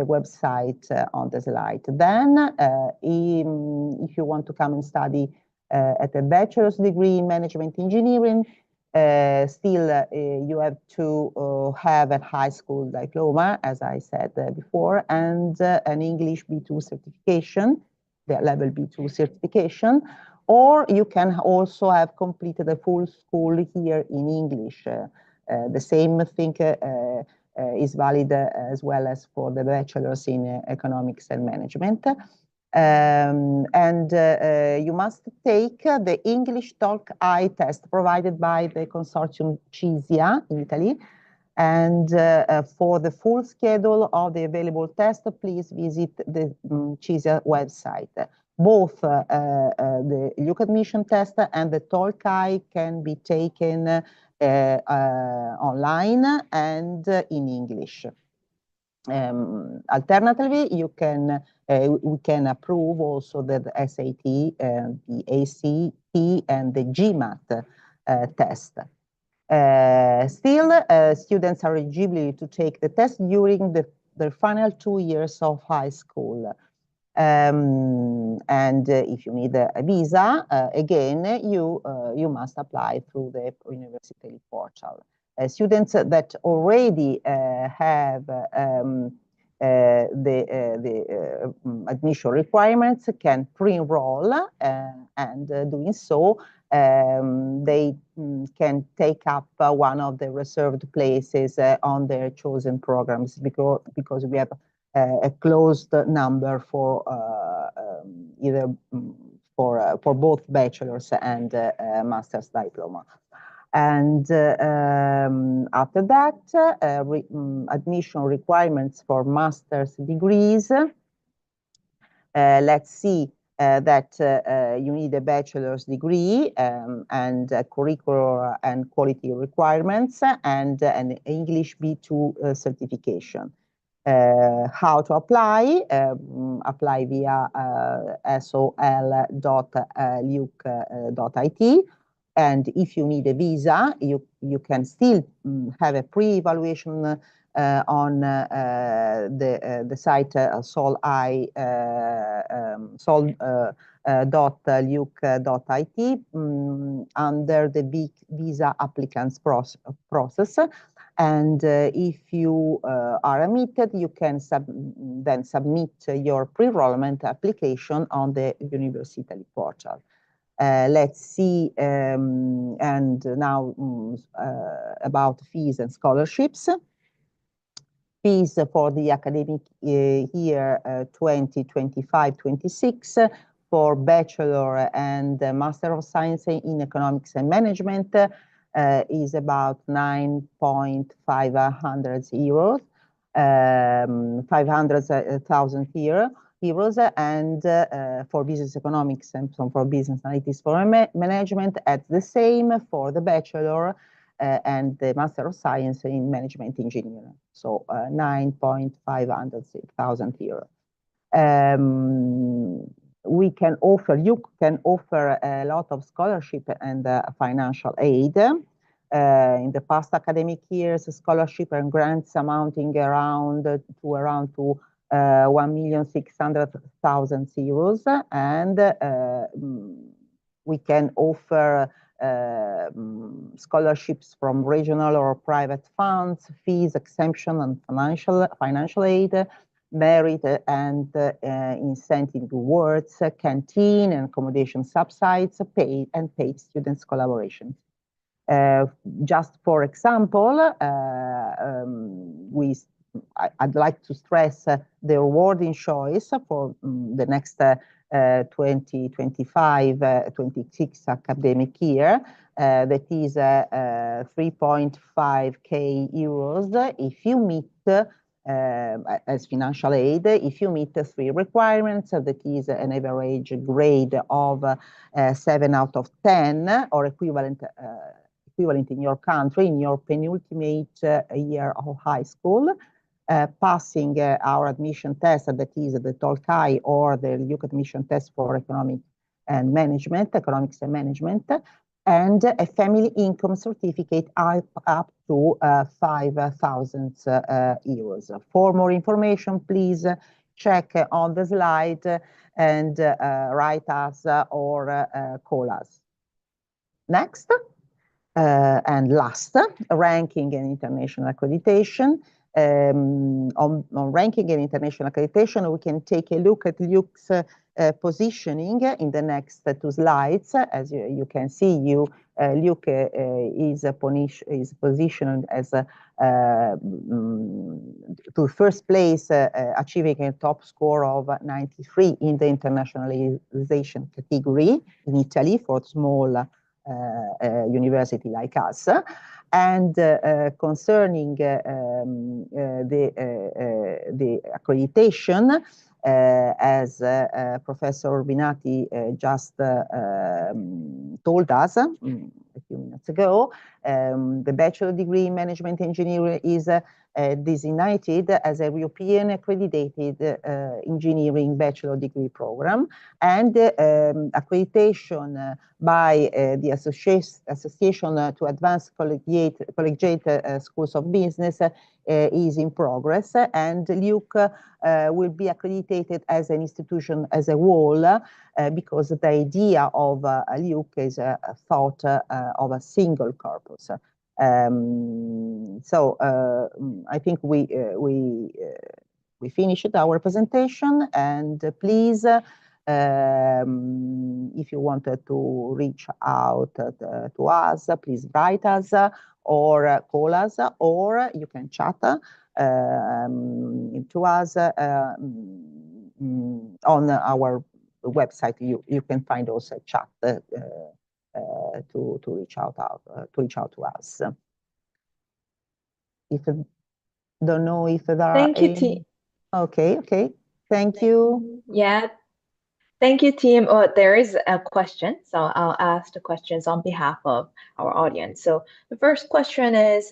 website on the slide. Then, if you want to come and study at a bachelor's degree in management engineering, still you have to have a high school diploma, as I said before, and an English B2 certification, the level B2 certification, or you can also have completed a full school here in English. The same thing is valid as well as for the bachelor's in economics and management. And you must take the English TOLC I test provided by the consortium CISIA in Italy. And for the full schedule of the available tests, please visit the CISIA website. Both the LUC admission test and the TOLC I can be taken online and in English. Alternatively, we can approve also the SAT, the ACT, and the GMAT test. Still, students are eligible to take the test during their final 2 years of high school. And if you need a visa, again, you must apply through the Universitaly portal. Students that already have the admission requirements can pre-enroll, and doing so, they can take up one of the reserved places on their chosen programs, because we have a closed number for either for both bachelor's and master's diploma. And after that, admission requirements for master's degrees. Let's see that you need a bachelor's degree and curricular and quality requirements and an English B2 certification. How to apply? Apply via sol.luc.it. And if you need a visa, you can still have a pre-evaluation on the site sol.luc.it under the visa applicants process. And if you are admitted, you can then submit your pre-enrollment application on the University portal. Let's see, and now about fees and scholarships. Fees for the academic year 2025-26 for Bachelor and Master of Science in Economics and Management is about 9,500 euros, 500,000 euros, and for business economics and for business analytics for management at the same for the Bachelor and the Master of Science in Management Engineering. So 9,500,000 euros. You can offer a lot of scholarship and financial aid. In the past academic years, scholarship and grants amounting around to 1,600,000 euros, and we can offer scholarships from regional or private funds, fees exemption and financial aid, merit and incentive awards, canteen and accommodation subsides, paid students collaboration. Just for example, I'd like to stress the awarding choice for the next 2025-26 academic year. That is 3.5k euros if you meet as financial aid, if you meet 3 requirements, that is an average grade of 7 out of 10 or equivalent in your country, in your penultimate year of high school, passing our admission test, that is the TOLCAI or the LUC admission test for economics and management, and a family income certificate up to 5,000 euros. For more information, please check on the slide and write us or call us. Next and last, ranking and international accreditation. On ranking and international accreditation, we can take a look at LUC's positioning in the next 2 slides. As you can see, LUC is positioned as to first place, achieving a top score of 93 in the internationalization category in Italy for small university like us. And concerning the accreditation, as Professor Urbinati just told us a few minutes ago, the bachelor degree in management engineering is designated as a European accredited engineering bachelor degree program, and accreditation by the Association to Advanced Collegiate Schools of Business is in progress, and LUC will be accredited as an institution as a whole, because the idea of LUC is a thought of a single corpus. So I think we finished our presentation, and please, if you wanted to reach out to us, please write us or call us, or you can chat to us on our website. You can find also a chat to reach out to us. Don't know if there are Thank you, okay. Thank you. Yeah. Thank you, team. There is a question, so I'll ask the questions on behalf of our audience. So the first question is,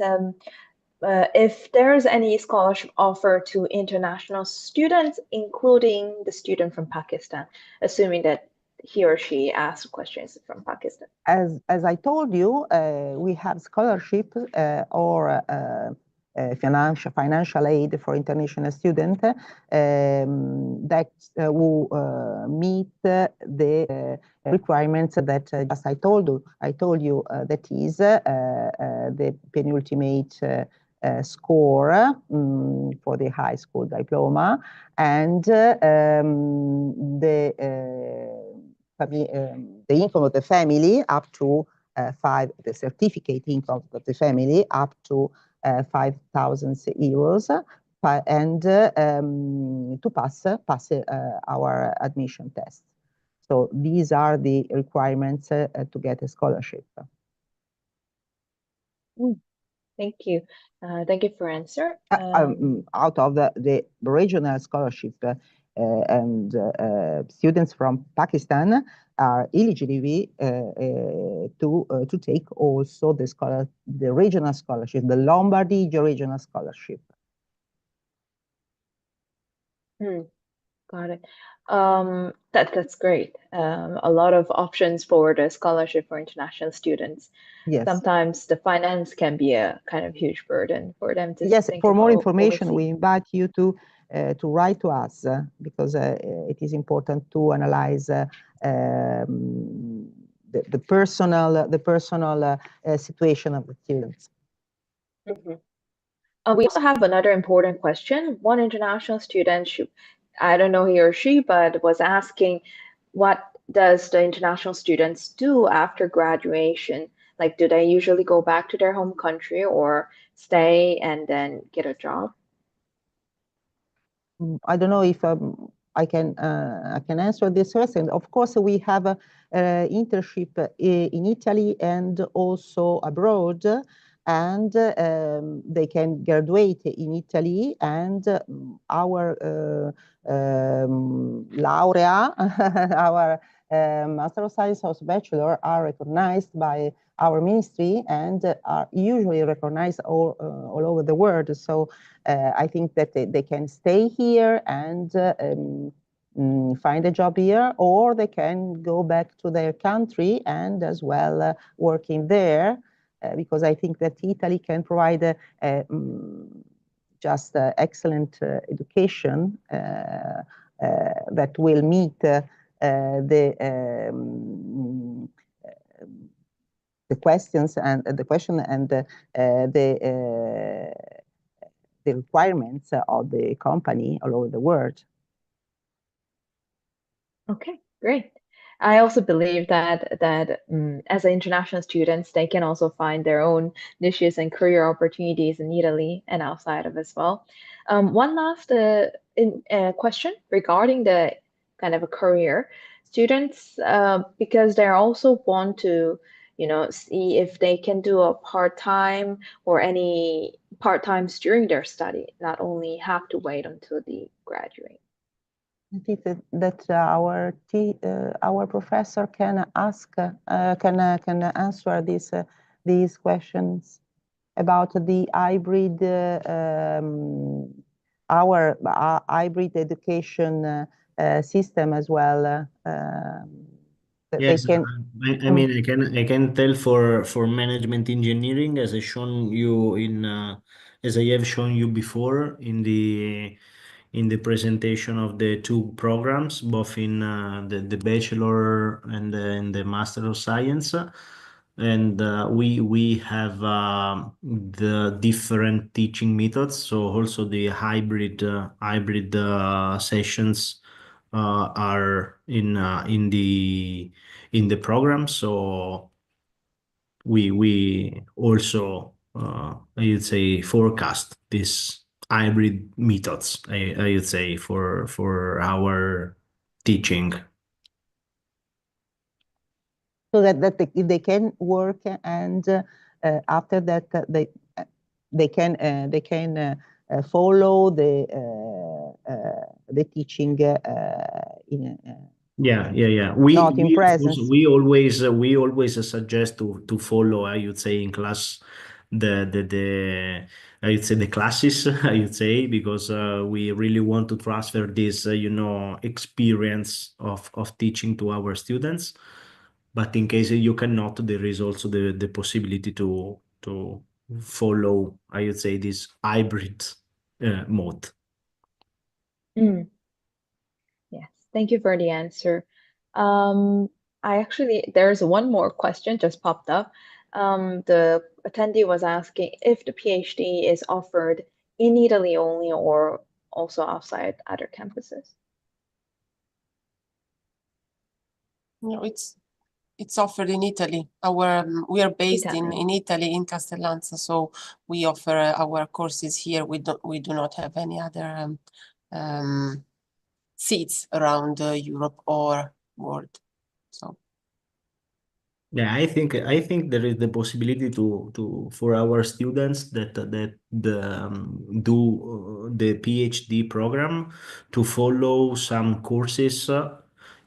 if there is any scholarship offer to international students, including the student from Pakistan, assuming that he or she asked questions from Pakistan. As I told you, we have scholarship or financial aid for international students that will meet the requirements that just I told you that is the penultimate score for the high school diploma and the income of the family up to the certificate income of the family up to 5,000 euros and to pass our admission test. So these are the requirements to get a scholarship. Thank you. Thank you for answer. Out of the regional scholarship and students from Pakistan are eligible to take also the regional scholarship, the Lombardy regional scholarship. Got it. That's great. A lot of options for the scholarship for international students. Yes. Sometimes the finance can be a kind of huge burden for them to Yes, think for more about information, overseas. we invite you to write to us because it is important to analyze the personal situation of the students. We also have another important question. One international student, I don't know he or she, but was asking, what does the international students do after graduation? Like, do they usually go back to their home country or stay and then get a job? I don't know if I can answer this question. Of course, we have a internship in Italy and also abroad, and they can graduate in Italy, and our laurea, our Master of Science or Bachelor are recognized by our ministry and are usually recognized all over the world. So I think that they can stay here and find a job here, or they can go back to their country and as well working there, because I think that Italy can provide just excellent education that will meet the questions and the requirements of the company all over the world. Okay, great. I also believe that as international students, they can also find their own niches and career opportunities in Italy and outside of as well. One last question regarding the kind of a career. Students, because they also want to, see if they can do a part-time or any part-times during their study, not only have to wait until they graduate. I think that our professor can can answer these questions about the hybrid our hybrid education system as well. Yes, I mean I can tell for management engineering, as I shown you as I have shown you before in the presentation of the two programs, both in the bachelor and in the Master of Science, and we have the different teaching methods. So also the hybrid sessions are in the program. So we also I would say forecast this hybrid methods, I would say, for our teaching. So that if they can work and after that they can follow the teaching Yeah. Not in We of course presence. we always suggest to follow, I would say, in class the I would say the classes, I would say, because we really want to transfer this experience of teaching to our students. But in case you cannot, there is also the possibility to follow, I would say, this hybrid mode. Mm. Yes, thank you for the answer. There's one more question just popped up. The attendee was asking if the PhD is offered in Italy only or also outside other campuses. No, it's offered in Italy. We are based in Italy, in Castellanza, so we offer our courses here. We do not have any other seats around Europe or world. So Yeah, I think there is the possibility for our students that do the PhD program to follow some courses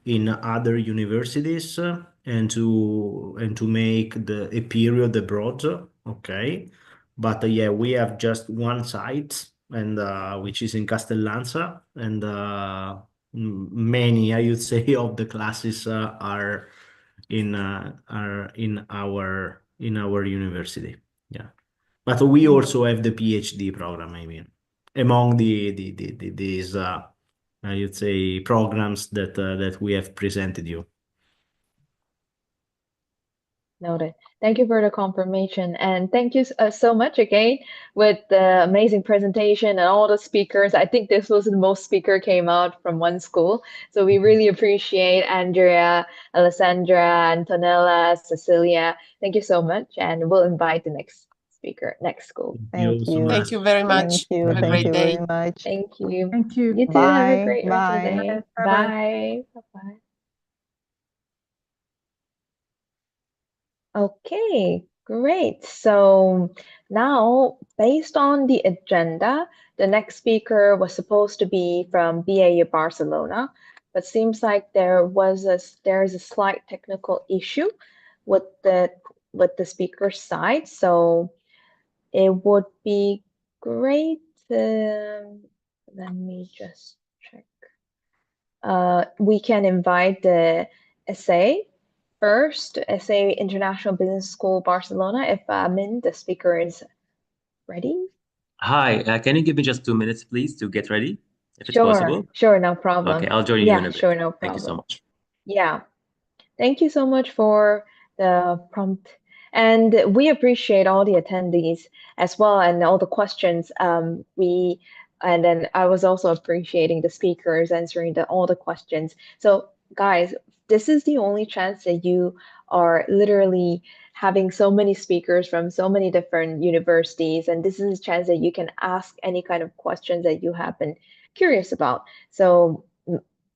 in other universities and to make a period abroad. Okay, but yeah, we have just one site and which is in Castellanza, and many, I would say, of the classes are in our university. Yeah, but we also have the PhD program. I mean, among these I would say programs that we have presented you. Noted. Thank you for the confirmation, and thank you so much again with the amazing presentation and all the speakers. I think this was the most speaker came out from one school, so we really appreciate Andrea, Alessandra, Antonella, Cecilia. Thank you so much, and we'll invite the next speaker, next school. Thank you. Thank you very much. Thank you. Have a great day. Very much. Thank you. Thank you. You too. Have a Bye. great rest of the Bye. day. Bye-bye. Bye. Bye-bye. Okay, great. So now, based on the agenda, the next speaker was supposed to be from BAU Barcelona, but seems like there's a slight technical issue with the speaker's side. So it would be great. Let me just check. We can invite the SA. First, SA International Business School Barcelona, if Min, the speaker, is ready. Hi, can you give me just 2 minutes, please, to get ready, if it's possible? Sure, no problem. Okay, I'll join you in a bit. Sure, no problem. Thank you so much. Yeah, thank you so much for the prompt. And we appreciate all the attendees as well and all the questions. And then I was also appreciating the speakers answering all the questions. So guys, this is the only chance that you are literally having so many speakers from so many different universities, and this is a chance that you can ask any kind of questions that you have been curious about. So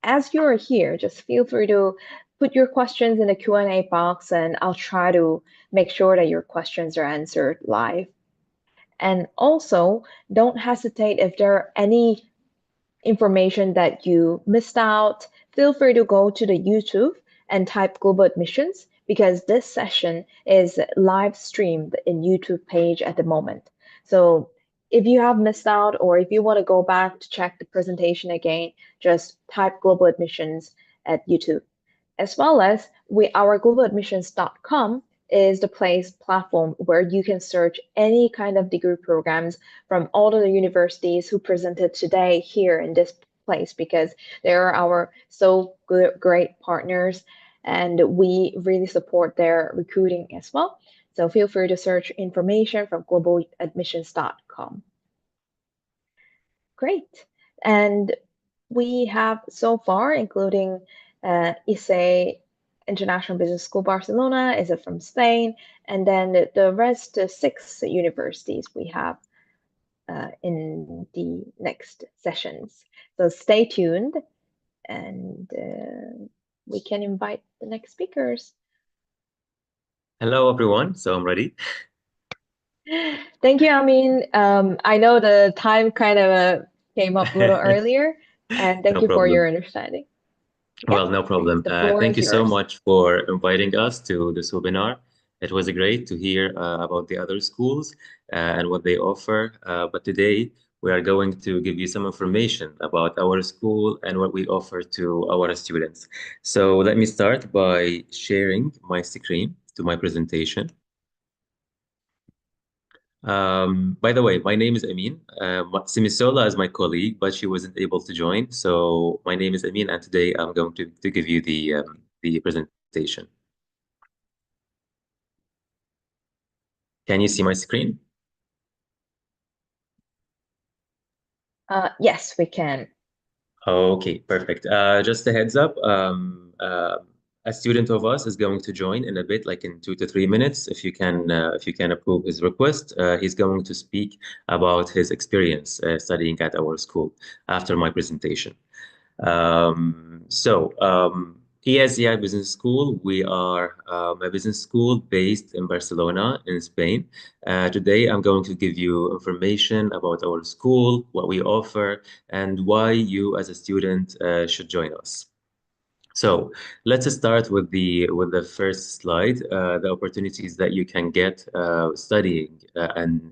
as you're here, just feel free to put your questions in the Q&A box, and I'll try to make sure that your questions are answered live. And also, don't hesitate if there are any information that you missed out. Feel free to go to the YouTube and type Global Admissions, because this session is live streamed in YouTube page at the moment. So if you have missed out, or if you want to go back to check the presentation again, just type Global Admissions at YouTube. As well as our globaladmissions.com is the platform where you can search any kind of degree programs from all of the universities who presented today here in this place, because they are our great partners and we really support their recruiting as well. So feel free to search information from globaladmissions.com. Great. And we have so far, including ISE International Business School Barcelona, is it from Spain, and then the rest 6 universities we have in the next sessions. So stay tuned, and we can invite the next speakers. Hello, everyone. So I'm ready. Thank you, Amin. I know the time kind of came up a little earlier, and thank No you for problem. your understanding. Well, no problem. The floor Thank is you so yours. much for inviting us to this webinar. It was great to hear about the other schools and what they offer. But today we are going to give you some information about our school and what we offer to our students. So let me start by sharing my screen to my presentation. By the way, my name is Amin. Simisola is my colleague, but she wasn't able to join. So my name is Amin, and today I'm going to give you the presentation. Can you see my screen? Yes, we can. Okay, perfect. Just a heads up, a student of us is going to join in a bit, like in 2 to 3 minutes. If you can approve his request, he's going to speak about his experience studying at our school after my presentation. ESEI Business School, we are a business school based in Barcelona, in Spain. Today, I'm going to give you information about our school, what we offer, and why you as a student should join us. So let's start with the first slide, the opportunities that you can get studying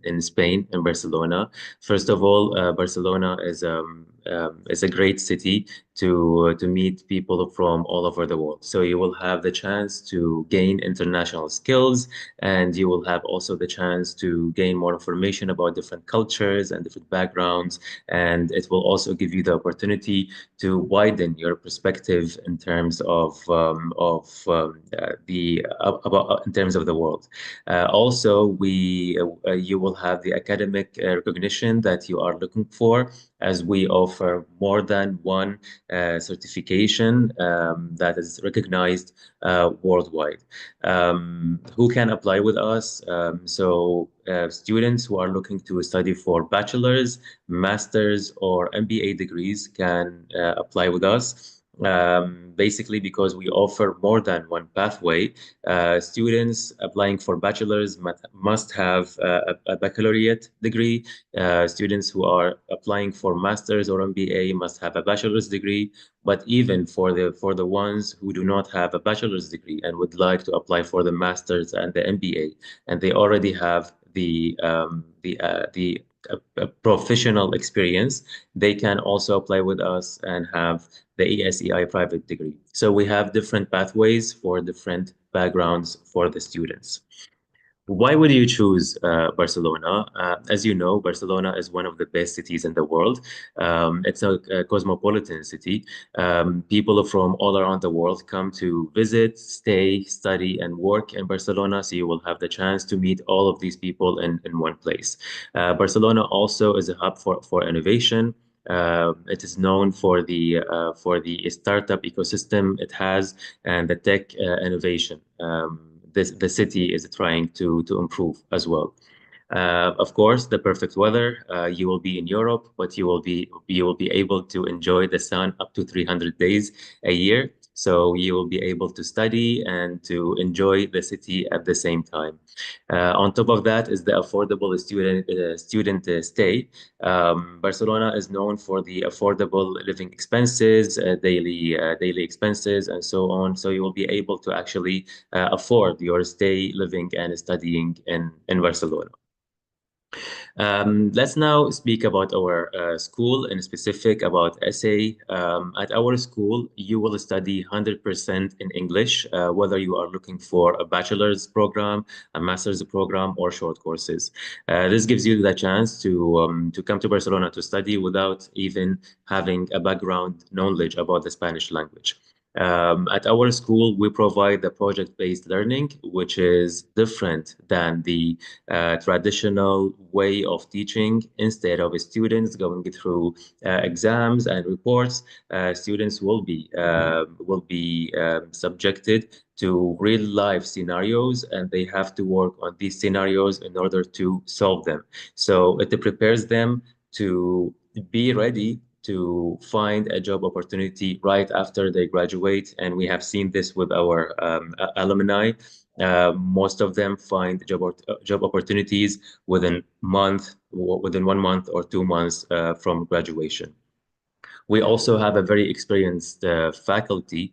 in Spain, in Barcelona. First of all, Barcelona is a great city to meet people from all over the world. So you will have the chance to gain international skills, and you will have also the chance to gain more information about different cultures and different backgrounds. And it will also give you the opportunity to widen your perspective in terms of the world. Also, you will have the academic recognition that you are looking for, as we offer more than one certification that is recognized worldwide. Who can apply with us? Students who are looking to study for bachelor's, master's, or MBA degrees can apply with us. Basically, because we offer more than one pathway, students applying for bachelor's must have a baccalaureate degree. Students who are applying for master's or MBA must have a bachelor's degree. But even for the ones who do not have a bachelor's degree and would like to apply for the master's and the MBA, and they already have the professional experience, they can also apply with us and have the ESEI private degree. So we have different pathways for different backgrounds for the students. Why would you choose Barcelona? As you know, Barcelona is one of the best cities in the world. It's a cosmopolitan city. People from all around the world come to visit, stay, study, and work in Barcelona. So you will have the chance to meet all of these people in one place. Barcelona also is a hub for innovation. It is known for the startup ecosystem it has and the tech innovation. The city is trying to improve as well. Of course, the perfect weather. You will be in Europe, but you will be able to enjoy the sun up to 300 days a year. So you will be able to study and to enjoy the city at the same time. On top of that is the affordable student stay. Barcelona is known for the affordable living expenses, daily expenses, and so on. So you will be able to actually afford your stay, living, and studying in Barcelona. Let's now speak about our school, in specific about SA. At our school, you will study 100% in English, whether you are looking for a bachelor's program, a master's program, or short courses. This gives you the chance to come to Barcelona to study without even having a background knowledge about the Spanish language. At our school, we provide the project-based learning, which is different than the traditional way of teaching. Instead of students going through exams and reports, students will be subjected to real-life scenarios, and they have to work on these scenarios in order to solve them. So it prepares them to be ready to find a job opportunity right after they graduate. And we have seen this with our alumni. Most of them find job opportunities within 1 month or 2 months from graduation. We also have a very experienced faculty.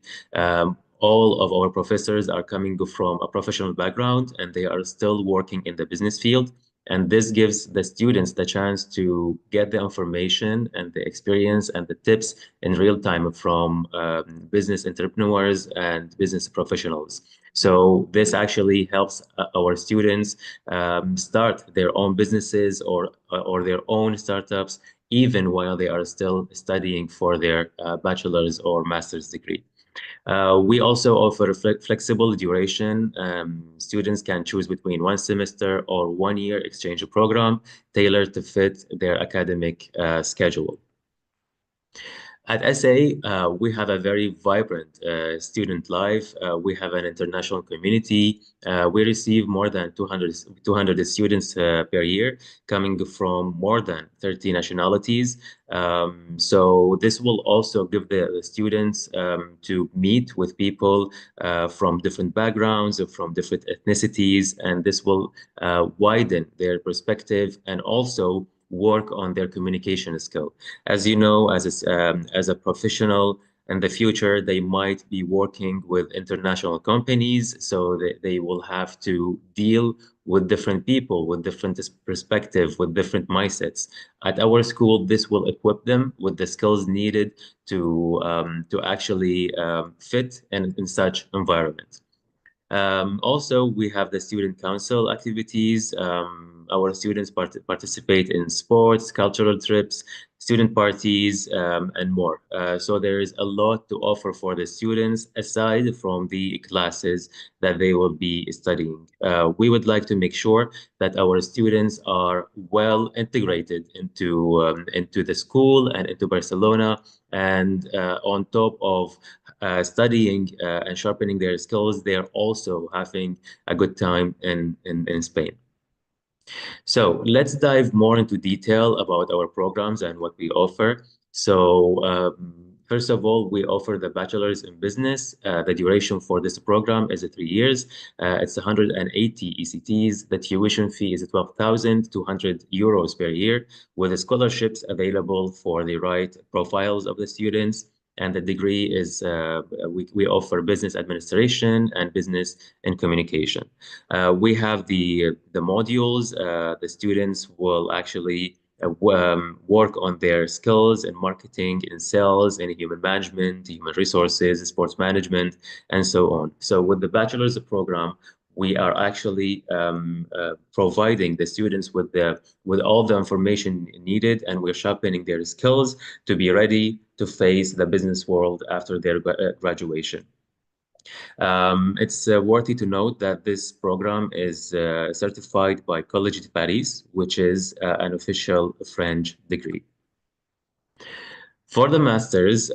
All of our professors are coming from a professional background, and they are still working in the business field. And this gives the students the chance to get the information and the experience and the tips in real time from business entrepreneurs and business professionals. So this actually helps our students start their own businesses or their own startups, even while they are still studying for their bachelor's or master's degree. We also offer flexible duration. Students can choose between 1 semester or 1 year exchange program tailored to fit their academic schedule. At SA, we have a very vibrant student life. We have an international community. We receive more than 200 students per year, coming from more than 30 nationalities. So this will also give the students to meet with people from different backgrounds, from different ethnicities, and this will widen their perspective and also work on their communication skill. As you know, as a professional in the future, they might be working with international companies, so they will have to deal with different people, with different perspectives, with different mindsets. At our school, this will equip them with the skills needed to actually fit in such environment. Also, we have the student council activities. Our students participate in sports, cultural trips, student parties, and more. So there is a lot to offer for the students aside from the classes that they will be studying. We would like to make sure that our students are well integrated into the school and into Barcelona, and on top of studying and sharpening their skills, they are also having a good time in Spain. So let's dive more into detail about our programs and what we offer. So first of all, we offer the Bachelor's in Business. The duration for this program is 3 years. It's 180 ECTs. The tuition fee is 12,200 euros per year, with the scholarships available for the right profiles of the students. And the degree is, we offer business administration and business and communication. We have the modules. The students will actually work on their skills in marketing, in sales, in human management, human resources, sports management, and so on. So with the bachelor's program, we are actually providing the students with all the information needed, and we're sharpening their skills to be ready to face the business world after their graduation. It's worthy to note that this program is certified by Collège de Paris, which is an official French degree. For the masters,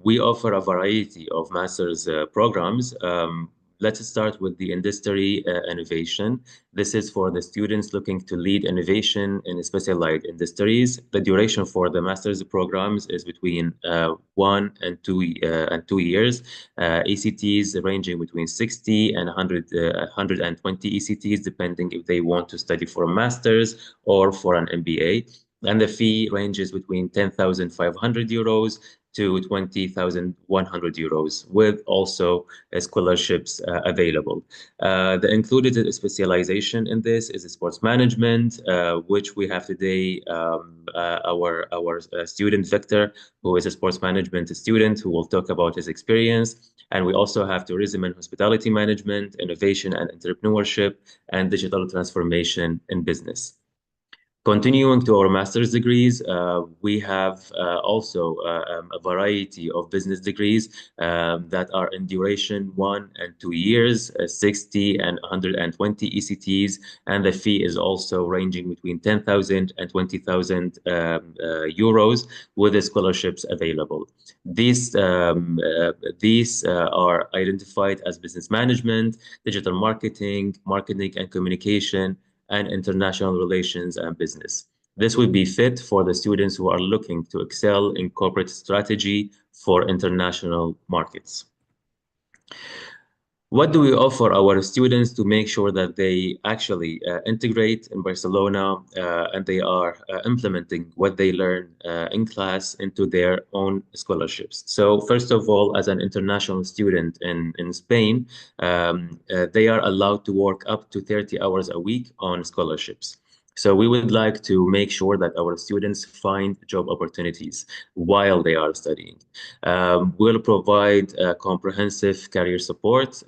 we offer a variety of master's programs. Let's start with the industry innovation. This is for the students looking to lead innovation in specialized industries. The duration for the master's programs is between 1 and 2 years. ECTs ranging between 60 and 120 ECTs, depending if they want to study for a master's or for an MBA. And the fee ranges between 10,500 euros to 20,100 euros, with also scholarships available. The included specialization in this is sports management, which we have today our student Victor, who is a sports management student, who will talk about his experience. And we also have tourism and hospitality management, innovation and entrepreneurship, and digital transformation in business. Continuing to our master's degrees, we have also a variety of business degrees that are in duration 1 and 2 years, 60 and 120 ECTs, and the fee is also ranging between 10,000 and 20,000 euros, with the scholarships available. These are identified as business management, digital marketing, marketing and communication, and international relations and business. This would be fit for the students who are looking to excel in corporate strategy for international markets. What do we offer our students to make sure that they actually integrate in Barcelona and they are implementing what they learn in class into their own scholarships? So first of all, as an international student in Spain, they are allowed to work up to 30 hours a week on scholarships. So we would like to make sure that our students find job opportunities while they are studying. We'll provide comprehensive career support,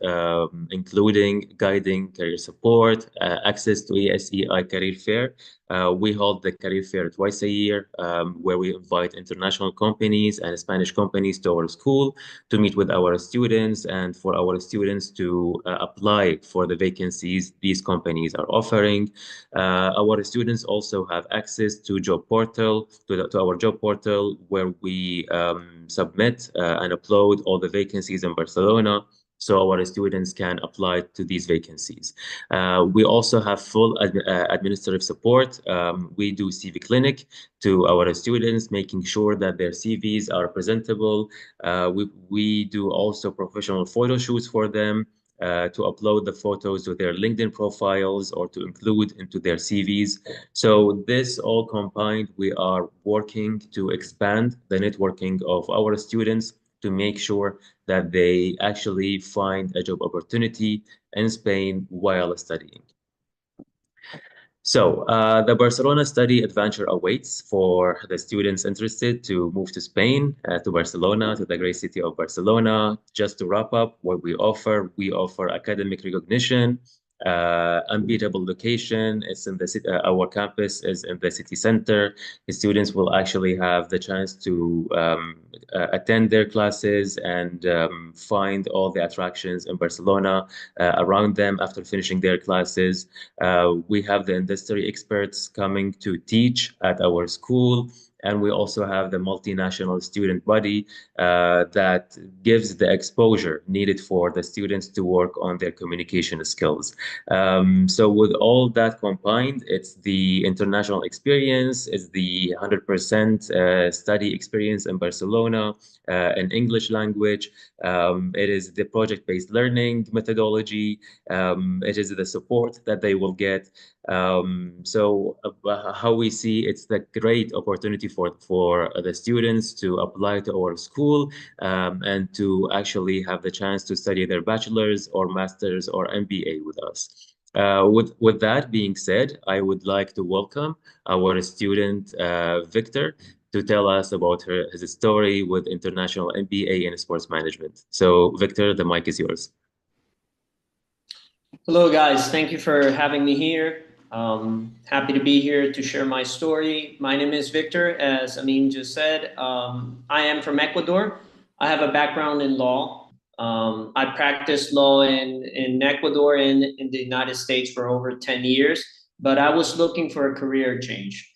including guiding career support, access to ESEI Career Fair. We hold the Career Fair twice a year, where we invite international companies and Spanish companies to our school to meet with our students and for our students to apply for the vacancies these companies are offering. Our students also have access to job portal, to our job portal, where we submit and upload all the vacancies in Barcelona, so our students can apply to these vacancies. We also have full administrative support. We do CV clinic to our students, making sure that their CVs are presentable. We do also professional photo shoots for them, to upload the photos to their LinkedIn profiles or to include into their CVs. So this all combined, we are working to expand the networking of our students to make sure that they actually find a job opportunity in Spain while studying. So the Barcelona study adventure awaits for the students interested to move to Spain, to Barcelona, to the great city of Barcelona. Just to wrap up what we offer academic recognition, unbeatable location. It's in the city, our campus is in the city center. The students will actually have the chance to attend their classes and find all the attractions in Barcelona around them after finishing their classes. We have the industry experts coming to teach at our school. And we also have the multinational student body that gives the exposure needed for the students to work on their communication skills. So with all that combined, it's the international experience, it's the 100% study experience in Barcelona in English language. It is the project-based learning methodology. It is the support that they will get. So how we see it's the great opportunity for the students to apply to our school and to actually have the chance to study their bachelor's or master's or MBA with us. With that being said, I would like to welcome our student Victor to tell us about his story with International MBA in Sports Management. So Victor, the mic is yours. Hello guys, thank you for having me here. Happy to be here to share my story. My name is Victor, as Amin just said. I am from Ecuador. I have a background in law. I practiced law in Ecuador and in the United States for over 10 years, but I was looking for a career change.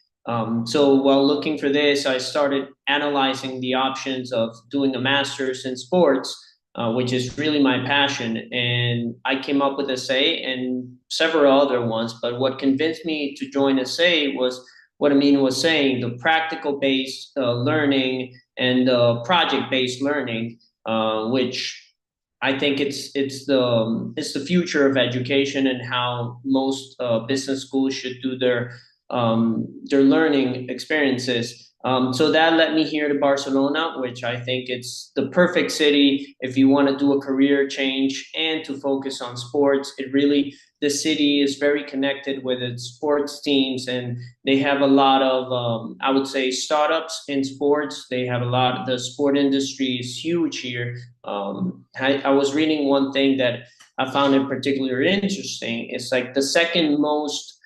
So while looking for this, I started analyzing the options of doing a master's in sports, which is really my passion. And I came up with SA and several other ones. But what convinced me to join SA was what Amin was saying, the practical-based learning and the project-based learning, which I think it's the future of education and how most business schools should do their learning experiences. So that led me here to Barcelona, which I think it's the perfect city if you want to do a career change and to focus on sports. The city is very connected with its sports teams, and they have a lot of, I would say, startups in sports. They have the sport industry is huge here. I was reading one thing that I found it particularly interesting. It's like the second most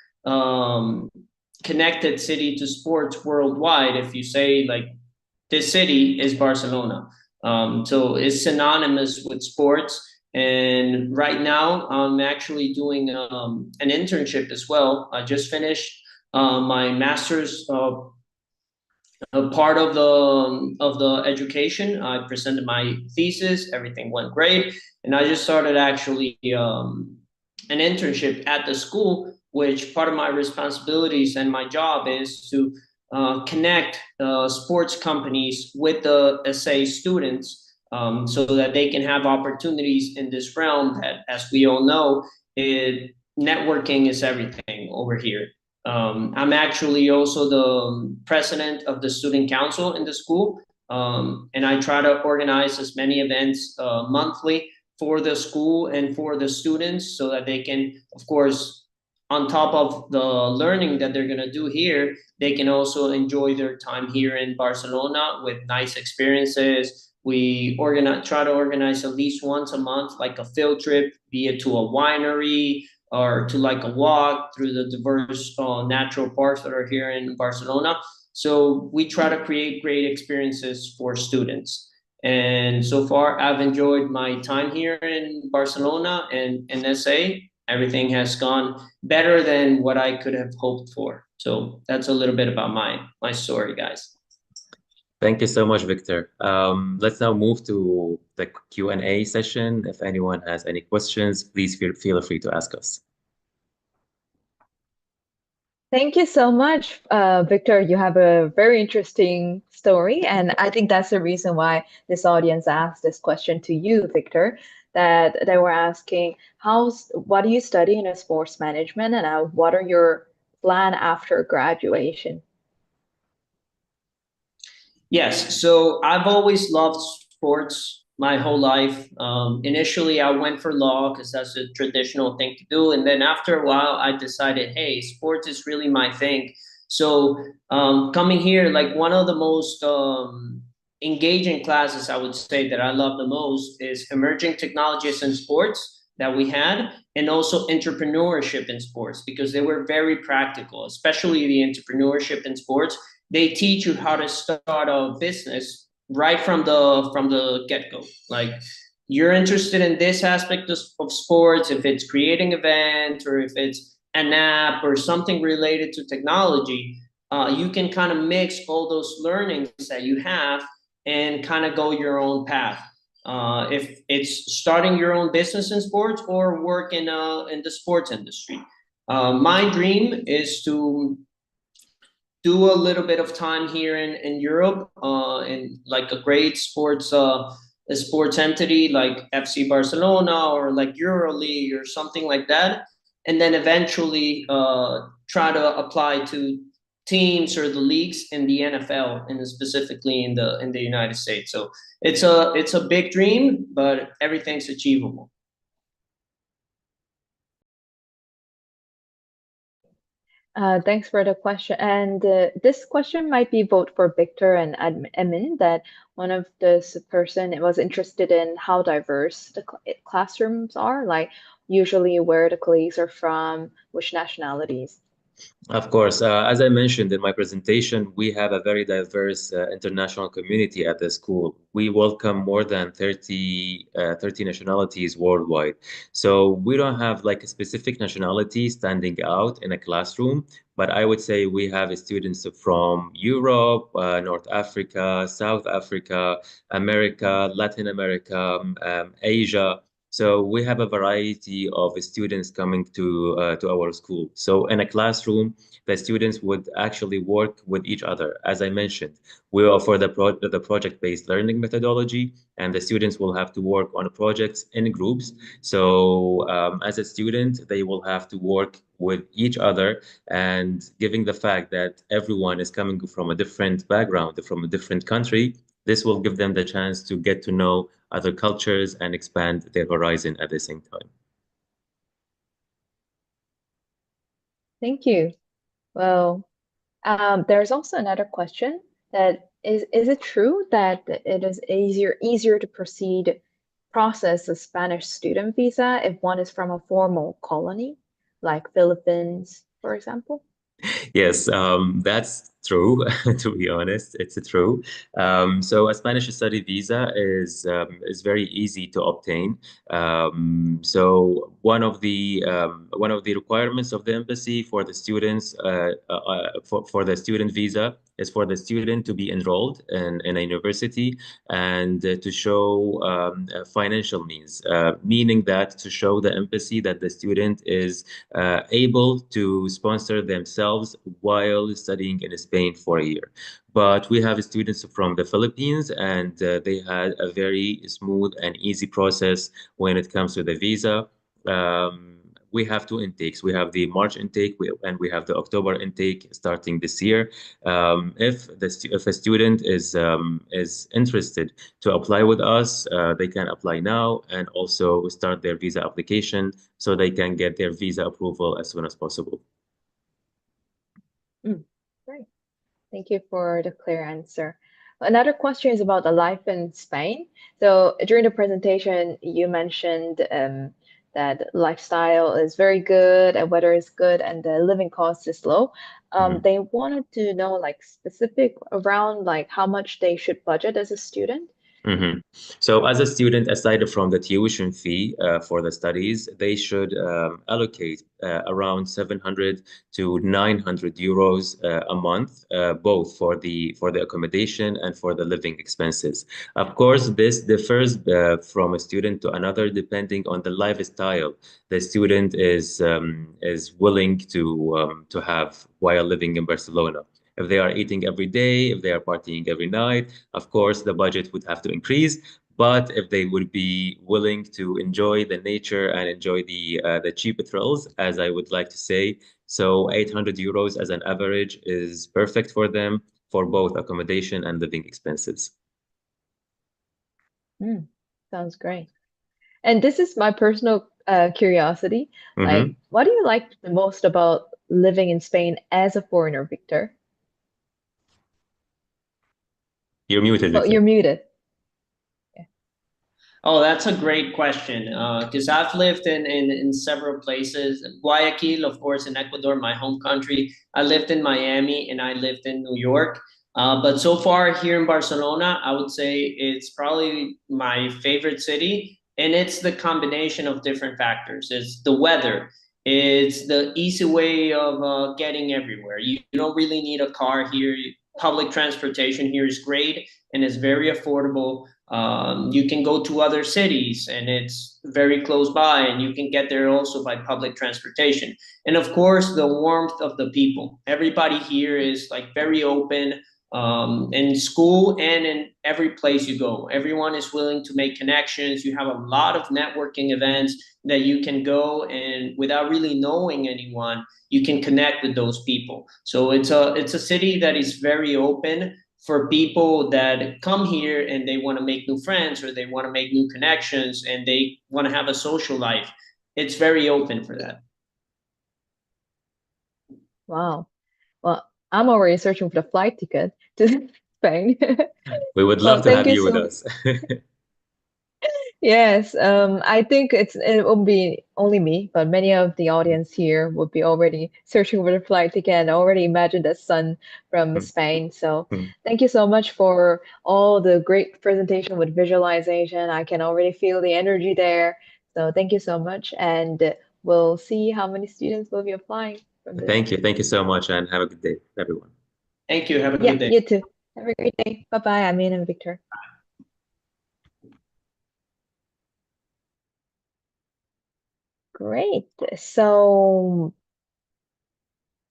connected city to sports worldwide. If you say like this city is Barcelona, so it's synonymous with sports. And right now I'm actually doing an internship as well. I just finished my master's part of the education. I presented my thesis, everything went great, and I just started actually an internship at the school, which part of my responsibilities and my job is to connect sports companies with the SA students so that they can have opportunities in this realm that, as we all know, networking is everything over here. I'm actually also the president of the student council in the school, and I try to organize as many events monthly for the school and for the students so that they can, of course, on top of the learning that they're going to do here, they can also enjoy their time here in Barcelona with nice experiences. We try to organize at least once a month, like a field trip, be it to a winery or to like a walk through the diverse natural parks that are here in Barcelona. So we try to create great experiences for students. And so far, I've enjoyed my time here in Barcelona and in SA. Everything has gone better than what I could have hoped for. So that's a little bit about my story, guys. Thank you so much, Victor. Let's now move to the Q&A session. If anyone has any questions, please feel free to ask us. Thank you so much, Victor. You have a very interesting story, and I think that's the reason why this audience asked this question to you, Victor, that they were asking, what do you study in sports management, and what are your plans after graduation? Yes, so I've always loved sports my whole life. Initially, I went for law because that's a traditional thing to do. And then after a while, I decided, hey, sports is really my thing. So coming here, like one of the most engaging classes I would say that I love the most is emerging technologies in sports that we had, and also entrepreneurship in sports, because they were very practical, especially the entrepreneurship in sports. They teach you how to start a business right from the get-go. Like, you're interested in this aspect of sports, if it's creating events or if it's an app or something related to technology, you can kind of mix all those learnings that you have and kind of go your own path. If it's starting your own business in sports or work in the sports industry. My dream is to do a little bit of time here in Europe, in like a great sports entity like FC Barcelona or like EuroLeague or something like that, and then eventually try to apply to teams or the leagues in the NFL and specifically in the United States. So it's a big dream, but everything's achievable. Thanks for the question. And this question might be both for Victor and Emin, that one of this person was interested in how diverse the classrooms are, like usually where the colleagues are from, which nationalities. Of course, as I mentioned in my presentation, we have a very diverse international community at the school. We welcome more than 30 nationalities worldwide. So we don't have like a specific nationality standing out in a classroom, but I would say we have students from Europe, North Africa, South Africa, America, Latin America, Asia. So we have a variety of students coming to our school. So in a classroom, the students would actually work with each other. As I mentioned, we offer the project-based learning methodology, and the students will have to work on projects in groups. So as a student, they will have to work with each other, and given the fact that everyone is coming from a different background, from a different country, this will give them the chance to get to know other cultures and expand their horizon at the same time. Thank you. Well, there's also another question that is it true that it is easier to process a Spanish student visa if one is from a formal colony, like Philippines, for example? Yes, that's true. To be honest, it's true. So a Spanish study visa is very easy to obtain. So one of the requirements of the embassy for the students for the student visa is for the student to be enrolled in a university and to show financial means, meaning that to show the embassy that the student is able to sponsor themselves while studying in Spain for a year. But we have students from the Philippines, and they had a very smooth and easy process when it comes to the visa. We have two intakes. We have the March intake and we have the October intake starting this year. If a student is interested to apply with us, they can apply now and also start their visa application so they can get their visa approval as soon as possible. Great. Thank you for the clear answer. Another question is about the life in Spain. So during the presentation, you mentioned that lifestyle is very good and weather is good and the living cost is low. They wanted to know like specific around like how much they should budget as a student. So as a student, aside from the tuition fee for the studies, they should allocate around 700 to 900 euros a month, both for the accommodation and for the living expenses. Of course, this differs from a student to another depending on the lifestyle the student is willing to have while living in Barcelona. If they are eating every day, if they are partying every night, of course, the budget would have to increase. But if they would be willing to enjoy the nature and enjoy the cheap thrills, as I would like to say, so 800 euros as an average is perfect for them for both accommodation and living expenses. Sounds great. And this is my personal curiosity. Like, what do you like the most about living in Spain as a foreigner, Victor? You're muted, Victor. Oh, you're muted. Oh, that's a great question. Because I've lived in several places. Guayaquil, of course, in Ecuador, my home country. I lived in Miami and I lived in New York. But so far here in Barcelona, I would say it's probably my favorite city. And it's the combination of different factors. It's the weather. It's the easy way of getting everywhere. You don't really need a car here. Public transportation here is great and it's very affordable. You can go to other cities and it's very close by and you can get there also by public transportation. And of course, the warmth of the people. Everybody here is like very open in school and in every place you go. Everyone is willing to make connections. You have a lot of networking events that you can go and without really knowing anyone, you can connect with those people. So it's a city that is very open for people that come here and they want to make new friends or they want to make new connections and they want to have a social life. It's very open for that. Wow. Well, I'm already searching for the flight ticket to Spain. We would love to have you with us. Yes, I think it won't be only me, but many of the audience here would be already searching for the flight ticket and already imagine the sun from Spain. So thank you so much for all the great presentation with visualization. I can already feel the energy there. So thank you so much, and we'll see how many students will be applying from this. Thank you. Thank you so much, and have a good day, everyone. Thank you. Have a Yeah, good day. you too. Have a great day. Bye-bye, Amin and Victor. Great. So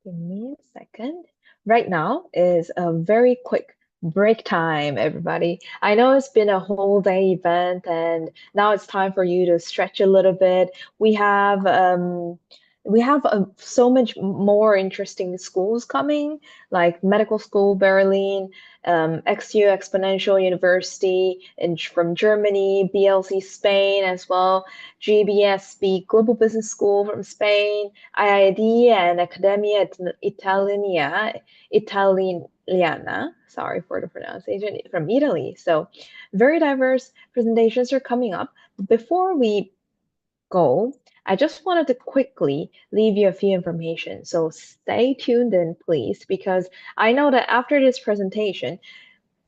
give me a second. Right now is a very quick break time, everybody. I know it's been a whole day event and now it's time for you to stretch a little bit. We have so much more interesting schools coming, like Medical School Berlin, XU Exponential University from Germany, BLC Spain as well, GBSB Global Business School from Spain, IID and Accademia Italiana, sorry for the pronunciation, from Italy. So very diverse presentations are coming up. Before we go, I just wanted to quickly leave you a few information. So stay tuned in, please, because I know that after this presentation,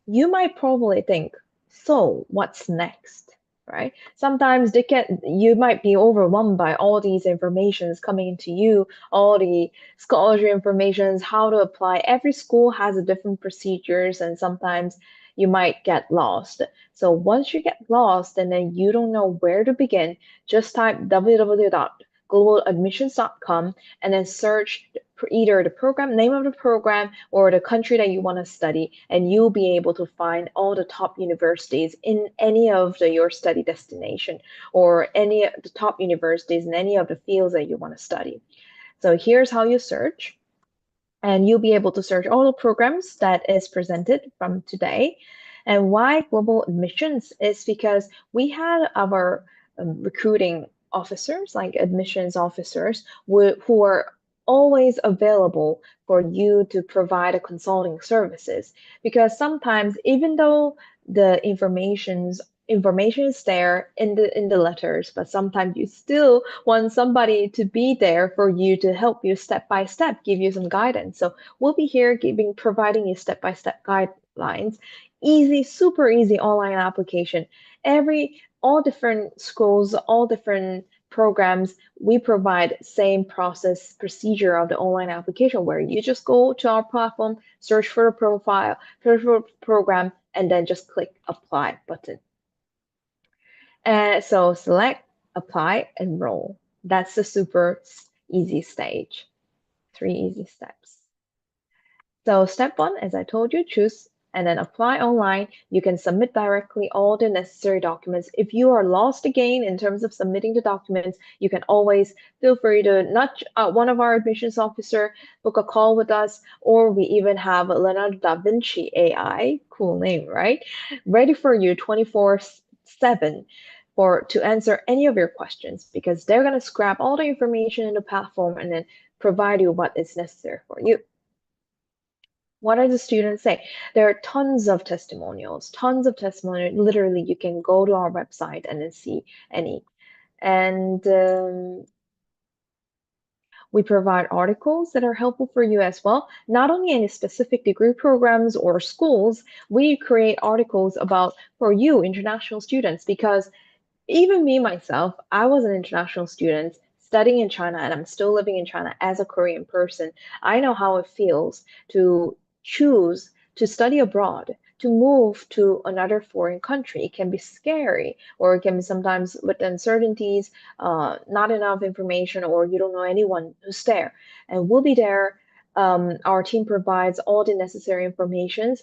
you might probably think, so what's next, right? Sometimes you might be overwhelmed by all these informations coming to you, all the scholarship informations, how to apply. Every school has a different procedures and sometimes you might get lost. So once you get lost and then you don't know where to begin, just type www.globaladmissions.com and then search either the program, name of the program, or the country that you want to study, and you'll be able to find all the top universities in any of your study destination, or any of the top universities in any of the fields that you want to study. So here's how you search, and you'll be able to search all the programs that is presented from today. And why global admissions is because we had our recruiting officers, like admissions officers, who are always available for you to provide a consulting services. Because sometimes, even though the information is there in the letters, but sometimes you still want somebody to be there for you to help you step by step, give you some guidance. So we'll be here providing you step-by-step guidelines. Easy, super easy online application. All different schools, all different programs, we provide same procedure of the online application, where you just go to our platform, search for a profile, search for a program, and then just click apply button. So select, apply, enroll. That's the super easy stage. 3 easy steps. So step 1, as I told you, choose and then apply online. You can submit directly all the necessary documents. If you are lost again in terms of submitting the documents, you can always feel free to nudge one of our admissions officer, book a call with us, or we even have Leonardo da Vinci AI, cool name, right? Ready for you 24/7 to answer any of your questions, because they're going to scrap all the information in the platform and then provide you what is necessary for you. What does the students say? There are tons of testimonials. Literally, you can go to our website and then see any. And we provide articles that are helpful for you as well. Not only any specific degree programs or schools, we create articles for you, international students, because even me, myself, I was an international student studying in China, and I'm still living in China as a Korean person. I know how it feels to choose to study abroad, to move to another foreign country. It can be scary, or it can be sometimes with uncertainties, not enough information, or you don't know anyone who's there. And we'll be there. Our team provides all the necessary information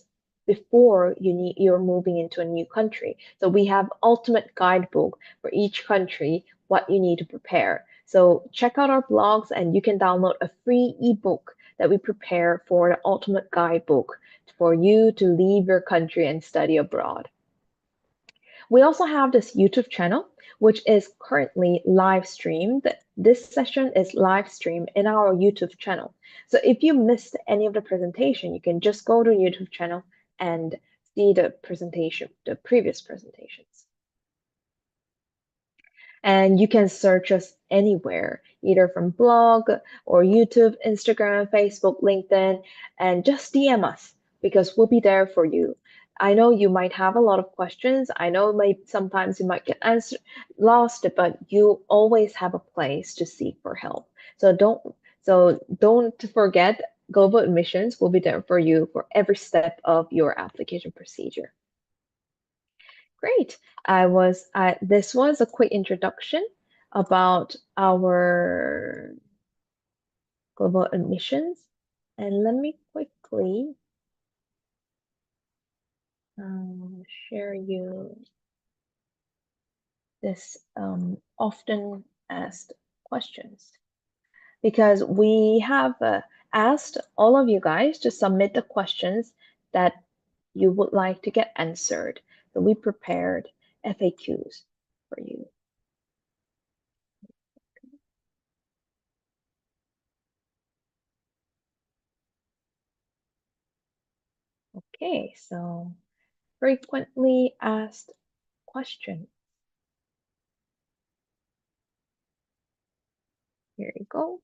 before you're moving into a new country. So we have ultimate guidebook for each country, what you need to prepare. So check out our blogs, and you can download a free ebook that we prepare for the ultimate guidebook for you to leave your country and study abroad. We also have this YouTube channel, which is currently live streamed. This session is live streamed in our YouTube channel. So if you missed any of the presentation, you can just go to the YouTube channel and see the previous presentations. And you can search us anywhere, either from blog or YouTube, Instagram, Facebook, LinkedIn, and just DM us, because we'll be there for you. I know you might have a lot of questions. I know sometimes you might get lost, but you always have a place to seek for help. So don't forget, Global Admissions will be there for you for every step of your application procedure. Great. This was a quick introduction about our global admissions. And let me quickly share you this often asked questions, because we have asked all of you guys to submit the questions that you would like to get answered. So we prepared FAQs for you. Okay, so frequently asked questions. Here you go.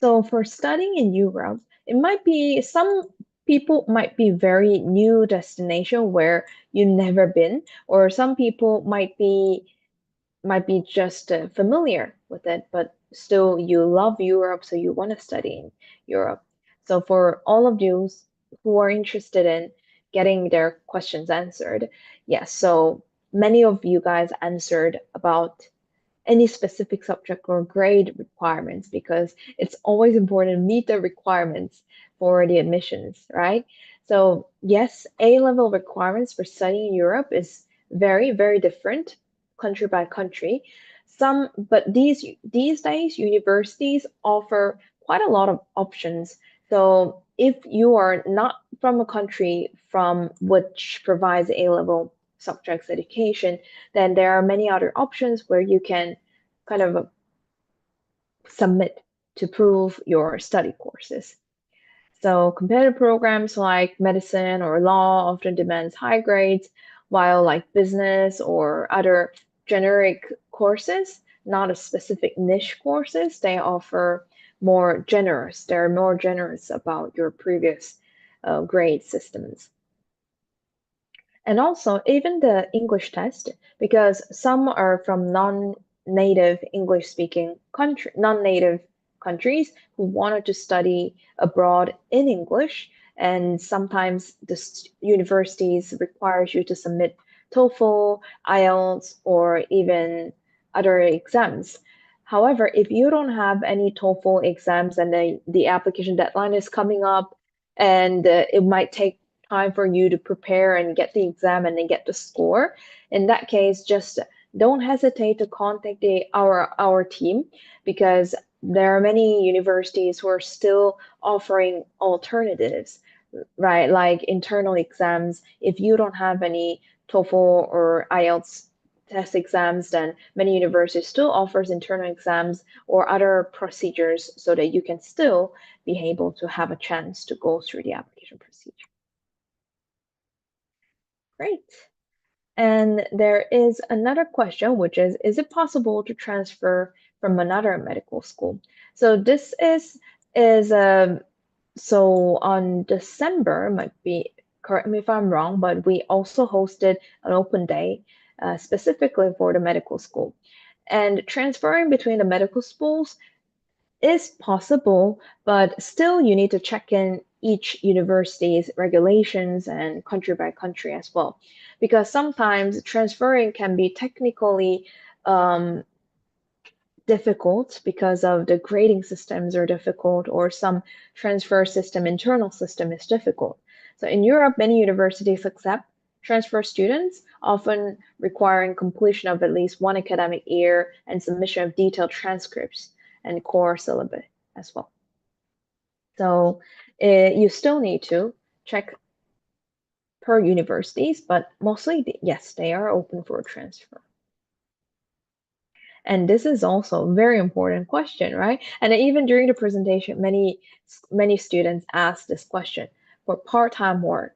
So for studying in Europe, it might be, some people might be very new destination where you've never been, or some people might be just familiar with it, but still you love Europe, so you want to study in Europe. So for all of you who are interested in getting their questions answered, yes, so many of you guys answered about any specific subject or grade requirements, because it's always important to meet the requirements for the admissions, right? So yes, A-level requirements for studying in Europe is very, very different country by country. But these days, universities offer quite a lot of options. So if you are not from a country from which provides A-level subjects education, then there are many other options where you can kind of submit to prove your study courses. So competitive programs like medicine or law often demands high grades, while like business or other generic courses, not a specific niche courses, they offer more generous. They're more generous about your previous grade systems. And also even the English test, because some are from non-native English speaking non-native countries who wanted to study abroad in English, and sometimes the universities requires you to submit TOEFL, IELTS, or even other exams. However, if you don't have any TOEFL exams and the application deadline is coming up, and it might take time for you to prepare and get the exam and then get the score, in that case, just don't hesitate to contact our team, because there are many universities who are still offering alternatives, right? Like internal exams. If you don't have any TOEFL or IELTS test exams, then many universities still offers internal exams or other procedures so that you can still be able to have a chance to go through the application procedure. Great. And there is another question, which is it possible to transfer from another medical school? So this so on December, might be, correct me if I'm wrong, but we also hosted an open day specifically for the medical school. And transferring between the medical schools is possible, but still you need to check in each university's regulations and country by country as well, because sometimes transferring can be technically difficult because of the grading systems are difficult, or some transfer system, internal system is difficult. So in Europe, many universities accept transfer students, often requiring completion of at least one academic year and submission of detailed transcripts and core syllabus as well. So you still need to check per universities, but mostly, yes, they are open for transfer. And this is also a very important question, right? And even during the presentation, many students ask this question for part-time work.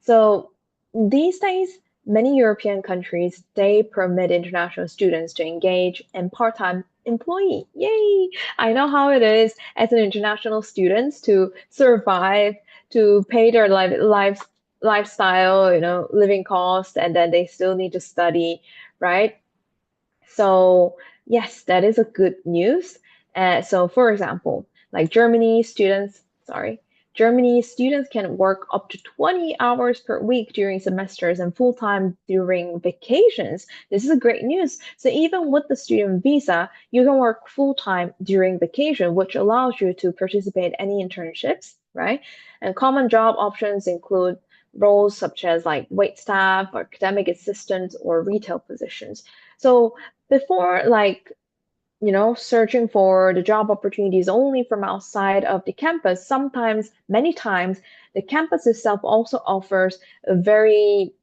So these days, many European countries, they permit international students to engage in part-time employee. Yay! I know how it is as an international student to survive, to pay their lifestyle, living costs, and then they still need to study, right? So yes, that is a good news. So for example, like Germany students can work up to 20 hours per week during semesters and full-time during vacations. This is a great news. So even with the student visa, you can work full-time during vacation, which allows you to participate in any internships, right? And common job options include roles such as like wait staff, or academic assistants, or retail positions. So before searching for the job opportunities only from outside of the campus, many times, the campus itself also offers a very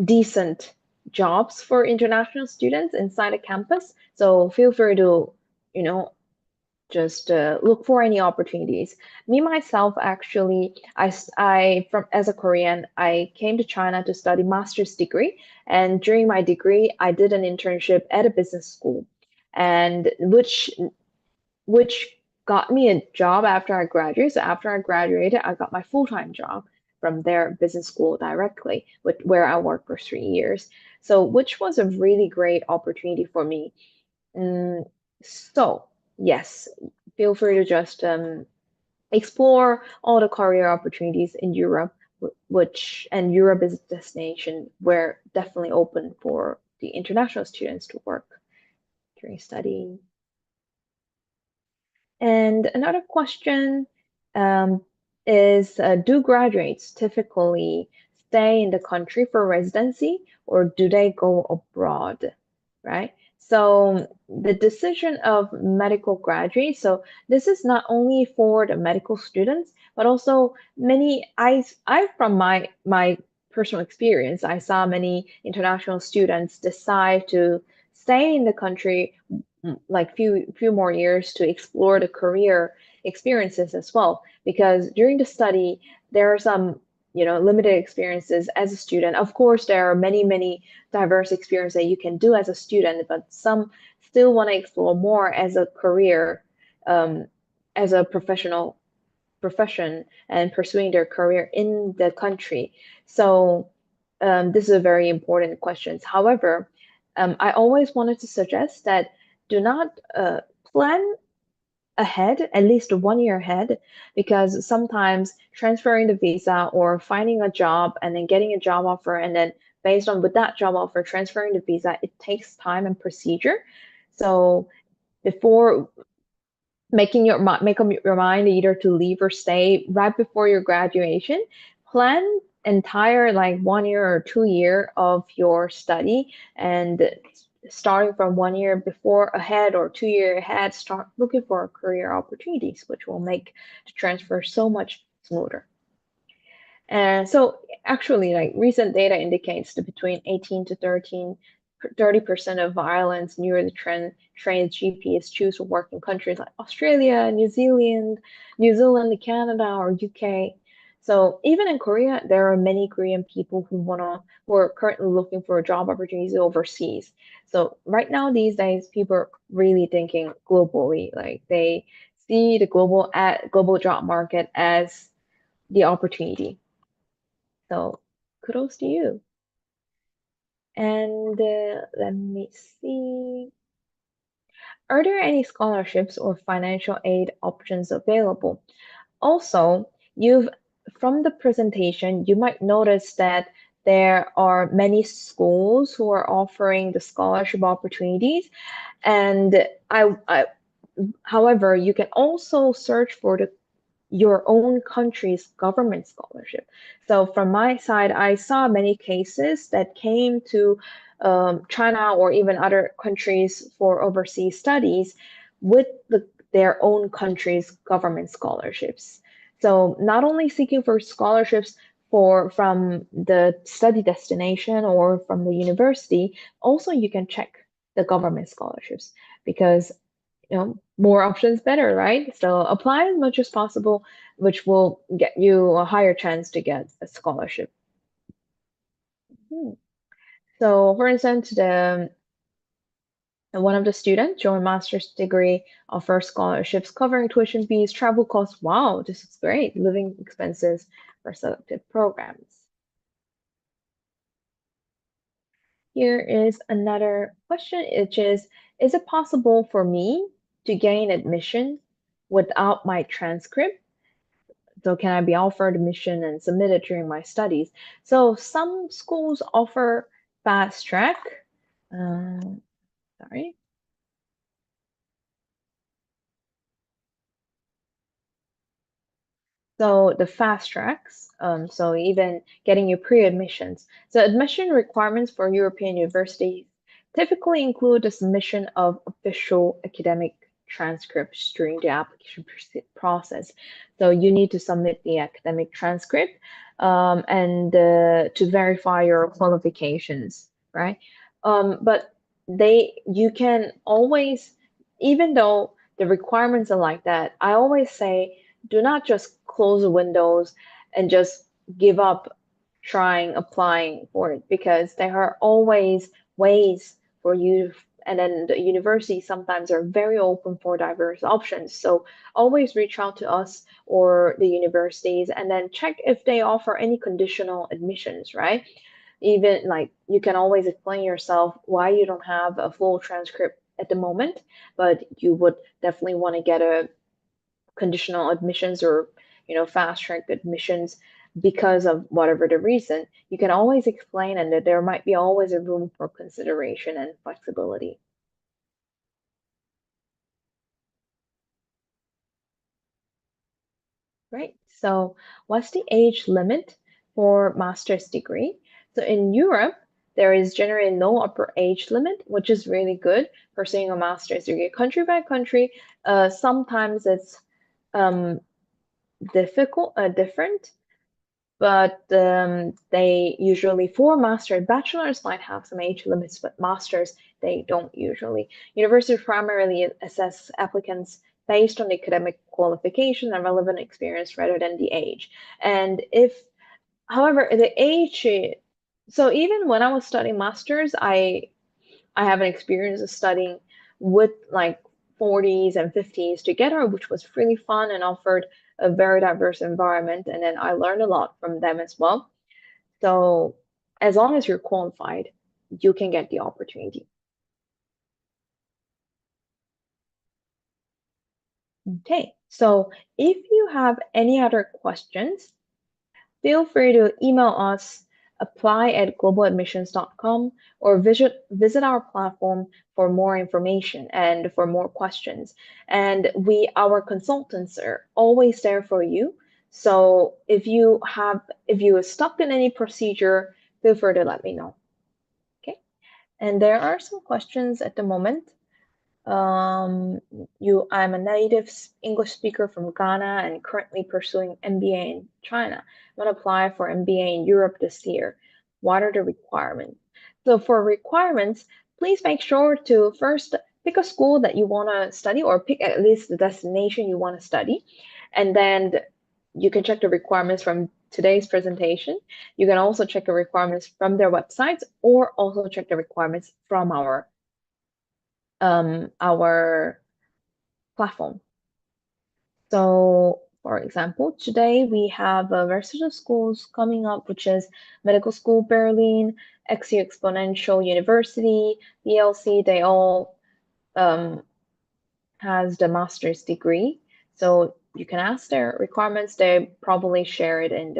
decent jobs for international students inside a campus. So feel free to, just look for any opportunities. Me, myself, actually, as a Korean, I came to China to study master's degree. And during my degree, I did an internship at a business school, and which got me a job after I graduated. So after I graduated, I got my full-time job from their business school directly, where I worked for 3 years. So which was a really great opportunity for me. So yes, feel free to just explore all the career opportunities in Europe, and Europe is a destination where definitely open for the international students to work during study. And another question is, do graduates typically stay in the country for residency, or do they go abroad, right? So the decision of medical graduates, so this is not only for the medical students, but also many, I from my personal experience, I saw many international students decide to stay in the country like few more years to explore the career experiences as well, because during the study there are some limited experiences as a student. Of course, there are many diverse experiences that you can do as a student, but some still want to explore more as a career, as a profession, and pursuing their career in the country. So this is a very important question. However, I always wanted to suggest that do not plan ahead, at least 1 year ahead, because sometimes transferring the visa or finding a job and then getting a job offer, and then based on with that job offer transferring the visa, it takes time and procedure. So before make up your mind either to leave or stay right before your graduation, plan entire like 1 year or 2 year of your study, and starting from 1 year before ahead or 2 year ahead, start looking for career opportunities, which will make the transfer so much smoother. And so actually, like recent data indicates that between 18 to 30% of Ireland's newly trained GPs choose to work in countries like Australia, New Zealand, Canada, or UK. So even in Korea, there are many Korean people who are currently looking for job opportunities overseas. So right now, these days, people are really thinking globally. Like they see the global job market as the opportunity. So kudos to you. And let me see. Are there any scholarships or financial aid options available? Also, from the presentation, you might notice that there are many schools who are offering the scholarship opportunities. And however, you can also search for your own country's government scholarship. So from my side, I saw many cases that came to China or even other countries for overseas studies with their own country's government scholarships. So not only seeking for scholarships from the study destination or from the university, also you can check the government scholarships, because more options better, right? So apply as much as possible, which will get you a higher chance to get a scholarship. So for instance, one of the students joined master's degree offers scholarships covering tuition fees, travel costs. Wow, this is great. Living expenses for selected programs. Here is another question, which is it possible for me to gain admission without my transcript? So can I be offered admission and submit it during my studies? So some schools offer fast track. Sorry. So the fast tracks, so even getting you pre-admissions. So admission requirements for European universities typically include the submission of official academic transcripts during the application process. So you need to submit the academic transcript and to verify your qualifications, right? But you can always, even though the requirements are like that, I always say, do not just close the windows and just give up applying for it, because there are always ways for you. And then the universities sometimes are very open for diverse options. So always reach out to us or the universities and then check if they offer any conditional admissions, right? Even like you can always explain yourself why you don't have a full transcript at the moment, but you would definitely want to get a conditional admissions or fast track admissions because of whatever the reason, you can always explain, and that there might be always a room for consideration and flexibility. Right. So what's the age limit for master's degree? So in Europe, there is generally no upper age limit, which is really good for pursuing a master's degree. Country by country, sometimes it's different, but they usually, for master, bachelors might have some age limits, but masters, they don't usually. Universities primarily assess applicants based on the academic qualification and relevant experience rather than the age. And however, the age, so even when I was studying masters, I have an experience of studying with like 40s and 50s together, which was really fun and offered a very diverse environment. And then I learned a lot from them as well. So as long as you're qualified, you can get the opportunity. Okay, so if you have any other questions, feel free to email us apply@globaladmissions.com or visit our platform for more information and for more questions. And our consultants are always there for you. So if you are stuck in any procedure, feel free to let me know. Okay. And there are some questions at the moment. I'm a native English speaker from Ghana and currently pursuing MBA in China. I'm going to apply for MBA in Europe this year. What are the requirements? So for requirements, please make sure to first pick a school that you want to study, or pick at least the destination you want to study. And then you can check the requirements from today's presentation. You can also check the requirements from their websites, or also check the requirements from our platform. So for example, today we have versatile schools coming up, which is Medical School Berlin, XU Exponential University, BLC. They all has the master's degree. So you can ask their requirements. They probably share it in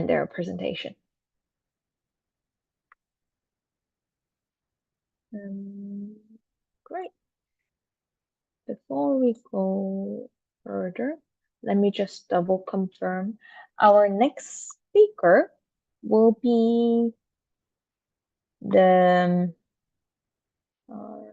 their presentation. Great. Before we go further, let me just double confirm. Our next speaker will be all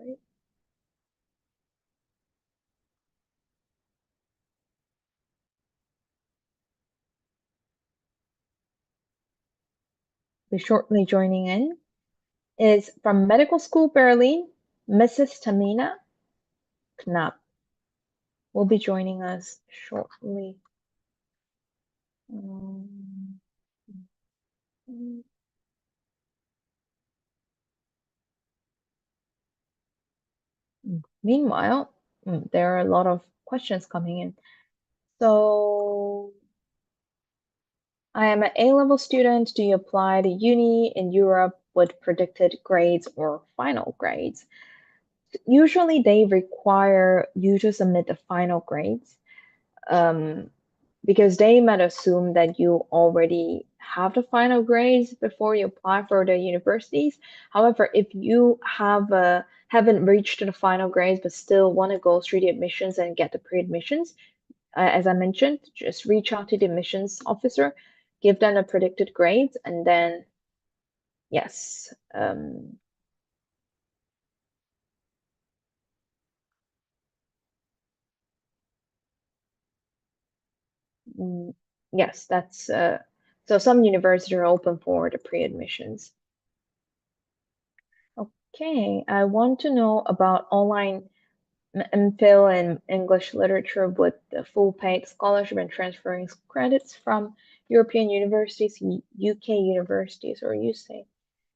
right. Shortly joining in is from Medical School Berlin, Mrs. Tamina Knapp will be joining us shortly. Meanwhile, there are a lot of questions coming in. So I am an A-level student. Do you apply to uni in Europe with predicted grades or final grades? Usually they require you to submit the final grades because they might assume that you already have the final grades before you apply for the universities. However, if you haven't reached the final grades but still want to go through the admissions and get the pre-admissions, as I mentioned, just reach out to the admissions officer, give them the predicted grades, and then yes. Yes, that's so some universities are open for the pre-admissions. Okay, I want to know about online MPhil in English literature with the full paid scholarship and transferring credits from European universities, UK universities, or you say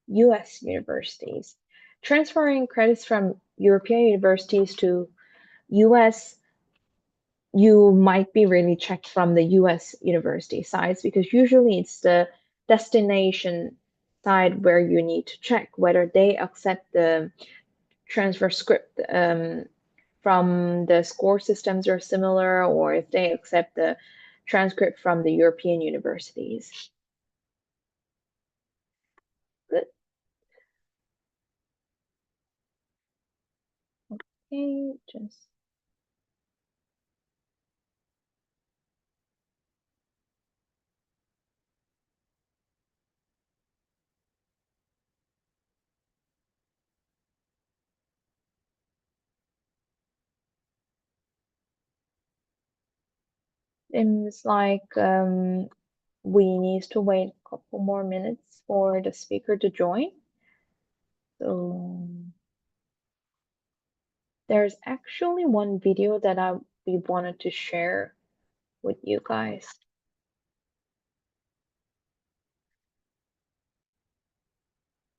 US universities. Transferring credits from European universities to US, you might be really checked from the US university sides, because usually it's the destination side where you need to check whether they accept the transfer script from the score systems are similar, or if they accept the transcript from the European universities. Good. Okay, just. Seems like we need to wait a couple more minutes for the speaker to join. So there's actually one video that we wanted to share with you guys.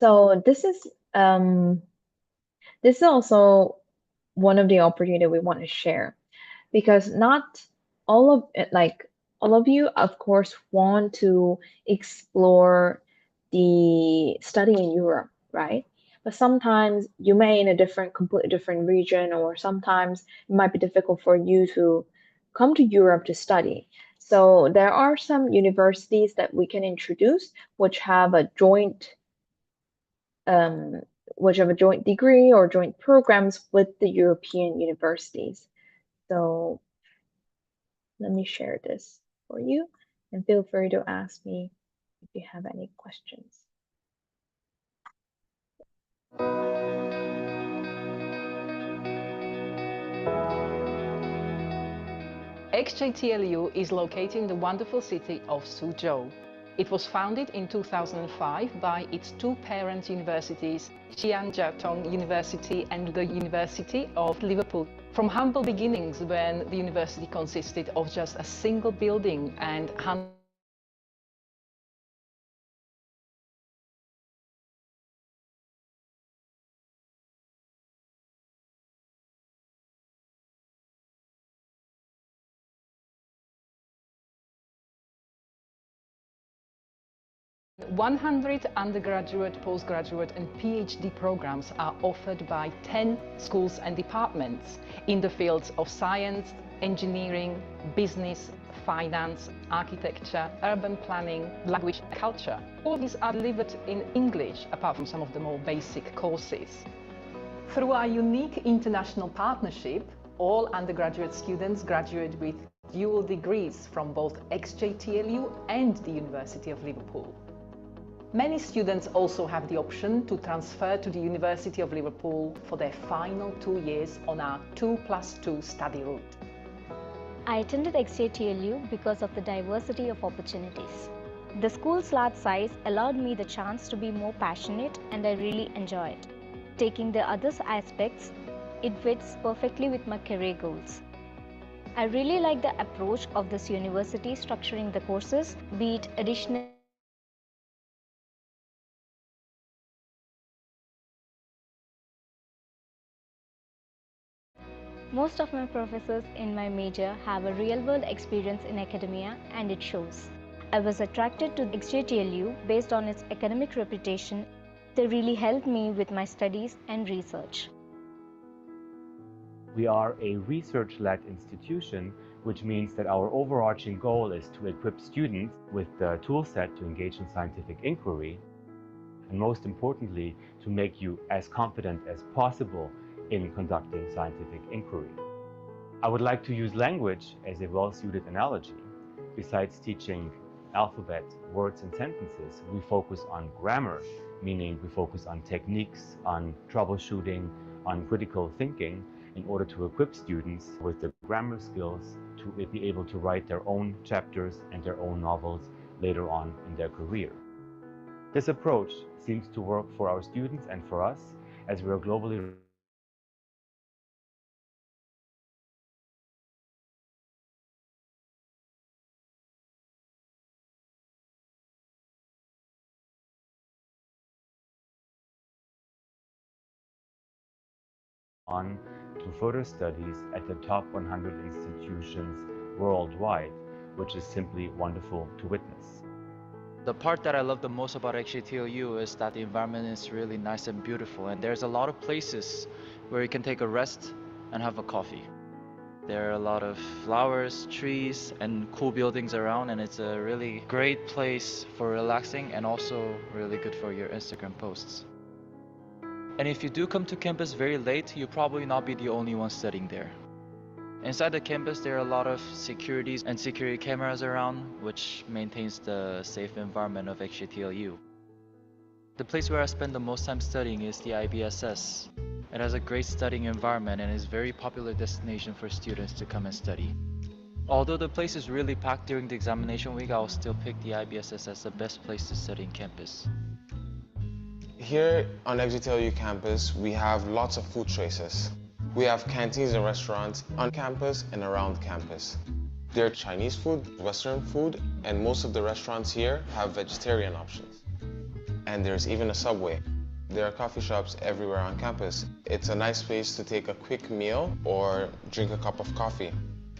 So this is also one of the opportunity we want to share, because not all of it, like all of you, of course, want to explore the study in Europe, right? But sometimes you may in a completely different region, or sometimes it might be difficult for you to come to Europe to study. So there are some universities that we can introduce which have a joint degree or joint programs with the European universities. So let me share this for you, and feel free to ask me if you have any questions. XJTLU is located in the wonderful city of Suzhou. It was founded in 2005 by its two parent universities, Xi'an University and the University of Liverpool. From humble beginnings when the university consisted of just a single building and 100 undergraduate, postgraduate and PhD programs are offered by 10 schools and departments in the fields of science, engineering, business, finance, architecture, urban planning, language, culture. All these are delivered in English, apart from some of the more basic courses. Through our unique international partnership, all undergraduate students graduate with dual degrees from both XJTLU and the University of Liverpool. Many students also have the option to transfer to the University of Liverpool for their final 2 years on our 2+2 study route. I attended XJTLU because of the diversity of opportunities. The school's large size allowed me the chance to be more passionate, and I really enjoy it. Taking the other aspects, it fits perfectly with my career goals. I really like the approach of this university structuring the courses, be it additional Most of my professors in my major have a real-world experience in academia, and it shows. I was attracted to XJTLU based on its academic reputation. They really helped me with my studies and research. We are a research-led institution, which means that our overarching goal is to equip students with the toolset to engage in scientific inquiry, and most importantly, to make you as confident as possible in conducting scientific inquiry. I would like to use language as a well-suited analogy. Besides teaching alphabet, words and sentences, we focus on grammar, meaning we focus on techniques, on troubleshooting, on critical thinking, in order to equip students with the grammar skills to be able to write their own chapters and their own novels later on in their career. This approach seems to work for our students and for us, as we are globally on to further studies at the top 100 institutions worldwide, which is simply wonderful to witness. The part that I love the most about XJTLU is that the environment is really nice and beautiful, and there's a lot of places where you can take a rest and have a coffee. There are a lot of flowers, trees, and cool buildings around, and it's a really great place for relaxing and also really good for your Instagram posts. And if you do come to campus very late, you'll probably not be the only one studying there. Inside the campus, there are a lot of securities and security cameras around, which maintains the safe environment of XJTLU. The place where I spend the most time studying is the IBSS. It has a great studying environment and is a very popular destination for students to come and study. Although the place is really packed during the examination week, I'll still pick the IBSS as the best place to study in campus. Here on XJTLU campus, we have lots of food choices. We have canteens and restaurants on campus and around campus. There are Chinese food, Western food, and most of the restaurants here have vegetarian options. And there's even a Subway. There are coffee shops everywhere on campus. It's a nice place to take a quick meal or drink a cup of coffee.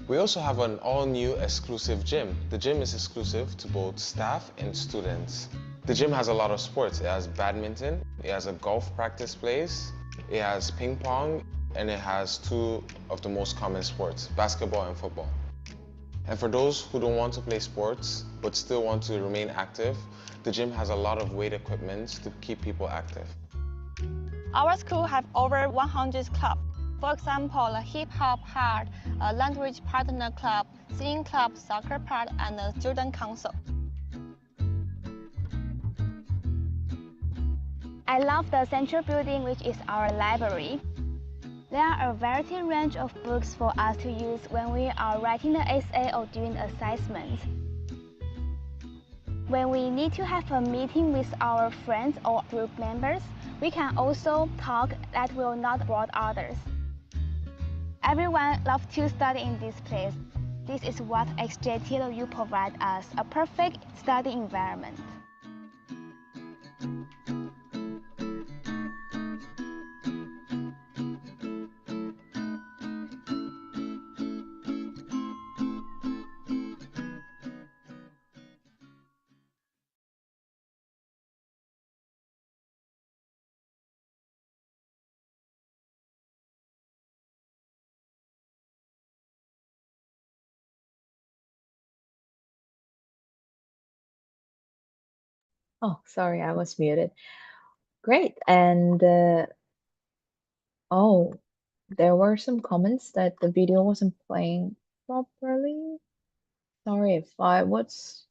We also have an all-new exclusive gym. The gym is exclusive to both staff and students. The gym has a lot of sports. It has badminton, it has a golf practice place, it has ping pong, and it has two of the most common sports, basketball and football. And for those who don't want to play sports but still want to remain active, the gym has a lot of weight equipment to keep people active. Our school have over 100 clubs. For example, a hip hop part, a language partner club, singing club, soccer part, and a student council. I love the central building, which is our library. There are a variety range of books for us to use when we are writing the essay or doing the assessment. When we need to have a meeting with our friends or group members, we can also talk that will not bother others. Everyone loves to study in this place. This is what XJTLU provides us, a perfect study environment. Oh, sorry, I was muted. Great. And oh, there were some comments that the video wasn't playing properly. Sorry if I was.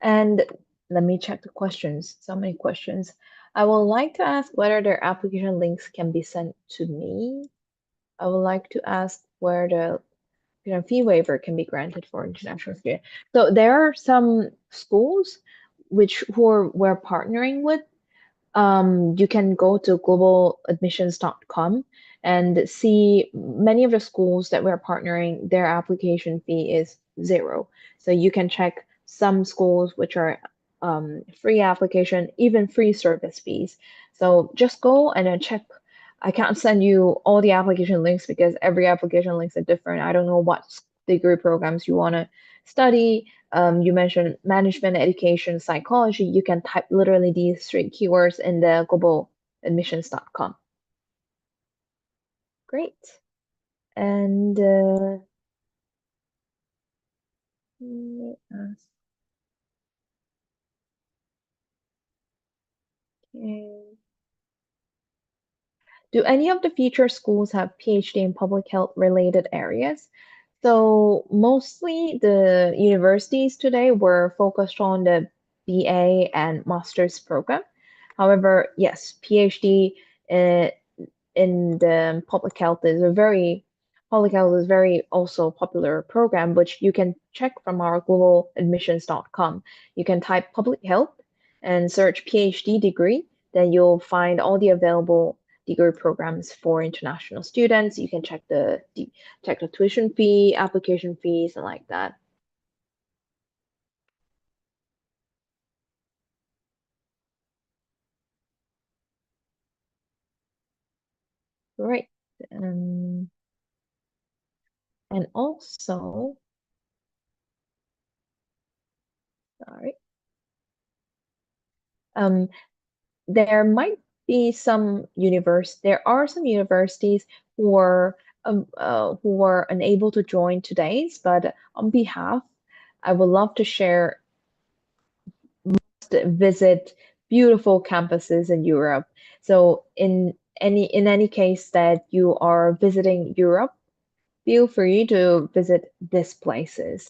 And let me check the questions. So many questions. I would like to ask whether their application links can be sent to me. I would like to ask where the fee waiver can be granted for international students. So there are some schools we're partnering with. You can go to globaladmissions.com and see many of the schools that we're partnering, their application fee is 0. So you can check some schools which are free application, even free service fees. So just go and then check. I can't send you all the application links because every application links are different. I don't know what degree programs you want to study. You mentioned management, education, psychology. You can type literally these 3 keywords in the globaladmissions.com. Great. And let me ask. Okay. Do any of the featured schools have PhD in public health related areas? So mostly the universities today were focused on the BA and master's program. However, yes, PhD in the public health is very also popular program, which you can check from our globaladmissions.com. You can type public health and search PhD degree, then you'll find all the available degree programs for international students. You can check the tuition fee, application fees, and like that. Great. And also, sorry. There are some universities who are who are unable to join today's, but on behalf, I would love to share visit beautiful campuses in Europe. So in any case that you are visiting Europe, feel free to visit these places.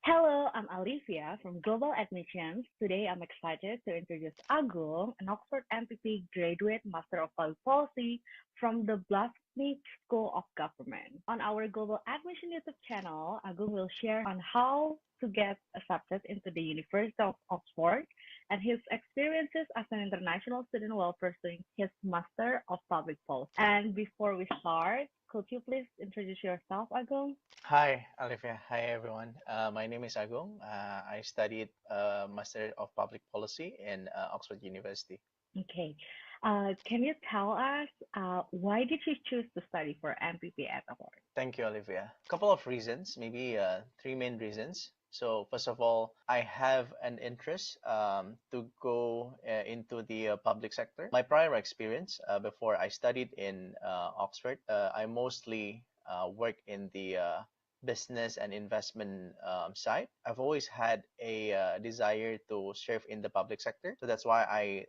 Hello, I'm Olivia from Global Admissions. Today, I'm excited to introduce Agung, an Oxford MPP graduate Master of Public Policy from the Blasnik School of Government. On our Global Admission YouTube channel, Agung will share on how to get accepted into the University of Oxford and his experiences as an international student while pursuing his Master of Public Policy. And before we start, could you please introduce yourself, Agung? Hi, Olivia. Hi, everyone. My name is Agung. I studied Master of Public Policy in Oxford University. Okay. Can you tell us why did you choose to study for MPP at Oxford? Thank you, Olivia. A couple of reasons, maybe three main reasons. So first of all, I have an interest to go into the public sector. My prior experience before I studied in Oxford, I mostly worked in the business and investment side. I've always had a desire to serve in the public sector, so that's why I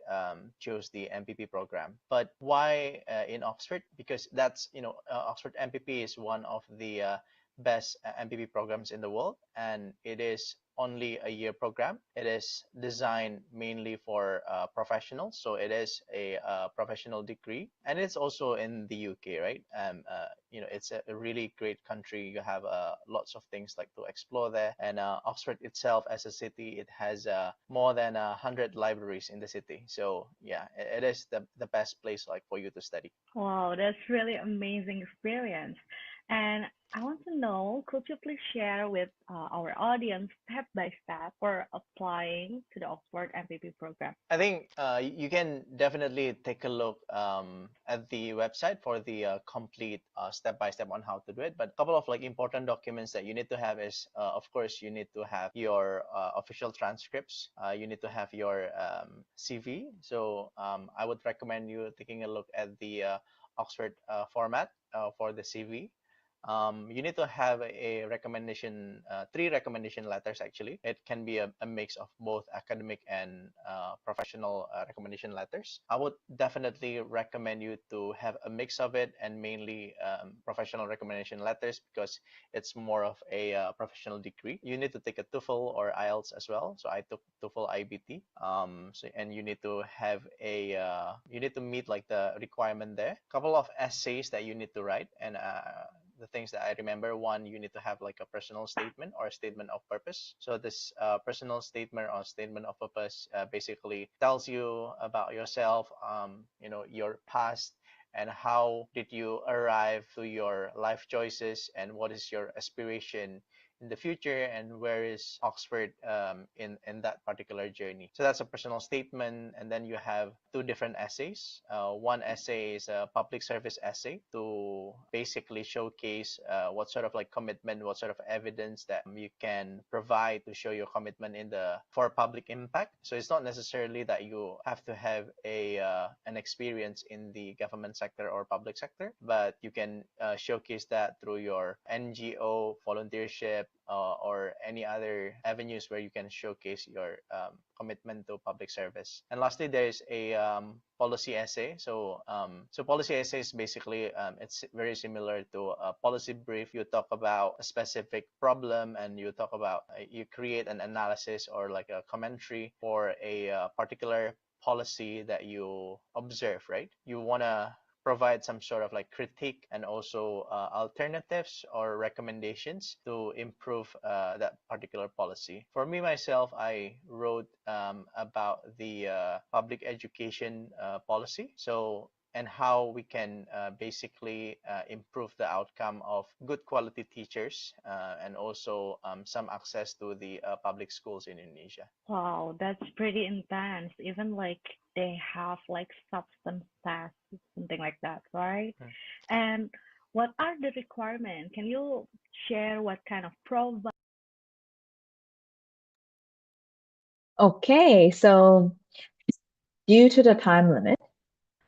chose the MPP program. But why in Oxford? Because that's Oxford MPP is one of the best MPP programs in the world, and it is only a year program. It is designed mainly for professionals, so it is a professional degree, and it's also in the UK, right? You know, it's a really great country. You have lots of things like to explore there, and Oxford itself as a city, it has more than 100 libraries in the city. So yeah, it is the best place like for you to study. Wow, that's really amazing experience. And I want to know, could you please share with our audience step by step for applying to the Oxford MPP program? I think you can definitely take a look at the website for the complete step by step on how to do it. But a couple of like important documents that you need to have is, of course, you need to have your official transcripts. You need to have your CV. So I would recommend you taking a look at the Oxford format for the CV. You need to have a recommendation, 3 recommendation letters actually. It can be a mix of both academic and professional recommendation letters. I would definitely recommend you to have a mix of it, and mainly professional recommendation letters, because it's more of a professional degree. You need to take a TOEFL or IELTS as well. So I took TOEFL IBT. And you need to have a, you need to meet like the requirement there. Couple of essays that you need to write, and the things that I remember, one, you need to have like a personal statement or a statement of purpose. So this personal statement or statement of purpose basically tells you about yourself, you know, your past, and how did you arrive to your life choices, and what is your aspiration in the future, and where is Oxford in that particular journey. So that's a personal statement. And then you have 2 different essays. One essay is a public service essay to basically showcase what sort of like commitment, what sort of evidence that you can provide to show your commitment in for public impact. So it's not necessarily that you have to have an experience in the government sector or public sector, but you can showcase that through your NGO, volunteership, or any other avenues where you can showcase your commitment to public service. And lastly, there is a policy essay. So policy essay is basically it's very similar to a policy brief. You talk about a specific problem, and you talk about you create an analysis or like a commentary for a particular policy that you observe, right? You want to provide some sort of like critique and also alternatives or recommendations to improve that particular policy. For me, myself, I wrote about the public education policy. So, and how we can basically improve the outcome of good quality teachers and also some access to the public schools in Indonesia. Wow, that's pretty intense. Even like they have like substance tests, something like that, right? And what are the requirements? Can you share what kind of profile? Okay, so due to the time limit,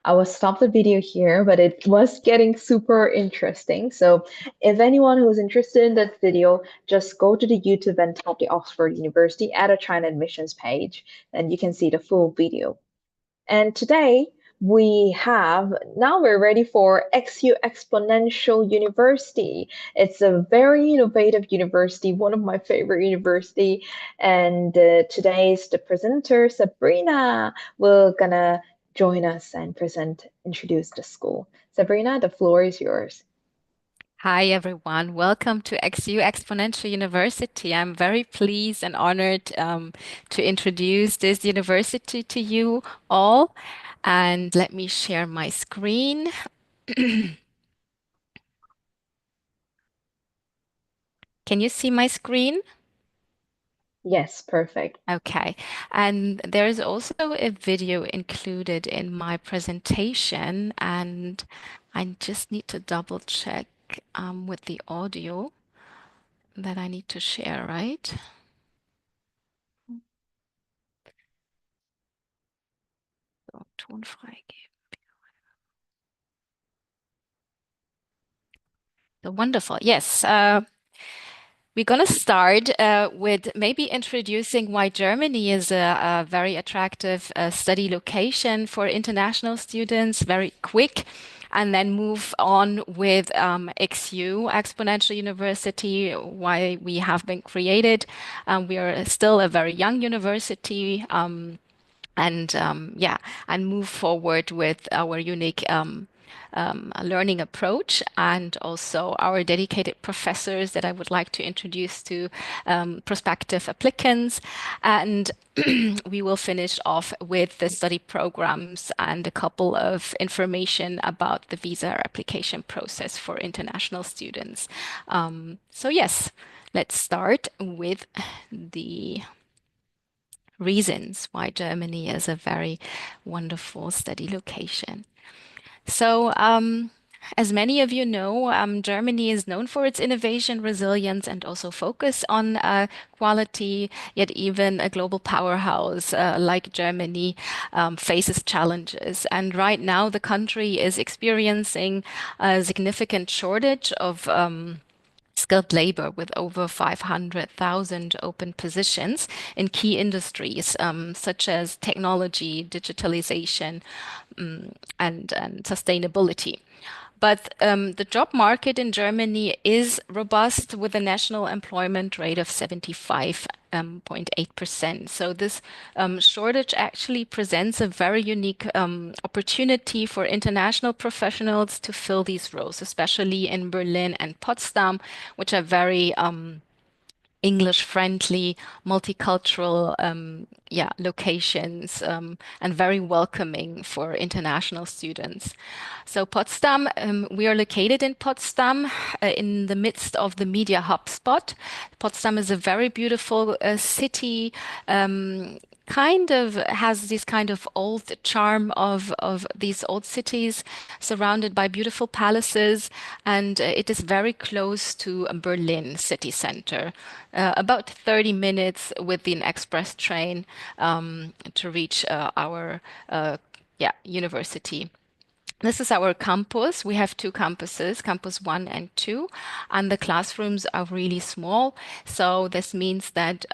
I will stop the video here, but it was getting super interesting. So if anyone who's interested in that video, just go to the YouTube and type the Oxford University at a China admissions page, and you can see the full video. And today now we're ready for XU Exponential University. It's a very innovative university, one of my favorite university. And today's the presenter, Sabrina, will gonna join us and introduce the school. Sabrina, the floor is yours. Hi, everyone. Welcome to XU Exponential University. I'm very pleased and honored to introduce this university to you all. And let me share my screen. Can you see my screen? Yes, perfect. Okay. And there's also a video included in my presentation, and I just need to double check with the audio that I need to share, right? So, Ton freigeben. So wonderful. Yes. We're going to start with maybe introducing why Germany is a very attractive study location for international students. Very quick. and then move on with XU, Exponential University, why we have been created. We are still a very young university, and move forward with our unique learning approach, and also our dedicated professors that I would like to introduce to prospective applicants. And we will finish off with the study programs and a couple of information about the visa application process for international students. So yes, let's start with the reasons why Germany is a very wonderful study location. So, as many of you know, Germany is known for its innovation, resilience, and also focus on quality, yet even a global powerhouse like Germany faces challenges. And right now, the country is experiencing a significant shortage of skilled labor, with over 500,000 open positions in key industries such as technology, digitalization, and sustainability. But the job market in Germany is robust, with a national employment rate of 75.8%. So this shortage actually presents a very unique opportunity for international professionals to fill these roles, especially in Berlin and Potsdam, which are very English-friendly, multicultural locations, and very welcoming for international students. So Potsdam, we are located in Potsdam, in the midst of the media hotspot. Potsdam is a very beautiful city, kind of has this kind of old charm of these old cities, surrounded by beautiful palaces, and it is very close to Berlin city center. About 30 minutes with the express train to reach our university. This is our campus. We have two campuses, Campus 1 and 2, and the classrooms are really small. So this means that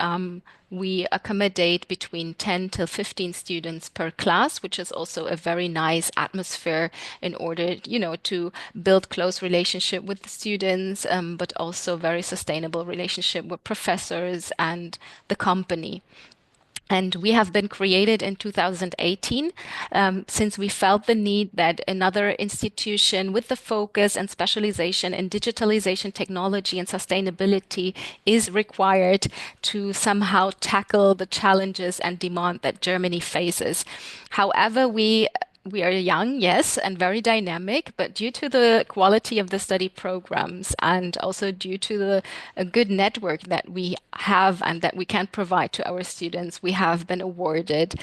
we accommodate between 10 to 15 students per class, which is also a very nice atmosphere in order, to build close relationship with the students, but also very sustainable relationship with professors and the company. And we have been created in 2018 since we felt the need that another institution with the focus and specialization in digitalization, technology, and sustainability is required to somehow tackle the challenges and demand that Germany faces. However, we are young, yes, and very dynamic, but due to the quality of the study programs and also due to a good network that we have and that we can provide to our students, we have been awarded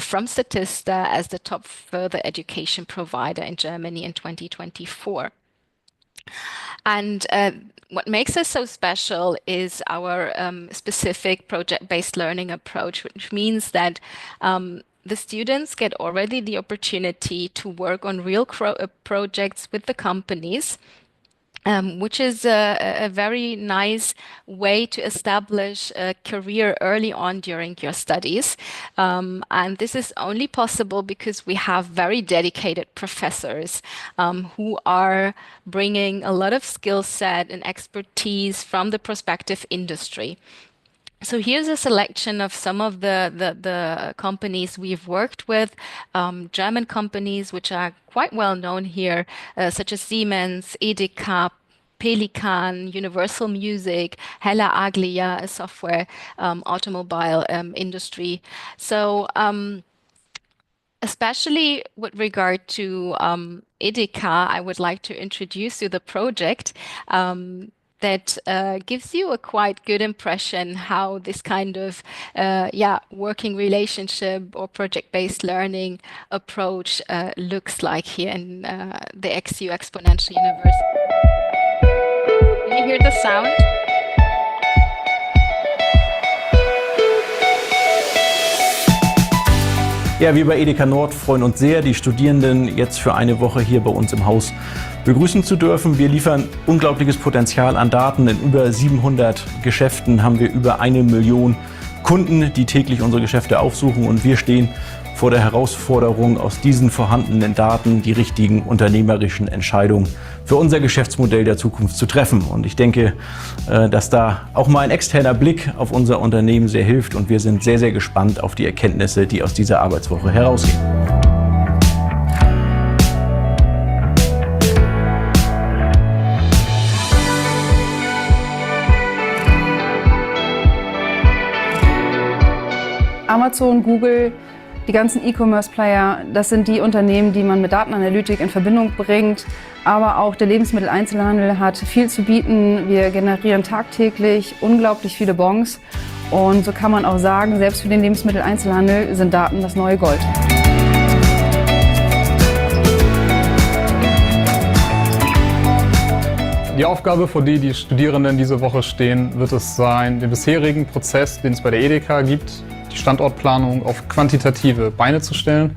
from Statista as the top further education provider in Germany in 2024. And what makes us so special is our specific project-based learning approach, which means that the students get already the opportunity to work on real projects with the companies, which is a very nice way to establish a career early on during your studies. And this is only possible because we have very dedicated professors who are bringing a lot of skill set and expertise from the prospective industry. So here's a selection of some of the companies we've worked with, German companies which are quite well known here, such as Siemens, Edeka, Pelican, Universal Music, Hella Aglia, a software automobile industry. So especially with regard to Edeka, I would like to introduce you the project that gives you a quite good impression how this kind of working relationship or project-based learning approach looks like here in the XU Exponential University. Can you hear the sound? Ja, wir bei Edeka Nord freuen uns sehr, die Studierenden jetzt für eine Woche hier bei uns im Haus begrüßen zu dürfen. Wir liefern unglaubliches Potenzial an Daten. In über 700 Geschäften haben wir über 1 Million Kunden, die täglich unsere Geschäfte aufsuchen, und wir stehen vor der Herausforderung, aus diesen vorhandenen Daten die richtigen unternehmerischen Entscheidungen für unser Geschäftsmodell der Zukunft zu treffen. Und ich denke, dass da auch mal ein externer Blick auf unser Unternehmen sehr hilft und wir sind sehr, sehr gespannt auf die Erkenntnisse, die aus dieser Arbeitswoche herausgehen. Amazon, Google, die ganzen E-Commerce-Player, das sind die Unternehmen, die man mit Datenanalytik in Verbindung bringt. Aber auch der Lebensmitteleinzelhandel hat viel zu bieten. Wir generieren tagtäglich unglaublich viele Bons. Und so kann man auch sagen, selbst für den Lebensmitteleinzelhandel sind Daten das neue Gold. Die Aufgabe, vor der die Studierenden diese Woche stehen, wird es sein, den bisherigen Prozess, den es bei der Edeka gibt, die Standortplanung auf quantitative Beine zu stellen.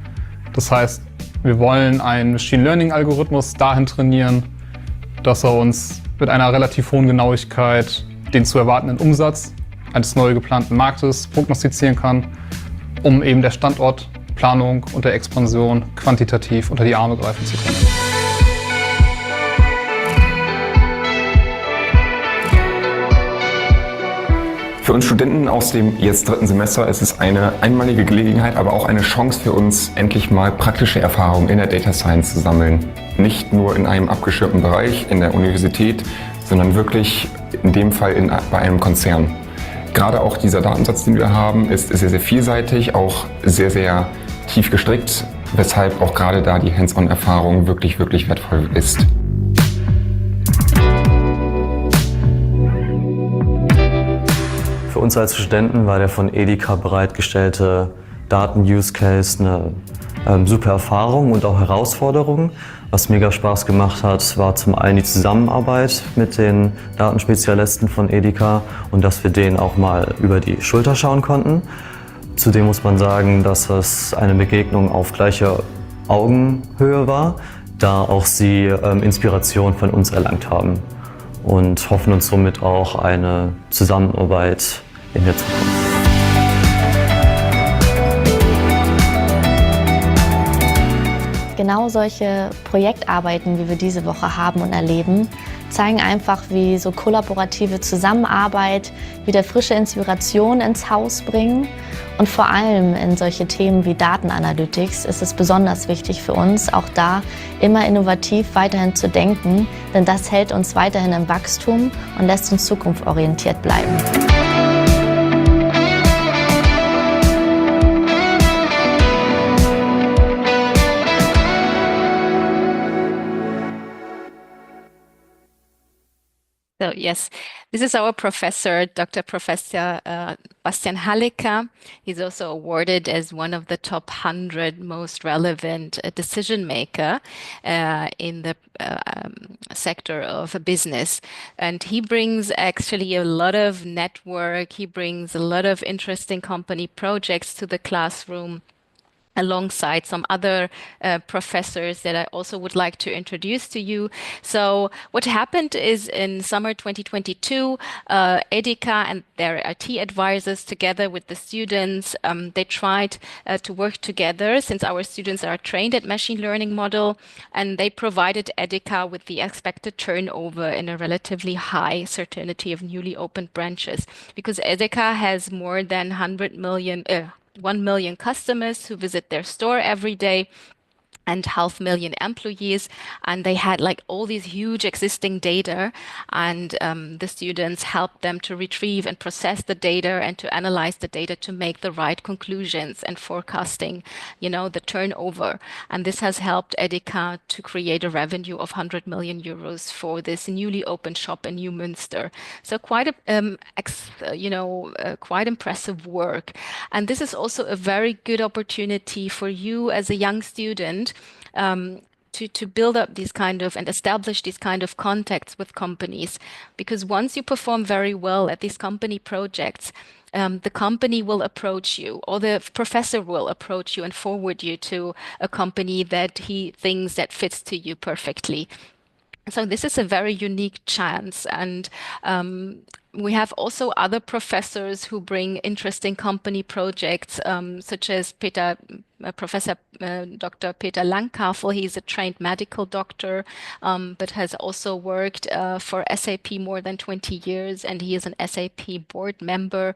Das heißt, wir wollen einen Machine Learning Algorithmus dahin trainieren, dass er uns mit einer relativ hohen Genauigkeit den zu erwartenden Umsatz eines neu geplanten Marktes prognostizieren kann, um eben der Standortplanung und der Expansion quantitativ unter die Arme greifen zu können. Für uns Studenten aus dem jetzt 3. Semester ist es eine einmalige Gelegenheit, aber auch eine Chance für uns, endlich mal praktische Erfahrungen in der Data Science zu sammeln. Nicht nur in einem abgeschirmten Bereich in der Universität, sondern wirklich in dem Fall bei einem Konzern. Gerade auch dieser Datensatz, den wir haben, ist sehr, sehr vielseitig, auch sehr, sehr tief gestrickt, weshalb auch gerade da die Hands-on-Erfahrung wirklich, wirklich wertvoll ist. Für uns als Studenten war der von Edeka bereitgestellte Daten-Use-Case eine super Erfahrung und auch Herausforderung. Was mega Spaß gemacht hat, war zum einen die Zusammenarbeit mit den Datenspezialisten von Edeka und dass wir denen auch mal über die Schulter schauen konnten. Zudem muss man sagen, dass es eine Begegnung auf gleicher Augenhöhe war, da auch sie Inspiration von uns erlangt haben und hoffen uns somit auch eine Zusammenarbeit in der Zukunft. Genau solche Projektarbeiten, wie wir diese Woche haben und erleben, zeigen einfach, wie so kollaborative Zusammenarbeit wieder frische Inspiration ins Haus bringen. Und vor allem in solche Themen wie Datenanalytics ist es besonders wichtig für uns, auch da immer innovativ weiterhin zu denken, denn das hält uns weiterhin im Wachstum und lässt uns zukunftsorientiert bleiben. So yes, this is our professor, Dr. Professor Bastian Hallecker. He's also awarded as one of the top 100 most relevant decision maker in the sector of business. And he brings actually a lot of network. He brings a lot of interesting company projects to the classroom, alongside some other professors that I also would like to introduce to you. So what happened is in summer 2022, Edeka and their IT advisors together with the students, they tried to work together since our students are trained at machine learning model, and they provided Edeka with the expected turnover in a relatively high certainty of newly opened branches, because Edeka has more than 1 million customers who visit their store every day and 500,000 employees, and they had like all these huge existing data, and the students helped them to retrieve and process the data and to analyze the data to make the right conclusions and forecasting, you know, the turnover. And this has helped Edeka to create a revenue of 100 million euros for this newly opened shop in New Münster. So quite quite impressive work. And this is also a very good opportunity for you as a young student to build up these kind of and establish these kind of contacts with companies, because once you perform very well at these company projects, the company will approach you, or the professor will approach you and forward you to a company that he thinks that fits to you perfectly. So this is a very unique chance, and we have also other professors who bring interesting company projects, such as Peter Professor Dr. Peter Langkaffel. He's a trained medical doctor, but has also worked for SAP more than 20 years, and he is an SAP board member.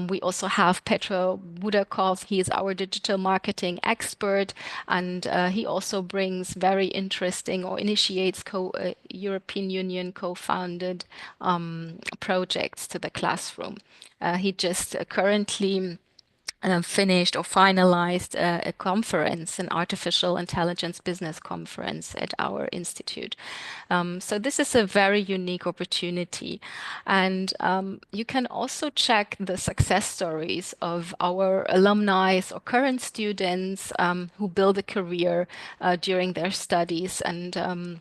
We also have Petro Budakov. He is our digital marketing expert, and he also brings very interesting or initiates European Union co-founded projects to the classroom. He just currently finished or finalized a conference, an artificial intelligence business conference at our institute. So this is a very unique opportunity. And you can also check the success stories of our alumni or current students who build a career during their studies. And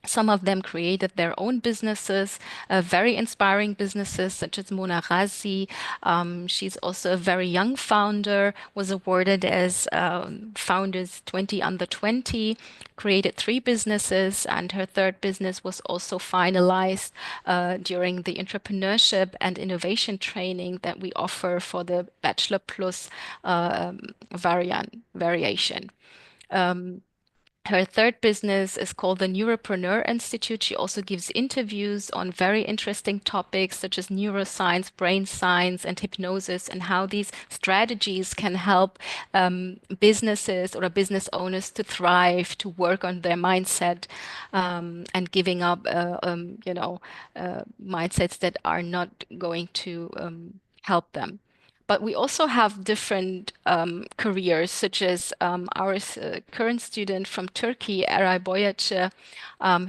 some of them created their own businesses, very inspiring businesses, such as Mona Razi. She's also a very young founder, was awarded as Founders 20 Under 20, created 3 businesses, and her 3rd business was also finalized during the entrepreneurship and innovation training that we offer for the Bachelor Plus variation. Her 3rd business is called the Neuropreneur Institute. She also gives interviews on very interesting topics such as neuroscience, brain science, and hypnosis, and how these strategies can help businesses or business owners to thrive, to work on their mindset, and giving up, mindsets that are not going to help them. But we also have different careers, such as our current student from Turkey, Eray Boyachi.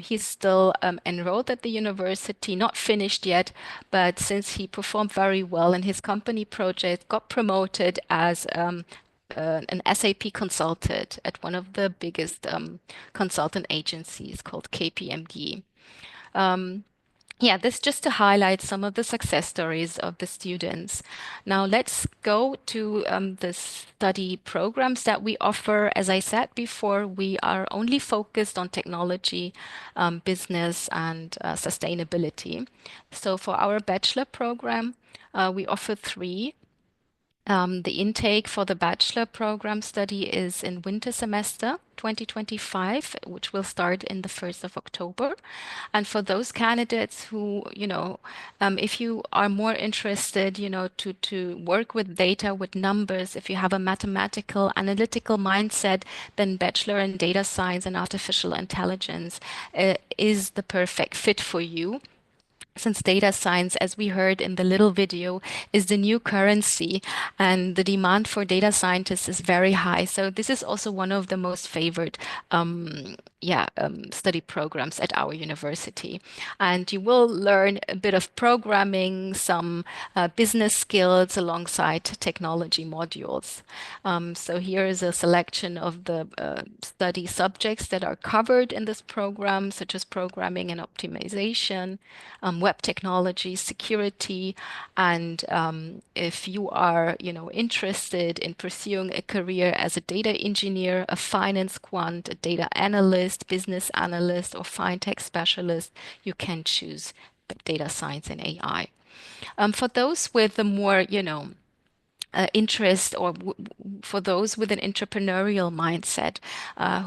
He's still enrolled at the university, not finished yet, but since he performed very well in his company project, got promoted as an SAP consultant at one of the biggest consultant agencies called KPMG. Yeah, this just to highlight some of the success stories of the students. Now let's go to the study programs that we offer. As I said before, we are only focused on technology, business, and sustainability. So for our bachelor program, we offer 3. The intake for the bachelor program study is in winter semester 2025, which will start in the 1st of October. And for those candidates who, if you are more interested, to work with data, with numbers, if you have a mathematical, analytical mindset, then Bachelor in Data Science and Artificial Intelligence is the perfect fit for you. Since data science, as we heard in the little video, is the new currency and the demand for data scientists is very high. So this is also one of the most favored study programs at our university. And you will learn a bit of programming, some business skills alongside technology modules. So here is a selection of the study subjects that are covered in this program, such as programming and optimization, web technology, security, and if you are, interested in pursuing a career as a data engineer, a finance quant, a data analyst, business analyst, or fintech specialist, you can choose data science and AI. For those with a more, interest, or for those with an entrepreneurial mindset,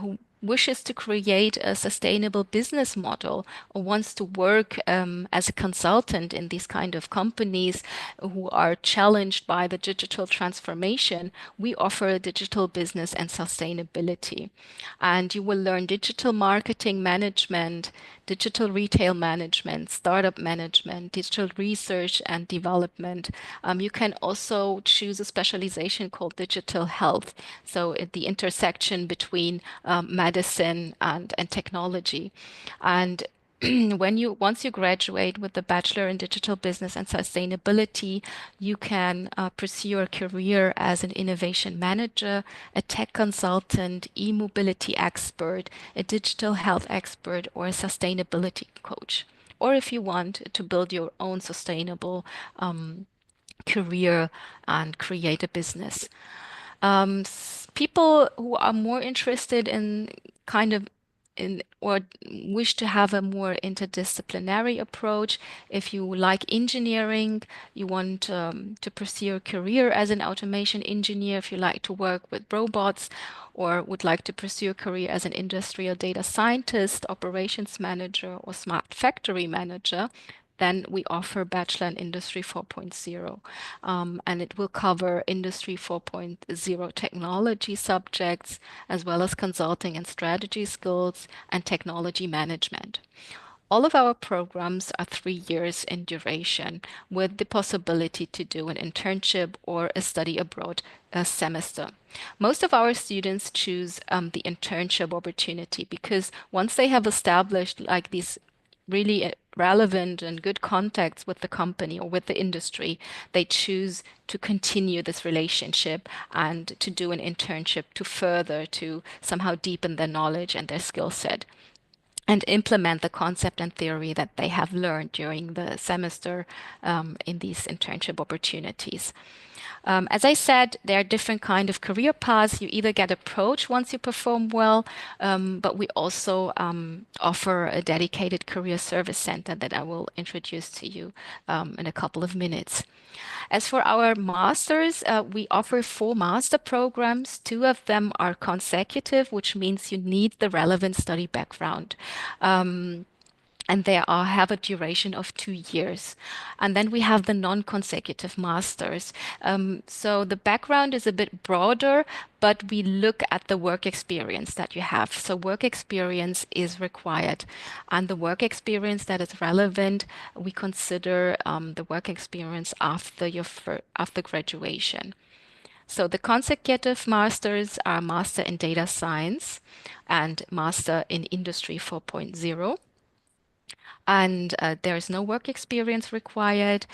who wishes to create a sustainable business model or wants to work as a consultant in these kind of companies who are challenged by the digital transformation, we offer digital business and sustainability. And you will learn digital marketing management, digital retail management, startup management, digital research and development. You can also choose a specialization called digital health. So at the intersection between medicine and technology. And once you graduate with the Bachelor in Digital Business and Sustainability, you can pursue a career as an innovation manager, a tech consultant, e-mobility expert, a digital health expert, or a sustainability coach. Or if you want to build your own sustainable career and create a business. People who are more interested in kind of or wish to have a more interdisciplinary approach, if you like engineering, you want to pursue a career as an automation engineer, if you like to work with robots, or would like to pursue a career as an industrial data scientist, operations manager, or smart factory manager, then we offer Bachelor in Industry 4.0. And it will cover Industry 4.0 technology subjects, as well as consulting and strategy skills and technology management. All of our programs are 3 years in duration, with the possibility to do an internship or a study abroad semester. Most of our students choose the internship opportunity because once they have established like these really relevant and good contacts with the company or with the industry, they choose to continue this relationship and to do an internship to somehow deepen their knowledge and their skill set, and implement the concept and theory that they have learned during the semester in these internship opportunities. As I said, there are different kind of career paths. You either get approached once you perform well, but we also offer a dedicated career service center that I will introduce to you in a couple of minutes. As for our masters, we offer 4 master programs. 2 of them are consecutive, which means you need the relevant study background. And they have a duration of 2 years. And then we have the non-consecutive masters. So the background is a bit broader, but we look at the work experience that you have. So work experience is required. And the work experience that is relevant, we consider the work experience after graduation. So the consecutive masters are Master in Data Science and Master in Industry 4.0. And there is no work experience required.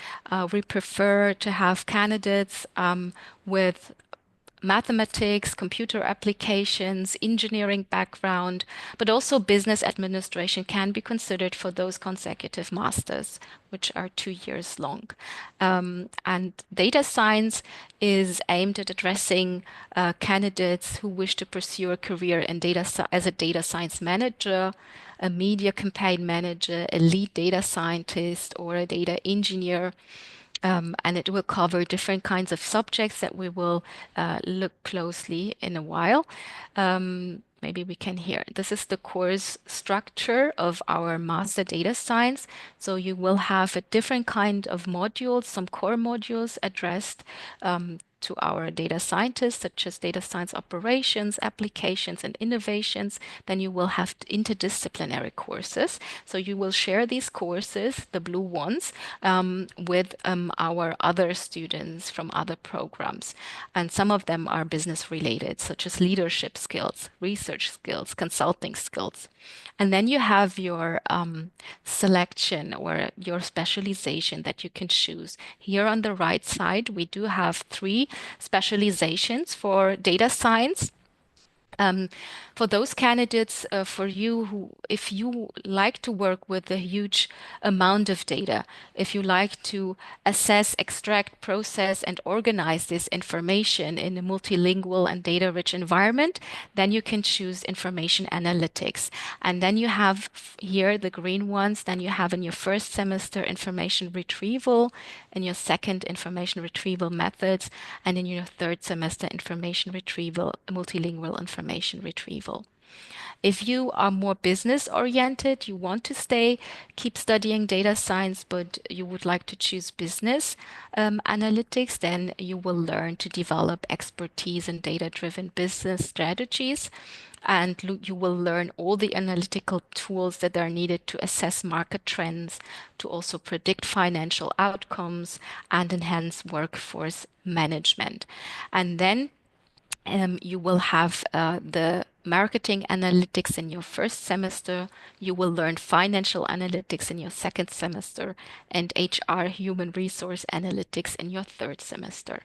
We prefer to have candidates with mathematics, computer applications, engineering background, but also business administration can be considered for those consecutive masters, which are 2 years long. And data science is aimed at addressing candidates who wish to pursue a career in as a data science manager, a media campaign manager, a lead data scientist, or a data engineer. And it will cover different kinds of subjects that we will look closely in a while. Maybe we can hear. This is the course structure of our Master Data Science. So you will have a different kind of modules, some core modules addressed to our data scientists, such as data science operations, applications, and innovations. Then you will have interdisciplinary courses. So you will share these courses, the blue ones, with our other students from other programs. And some of them are business related, such as leadership skills, research skills, consulting skills. And then you have your selection or your specialization that you can choose. Here on the right side, we do have 3 specializations for data science. For those candidates, for you who, if you like to work with a huge amount of data, if you like to assess, extract, process, and organize this information in a multilingual and data-rich environment, then you can choose information analytics. And then you have here the green ones, then you have in your first semester information retrieval, in your second information retrieval methods, and in your third semester information retrieval, multilingual information retrieval. If you are more business oriented, you want to keep studying data science, but you would like to choose business analytics, then you will learn to develop expertise in data-driven business strategies. And you will learn all the analytical tools that are needed to assess market trends, to also predict financial outcomes and enhance workforce management. And then you will have the marketing analytics in your first semester. You will learn financial analytics in your second semester, and HR, human resource analytics, in your third semester.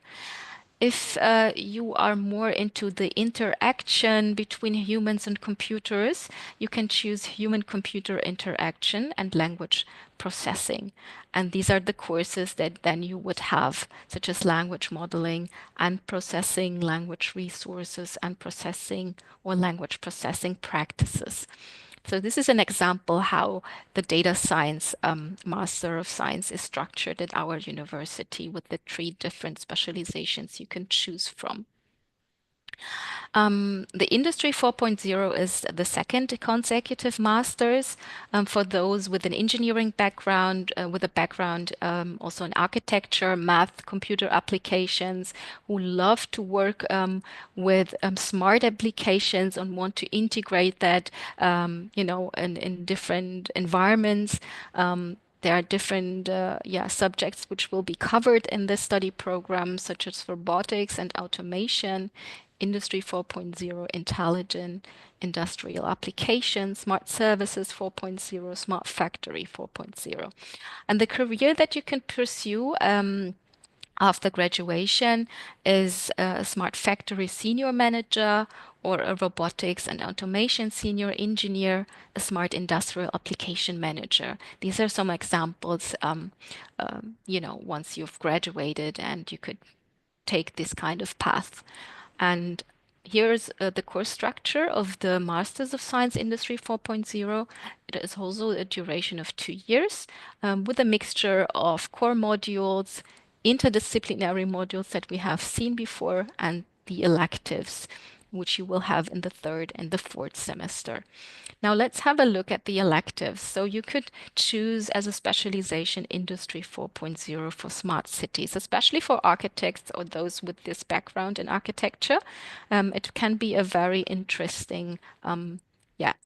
If you are more into the interaction between humans and computers, you can choose human-computer interaction and language processing. And these are the courses that then you would have, such as language modeling and processing, language resources and processing, or language processing practices. So this is an example how the data science Master of Science is structured at our university with the 3 different specializations you can choose from. The Industry 4.0 is the second consecutive master's for those with an engineering background, with a background also in architecture, math, computer applications, who love to work with smart applications and want to integrate that, in different environments. There are different subjects which will be covered in this study program, such as robotics and automation, Industry 4.0, intelligent industrial applications, smart services 4.0, smart factory 4.0. And the career that you can pursue after graduation is a smart factory senior manager or a robotics and automation senior engineer, a smart industrial application manager. These are some examples, once you've graduated and you could take this kind of path. And here's the course structure of the Masters of Science Industry 4.0. It is also a duration of 2 years with a mixture of core modules, interdisciplinary modules that we have seen before, and the electives, which you will have in the 3rd and the 4th semester. Now let's have a look at the electives. So you could choose as a specialization Industry 4.0 for smart cities, especially for architects or those with this background in architecture. It can be a very interesting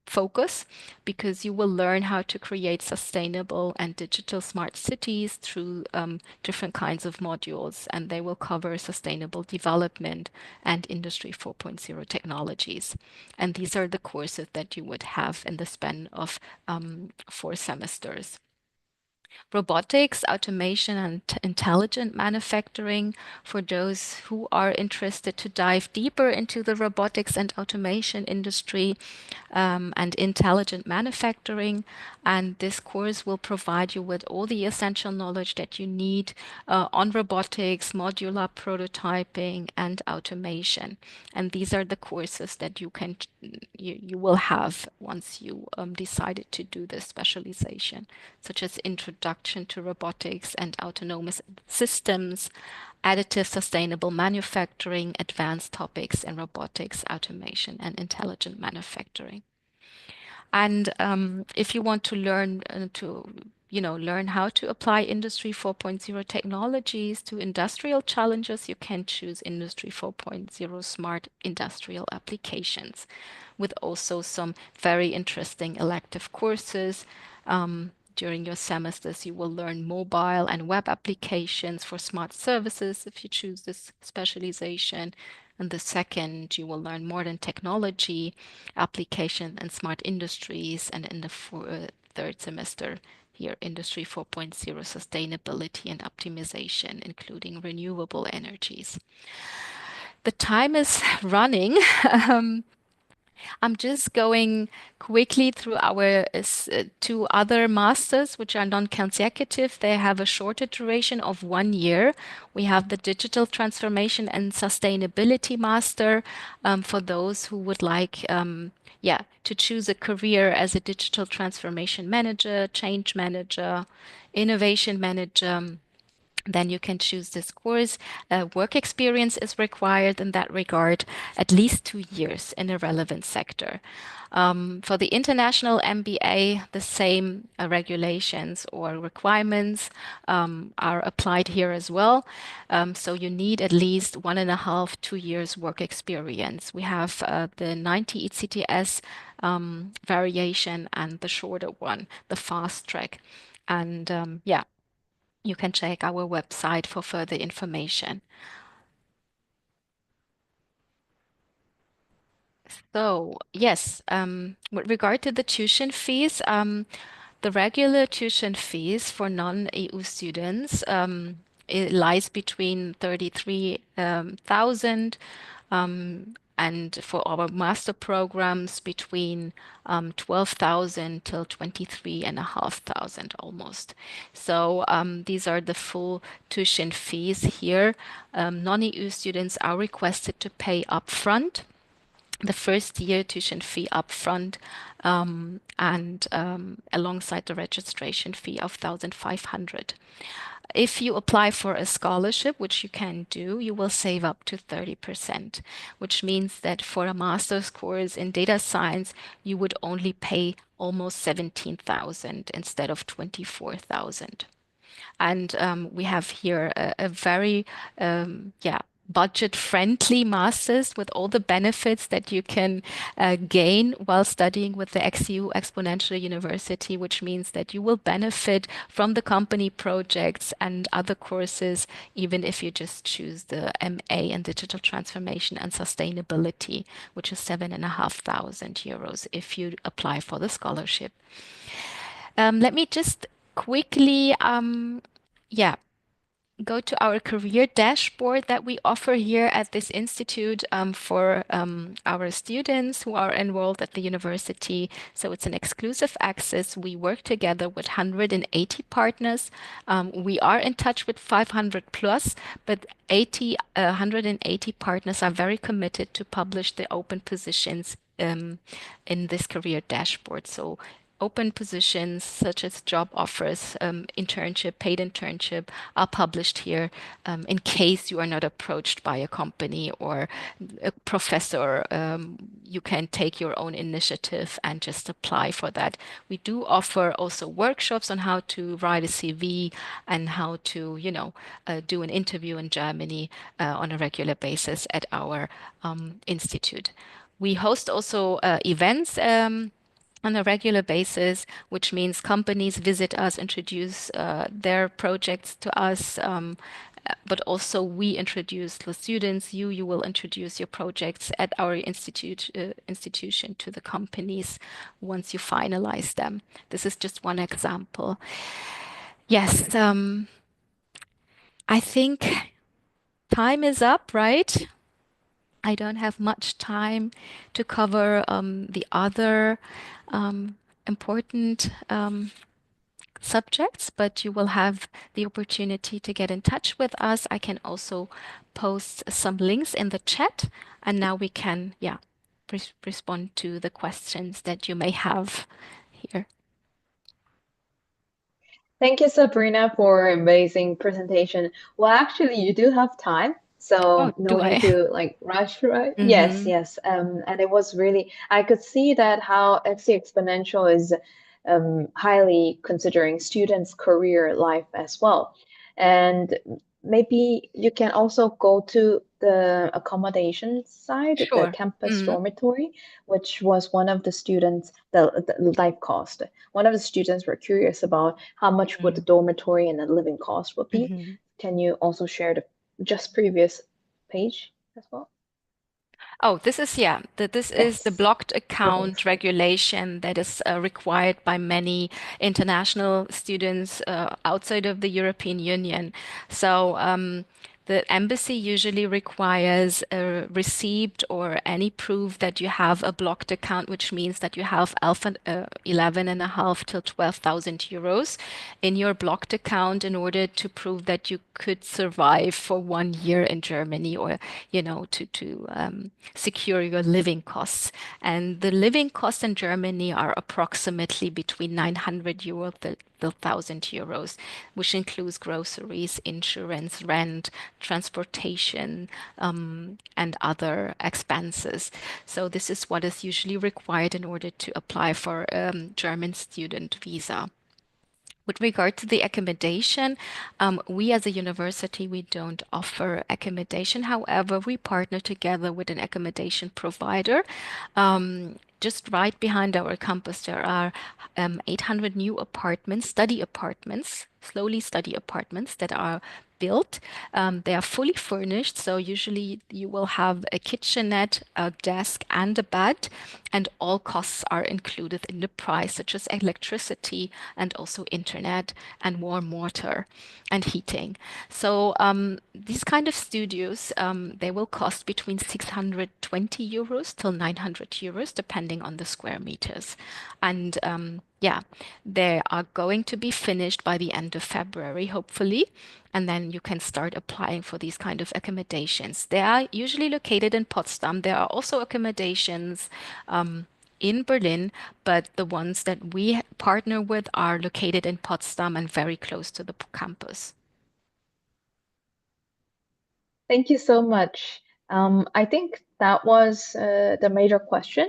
focus, because you will learn how to create sustainable and digital smart cities through different kinds of modules, and they will cover sustainable development and Industry 4.0 technologies. And these are the courses that you would have in the span of 4 semesters. Robotics, automation, and intelligent manufacturing for those who are interested to dive deeper into the robotics and automation industry and intelligent manufacturing. And this course will provide you with all the essential knowledge that you need on robotics, modular prototyping, and automation. And these are the courses that you will have once you decided to do this specialization, such as Introduction to Robotics and Autonomous Systems, Additive Sustainable Manufacturing, Advanced Topics in Robotics, Automation, and Intelligent Manufacturing. And if you want to learn learn how to apply Industry 4.0 technologies to industrial challenges, you can choose Industry 4.0 Smart Industrial Applications, with also some very interesting elective courses. During your semesters, you will learn mobile and web applications for smart services if you choose this specialization. And the second, you will learn modern technology, application, and smart industries. And in the 3rd semester, here, Industry 4.0 sustainability and optimization, including renewable energies. The time is running. I'm just going quickly through our 2 other masters, which are non-consecutive. They have a shorter duration of 1 year. We have the Digital Transformation and Sustainability Master for those who would like to choose a career as a digital transformation manager, change manager, innovation manager. Then you can choose this course. Work experience is required in that regard, at least 2 years in a relevant sector. For the international MBA, the same regulations or requirements are applied here as well. So you need at least 1.5 to 2 years work experience. We have the 90 ECTS variation and the shorter one, the fast track. And you can check our website for further information. So yes, with regard to the tuition fees, the regular tuition fees for non-EU students it lies between 33,000 and for our master programs between 12,000 till 23,500 almost. So these are the full tuition fees here. Non-EU students are requested to pay upfront. The first year tuition fee upfront and alongside the registration fee of 1,500. If you apply for a scholarship, which you can do, you will save up to 30%, which means that for a master's course in data science, you would only pay almost 17,000 instead of 24,000. And we have here a very budget-friendly masters with all the benefits that you can gain while studying with the XU Exponential University, which means that you will benefit from the company projects and other courses, even if you just choose the MA in Digital Transformation and Sustainability, which is 7,500 euros if you apply for the scholarship. Let me just quickly go to our career dashboard that we offer here at this institute for our students who are enrolled at the university. So it's an exclusive access. We work together with 180 partners. We are in touch with 500 plus, but 180 partners are very committed to publish the open positions in this career dashboard. So open positions such as job offers, internship, paid internship are published here in case you are not approached by a company or a professor. You can take your own initiative and just apply for that. We do offer also workshops on how to write a CV and how to, do an interview in Germany on a regular basis at our institute. We host also events on a regular basis, which means companies visit us, introduce their projects to us, but also we introduce the students. You will introduce your projects at our institution to the companies once you finalize them. This is just one example. Yes, I think time is up, right? I don't have much time to cover the other important subjects, but you will have the opportunity to get in touch with us. I can also post some links in the chat, and now we can, respond to the questions that you may have here. Thank you, Sabrina, for amazing presentation. Well, actually, you do have time. So no need to rush, right? Mm-hmm. Yes. And it was really, I could see that how XU Exponential is highly considering students' career life as well. And maybe you can also go to the accommodation side, Sure. the campus Mhm. dormitory, which was one of the students, the life cost. One of the students were curious about how much would the dormitory and the living cost would be. Mhm. Can you also share the just previous page as well? Oh, this is the blocked account regulation that is required by many international students outside of the European Union. So the embassy usually requires a receipt or any proof that you have a blocked account, which means that you have 11,500 to 12,000 euros in your blocked account in order to prove that you could survive for 1 year in Germany, or to secure your living costs. And the living costs in Germany are approximately between 900 euro to 1,000 euros, which includes groceries, insurance, rent, transportation, and other expenses. So this is what is usually required in order to apply for a German student visa. With regard to the accommodation, we as a university, we don't offer accommodation. However, we partner together with an accommodation provider. Just right behind our campus, there are 800 new apartments, study apartments that are built. They are fully furnished, so usually you will have a kitchenette, a desk, and a bed, and all costs are included in the price, such as electricity and also internet and warm water and heating. So these kind of studios, they will cost between 620 euros till 900 euros, depending on the square meters. And they are going to be finished by the end of February, hopefully. And then you can start applying for these kind of accommodations. They are usually located in Potsdam. There are also accommodations in Berlin, but the ones that we partner with are located in Potsdam and very close to the campus. Thank you so much. I think that was the major question.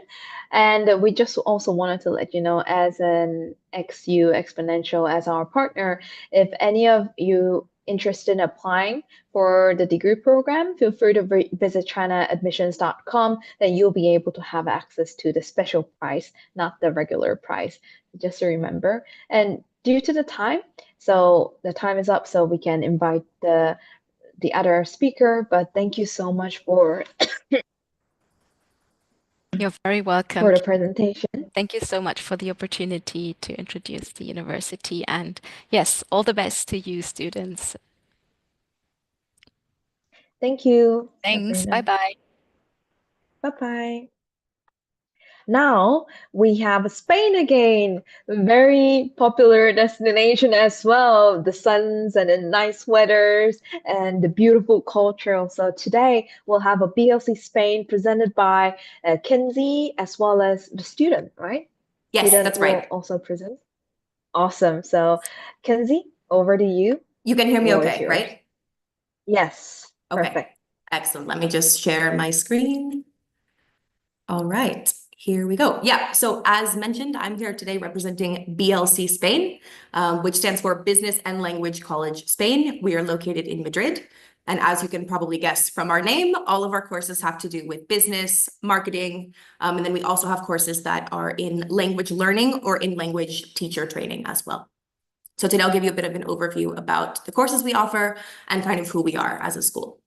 And we just also wanted to let you know, as an XU Exponential, as our partner, if any of you interested in applying for the degree program, feel free to visit chinaadmissions.com, then you'll be able to have access to the special price, not the regular price, just to remember. And due to the time, so the time is up, so we can invite the other speaker, but thank you so much for You're very welcome for the presentation. Thank you so much for the opportunity to introduce the university, and yes, all the best to you students. Thank you. Thanks. Sabrina. Bye-bye. Bye-bye. Now we have Spain again, very popular destination as well. The suns and the nice weathers and the beautiful culture. So today we'll have a BLC Spain presented by Kenzie as well as the student, right? Yes, Student that's will right. also present. Awesome. So Kenzie, over to you. You can hear me Floor is okay, yours. right? Yes. Okay. Perfect. Excellent. Let me just share my screen. All right, here we go. Yeah, so as mentioned, I'm here today representing BLC Spain, which stands for Business and Language College Spain. We are located in Madrid. And as you can probably guess from our name, all of our courses have to do with business, marketing, and then we also have courses that are in language learning or in language teacher training as well. So today I'll give you a bit of an overview about the courses we offer and kind of who we are as a school.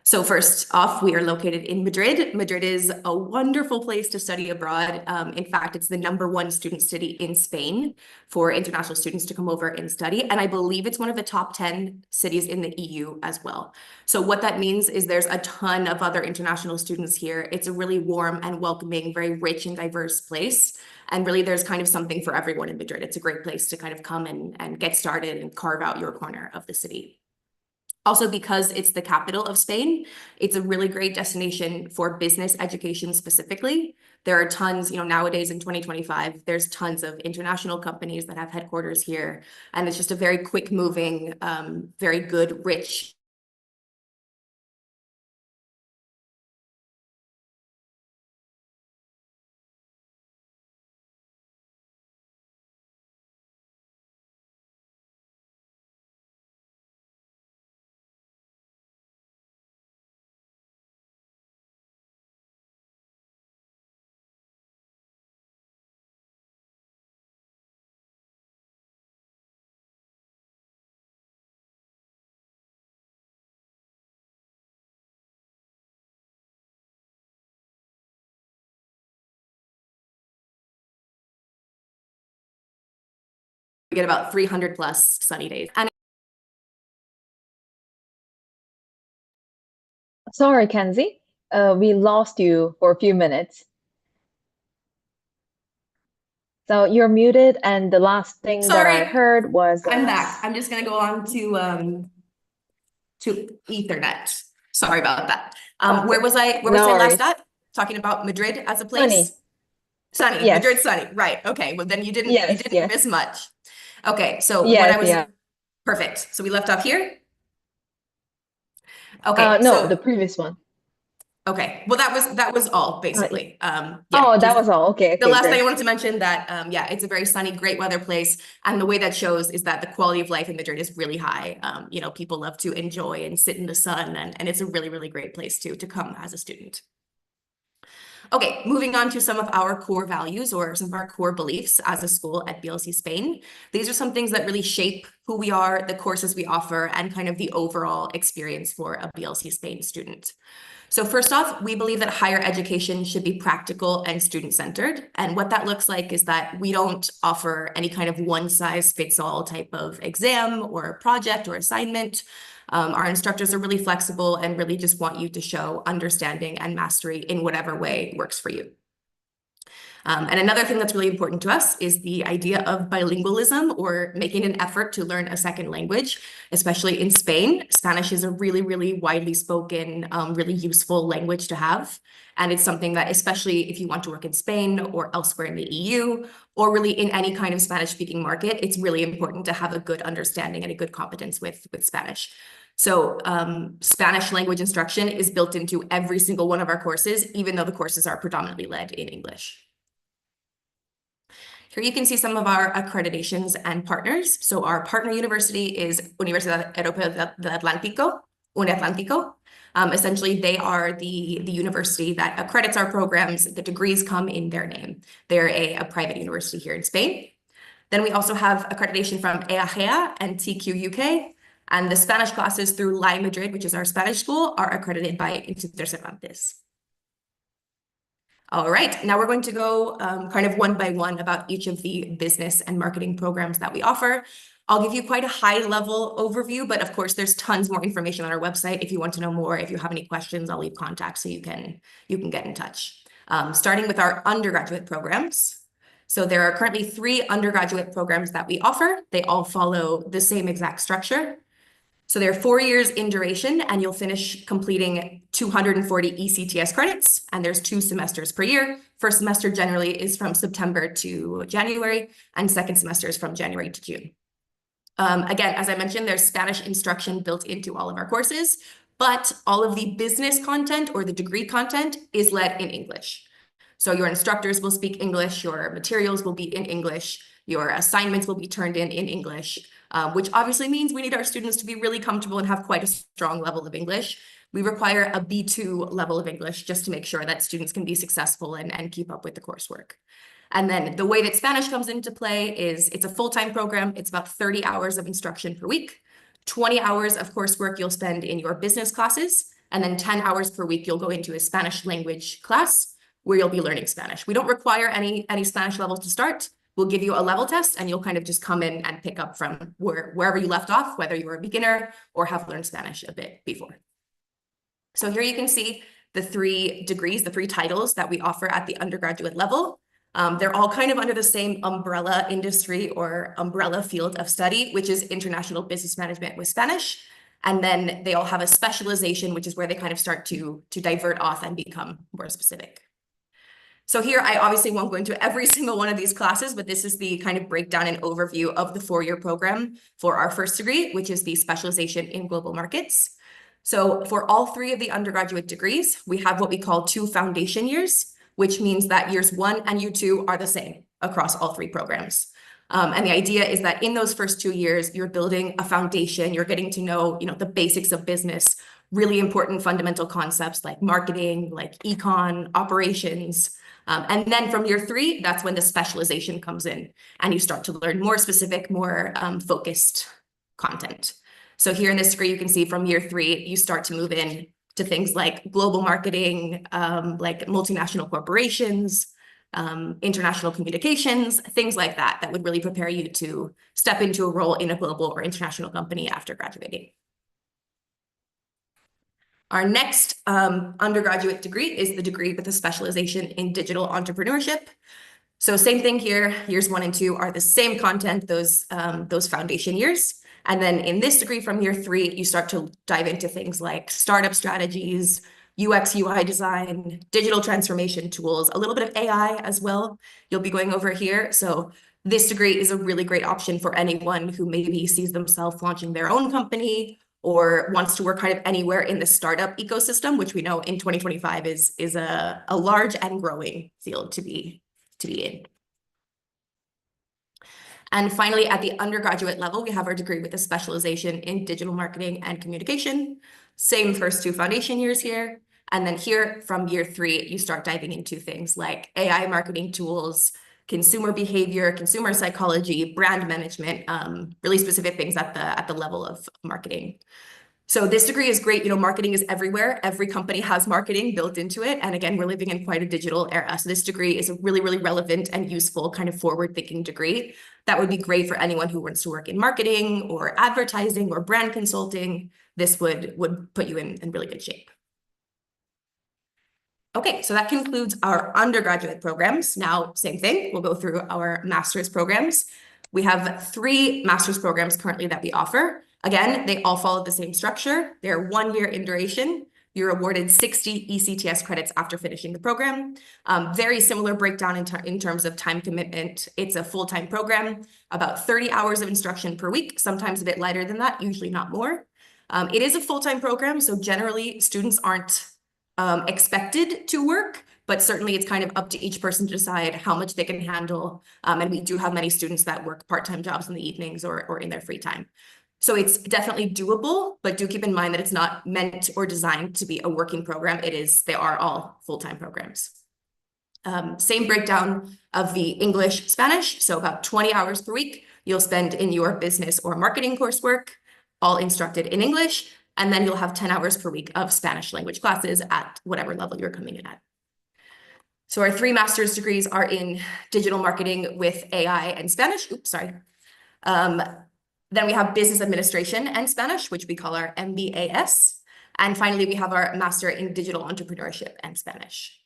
So first off, we are located in Madrid. Madrid is a wonderful place to study abroad. In fact, it's the #1 student city in Spain for international students to come over and study. And I believe it's one of the top 10 cities in the EU as well. So what that means is there's a ton of other international students here. It's a really warm and welcoming, very rich and diverse place. And really there's kind of something for everyone in Madrid. It's a great place to kind of come and get started and carve out your corner of the city. Also, because it's the capital of Spain, it's a really great destination for business education specifically. There are tons, nowadays in 2025, there's tons of international companies that have headquarters here. And it's just a very quick moving, very good, rich we get about 300 plus sunny days. And Sorry, Kenzie. We lost you for a few minutes. So you're muted, and the last thing that I heard was I'm back. I'm just gonna go on to Ethernet. Sorry about that. Okay. Where was I? Where was I last at? Talking about Madrid as a place. Sunny. Yes. Madrid, sunny. Right. Okay. Well, then you didn't miss much. Okay. So Yes, what I was yeah. perfect. So we left off here. Okay. No, so the previous one. okay. Well, that was all basically. Yeah, Oh, that just- was all. Okay. The Okay, last thing great. I wanted to mention that, yeah, it's a very sunny, great weather place. And the way that shows is that the quality of life in Madrid is really high. People love to enjoy and sit in the sun, and it's a really, really great place to come as a student. Okay, moving on to some of our core values or some of our core beliefs as a school at BLC Spain. These are some things that really shape who we are, the courses we offer, and kind of the overall experience for a BLC Spain student. So first off, we believe that higher education should be practical and student-centered. And what that looks like is that we don't offer any kind of one-size-fits-all type of exam or project or assignment. Our instructors are really flexible and really just want you to show understanding and mastery in whatever way works for you. And another thing that's really important to us is the idea of bilingualism, or making an effort to learn a second language, especially in Spain. Spanish is a really, really widely spoken, really useful language to have. And it's something that, especially if you want to work in Spain or elsewhere in the EU, or really in any kind of Spanish-speaking market, it's really important to have a good understanding and a good competence with Spanish. So Spanish language instruction is built into every single one of our courses, even though the courses are predominantly led in English. Here you can see some of our accreditations and partners. So our partner university is Universidad Europea del Atlántico, UniAtlántico. Essentially, they are the university that accredits our programs. The degrees come in their name. They're a private university here in Spain. Then we also have accreditation from EAGEA and TQ UK. And the Spanish classes through LAE Madrid, which is our Spanish school, are accredited by Instituto Cervantes. All right, now we're going to go kind of one by one about each of the business and marketing programs that we offer. I'll give you quite a high-level overview, but of course, there's tons more information on our website. If you want to know more, if you have any questions, I'll leave contact so you can get in touch. Starting with our undergraduate programs. So there are currently 3 undergraduate programs that we offer. They all follow the same exact structure. So they're 4 years in duration, and you'll finish completing 240 ECTS credits, and there's 2 semesters per year. First semester generally is from September to January, and second semester is from January to June. Again, as I mentioned, there's Spanish instruction built into all of our courses, but all of the business content or the degree content is led in English. So your instructors will speak English, your materials will be in English, your assignments will be turned in English, which obviously means we need our students to be really comfortable and have quite a strong level of English. We require a B2 level of English just to make sure that students can be successful and keep up with the coursework. And then the way that Spanish comes into play is it's a full-time program. It's about 30 hours of instruction per week, 20 hours of coursework you'll spend in your business classes, and then 10 hours per week you'll go into a Spanish language class where you'll be learning Spanish. We don't require any Spanish levels to start. We'll give you a level test and you'll kind of just come in and pick up from wherever you left off, whether you're a beginner or have learned Spanish a bit before. So here you can see the 3 degrees, the 3 titles that we offer at the undergraduate level. They're all kind of under the same umbrella industry or umbrella field of study, which is International Business Management with Spanish. And then they all have a specialization, which is where they kind of start to divert off and become more specific. So here, I obviously won't go into every single one of these classes, but this is the kind of breakdown and overview of the 4-year program for our first degree, which is the specialization in global markets. So for all 3 of the undergraduate degrees, we have what we call 2 foundation years, which means that years 1 and year 2 are the same across all 3 programs. And the idea is that in those first 2 years, you're building a foundation, you're getting to know, the basics of business, really important fundamental concepts like marketing, like econ, operations. And then from year 3, that's when the specialization comes in and you start to learn more specific, more focused content. So here in this degree, you can see from year 3, you start to move in to things like global marketing, like multinational corporations, international communications, things like that, that would really prepare you to step into a role in a global or international company after graduating. Our next undergraduate degree is the degree with a specialization in digital entrepreneurship. So same thing here, years 1 and 2 are the same content, those foundation years. And then in this degree from year 3, you start to dive into things like startup strategies, UX, UI design, digital transformation tools, a little bit of AI as well. You'll be going over here. So this degree is a really great option for anyone who maybe sees themselves launching their own company or wants to work kind of anywhere in the startup ecosystem, which we know in 2025 is a large and growing field to be in. And finally, at the undergraduate level, we have our degree with a specialization in digital marketing and communication. Same first 2 foundation years here. And then here from year 3, you start diving into things like AI marketing tools, consumer behavior, consumer psychology, brand management, really specific things at the level of marketing. So this degree is great. Marketing is everywhere. Every company has marketing built into it. And again, we're living in quite a digital era. So this degree is a really, really relevant and useful kind of forward-thinking degree that would be great for anyone who wants to work in marketing or advertising or brand consulting. This would put you in really good shape. Okay, so that concludes our undergraduate programs. Now, same thing, we'll go through our master's programs. We have 3 master's programs currently that we offer. Again, they all follow the same structure. They're 1 year in duration. You're awarded 60 ECTS credits after finishing the program. Very similar breakdown in terms of time commitment. It's a full-time program, about 30 hours of instruction per week, sometimes a bit lighter than that, usually not more. It is a full-time program, so generally students aren't expected to work, but certainly it's kind of up to each person to decide how much they can handle. And we do have many students that work part-time jobs in the evenings or in their free time. So it's definitely doable, but do keep in mind that it's not meant or designed to be a working program. They are all full-time programs. Same breakdown of the English, Spanish. So about 20 hours per week, you'll spend in your business or marketing coursework, all instructed in English. And then you'll have 10 hours per week of Spanish language classes at whatever level you're coming in at. So our 3 master's degrees are in digital marketing with AI and Spanish. Oops, sorry. Then we have business administration and Spanish, which we call our MBAS. And finally, we have our master in digital entrepreneurship and Spanish.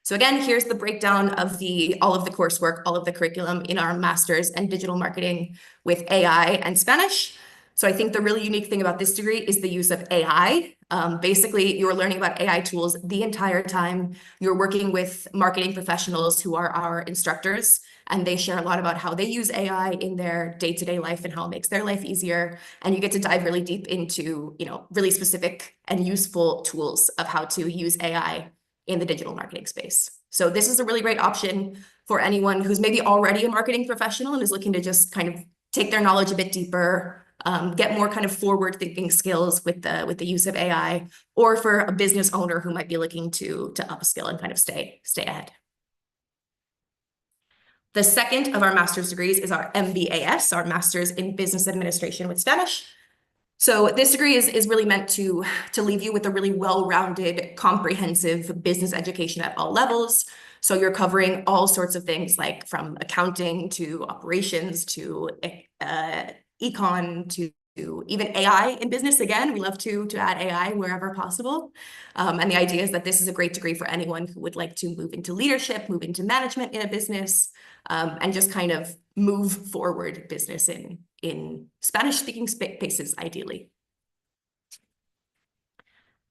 So again, here's the breakdown of all of the coursework, all of the curriculum in our master's and digital marketing with AI and Spanish. So I think the really unique thing about this degree is the use of AI. Basically, you're learning about AI tools the entire time. You're working with marketing professionals who are our instructors, and they share a lot about how they use AI in their day-to-day life and how it makes their life easier. And you get to dive really deep into, really specific and useful tools of how to use AI in the digital marketing space. So this is a really great option for anyone who's maybe already a marketing professional and is looking to just kind of take their knowledge a bit deeper, get more kind of forward-thinking skills with the use of AI, or for a business owner who might be looking to upskill and kind of stay ahead. The second of our master's degrees is our MBAS, our Master's in Business Administration with Spanish. So this degree is really meant to leave you with a really well-rounded, comprehensive business education at all levels. So you're covering all sorts of things, like from accounting to operations to econ to even AI in business. Again, we love to add AI wherever possible. And the idea is that this is a great degree for anyone who would like to move into leadership, move into management in a business, and just kind of move forward business in Spanish-speaking spaces, ideally.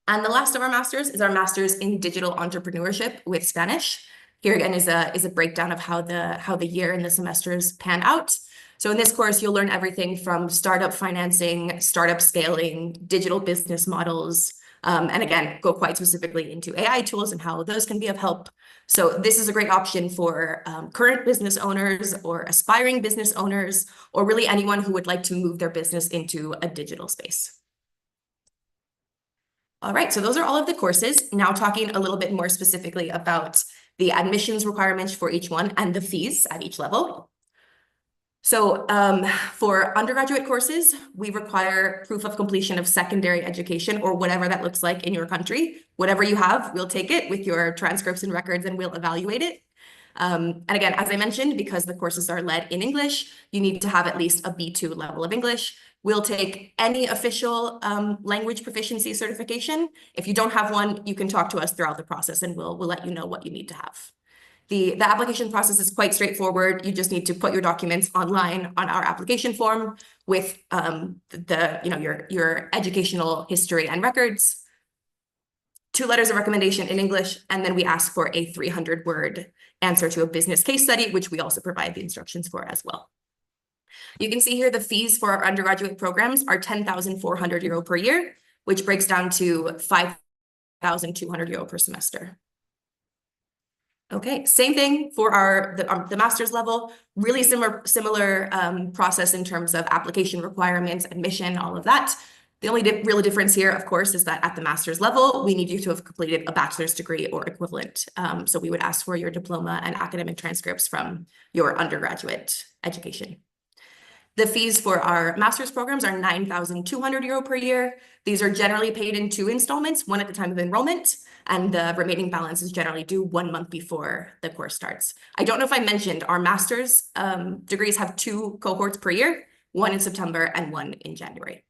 And the last of our masters is our Master's in Digital Entrepreneurship with Spanish. Here again is a breakdown of how the year and the semesters pan out. So in this course, you'll learn everything from startup financing, startup scaling, digital business models, and again, go quite specifically into AI tools and how those can be of help. So this is a great option for current business owners or aspiring business owners, or really anyone who would like to move their business into a digital space. All right, so those are all of the courses. Now talking a little bit more specifically about the admissions requirements for each one and the fees at each level. So for undergraduate courses, we require proof of completion of secondary education, or whatever that looks like in your country. Whatever you have, we'll take it with your transcripts and records, and we'll evaluate it. And again, as I mentioned, because the courses are led in English, you need to have at least a B2 level of English. We'll take any official language proficiency certification. If you don't have one, you can talk to us throughout the process, and we'll let you know what you need to have. The application process is quite straightforward. You just need to put your documents online on our application form with your educational history and records, 2 letters of recommendation in English, and then we ask for a 300-word answer to a business case study, which we also provide the instructions for as well. You can see here the fees for our undergraduate programs are 10,400 euro per year, which breaks down to 5,200 euro per semester. Okay, same thing for the master's level, really similar process in terms of application requirements, admission, all of that. The only real difference here, of course, is that at the master's level, we need you to have completed a bachelor's degree or equivalent. So we would ask for your diploma and academic transcripts from your undergraduate education. The fees for our master's programs are 9,200 euro per year. These are generally paid in 2 installments, one at the time of enrollment, and the remaining balance is generally due 1 month before the course starts. I don't know if I mentioned, our master's degrees have 2 cohorts per year, one in September and one in January.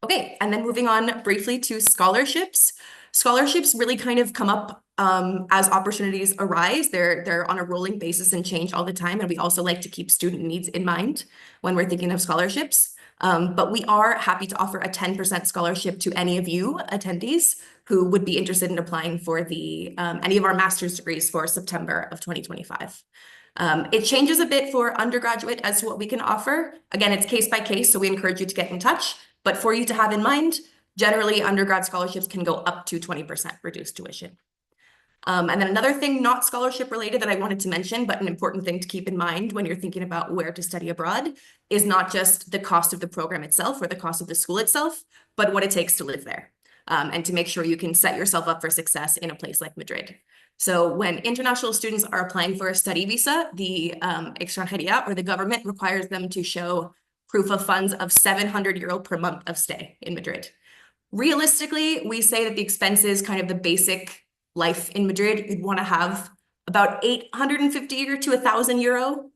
Okay, and then moving on briefly to scholarships. Scholarships really kind of come up as opportunities arise. They're on a rolling basis and change all the time. And we also like to keep student needs in mind when we're thinking of scholarships. But we are happy to offer a 10% scholarship to any of you attendees who would be interested in applying for the any of our master's degrees for September of 2025. It changes a bit for undergraduate as to what we can offer. Again, it's case by case, so we encourage you to get in touch. But for you to have in mind, generally undergrad scholarships can go up to 20% reduced tuition. And then another thing, not scholarship related, that I wanted to mention, but an important thing to keep in mind when you're thinking about where to study abroad, is not just the cost of the program itself or the cost of the school itself, but what it takes to live there. And to make sure you can set yourself up for success in a place like Madrid. So when international students are applying for a study visa, the Extranjería or the government requires them to show proof of funds of 700 euro per month of stay in Madrid. Realistically, we say that the expenses, kind of the basic life in Madrid, you'd want to have about 850 to 1,000 euro,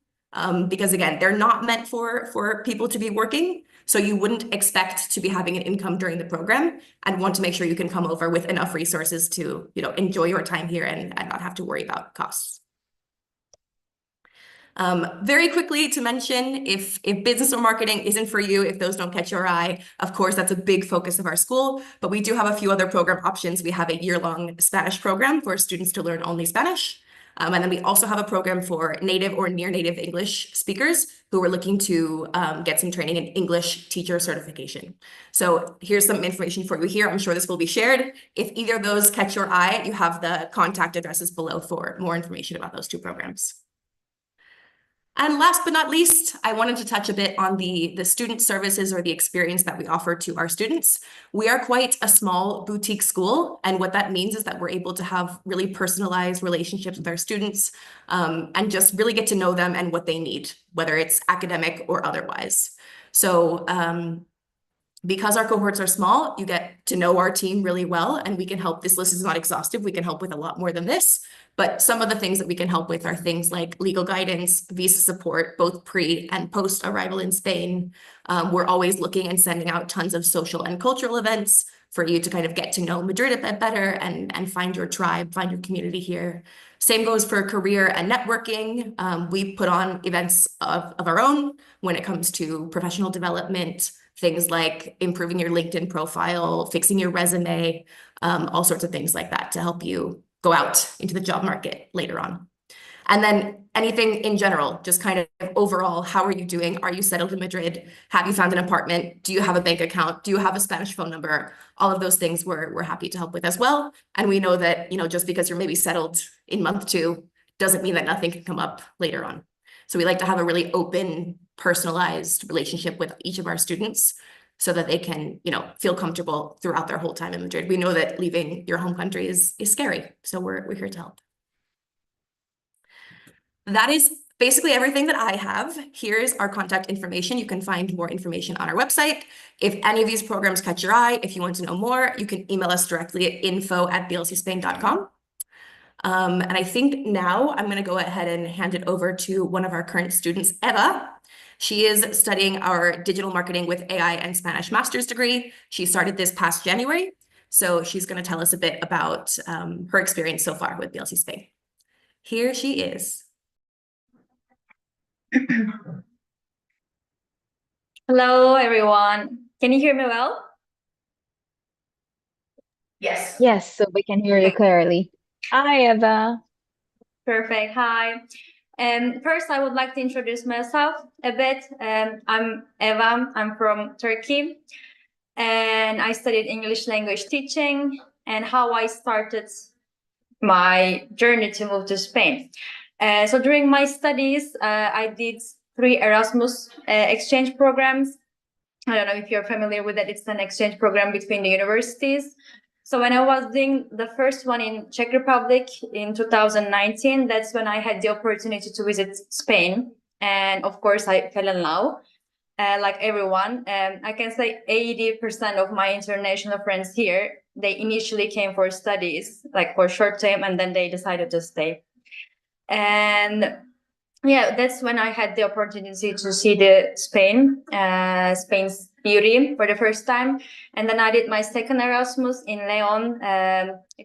because again, they're not meant for people to be working. So you wouldn't expect to be having an income during the program, and want to make sure you can come over with enough resources to, enjoy your time here and not have to worry about costs. Very quickly to mention, if business or marketing isn't for you, if those don't catch your eye, of course, that's a big focus of our school, but we do have a few other program options. We have a year-long Spanish program for students to learn only Spanish. And then we also have a program for native or near native English speakers who are looking to get some training in English teacher certification. So here's some information for you here. I'm sure this will be shared. If either of those catch your eye, you have the contact addresses below for more information about those two programs. And last but not least, I wanted to touch a bit on the student services or the experience that we offer to our students. We are quite a small boutique school, and what that means is that we're able to have really personalized relationships with our students and just really get to know them and what they need, whether it's academic or otherwise. So because our cohorts are small, you get to know our team really well, and we can help. This list is not exhaustive. We can help with a lot more than this. But some of the things that we can help with are things like legal guidance, visa support, both pre and post arrival in Spain. We're always looking and sending out tons of social and cultural events for you to kind of get to know Madrid a bit better and find your tribe, find your community here. Same goes for career and networking. We put on events of our own when it comes to professional development, things like improving your LinkedIn profile, fixing your resume, all sorts of things like that to help you go out into the job market later on. And then anything in general, just kind of overall, how are you doing? Are you settled in Madrid? Have you found an apartment? Do you have a bank account? Do you have a Spanish phone number? All of those things we're happy to help with as well. And we know that, just because you're maybe settled in month 2 doesn't mean that nothing can come up later on. So we like to have a really open, personalized relationship with each of our students so that they can, feel comfortable throughout their whole time in Madrid. We know that leaving your home country is scary, so we're here to help. That is basically everything that I have. Here's our contact information. You can find more information on our website. If any of these programs catch your eye, if you want to know more, you can email us directly at info@blcspain.com. And I think now I'm going to go ahead and hand it over to one of our current students, Eva. She is studying our digital marketing with AI and Spanish master's degree. She started this past January. So she's going to tell us a bit about her experience so far with BLC Spain. Here she is. Hello, everyone. Can you hear me well? Yes. Yes, so we can hear you clearly. Hi, Eva. Perfect. Hi. First, I would like to introduce myself a bit. I'm Eva. I'm from Turkey, and I studied English language teaching. And how I started my journey to move to Spain. So during my studies, I did 3 Erasmus exchange programs. I don't know if you're familiar with that. It's an exchange program between the universities. So when I was doing the first one in Czech Republic in 2019, that's when I had the opportunity to visit Spain. And of course, I fell in love, like everyone. I can say 80% of my international friends here, they initially came for studies, like for short term, and then they decided to stay. And yeah, that's when I had the opportunity to see Spain's beauty for the first time. And then I did my second Erasmus in Leon,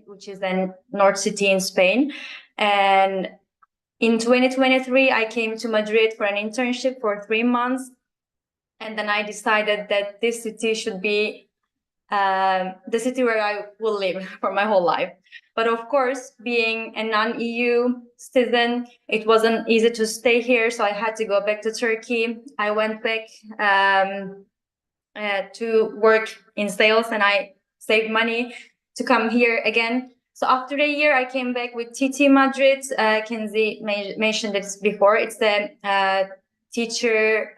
which is a north city in Spain. And in 2023, I came to Madrid for an internship for 3 months. And then I decided that this city should be the city where I will live for my whole life. But of course, being a non-EU citizen, it wasn't easy to stay here. So I had to go back to Turkey. I went back to work in sales, and I saved money to come here again. So after a year, I came back with TT Madrid. Kenzie mentioned this before. It's the teacher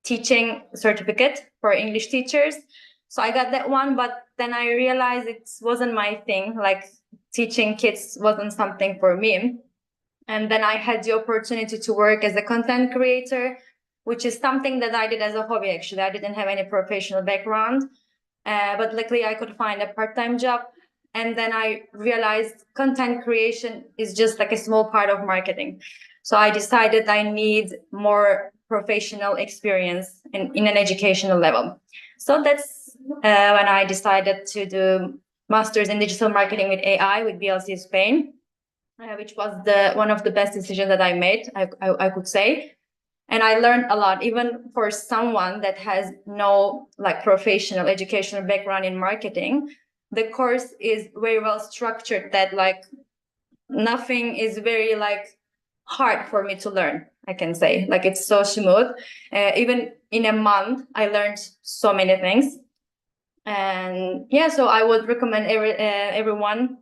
teaching certificate for English teachers. So I got that one, but then I realized it wasn't my thing. Like teaching kids wasn't something for me. And then I had the opportunity to work as a content creator, which is something that I did as a hobby, actually. I didn't have any professional background, but luckily I could find a part-time job. And then I realized content creation is just like a small part of marketing. So I decided I need more professional experience in an educational level. So that's when I decided to do Masters in Digital Marketing with AI with BLC Spain, which was one of the best decisions that I made, I could say. And I learned a lot, even for someone that has no like professional educational background in marketing. The course is very well structured, that like nothing is very like hard for me to learn, I can say. Like it's so smooth. Even in a month, I learned so many things. And yeah, so I would recommend everyone,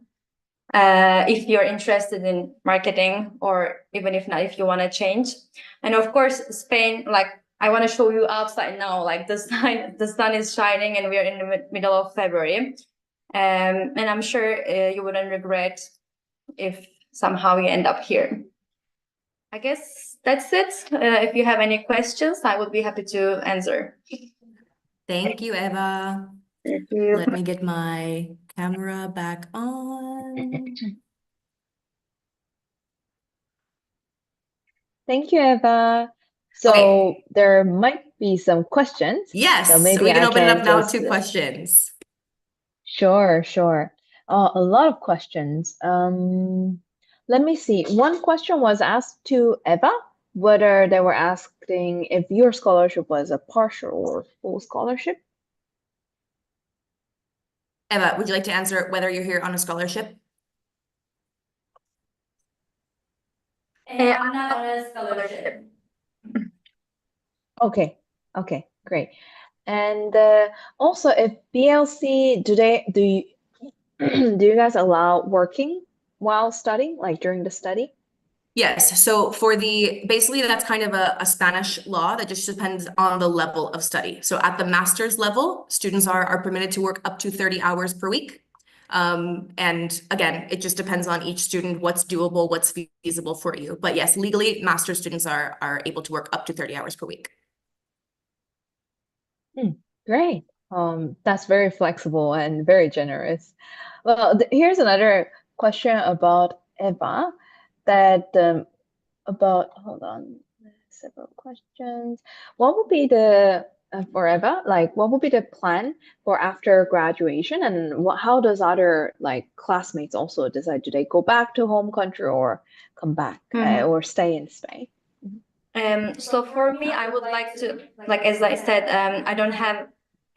if you're interested in marketing, or even if not, if you want to change. And of course, Spain, like I want to show you outside now, like the sun is shining and we're in the middle of February. And I'm sure you wouldn't regret if somehow you end up here. I guess that's it. If you have any questions, I would be happy to answer. Thank you, Eva. Thank you. Let me get my camera back on. Thank you, Eva. So there might be some questions. Yes, so maybe we can I open it up now just, to questions. Sure. A lot of questions. Let me see. One question was asked to Eva, whether they were asking if your scholarship was a partial or full scholarship. Eva, would you like to answer whether you're here on a scholarship? I'm not on a scholarship. Okay, great. And also, if BLC, do you guys allow working while studying, like during the study? Yes, so for basically that's kind of a Spanish law that just depends on the level of study. So at the master's level, students are permitted to work up to 30 hours per week. And again, it just depends on each student, what's doable, what's feasible for you. But yes, legally, master's students are able to work up to 30 hours per week. Great. That's very flexible and very generous. Well, here's another question about Eva. Hold on, several questions. What would be for Eva, like what would be the plan for after graduation, and how does other like classmates also decide? Do they go back to home country or come back or stay in Spain? So for me, I would like to, like as I said, I don't have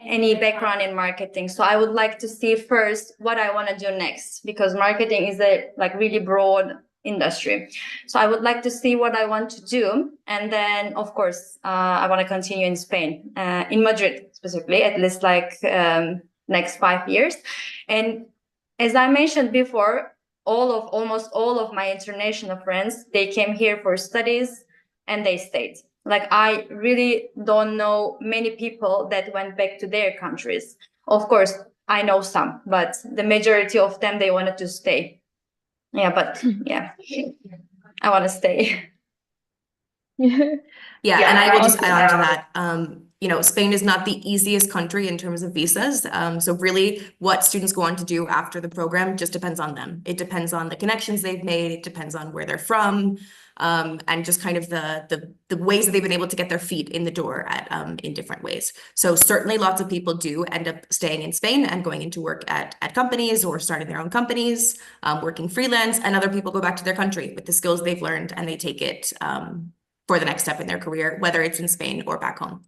any background in marketing, so I would like to see first what I want to do next, because marketing is a like really broad industry. So I would like to see what I want to do, and then of course I want to continue in Spain, in Madrid specifically, at least like next 5 years. And as I mentioned before, almost all of my international friends, they came here for studies and they stayed. Like I really don't know many people that went back to their countries. Of course, I know some, but the majority of them, they wanted to stay. Yeah, but yeah, I want to stay. Yeah, and I will just add on to that. Spain is not the easiest country in terms of visas. So really what students go on to do after the program just depends on them. It depends on the connections they've made. It depends on where they're from, and just kind of the ways that they've been able to get their feet in the door in different ways. So certainly lots of people do end up staying in Spain and going into work at companies or starting their own companies, working freelance, and other people go back to their country with the skills they've learned and they take it for the next step in their career, whether it's in Spain or back home.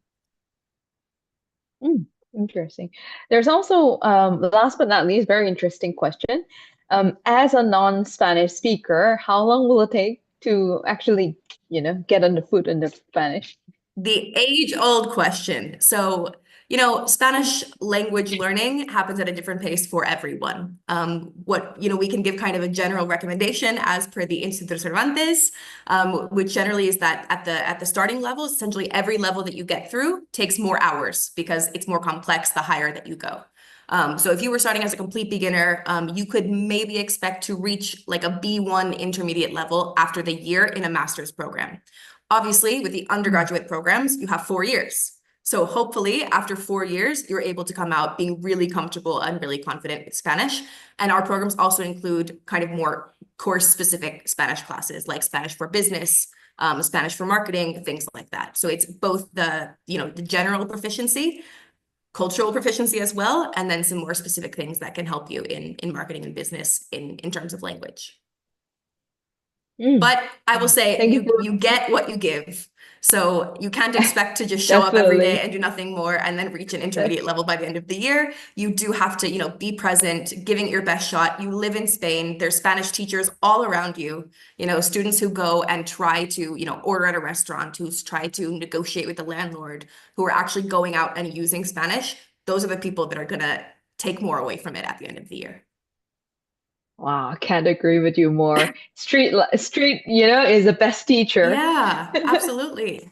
Interesting. There's also, last but not least, very interesting question. As a non-Spanish speaker, how long will it take to actually, get on the foot in the Spanish? The age-old question. So, Spanish language learning happens at a different pace for everyone. We can give kind of a general recommendation as per the Instituto Cervantes, which generally is that at the starting level, essentially every level that you get through takes more hours because it's more complex the higher that you go. So if you were starting as a complete beginner, you could maybe expect to reach like a B1 intermediate level after the year in a master's program. Obviously, with the undergraduate programs, you have 4 years. So hopefully after 4 years, you're able to come out being really comfortable and really confident with Spanish. And our programs also include kind of more course-specific Spanish classes like Spanish for business, Spanish for marketing, things like that. So it's both the general proficiency, cultural proficiency as well, and then some more specific things that can help you in marketing and business in terms of language. But I will say you get what you give. So you can't expect to just show up every day and do nothing more and then reach an intermediate level by the end of the year. You do have to, be present, giving it your best shot. You live in Spain. There's Spanish teachers all around you, students who go and try to, order at a restaurant, who try to negotiate with the landlord, who are actually going out and using Spanish. Those are the people that are going to take more away from it at the end of the year. Wow, I can't agree with you more. Street, is the best teacher. Yeah, absolutely.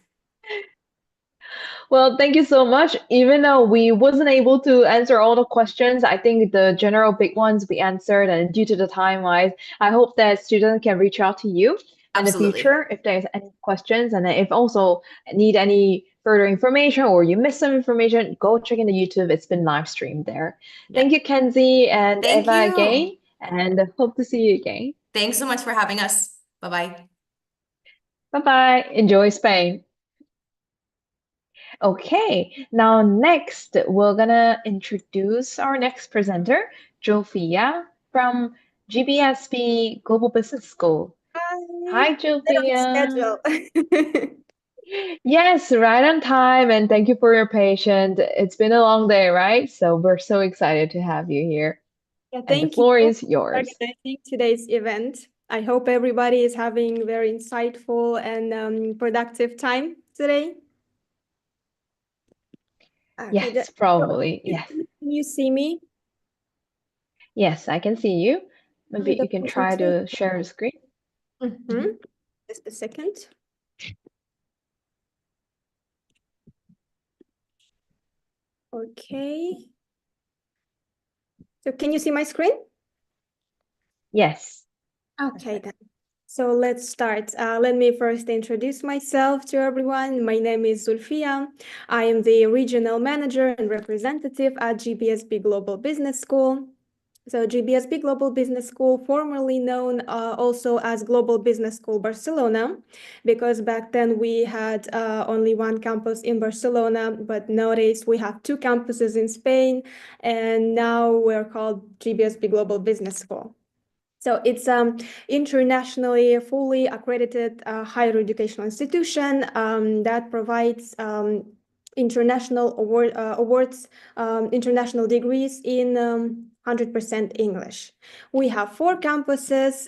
Well, thank you so much. Even though we wasn't able to answer all the questions, I think the general big ones we answered, and due to the time wise, I hope that students can reach out to you in the future if there's any questions, and if also need any further information or you missed some information, go check in the YouTube. It's been live streamed there. Yeah. Thank you, Kenzie and Eva again. And hope to see you again. Thanks so much for having us. Bye-bye. Bye-bye. Enjoy Spain. Okay, now next, we're gonna introduce our next presenter, Jofia from GBSB Global Business School. Hi, Jofia. Yes, right on time, and thank you for your patience. It's been a long day, right? So we're so excited to have you here. Yeah, thank the floor you is yours. for organizing today's event. I hope everybody is having very insightful and productive time today. Yes, probably. Yes. Can you see me? Yes, I can see you. Maybe you can try to share the screen. Just a second. Okay. So can you see my screen? Yes. Okay, then. So let's start. Let me first introduce myself to everyone. My name is Zulfia. I am the regional manager and representative at GBSB Global Business School. So GBSB Global Business School, formerly known also as Global Business School Barcelona, because back then we had only one campus in Barcelona, but nowadays we have 2 campuses in Spain, and now we're called GBSB Global Business School. So it's internationally fully accredited higher educational institution that provides international awards, international degrees in 100% English. We have 4 campuses,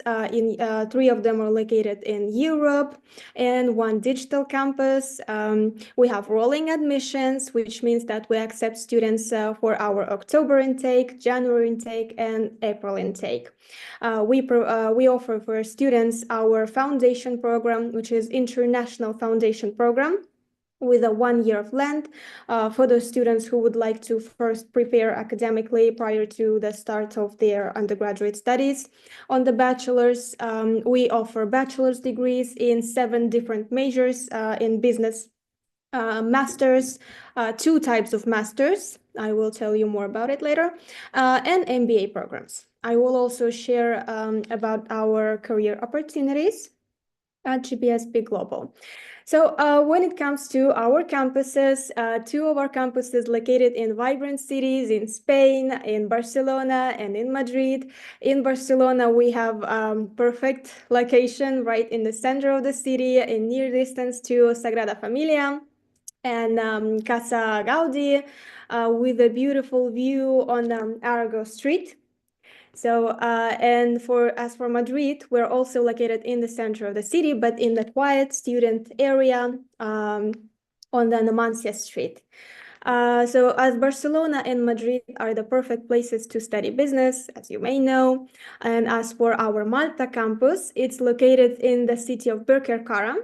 3 of them are located in Europe and 1 digital campus. We have rolling admissions, which means that we accept students for our October intake, January intake, and April intake. We offer for students our foundation program, which is International Foundation Program, with a 1 year of length for those students who would like to first prepare academically prior to the start of their undergraduate studies. On the bachelor's, we offer bachelor's degrees in 7 different majors in business, masters, 2 types of masters. I will tell you more about it later, and MBA programs. I will also share about our career opportunities at GBSB Global. So when it comes to our campuses, 2 of our campuses located in vibrant cities in Spain, in Barcelona and in Madrid. In Barcelona, we have perfect location right in the center of the city, in near distance to Sagrada Familia and Casa Gaudi, with a beautiful view on Arago Street. So, and as for Madrid, we're also located in the center of the city, but in the quiet student area on the Numancia Street. So as Barcelona and Madrid are the perfect places to study business, as you may know. And as for our Malta campus, it's located in the city of Birkirkara.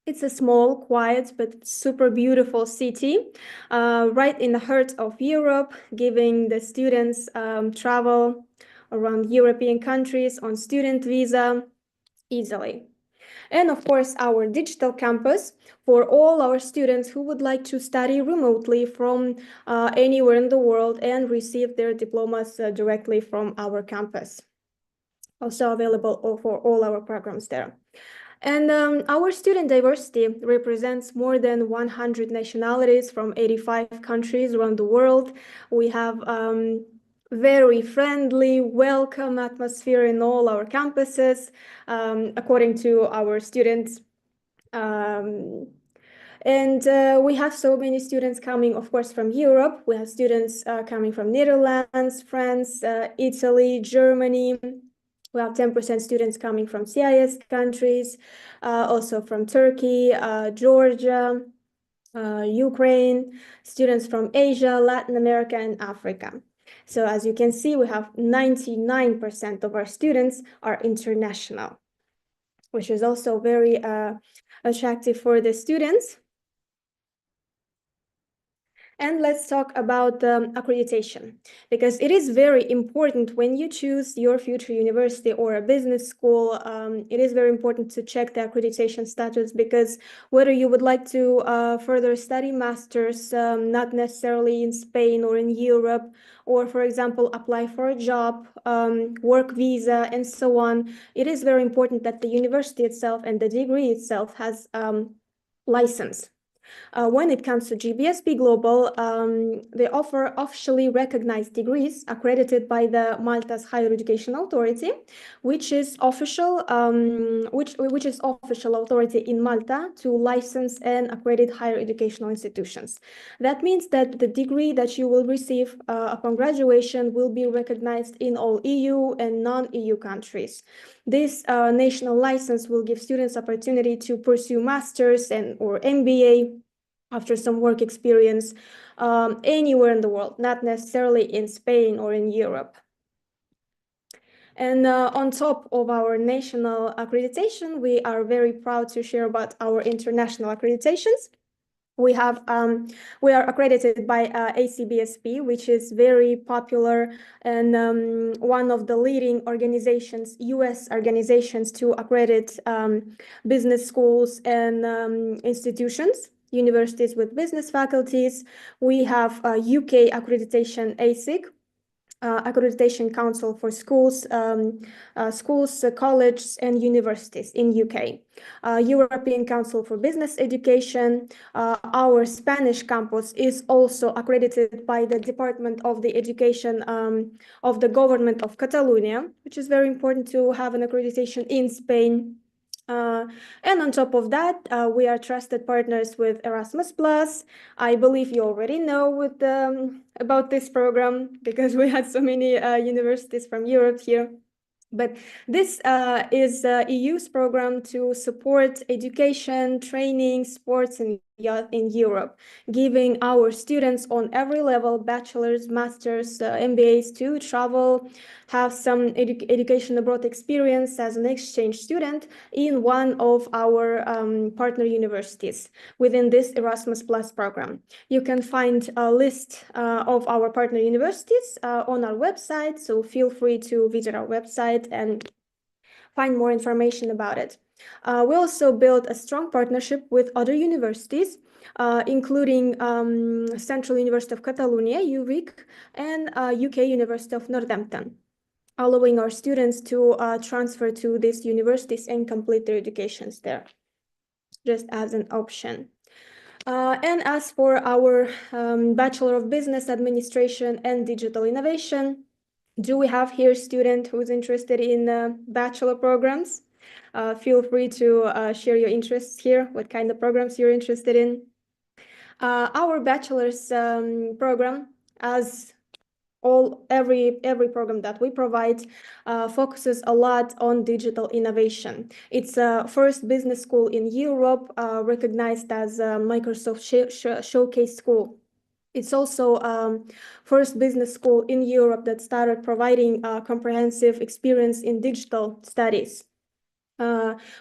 It's a small, quiet, but super beautiful city, right in the heart of Europe, giving the students travel around European countries on student visa easily. And of course, our digital campus for all our students who would like to study remotely from anywhere in the world and receive their diplomas directly from our campus. Also available for all our programs there. And our student diversity represents more than 100 nationalities from 85 countries around the world. We have very friendly, welcome atmosphere in all our campuses, according to our students. And we have so many students coming, of course, from Europe. We have students coming from Netherlands, France, Italy, Germany. We have 10% students coming from CIS countries, also from Turkey, Georgia, Ukraine, students from Asia, Latin America, and Africa. So as you can see, we have 99% of our students are international, which is also very attractive for the students. And let's talk about accreditation, because it is very important when you choose your future university or a business school. It is very important to check the accreditation status, because whether you would like to further study masters, not necessarily in Spain or in Europe, or for example, apply for a job, work visa, and so on, it is very important that the university itself and the degree itself has license. When it comes to GBSB Global, they offer officially recognized degrees accredited by the Malta's Higher Education Authority, which is official authority in Malta to license and accredit higher educational institutions. That means that the degree that you will receive upon graduation will be recognized in all EU and non-EU countries. This national license will give students opportunity to pursue masters or MBA after some work experience anywhere in the world, not necessarily in Spain or in Europe. And on top of our national accreditation, we are very proud to share about our international accreditations. We are accredited by ACBSP, which is very popular and one of the leading organizations, US organizations, to accredit business schools and institutions, universities with business faculties. We have UK accreditation, ASIC, Accreditation Council for Schools, colleges and universities in UK. European Council for Business Education. Our Spanish campus is also accredited by the Department of the Education of the Government of Catalonia, which is very important to have an accreditation in Spain. And on top of that, we are trusted partners with Erasmus+. I believe you already know about this program, because we had so many universities from Europe here. But this is EU's program to support education, training, sports, and youth in Europe, giving our students on every level, bachelor's, master's, MBAs, to travel, have some education abroad experience as an exchange student in one of our partner universities within this Erasmus Plus program. You can find a list of our partner universities on our website, so feel free to visit our website and find more information about it. We also built a strong partnership with other universities, including Central University of Catalonia, UVic, and UK University of Northampton, allowing our students to transfer to these universities and complete their educations there, just as an option. And as for our Bachelor of Business Administration and Digital Innovation, do we have here a student who's interested in bachelor programs? Feel free to share your interests here, what kind of programs you're interested in. Our bachelor's program, as every program that we provide, focuses a lot on digital innovation. It's a first business school in Europe, recognized as a Microsoft Showcase School. It's also first business school in Europe that started providing comprehensive experience in digital studies.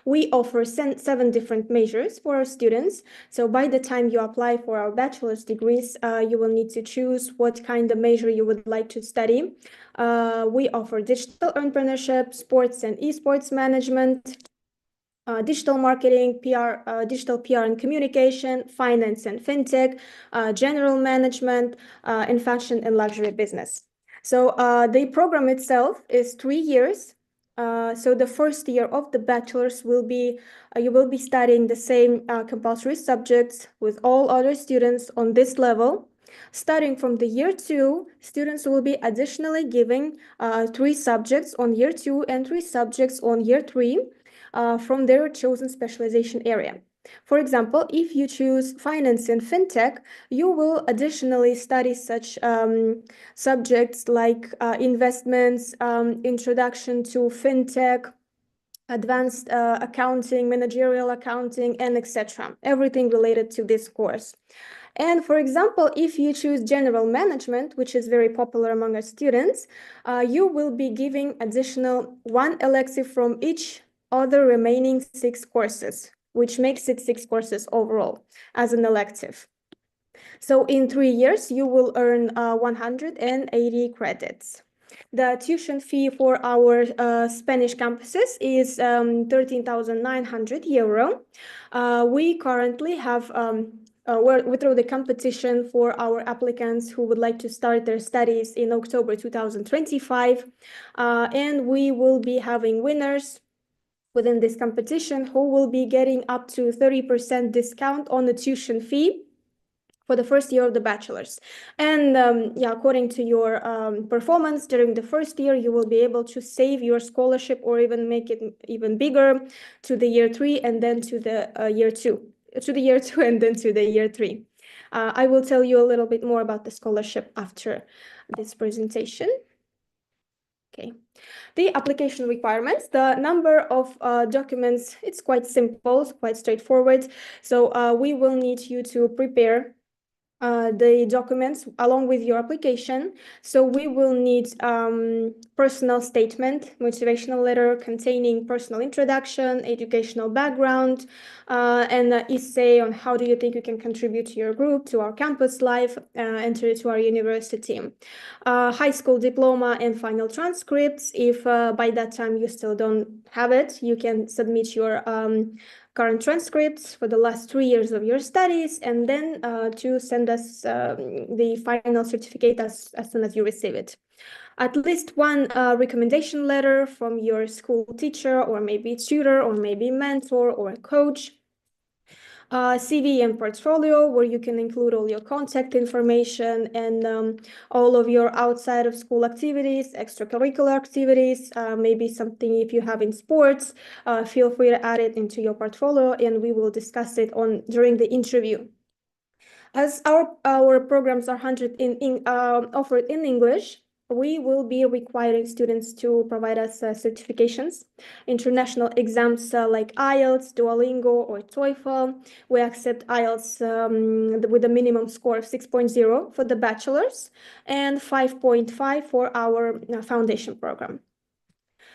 We offer 7 different majors for our students. So by the time you apply for our bachelor's degrees, you will need to choose what kind of major you would like to study. We offer digital entrepreneurship, sports and esports management, digital marketing, PR, digital PR and communication, finance and fintech, general management, and fashion and luxury business. So the program itself is 3 years. So the first year of the bachelor's will be, you will be studying the same compulsory subjects with all other students on this level. Starting from the year 2, students will be additionally giving 3 subjects on year 2 and 3 subjects on year 3 from their chosen specialization area. For example, if you choose finance and fintech, you will additionally study such subjects like investments, introduction to fintech, advanced accounting, managerial accounting, and etc. Everything related to this course. And for example, if you choose general management, which is very popular among our students, you will be giving additional 1 elective from each other remaining 6 courses, which makes it 6 courses overall as an elective. So in 3 years, you will earn 180 credits. The tuition fee for our Spanish campuses is 13,900 euro. We currently have, we're through the competition for our applicants who would like to start their studies in October 2025. And we will be having winners within this competition who will be getting up to 30% discount on the tuition fee for the first year of the bachelor's. And yeah, according to your performance during the first year, you will be able to save your scholarship or even make it even bigger to the year 3 and then to the year 2, and then to the year 3. I will tell you a little bit more about the scholarship after this presentation. Okay. The application requirements, the number of documents, it's quite simple, quite straightforward. So we will need you to prepare the documents along with your application. So we will need personal statement, motivational letter containing personal introduction, educational background, and an essay on how do you think you can contribute to your group, to our campus life, and to our university. High school diploma and final transcripts. If by that time you still don't have it, you can submit your current transcripts for the last 3 years of your studies, and then to send us the final certificate as soon as you receive it. At least 1 recommendation letter from your school teacher, or maybe tutor, or maybe mentor or coach. CV and portfolio, where you can include all your contact information and all of your outside of school activities, extracurricular activities, maybe something if you have in sports, feel free to add it into your portfolio and we will discuss it during the interview. As our programs are offered in English, we will be requiring students to provide us certifications, international exams like IELTS, Duolingo, or TOEFL. We accept IELTS with a minimum score of 6.0 for the bachelor's and 5.5 for our foundation program.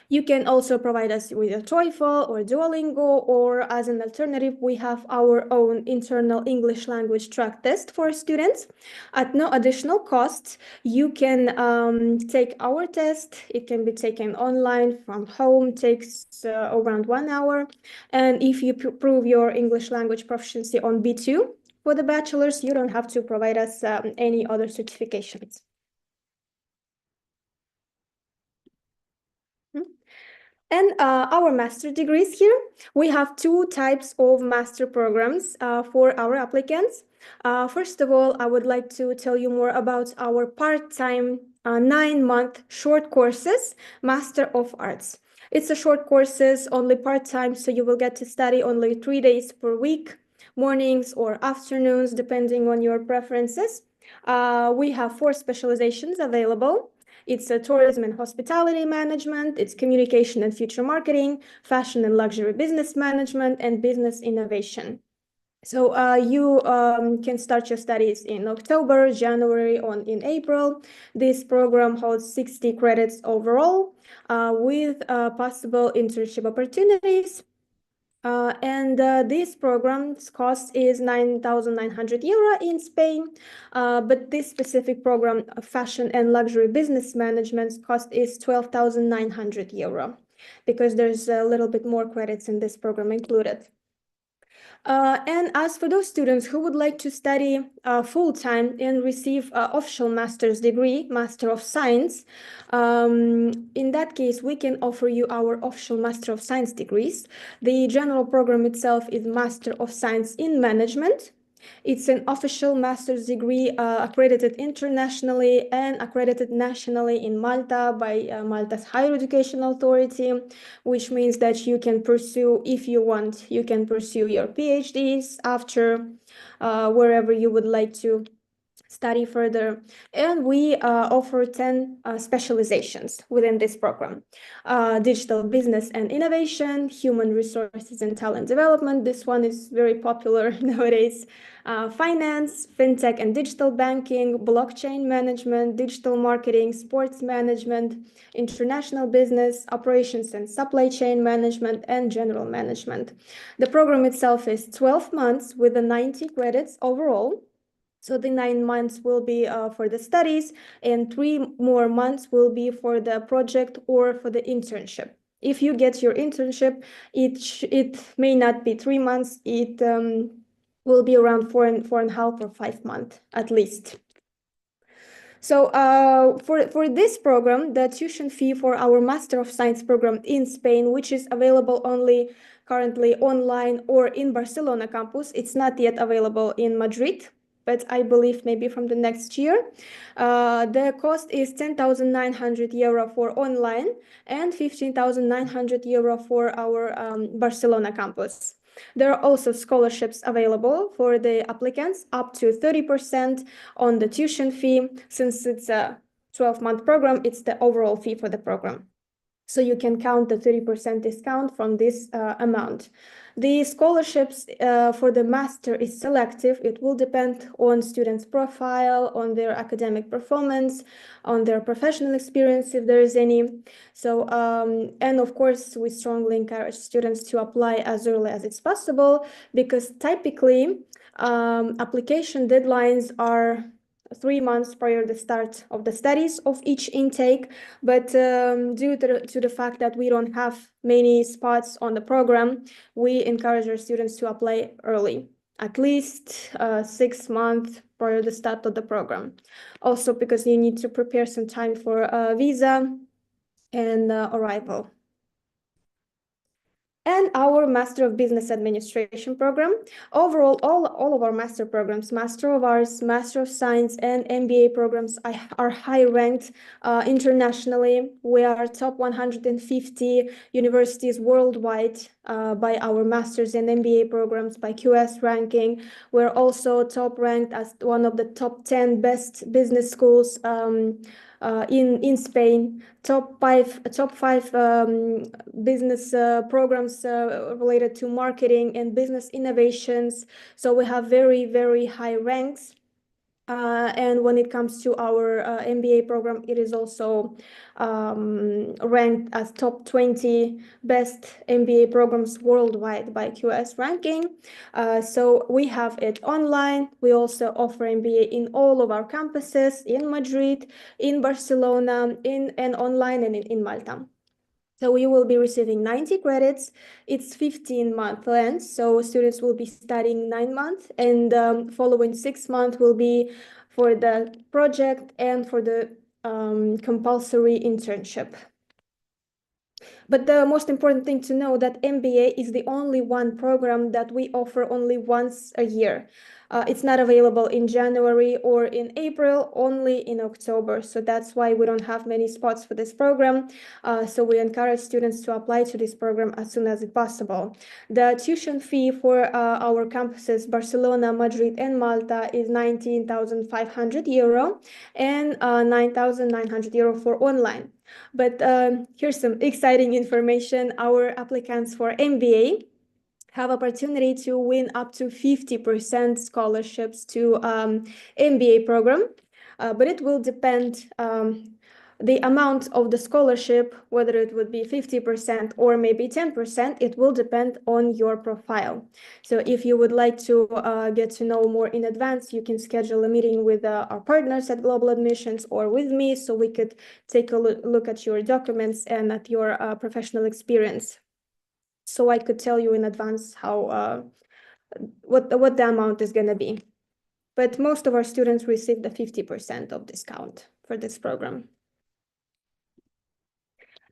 You can also provide us with a TOEFL or Duolingo, or as an alternative, we have our own internal English language track test for students. At no additional cost, you can take our test. It can be taken online from home, takes around 1 hour. And if you prove your English language proficiency on B2 for the bachelor's, you don't have to provide us any other certifications. And our master degrees here, we have 2 types of master programs for our applicants. First of all, I would like to tell you more about our part-time 9-month short courses, Master of Arts. It's a short courses, only part-time, so you will get to study only 3 days per week, mornings or afternoons, depending on your preferences. We have 4 specializations available. It's tourism and hospitality management, it's communication and future marketing, fashion and luxury business management, and business innovation. So you can start your studies in October, January, or in April. This program holds 60 credits overall with possible internship opportunities. This program's cost is 9,900 euro in Spain, but this specific program, Fashion and Luxury Business Management's cost is 12,900 euro, because there's a little bit more credits in this program included. And as for those students who would like to study full-time and receive official master's degree, Master of Science, in that case, we can offer you our official Master of Science degrees. The general program itself is Master of Science in Management. It's an official master's degree accredited internationally and accredited nationally in Malta by Malta's Higher Education Authority, which means that you can pursue, if you want, you can pursue your PhDs after wherever you would like to study further. And we offer 10 specializations within this program. Digital business and innovation, human resources and talent development. This one is very popular nowadays. Finance, fintech and digital banking, blockchain management, digital marketing, sports management, international business, operations and supply chain management, and general management. The program itself is 12 months with the 90 credits overall. So the 9 months will be for the studies, and 3 more months will be for the project or for the internship. If you get your internship, it may not be 3 months. It will be around 4.5 or 5 months at least. So for this program, the tuition fee for our Master of Science program in Spain, which is available only currently online or in Barcelona campus, it's not yet available in Madrid, but I believe maybe from the next year. The cost is 10,900 euro for online and 15,900 euro for our Barcelona campus. There are also scholarships available for the applicants, up to 30% on the tuition fee. Since it's a 12-month program, it's the overall fee for the program. So you can count the 30% discount from this amount. The scholarships for the master is selective. It will depend on students' profile, on their academic performance, on their professional experience, if there is any. So, and of course, we strongly encourage students to apply as early as it's possible, because typically application deadlines are 3 months prior to the start of the studies of each intake, but due to the fact that we don't have many spots on the program, we encourage our students to apply early, at least 6 months prior to the start of the program. Also because you need to prepare some time for a visa and arrival. And our Master of Business Administration program. Overall, all of our master programs, Master of Arts, Master of Science, and MBA programs are high ranked internationally. We are top 150 universities worldwide by our Masters and MBA programs by QS ranking. We're also top ranked as one of the top 10 best business schools in Spain, top five business programs related to marketing and business innovations. So we have very, very high ranks. And when it comes to our MBA program, it is also ranked as top 20 best MBA programs worldwide by QS ranking. So we have it online. We also offer MBA in all of our campuses, in Madrid, in Barcelona, and online and in Malta. So we will be receiving 90 credits. It's 15-month length, so students will be studying 9 months, and following 6 months will be for the project and for the compulsory internship. But the most important thing to know that MBA is the only one program that we offer only once a year. It's not available in January or in April, only in October. So that's why we don't have many spots for this program. So we encourage students to apply to this program as soon as possible. The tuition fee for our campuses, Barcelona, Madrid, and Malta, is 19,500 euro and 9,900 euro for online. But here's some exciting information. Our applicants for MBA have opportunity to win up to 50% scholarships to MBA program, but it will depend the amount of the scholarship, whether it would be 50% or maybe 10%, it will depend on your profile. So if you would like to get to know more in advance, you can schedule a meeting with our partners at Global Admissions or with me, so we could take a look at your documents and at your professional experience. So I could tell you in advance how what the amount is going to be. But most of our students receive the 50% of discount for this program.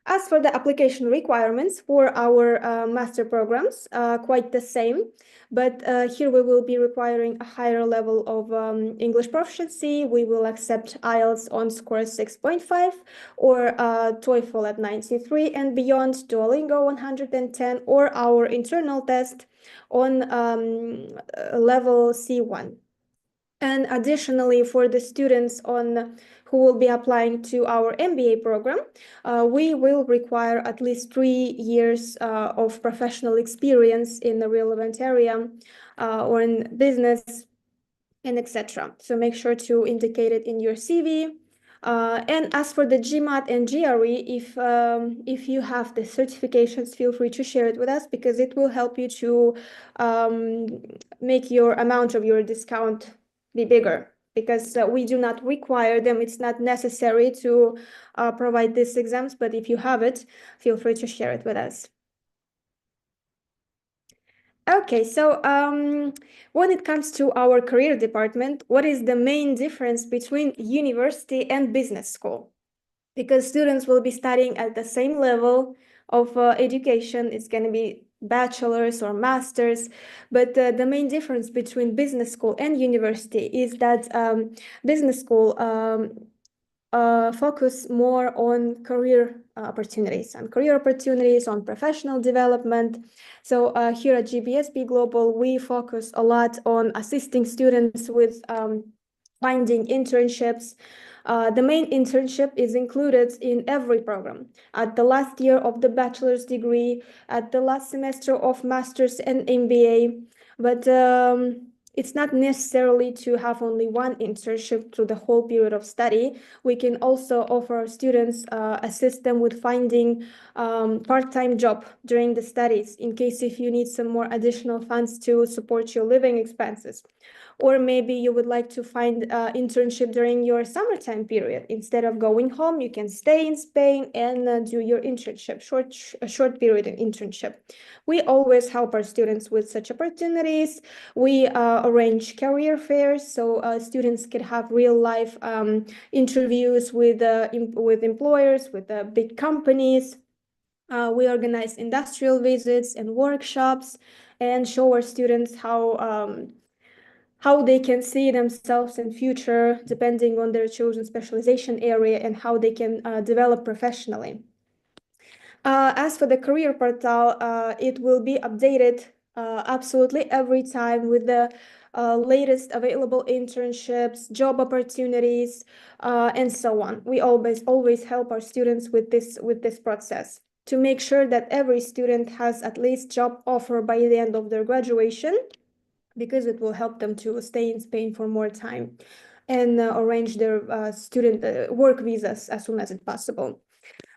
As for the application requirements for our master programs, quite the same, but here we will be requiring a higher level of English proficiency. We will accept IELTS on score 6.5 or TOEFL at 93 and beyond, Duolingo 110, or our internal test on level C1. And additionally, for the students who will be applying to our MBA program, we will require at least 3 years of professional experience in the relevant area or in business and etc. So make sure to indicate it in your CV. And as for the GMAT and GRE, if you have the certifications, feel free to share it with us, because it will help you to make your amount of your discount be bigger, because we do not require them. It's not necessary to provide these exams, but if you have it, feel free to share it with us. Okay, so when it comes to our career department, what is the main difference between university and business school? Because students will be studying at the same level of education. It's going to be bachelor's or master's, but the main difference between business school and university is that business school focus more on career opportunities, on professional development. So here at GBSB Global, we focus a lot on assisting students with finding internships. The main internship is included in every program. At the last year of the bachelor's degree, at the last semester of master's and MBA, but it's not necessarily to have only one internship through the whole period of study. We can also offer our students assist them with finding part-time job during the studies, in case if you need some more additional funds to support your living expenses. Or maybe you would like to find an internship during your summertime period. Instead of going home, you can stay in Spain and do your internship, a short period of internship. We always help our students with such opportunities. We arrange career fairs, so students can have real life interviews with employers, with big companies. We organize industrial visits and workshops and show our students how they can see themselves in future, depending on their chosen specialization area, and how they can develop professionally. As for the career portal, it will be updated absolutely every time with the latest available internships, job opportunities, and so on. We always help our students with this process to make sure that every student has at least job offer by the end of their graduation, because it will help them to stay in Spain for more time. and arrange their student work visas as soon as it's possible.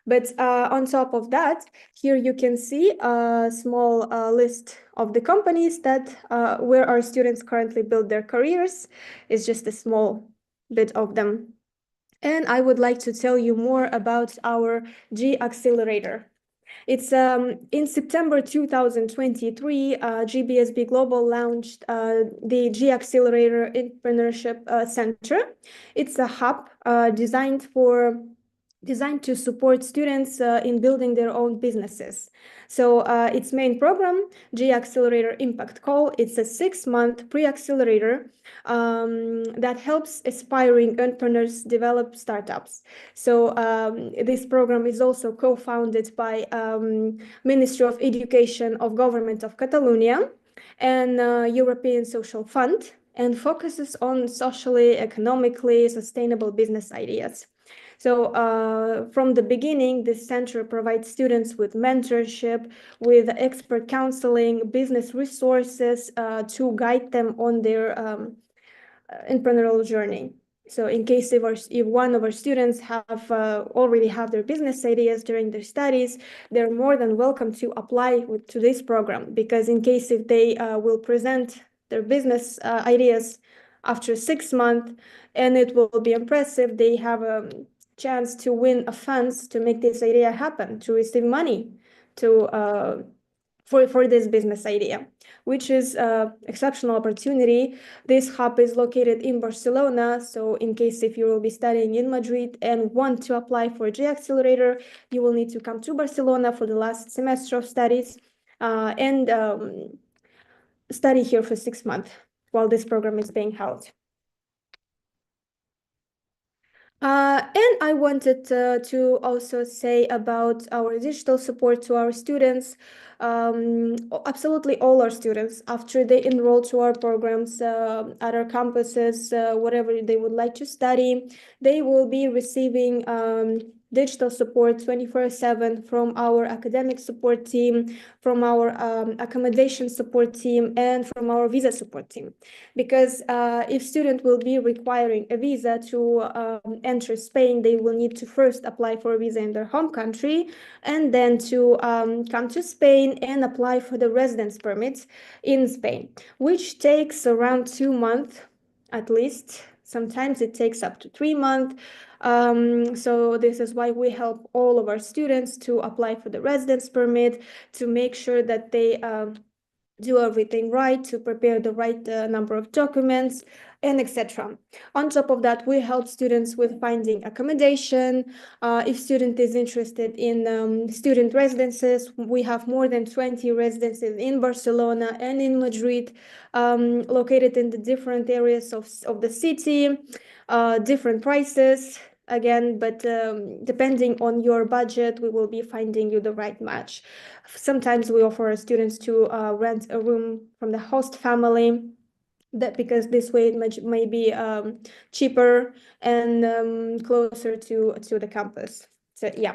But on top of that, here you can see a small list of the companies that where our students currently build their careers. It's just a small bit of them. And I would like to tell you more about our G Accelerator. It's in September 2023, GBSB Global launched the G Accelerator Entrepreneurship Center. It's a hub designed to support students in building their own businesses. So its main program, G Accelerator Impact Call, it's a 6-month pre-accelerator that helps aspiring entrepreneurs develop startups. So this program is also co-founded by Ministry of Education of Government of Catalonia and European Social Fund, and focuses on socially, economically sustainable business ideas. So from the beginning, this center provides students with mentorship, with expert counseling, business resources to guide them on their entrepreneurial journey. So in case if one of our students have already have their business ideas during their studies, they're more than welcome to apply to this program, because in case if they will present their business ideas after 6 months and it will be impressive, they have a chance to win a funds to make this idea happen, to receive money to for this business idea, which is an exceptional opportunity. This hub is located in Barcelona, so in case if you will be studying in Madrid and want to apply for G Accelerator, you will need to come to Barcelona for the last semester of studies and study here for 6 months while this program is being held. And I wanted to also say about our digital support to our students. Absolutely all our students, after they enroll to our programs at our campuses, whatever they would like to study, they will be receiving digital support 24/7 from our academic support team, from our accommodation support team, and from our visa support team. Because if student will be requiring a visa to enter Spain, they will need to first apply for a visa in their home country, and then to come to Spain and apply for the residence permit in Spain, which takes around 2 months at least. Sometimes it takes up to 3 months. So this is why we help all of our students to apply for the residence permit, to make sure that they do everything right, to prepare the right number of documents, and etc. On top of that, we help students with finding accommodation. If student is interested in student residences, we have more than 20 residences in Barcelona and in Madrid, located in the different areas of the city, different prices. Again, but depending on your budget, we will be finding you the right match. Sometimes we offer our students to rent a room from the host family, because this way it may be cheaper and closer to the campus. So yeah.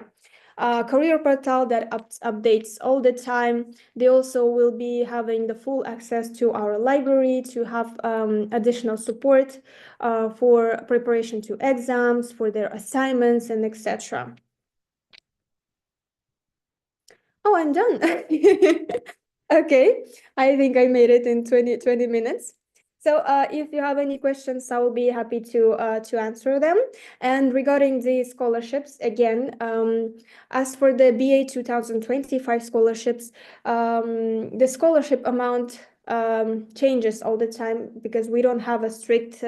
Career portal that updates all the time. They also will be having the full access to our library to have additional support for preparation to exams, for their assignments, and etc. Oh, I'm done. Okay, I think I made it in 20 minutes. So if you have any questions, I will be happy to answer them. And regarding the scholarships, again, as for the BA 2025 scholarships, the scholarship amount changes all the time, because we don't have a strict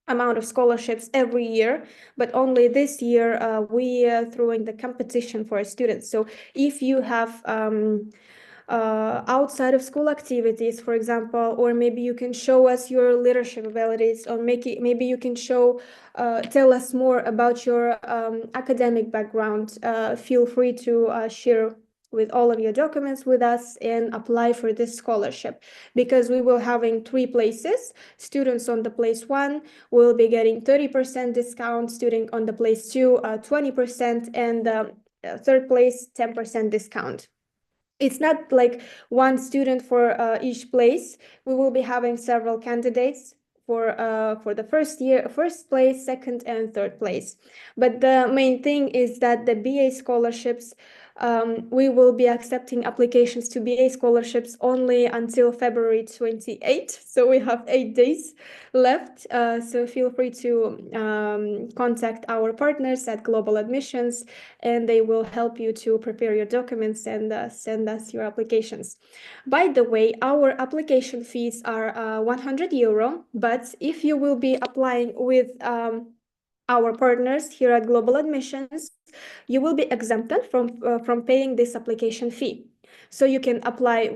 amount of scholarships every year, but only this year we are throwing the competition for our students. So if you have outside of school activities, for example, or maybe you can show us your leadership abilities, or maybe you can tell us more about your academic background. Feel free to share with all of your documents with us and apply for this scholarship, because we will having 3 places. Students on the place 1 will be getting 30% discount, student on the place 2 20%, and third place 10% discount. It's not like one student for each place. We will be having several candidates for the first place, second, and third place. But the main thing is that the BA scholarships, we will be accepting applications to BA scholarships only until February 28th. So we have 8 days left. So feel free to contact our partners at Global Admissions, and they will help you to prepare your documents and send us your applications. By the way, our application fees are €100, but if you will be applying with our partners here at Global Admissions, you will be exempted from paying this application fee. So you can apply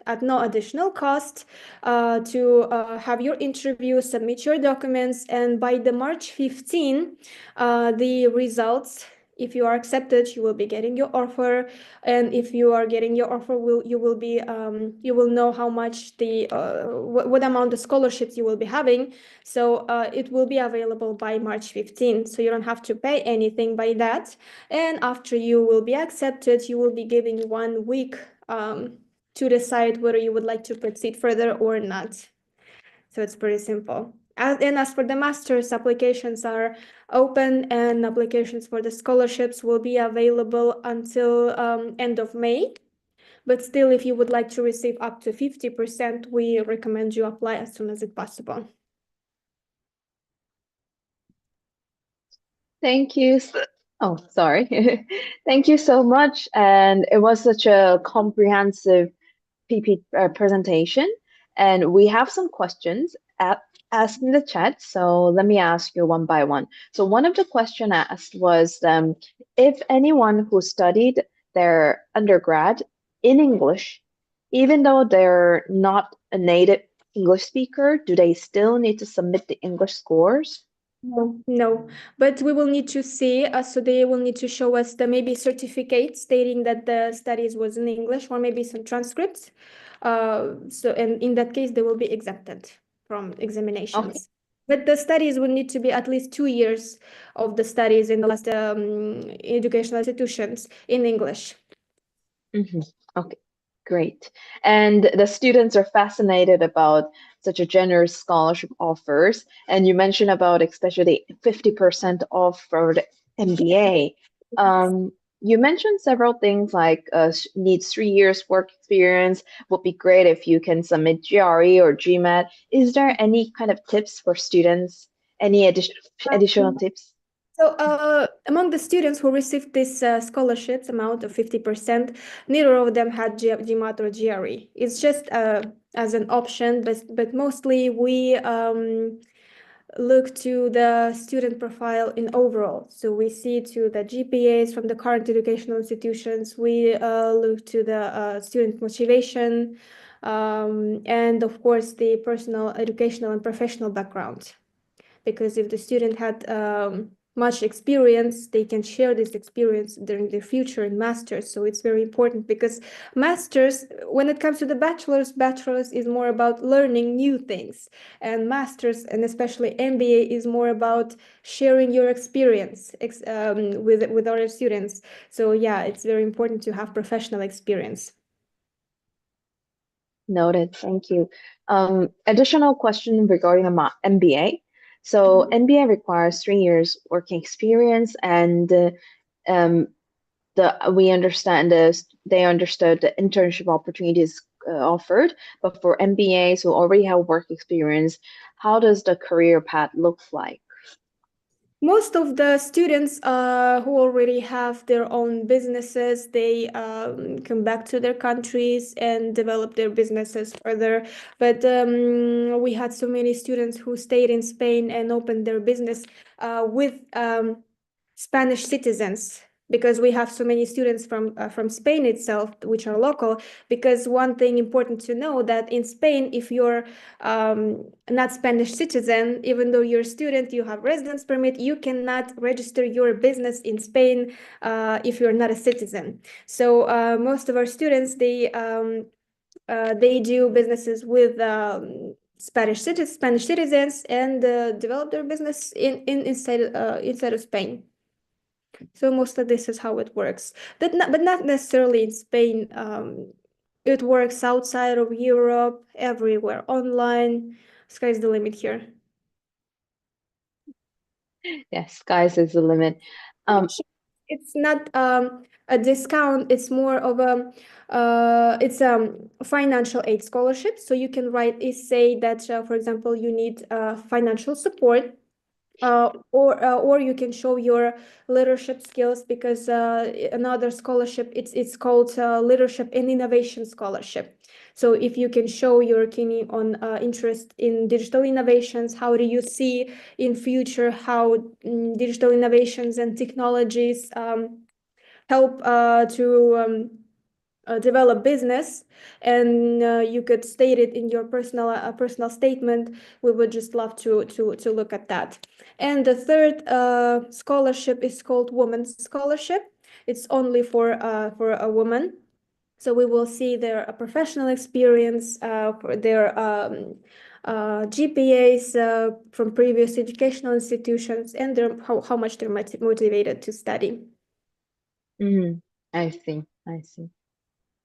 at no additional cost to have your interview, submit your documents, and by the March 15, the results, if you are accepted, you will be getting your offer, and if you are getting your offer, you will know how much what amount of scholarships you will be having. So it will be available by March 15. So you don't have to pay anything by that. And after you will be accepted, you will be given 1 week to decide whether you would like to proceed further or not. So it's pretty simple. And as for the master's, applications are open, and applications for the scholarships will be available until end of May. But still, if you would like to receive up to 50%, we recommend you apply as soon as it's possible. Thank you. Oh, sorry. Thank you so much. And it was such a comprehensive presentation. And we have some questions asked in the chat. So let me ask you one by one. So one of the questions asked was, if anyone who studied their undergrad in English, even though they're not a native English speaker, do they still need to submit the English scores? No, but we will need to see, so they will need to show us maybe certificate stating that the studies was in English, or maybe some transcripts. And in that case, they will be exempted from examinations. Okay. But the studies will need to be at least 2 years of the studies in the last educational institutions in English. Okay, great. And the students are fascinated about such a generous scholarship offers. And you mentioned about especially 50% off for the MBA. You mentioned several things like needs 3 years work experience, would be great if you can submit GRE or GMAT. Is there any kind of tips for students? Any additional tips? So among the students who received this scholarships amount of 50%, neither of them had GMAT or GRE. It's just as an option, but mostly we look to the student profile in overall. So we see to the GPAs from the current educational institutions. We look to the student motivation, and of course the personal, educational, and professional background. Because if the student had much experience, they can share this experience during their future in masters. So it's very important, because masters, when it comes to the bachelor's is more about learning new things, and masters, and especially MBA, is more about sharing your experience with other students. So yeah, it's very important to have professional experience. Noted. Thank you. Additional question regarding MBA. So MBA requires 3 years working experience, and we understand this. They understood the internship opportunities offered, but for MBAs who already have work experience, how does the career path look like? Most of the students who already have their own businesses, they come back to their countries and develop their businesses further. But we had so many students who stayed in Spain and opened their business with Spanish citizens, because we have so many students from Spain itself, which are local. Because one thing important to know, that in Spain, if you're not Spanish citizen, even though you're a student, you have residence permit, you cannot register your business in Spain if you're not a citizen. So most of our students, they do businesses with Spanish citizens, and develop their business inside of Spain. So most of this is how it works, but not necessarily in Spain. It works outside of Europe, everywhere, online. Sky's the limit here. Yes, skies is the limit. It's not a discount, it's more of a it's financial aid scholarship. So you can say that, for example, you need financial support, or you can show your leadership skills, because another scholarship, it's called Leadership and Innovation Scholarship. So if you can show your keen on interest in digital innovations, how do you see in future how digital innovations and technologies help to develop business, and you could state it in your personal statement. We would just love to look at that. And the third scholarship is called Women's Scholarship. It's only for a woman. So we will see their professional experience, for their GPAs from previous educational institutions, and how much they're motivated to study. I see.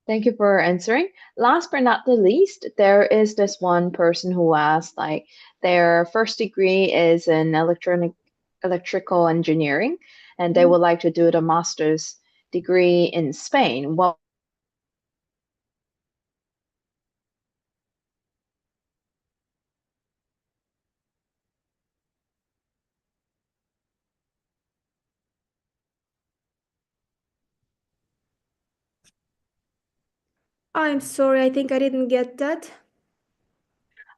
Thank you for answering. Last but not the least, there is this one person who asked, like, their first degree is in electrical engineering, and they would like to do the master's degree in Spain. Well, I'm sorry, I think I didn't get that.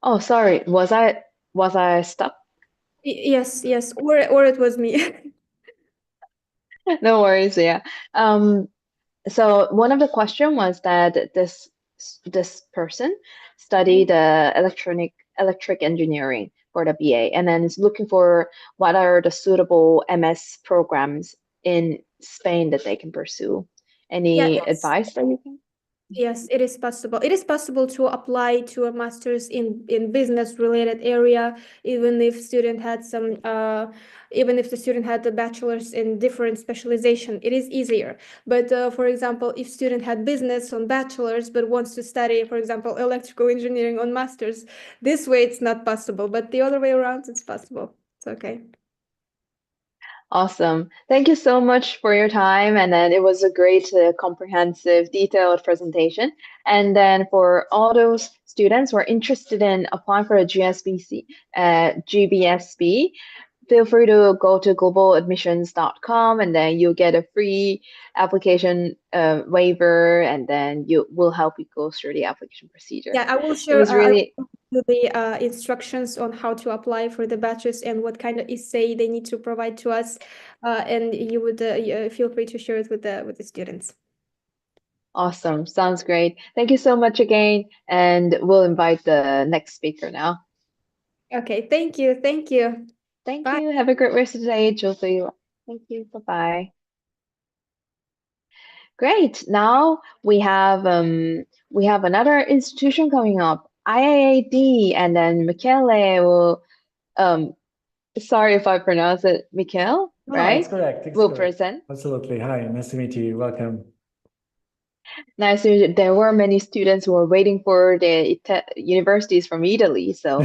oh, sorry, was I stuck? Yes, or it was me. No worries, yeah. So one of the question was that this person studied electric engineering for the BA, and then is looking for what are the suitable MS programs in Spain that they can pursue. Any advice that you can? Yes, it is possible. It is possible to apply to a master's in business related area, even if student had some even if the student had a bachelor's in different specialization. It is easier. But for example, if student had business on bachelor's but wants to study, for example, electrical engineering on master's, this way it's not possible. But the other way around, it's possible. It's okay. Awesome. Thank you so much for your time. And then it was a great, comprehensive, detailed presentation. And then for all those students who are interested in applying for a GBSB, feel free to go to globaladmissions.com, and then you'll get a free application waiver, and then we'll help you go through the application procedure. Yeah, I will share the instructions on how to apply for the bachelor's and what kind of essay they need to provide to us, and you would feel free to share it with the students. Awesome, sounds great. Thank you so much again, and we'll invite the next speaker now. Okay, thank you. Thank you. Have a great rest of the day, Josie. Thank you. Bye-bye. Great. Now we have another institution coming up, IIAD, and then Michele will sorry if I pronounce it Michele, right? It's correct. Will present. Absolutely. Hi, nice to meet you. Welcome. Nice to meet you. There were many students who were waiting for the universities from Italy, so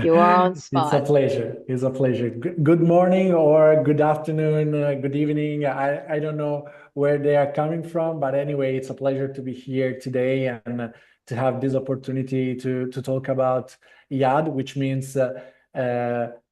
you are on spot. It's a pleasure. It's a pleasure. Good morning or good afternoon, good evening. I don't know where they are coming from, but anyway, it's a pleasure to be here today and to have this opportunity to talk about IIAD, which means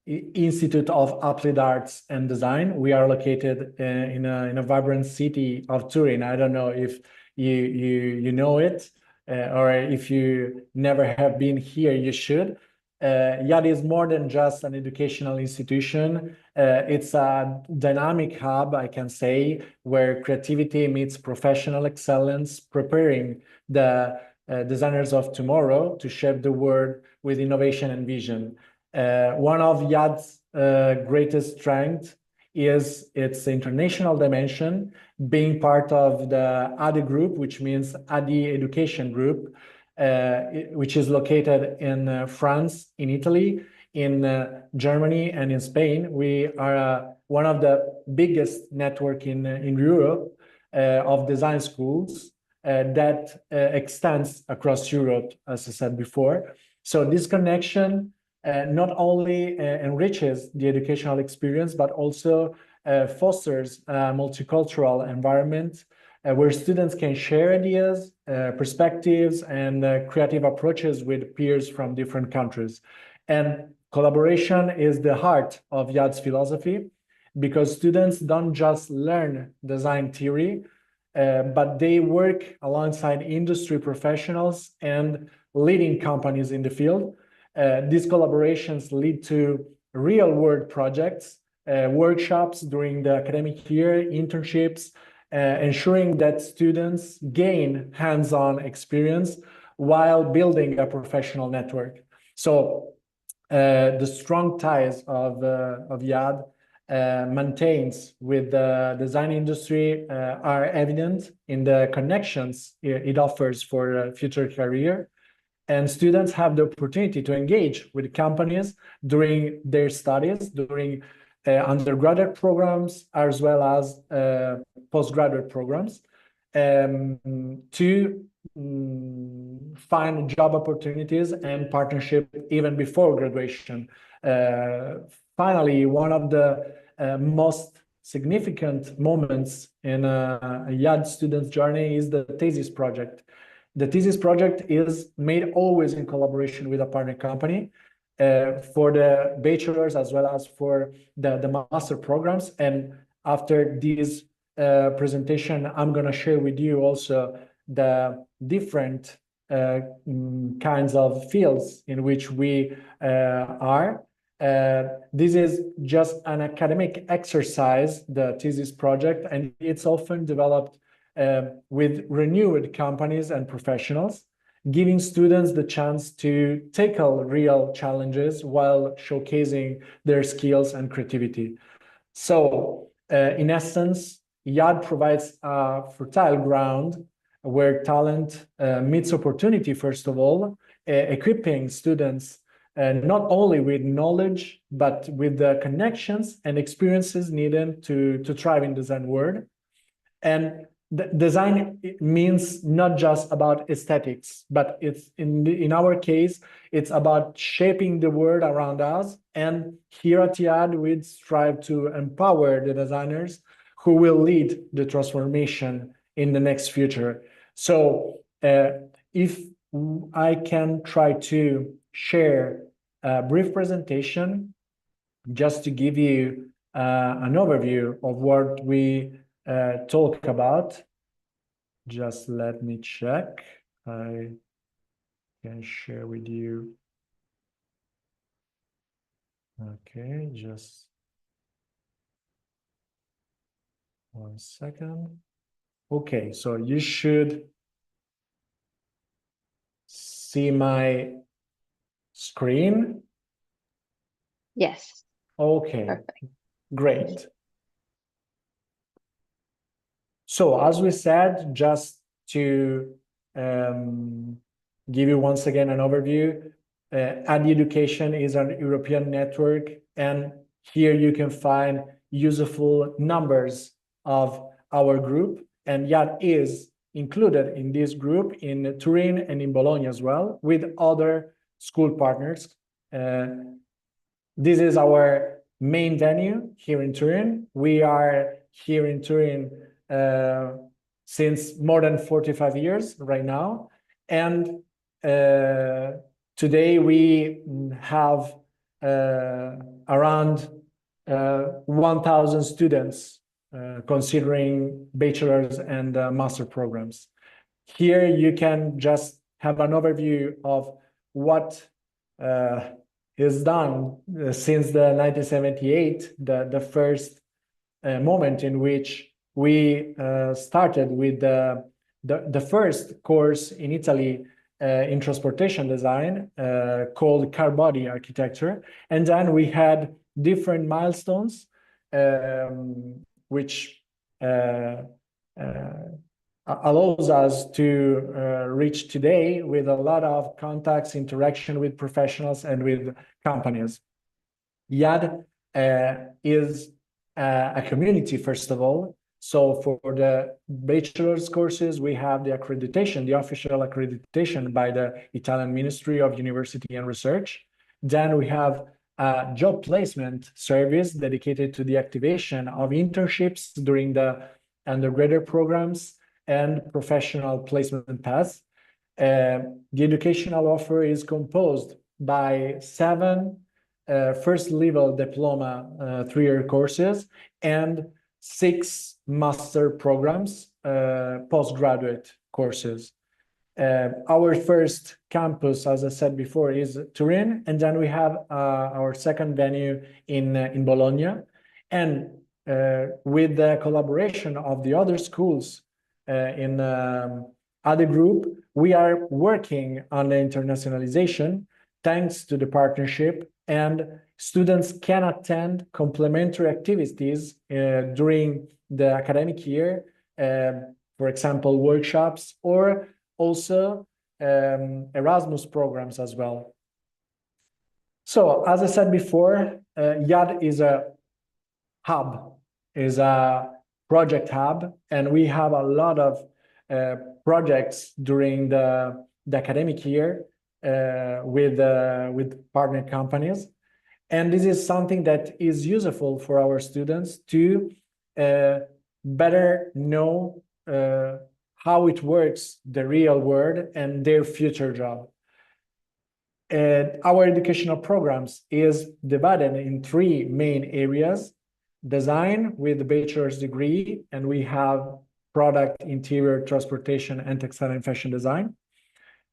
Institute of Applied Arts and Design. We are located in a vibrant city of Turin. I don't know if you know it, or if you never have been here, you should. IIAD is more than just an educational institution. It's a dynamic hub, I can say, where creativity meets professional excellence, preparing the designers of tomorrow to shape the world with innovation and vision. One of IIAD's greatest strengths is its international dimension, being part of the ADE group, which means ADE Education Group, which is located in France, in Italy, in Germany, and in Spain. We are one of the biggest network in Europe of design schools that extends across Europe, as I said before. So this connection not only enriches the educational experience, but also fosters a multicultural environment where students can share ideas, perspectives, and creative approaches with peers from different countries. And collaboration is the heart of YAD's philosophy, because students don't just learn design theory, but they work alongside industry professionals and leading companies in the field. These collaborations lead to real-world projects, workshops during the academic year, internships, ensuring that students gain hands-on experience while building a professional network. So the strong ties of YAD maintains with the design industry are evident in the connections it offers for a future career. And students have the opportunity to engage with companies during their studies, during undergraduate programs, as well as postgraduate programs, to find job opportunities and partnership even before graduation. Finally, one of the most significant moments in a YAD student's journey is the thesis project. The thesis project is made always in collaboration with a partner company for the bachelor's as well as for the master programs. And after this presentation, I'm going to share with you also the different kinds of fields in which we are. This is just an academic exercise, the thesis project, and it's often developed with renewed companies and professionals, giving students the chance to tackle real challenges while showcasing their skills and creativity. So, in essence, YAD provides a fertile ground where talent meets opportunity, first of all, equipping students not only with knowledge, but with the connections and experiences needed to thrive in the design world. And design means not just about aesthetics, but it's in our case, it's about shaping the world around us. And here at YAD, we strive to empower the designers who will lead the transformation in the next future. So if I can try to share a brief presentation just to give you an overview of what we talk about. Just let me check. I can share with you. Okay, just 1 second. Okay, so you should see my screen. Yes. Okay, Perfect. Great. So as we said, just to give you once again an overview, YAD Education is an European network, and here you can find useful numbers of our group, and YAD is included in this group in Turin and in Bologna as well, with other school partners. This is our main venue here in Turin. We are here in Turin since more than 45 years right now. And today we have around 1,000 students considering bachelor's and master programs. Here you can just have an overview of what is done since the 1978, the first moment in which we started with the first course in Italy in transportation design called car body architecture. And then we had different milestones which allows us to reach today with a lot of contacts, interaction with professionals and with companies. YAD is a community, first of all. So for the bachelor's courses, we have the accreditation, the official accreditation by the Italian Ministry of University and Research. Then we have a job placement service dedicated to the activation of internships during the undergraduate programs and professional placement paths. The educational offer is composed by 7 first-level diploma 3-year courses and 6 master programs, postgraduate courses. Our first campus, as I said before, is Turin, and then we have our second venue in Bologna. And with the collaboration of the other schools in other group, we are working on the internationalization thanks to the partnership, and students can attend complementary activities during the academic year, for example, workshops, or also Erasmus programs as well. So, as I said before, YAD is a hub, is a project hub, and we have a lot of projects during the academic year with partner companies. And this is something that is useful for our students to better know how it works, the real world, and their future job. Our educational programs is divided in 3 main areas: design with the bachelor's degree, and we have product, interior, transportation, and textile and fashion design.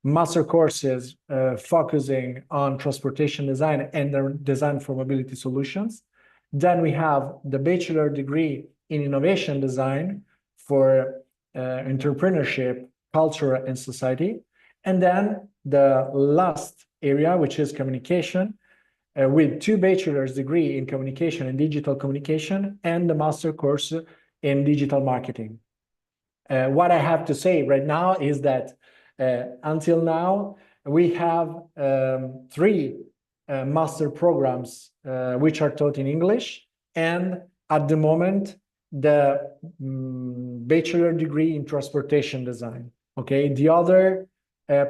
Master courses focusing on transportation design and the design for mobility solutions. Then we have the bachelor degree in innovation design for entrepreneurship, culture, and society. And then the last area, which is communication, with 2 bachelor's degree in communication and digital communication, and the master course in digital marketing. What I have to say right now is that until now, we have 3 master programs which are taught in English, and at the moment, the bachelor degree in transportation design. Okay, the other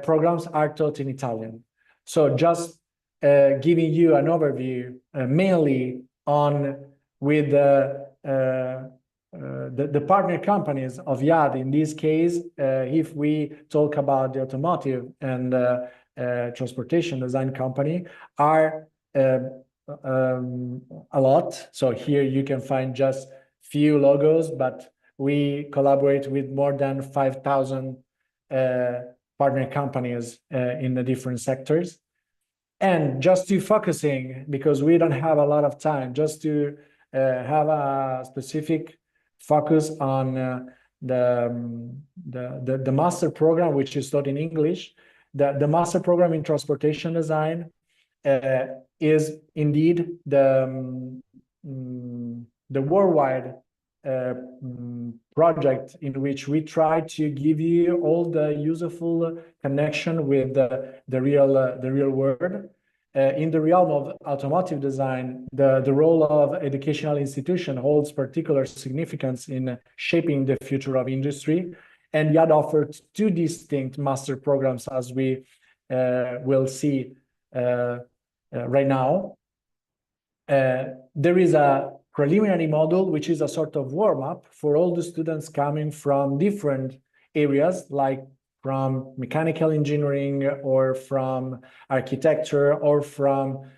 programs are taught in Italian. So just giving you an overview, mainly on with the partner companies of YAD. In this case, if we talk about the automotive and transportation design company, are a lot. So here you can find just few logos, but we collaborate with more than 5,000 partner companies in the different sectors. And just to focusing, because we don't have a lot of time, just to have a specific focus on the master program, which is taught in English. The master program in transportation design is indeed the worldwide project in which we try to give you all the useful connection with the real world. In the realm of automotive design, the role of educational institution holds particular significance in shaping the future of industry. And YAD offered 2 distinct master programs, as we will see right now. There is a preliminary module, which is a sort of warm-up for all the students coming from different areas, like from mechanical engineering, or from architecture, or from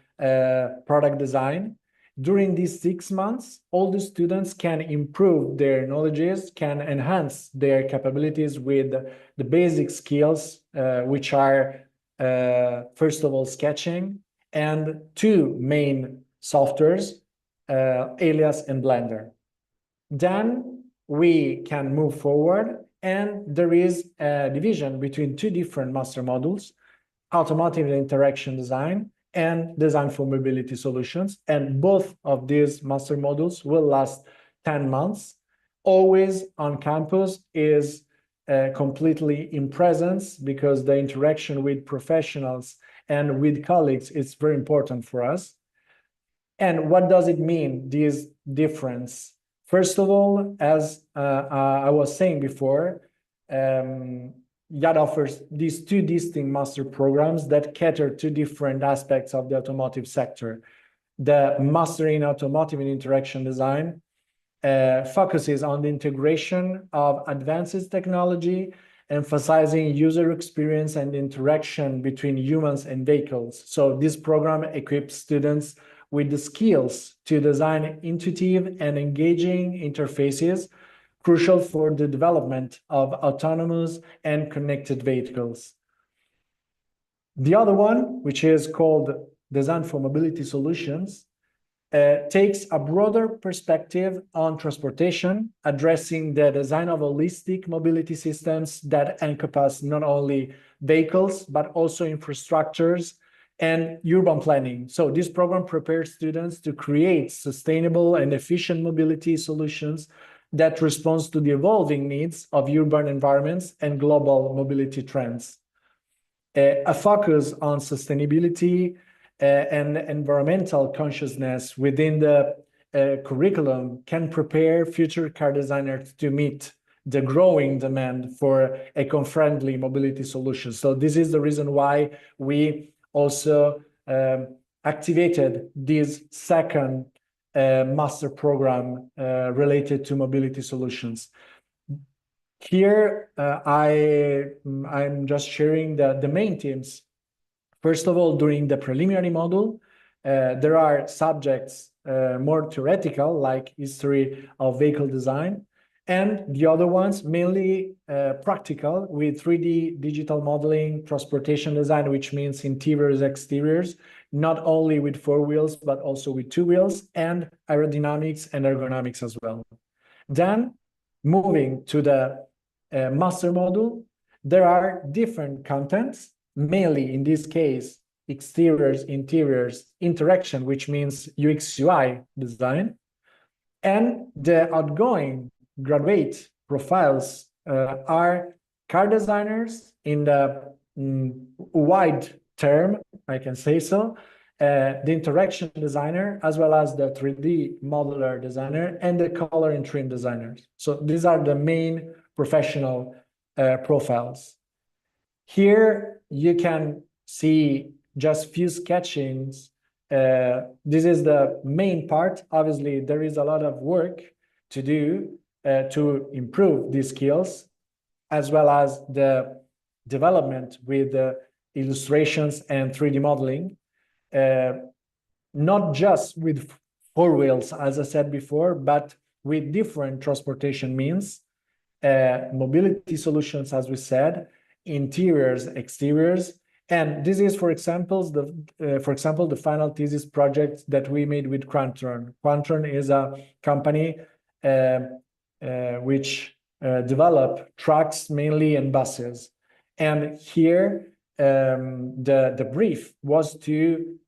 product design. During these 6 months, all the students can improve their knowledges, can enhance their capabilities with the basic skills, which are, first of all, sketching, and 2 main softwares, Alias and Blender. Then we can move forward, and there is a division between 2 different master modules: automotive and interaction design, and design for mobility solutions. And both of these master modules will last 10 months, always on campus, is completely in presence, because the interaction with professionals and with colleagues is very important for us. And what does it mean, this difference? First of all, as I was saying before, Yad offers these two distinct master programs that cater to different aspects of the automotive sector. The Master in Automotive and Interaction Design focuses on the integration of advanced technology, emphasizing user experience and interaction between humans and vehicles. So this program equips students with the skills to design intuitive and engaging interfaces, crucial for the development of autonomous and connected vehicles. The other one, which is called Design for Mobility Solutions, takes a broader perspective on transportation, addressing the design of holistic mobility systems that encompass not only vehicles, but also infrastructures and urban planning. So this program prepares students to create sustainable and efficient mobility solutions that responds to the evolving needs of urban environments and global mobility trends. A focus on sustainability and environmental consciousness within the curriculum can prepare future car designers to meet the growing demand for eco-friendly mobility solutions. So this is the reason why we also activated this second master program related to mobility solutions. Here, I'm just sharing the main themes. First of all, during the preliminary module, there are subjects more theoretical, like history of vehicle design, and the other ones mainly practical with 3D digital modeling, transportation design, which means interiors, exteriors, not only with 4 wheels, but also with 2 wheels, and aerodynamics and ergonomics as well. Then, moving to the master module, there are different contents, mainly in this case, exteriors, interiors, interaction, which means UX UI design, and the outgoing graduate profiles are car designers in the wide term, I can say so, the interaction designer, as well as the 3D modeler designer and the color and trim designers. So these are the main professional profiles. Here you can see just few sketchings. This is the main part. Obviously, there is a lot of work to do to improve these skills, as well as the development with the illustrations and 3D modeling, not just with 4 wheels, as I said before, but with different transportation means, mobility solutions, as we said, interiors, exteriors. And this is, for example, the final thesis project that we made with Quantron. Quantron is a company which develop trucks mainly and buses. And here, the brief was to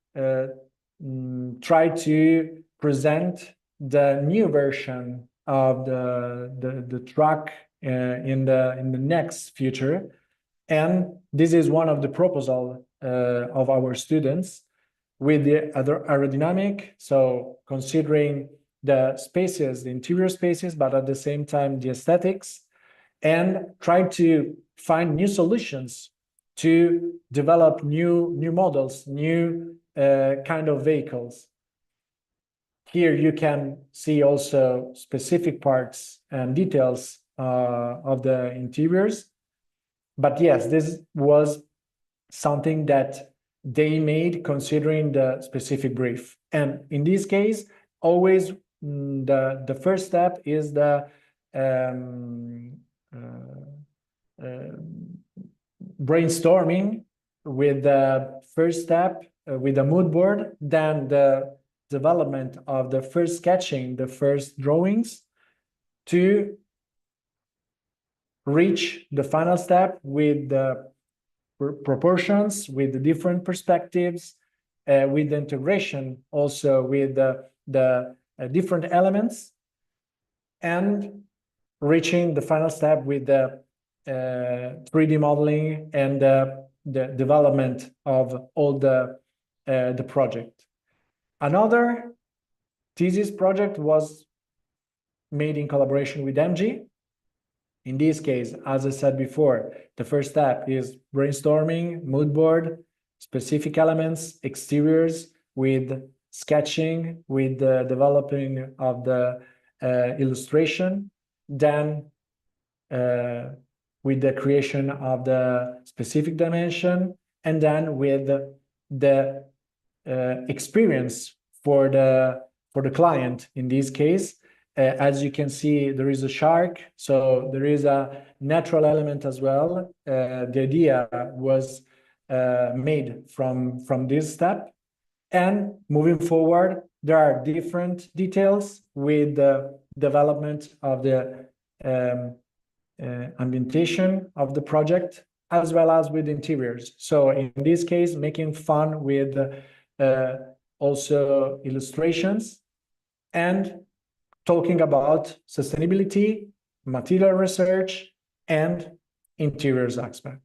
try to present the new version of the truck in the next future. And this is one of the proposal of our students with the aerodynamic, so considering the spaces, the interior spaces, but at the same time the aesthetics, and try to find new solutions to develop new models, new kind of vehicles. Here you can see also specific parts and details of the interiors. But yes, this was something that they made considering the specific brief. And in this case, always the first step is the brainstorming with the first step with the mood board, then the development of the first sketching, the first drawings, to reach the final step with the proportions, with the different perspectives, with the integration also with the different elements, and reaching the final step with the 3D modeling and the development of all the project. Another thesis project was made in collaboration with MG. In this case, as I said before, the first step is brainstorming, mood board, specific elements, exteriors, with sketching, with the developing of the illustration, then with the creation of the specific dimension, and then with the experience for the client. In this case, as you can see, there is a shark, so there is a natural element as well. The idea was made from this step. And moving forward, there are different details with the development of the ambientation of the project, as well as with interiors. So in this case, making fun with also illustrations and talking about sustainability, material research, and interiors aspect.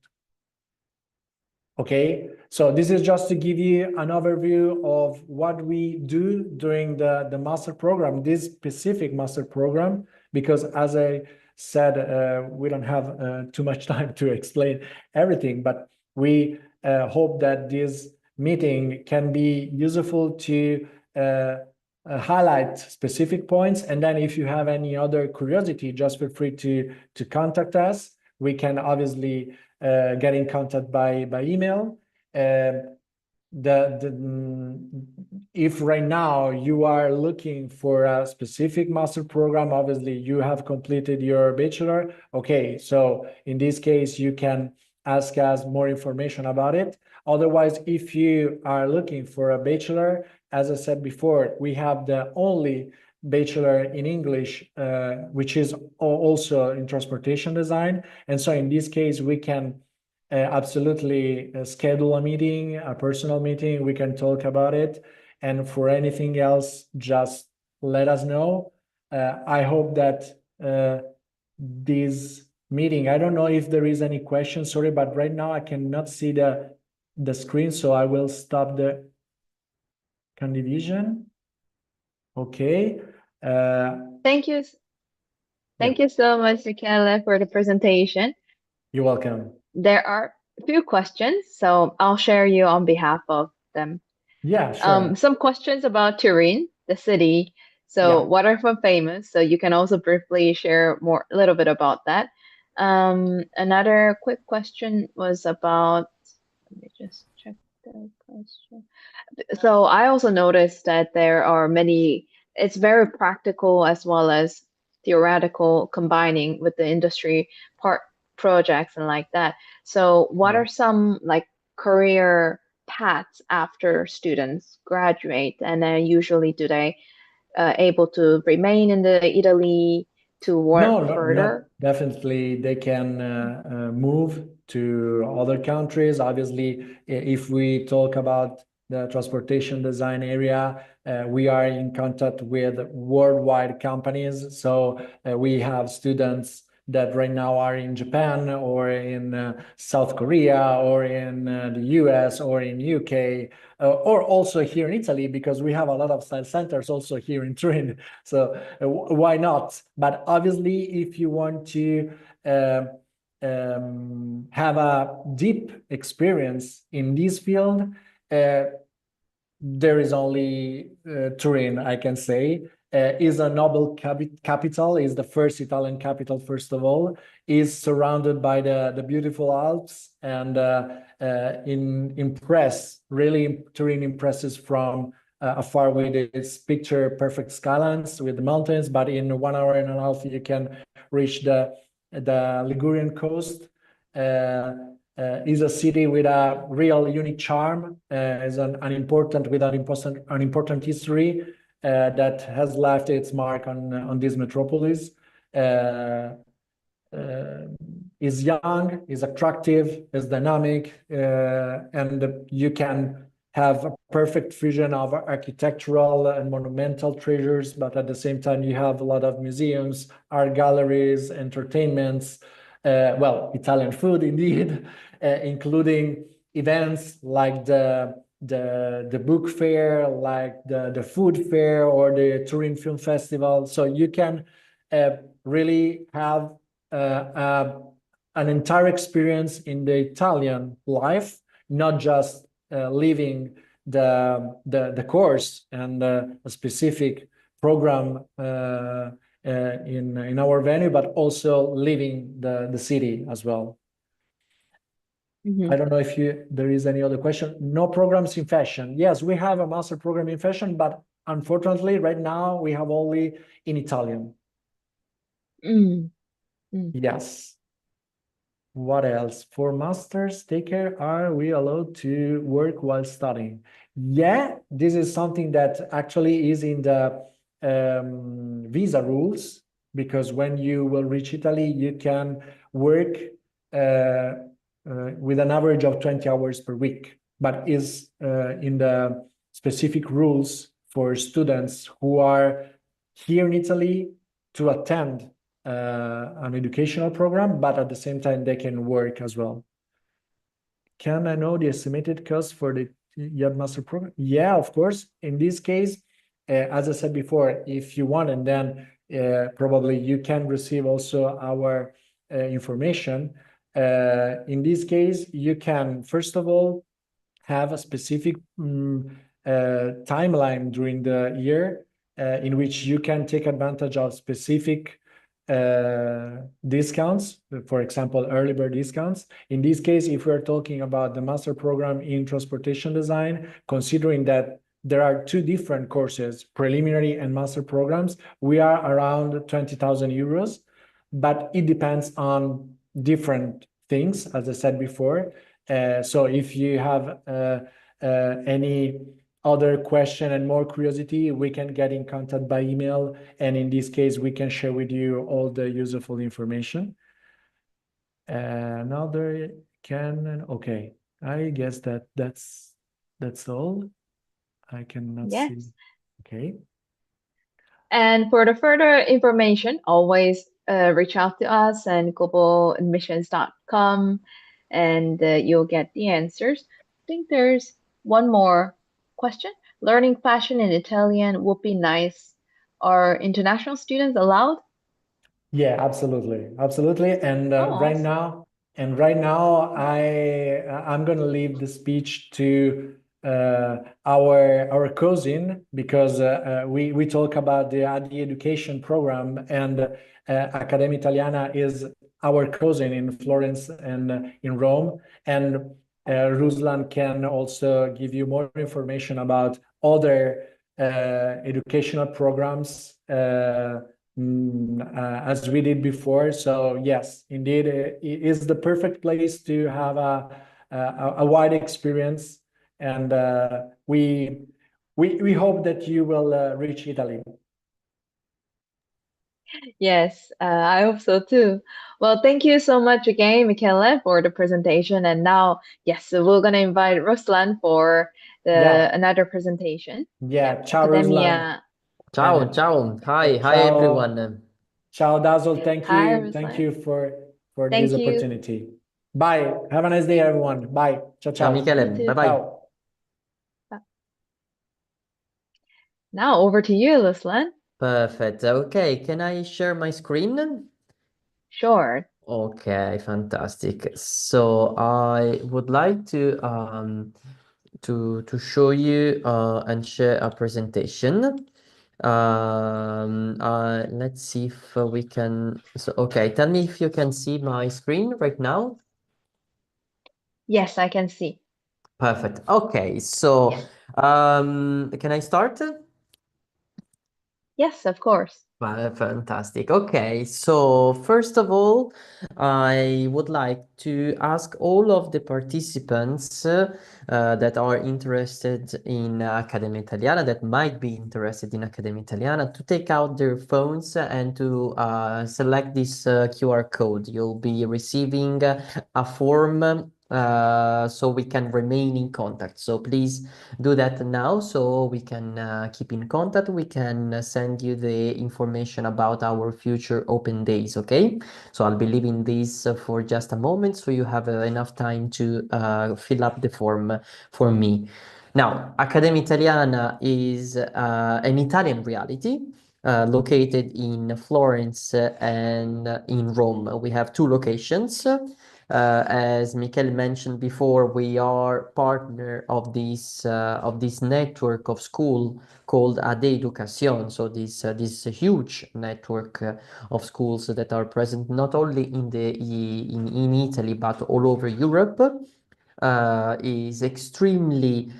Okay, so this is just to give you an overview of what we do during the master program, this specific master program, because as I said, we don't have too much time to explain everything, but we hope that this meeting can be useful to highlight specific points. And then if you have any other curiosity, just feel free to contact us. We can obviously get in contact by email. If right now you are looking for a specific master program, obviously you have completed your bachelor. Okay, so in this case, you can ask us more information about it. Otherwise, if you are looking for a bachelor, as I said before, we have the only bachelor in English, which is also in transportation design. And so in this case, we can absolutely schedule a meeting, a personal meeting. We can talk about it. And for anything else, just let us know. I hope that this meeting, I don't know if there is any questions, sorry, but right now I cannot see the screen, so I will stop the division. Okay. Thank you. Thank you so much, Michele, for the presentation. You're welcome. There are a few questions, so I'll share you on behalf of them. Yeah, sure. Some questions about Turin, the city. So what are some famous? So you can also briefly share a little bit about that. Another quick question was about, let me just check the question. So I also noticed that there are many, it's very practical as well as theoretical, combining with the industry projects and like that. So what are some like career paths after students graduate, and then usually do they able to remain in Italy to work further? No, definitely they can move to other countries. Obviously, if we talk about the transportation design area, we are in contact with worldwide companies. So we have students that right now are in Japan or in South Korea or in the US or in UK or also here in Italy, because we have a lot of style centers also here in Turin. So why not? But obviously, if you want to have a deep experience in this field, there is only Turin, I can say. Is a noble capital, is the first Italian capital, first of all, is surrounded by the beautiful Alps, and really Turin impresses from afar with its picture perfect skylines with the mountains, but in 1 hour and a half you can reach the Ligurian coast. Is a city with a real unique charm, is an important history that has left its mark on this metropolis. Is young, is attractive, is dynamic, and you can have a perfect fusion of architectural and monumental treasures, but at the same time you have a lot of museums, art galleries, entertainments, Italian food indeed, including events like the book fair, like the food fair or the Turin Film Festival. So you can really have an entire experience in the Italian life, not just living the course and a specific program in our venue, but also living the city as well. I don't know if there is any other question. No programs in fashion. Yes, we have a master program in fashion, but unfortunately, right now we have only in Italian. Yes. What else? For masters, take care. Are we allowed to work while studying? Yeah, this is something that actually is in the visa rules, because when you will reach Italy, you can work with an average of 20 hours per week, but is in the specific rules for students who are here in Italy to attend an educational program, but at the same time they can work as well. Can I know the estimated cost for the YAD Master program? Yeah, of course. In this case, as I said before, if you want, and then probably you can receive also our information. In this case, you can, first of all, have a specific timeline during the year in which you can take advantage of specific discounts, for example, early bird discounts. In this case, if we're talking about the master program in transportation design, considering that there are two different courses, preliminary and master programs, we are around 20,000 euros, but it depends on different things, as I said before. So if you have any other question and more curiosity, we can get in contact by email, and in this case we can share with you all the useful information. Another can, okay, I guess that's all. I cannot see. Okay. And for the further information, always reach out to us and globaladmissions.com, and you'll get the answers. I think there's one more question. Learning fashion in Italian would be nice. Are international students allowed? Yeah, absolutely, absolutely. And right now, I'm gonna leave the speech to our cousin, because we talk about the ADI education program, and Accademia Italiana is our cousin in Florence and in Rome, and Ruslan can also give you more information about other educational programs as we did before. So yes, indeed, it is the perfect place to have a wide experience, and we hope that you will reach Italy. Yes, I hope so too. Well, thank you so much again, Michele, for the presentation. And now, yes, so we're going to invite Ruslan for another presentation. Yeah, ciao, Ruslan. Ciao, ciao. Hi, hi everyone. Ciao, Dazzle. Thank you. Hi, Thank you for Thank this you. opportunity. Bye. Have a nice day, everyone. Bye. Ciao, ciao. Ciao, Michele. You too. Bye-bye. Ciao. Now over to you, Ruslan. Perfect. Okay, can I share my screen? Sure. Okay, fantastic. So I would like to show you and share a presentation. Let's see if we can. So okay, tell me if you can see my screen right now. Yes, I can see. Perfect. Okay, so can I start? Yes, of course. Fantastic. Okay, so first of all, I would like to ask all of the participants that are interested in Accademia Italiana, that might be interested in Accademia Italiana, to take out their phones and to select this QR code. You'll be receiving a form so we can remain in contact. So please do that now so we can keep in contact. We can send you the information about our future open days, okay? So I'll be leaving this for just a moment so you have enough time to fill up the form for me. Now, Accademia Italiana is an Italian reality. located in Florence and in Rome. We have two locations. As Michele mentioned before, we are partner of this network of school called AD Education. So this huge network of schools that are present not only in Italy but all over Europe is extremely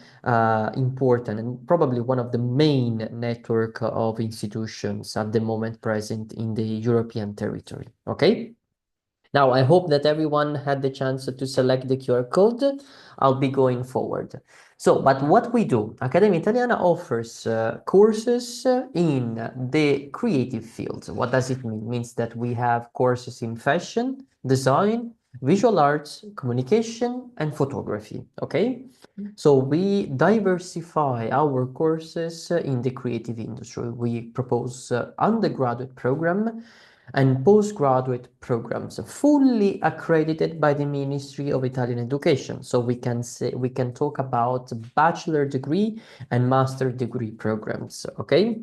important and probably one of the main network of institutions at the moment present in the European territory. Okay. Now, I hope that everyone had the chance to select the QR code. I'll be going forward. So, but what we do, Accademia Italiana offers courses in the creative fields. What does it mean? It means that we have courses in fashion, design, visual arts, communication, and photography, okay? So we diversify our courses in the creative industry. We propose undergraduate program and postgraduate programs fully accredited by the Ministry of Italian Education. So we can talk about bachelor degree and master degree programs, okay?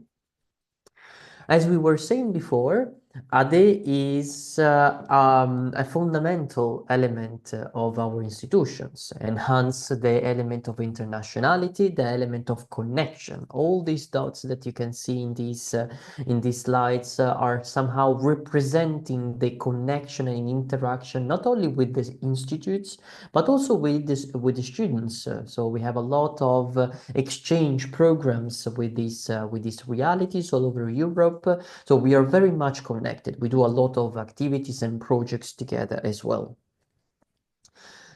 As we were saying before, ADE is a fundamental element of our institutions, enhance the element of internationality, the element of connection. All these dots that you can see in these slides are somehow representing the connection and interaction, not only with the institutes, but also with the students. So we have a lot of exchange programs with these realities all over Europe. So we are very much connected. We do a lot of activities and projects together as well.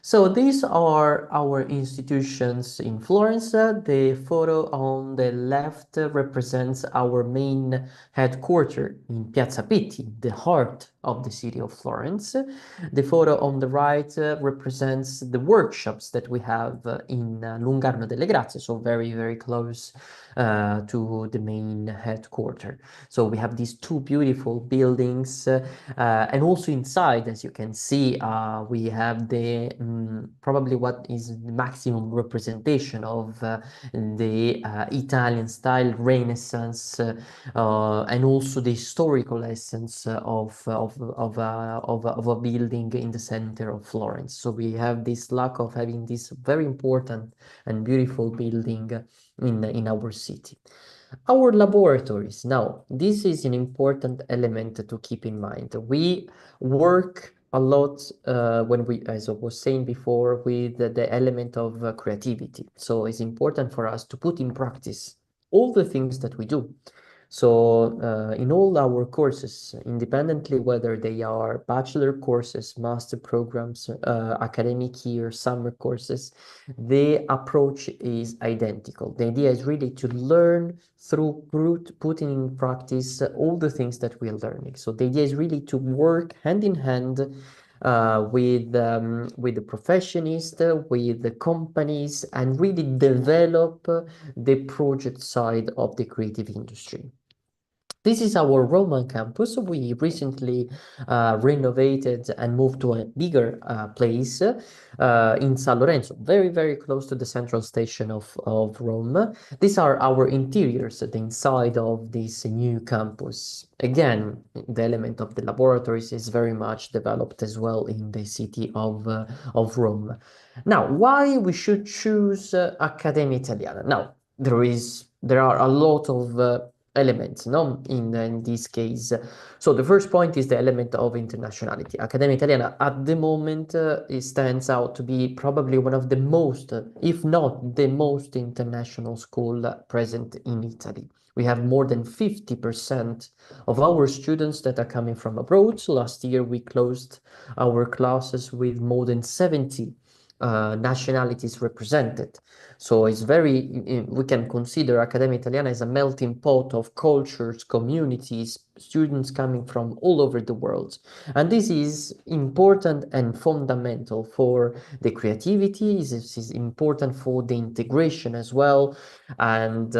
So these are our institutions in Florence. The photo on the left represents our main headquarters in Piazza Pitti, the heart of the city of Florence. The photo on the right represents the workshops that we have in Lungarno delle Grazie, so very, very close to the main headquarters. So we have these two beautiful buildings, and also inside, as you can see, we have the probably what is the maximum representation of the Italian style Renaissance and also the historical essence of a building in the center of Florence. So we have this luck of having this very important and beautiful building in our city. Our laboratories. Now, this is an important element to keep in mind. We work a lot when we, as I was saying before, with the element of creativity. So it's important for us to put in practice all the things that we do. So in all our courses, independently whether they are bachelor courses, master programs, academic year, summer courses, the approach is identical. The idea is really to learn through putting in practice all the things that we're learning. So the idea is really to work hand in hand with the professionists, with the companies, and really develop the project side of the creative industry. This is our Roman campus. We recently renovated and moved to a bigger place in San Lorenzo, very, very close to the central station of Rome. These are our interiors, the inside of this new campus. Again, the element of the laboratories is very much developed as well in the city of Rome. Now, why we should choose Accademia Italiana? Now, there are a lot of elements, no, in this case. So the first point is the element of internationality. Accademia Italiana at the moment it stands out to be probably one of the most, if not the most international school present in Italy. We have more than 50% of our students that are coming from abroad. So last year we closed our classes with more than 70 nationalities represented. So it's we can consider Accademia Italiana as a melting pot of cultures, communities, students coming from all over the world. And this is important and fundamental for the creativity. This is important for the integration as well. And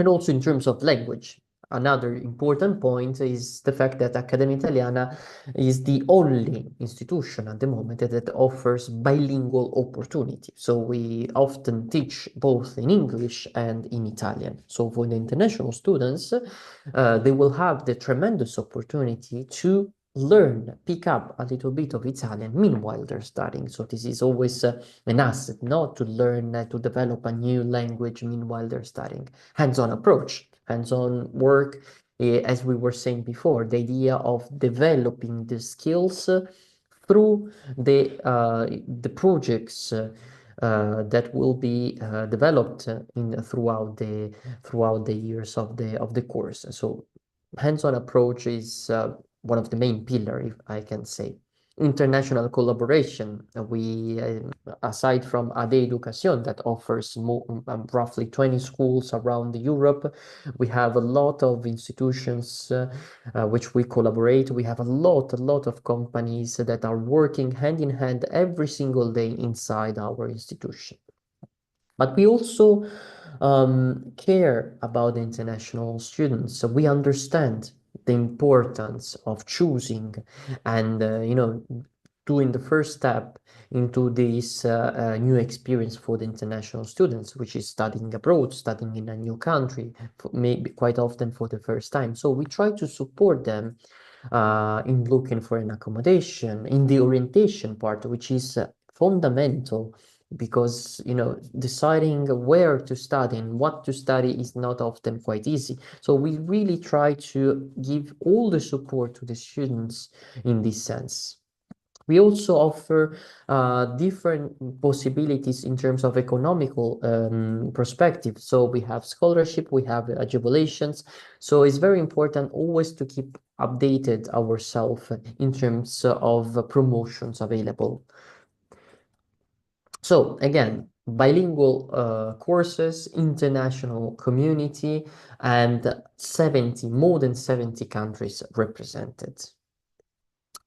also in terms of language. another important point is the fact that Accademia Italiana is the only institution at the moment that offers bilingual opportunity. So we often teach both in English and in Italian. So for the international students, they will have the tremendous opportunity to learn, pick up a little bit of Italian meanwhile they're studying. So this is always an asset, not to learn, to develop a new language meanwhile they're studying. Hands-on approach, hands-on work, as we were saying before, the idea of developing the skills through the projects that will be developed throughout the years of the course. So hands-on approach is one of the main pillars, if I can say. International collaboration. We, aside from AD Educación that offers roughly 20 schools around Europe, we have a lot of institutions which we collaborate. We have a lot of companies that are working hand in hand every single day inside our institution. But we also care about the international students. So we understand the importance of choosing and doing the first step into this new experience for the international students, which is studying abroad, studying in a new country, maybe quite often for the first time. So we try to support them in looking for an accommodation, in the orientation part, which is fundamental, because deciding where to study and what to study is not often quite easy. So we really try to give all the support to the students in this sense. We also offer different possibilities in terms of economical perspective. So we have scholarship, we have jubilations. So it's very important always to keep updated ourselves in terms of promotions available. So again, bilingual courses, international community, and more than 70 countries represented.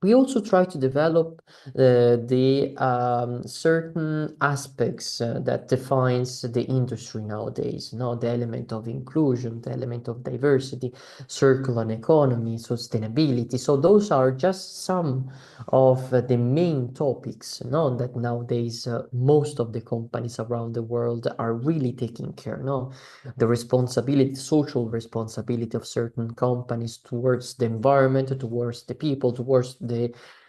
We also try to develop the certain aspects that defines the industry nowadays, the element of inclusion, the element of diversity, circular economy, sustainability. So those are just some of the main topics that nowadays most of the companies around the world are really taking care. The responsibility, social responsibility of certain companies towards the environment, towards the people, towards the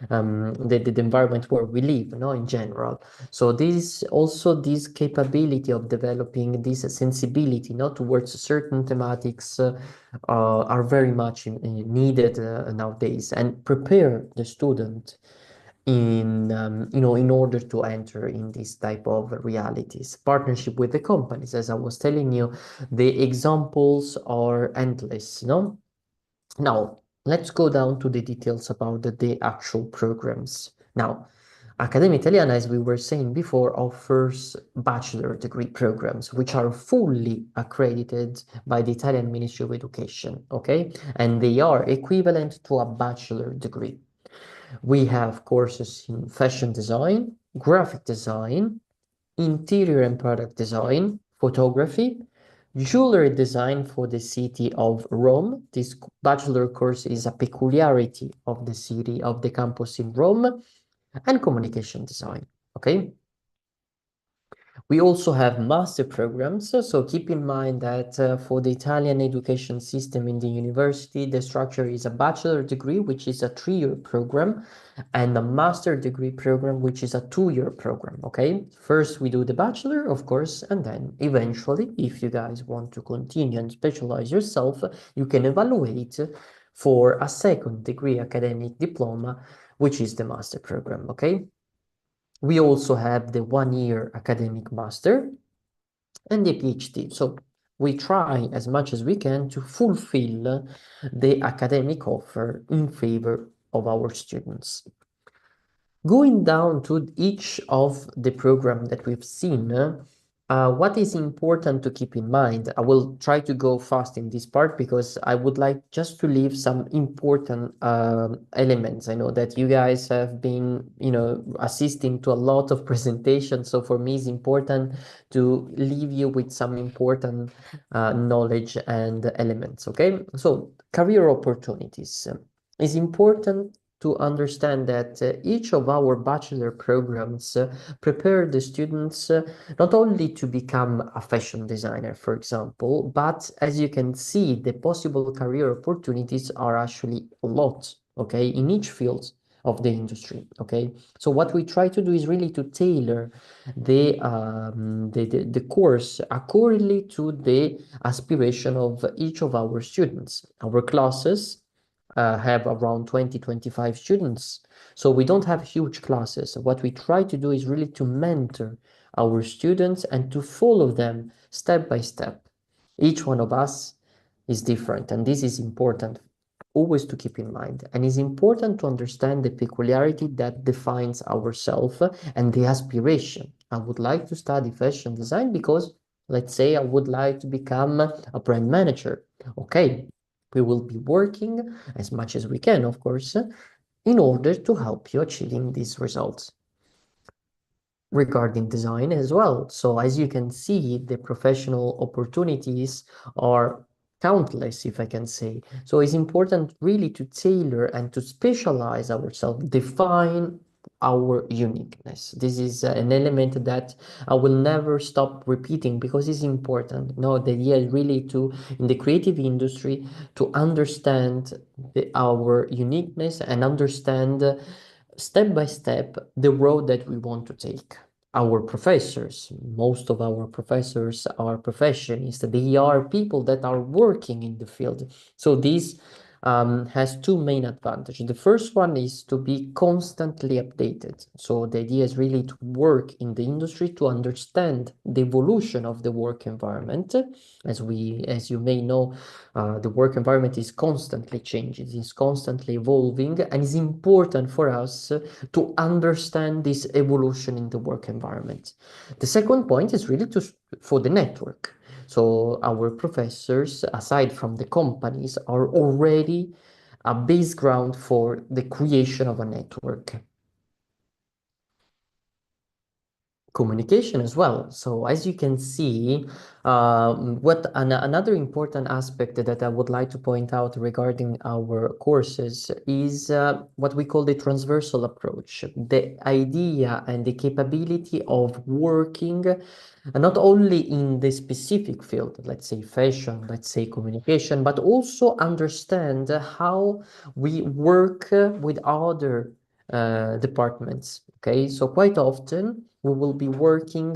environment where we live, in general. So this capability of developing this sensibility, towards certain thematics are very much needed nowadays, and prepare the student in order to enter in this type of realities. Partnership with the companies, as I was telling you, the examples are endless. Now, let's go down to the details about the actual programs. Now, Accademia Italiana, as we were saying before, offers bachelor degree programs, which are fully accredited by the Italian Ministry of Education, okay? And they are equivalent to a bachelor degree. We have courses in fashion design, graphic design, interior and product design, photography, jewelry design for the city of Rome. This bachelor course is a peculiarity of the city, of the campus in Rome, and communication design, okay? We also have master programs, so keep in mind that for the Italian education system in the university, the structure is a bachelor degree, which is a 3-year program, and a master degree program, which is a 2-year program, okay? First, we do the bachelor, of course, and then eventually, if you guys want to continue and specialize yourself, you can evaluate for a second degree academic diploma, which is the master program, okay? We also have the 1-year academic master and the PhD. So we try as much as we can to fulfill the academic offer in favor of our students. Going down to each of the program that we've seen, What is important to keep in mind, I will try to go fast in this part because I would like just to leave some important elements. I know that you guys have been, assisting to a lot of presentations. So for me, it's important to leave you with some important knowledge and elements, okay? So career opportunities. It's important to understand that each of our bachelor programs prepare the students not only to become a fashion designer, for example, but as you can see, the possible career opportunities are actually a lot, okay, in each field of the industry, okay? So what we try to do is really to tailor the course accordingly to the aspiration of each of our students. Our classes have around 20-25 students. So we don't have huge classes. What we try to do is really to mentor our students and to follow them step by step. Each one of us is different, and this is important always to keep in mind. And it's important to understand the peculiarity that defines ourselves and the aspiration. I would like to study fashion design because, let's say, I would like to become a brand manager. Okay. We will be working as much as we can, of course, in order to help you achieving these results. Regarding design as well. So as you can see, the professional opportunities are countless, if I can say. So it's important really to tailor and to specialize ourselves, define our uniqueness. This is an element that I will never stop repeating because it's important. No, the idea is really to, in the creative industry, to understand our uniqueness and understand step by step the road that we want to take. Our professors, most of our professors are professionists. They are people that are working in the field. So this has two main advantages. The first one is to be constantly updated. So the idea is really to work in the industry to understand the evolution of the work environment. As you may know, the work environment is constantly changing, is constantly evolving, and it's important for us to understand this evolution in the work environment. The second point is really for the network. So our professors, aside from the companies, are already a base ground for the creation of a network. Communication as well. So as you can see, another important aspect that I would like to point out regarding our courses is what we call the transversal approach. The idea and the capability of working not only in the specific field, let's say fashion, let's say communication, but also understand how we work with other departments. Okay, so quite often we will be working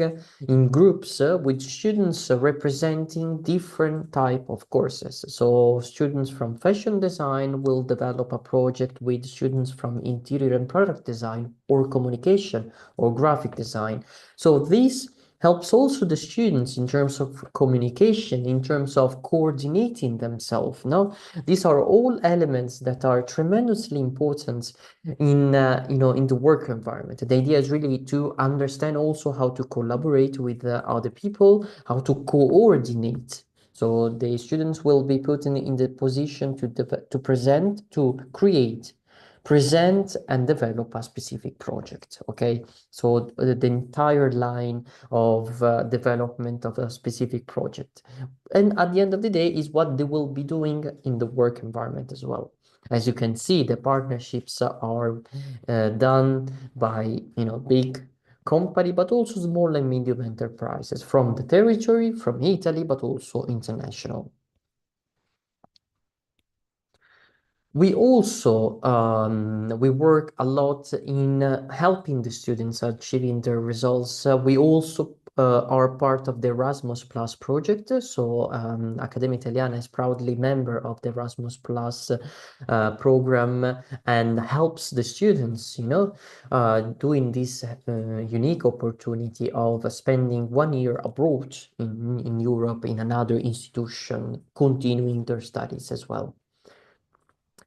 in groups with students representing different type of courses. So students from fashion design will develop a project with students from interior and product design or communication or graphic design. So this helps also the students in terms of communication, in terms of coordinating themselves. Now, these are all elements that are tremendously important in in the work environment. The idea is really to understand also how to collaborate with other people, how to coordinate. So the students will be put in the position to present, to create, present and develop a specific project. Okay, so the entire line of development of a specific project, and at the end of the day is what they will be doing in the work environment as well. As you can see, the partnerships are done by big company, but also small and medium enterprises from the territory, from Italy, but also international. We also we work a lot in helping the students achieving their results. We also are part of the Erasmus Plus project. So Accademia Italiana is proudly member of the Erasmus Plus program and helps the students, doing this unique opportunity of spending 1 year abroad in Europe in another institution, continuing their studies as well.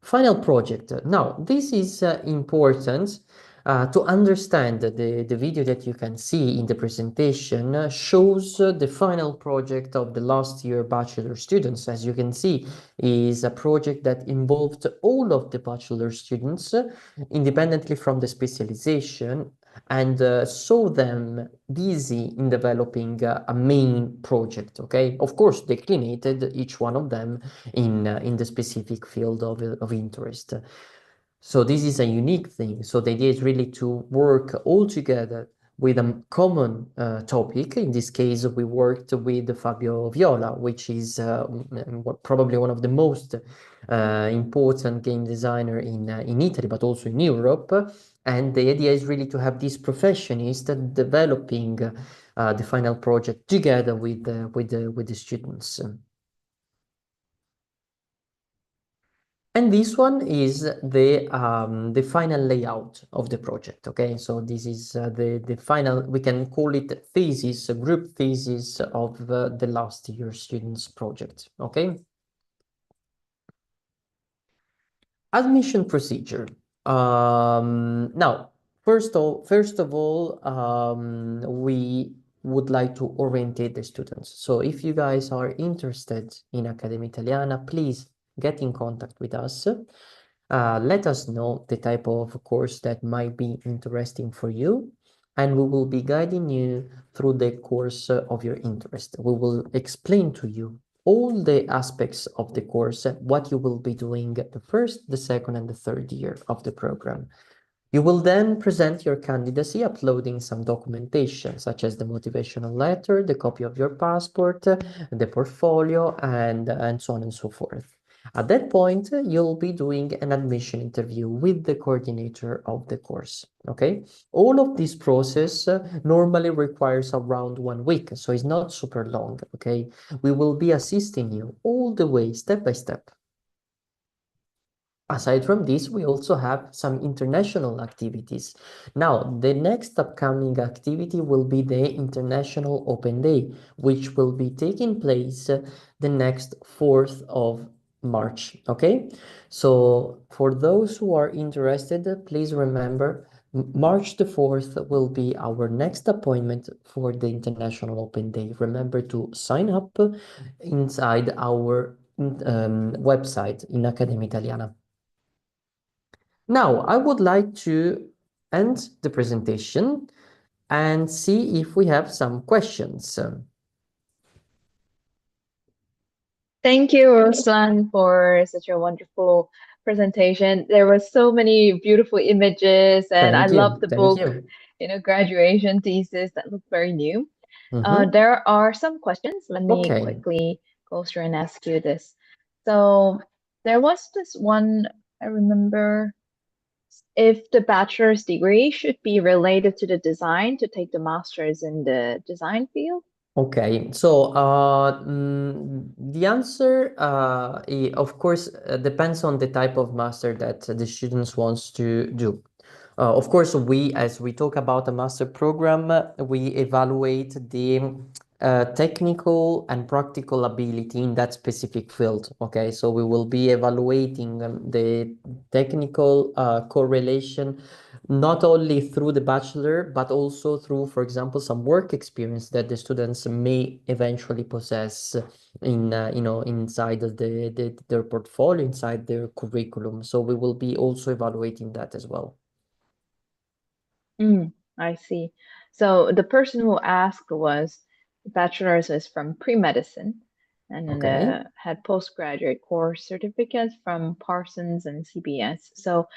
Final project. Now, this is important To understand the video that you can see in the presentation shows the final project of the last year bachelor students. As you can see, is a project that involved all of the bachelor students independently from the specialization, and saw them busy in developing a main project. Okay, of course, declinated each one of them in the specific field of interest. So this is a unique thing. So the idea is really to work all together with a common topic. In this case, we worked with Fabio Viola, which is probably one of the most important game designer in Italy, but also in Europe. And the idea is really to have these professionists developing the final project together with the students. And this one is the final layout of the project. Okay, so this is the final, we can call it thesis, a group thesis of the last year students project. Okay. Admission procedure. Now, first of all, we would like to orientate the students. So if you guys are interested in Accademia Italiana, please get in contact with us. Let us know the type of course that might be interesting for you, and we will be guiding you through the course of your interest. We will explain to you all the aspects of the course, what you will be doing the first, the second, and the third year of the program. You will then present your candidacy, uploading some documentation, such as the motivational letter, the copy of your passport, the portfolio, and so on and so forth. At that point, you'll be doing an admission interview with the coordinator of the course, okay? All of this process normally requires around 1 week, so it's not super long, okay? We will be assisting you all the way, step by step. Aside from this, we also have some international activities. Now, the next upcoming activity will be the International Open Day, which will be taking place the next 4th of March, okay? So for those who are interested, please remember March the 4th will be our next appointment for the International Open Day. Remember to sign up inside our website in Accademia Italiana. Now, I would like to end the presentation and see if we have some questions. Thank you, Ruslan, for such a wonderful presentation. There were so many beautiful images, and I love the book, graduation thesis that looked very new. There are some questions. Let me quickly go through and ask you this. So there was this one, I remember, if the bachelor's degree should be related to the design to take the master's in the design field? Okay, so the answer, of course, depends on the type of master that the students wants to do. Of course, as we talk about a master program, we evaluate the technical and practical ability in that specific field. Okay, so we will be evaluating the technical correlation not only through the bachelor, but also through, for example, some work experience that the students may eventually possess in, inside of their portfolio, inside their curriculum. So we will be also evaluating that as well. I see. So the person who asked was bachelor's is from pre-medicine, and then had postgraduate course certificates from Parsons and CBS. So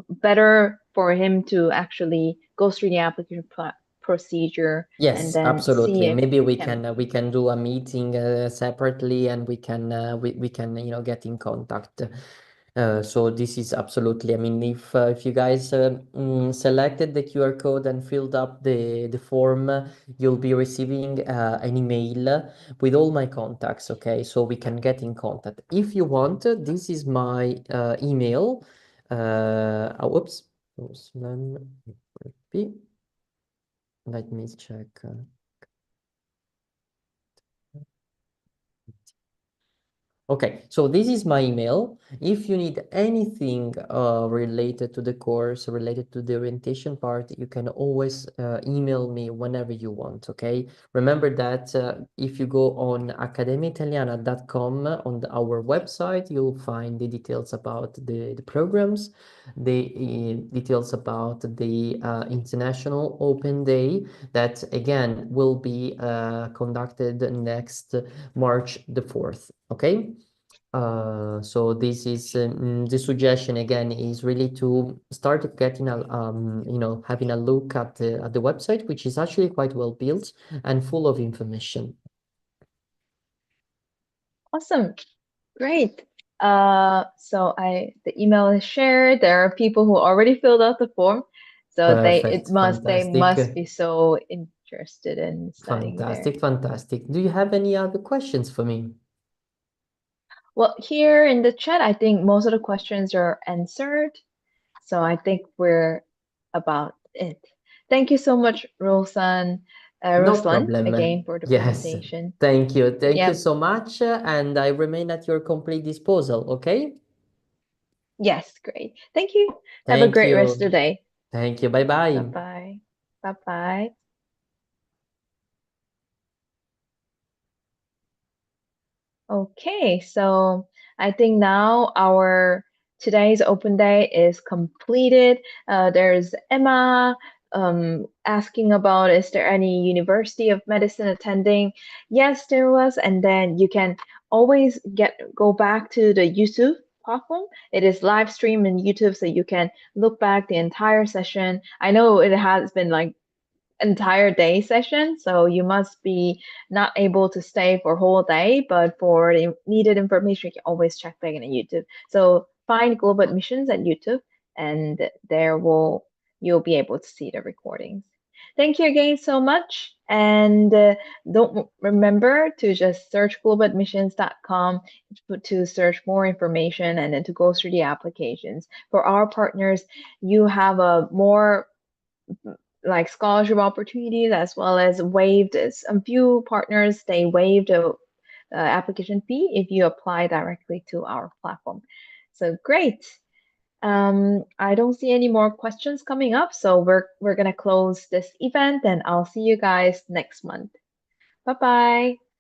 better for him to actually go through the application procedure. Yes, and then absolutely. see if Maybe we can we can do a meeting separately, and we can get in contact. So this is absolutely, I mean, if you guys selected the QR code and filled up the form, you'll be receiving an email with all my contacts, okay? So we can get in contact. If you want, this is my email. Oops. Let me check. Okay, so this is my email. If you need anything related to the course, related to the orientation part, you can always email me whenever you want, okay? Remember that if you go on accademiaitaliana.com on our website, you'll find the details about the programs, the details about the International Open Day that again will be conducted next March the 4th, okay? So this is the suggestion again is really to start getting a having a look at the website, which is actually quite well built and full of information. Awesome. Great. So the email is shared. There are people who already filled out the form. So Perfect. they must Fantastic. be so interested in studying there. Fantastic, fantastic. Do you have any other questions for me? Well, here in the chat, I think most of the questions are answered. So I think we're about it. Thank you so much, No Ruslan, problem. again for the Yes. presentation. Thank you. Thank you Yep. so much. And I remain at your complete disposal, okay? Yes, great. Thank you. Have a Thank great rest of you. the day. Thank you. Bye-bye. Bye-bye. Bye-bye. Okay, so I think now our today's open day is completed. There's Emma asking about is there any University of Medicine attending? Yes, there was, and then you can always go back to the YouTube platform. It is live streamed in YouTube, so you can look back the entire session. I know it has been like entire day session, so you must be not able to stay for a whole day, but for the needed information you can always check back in YouTube. So find Global Admissions at YouTube, and you'll be able to see the recordings. Thank you again so much, and don't remember to just search globaladmissions.com to search more information and then to go through the applications. For our partners, you have a more like scholarship opportunities as well as waived. A few partners, they waived the application fee if you apply directly to our platform. So great. I don't see any more questions coming up, so we're gonna close this event, and I'll see you guys next month. Bye bye.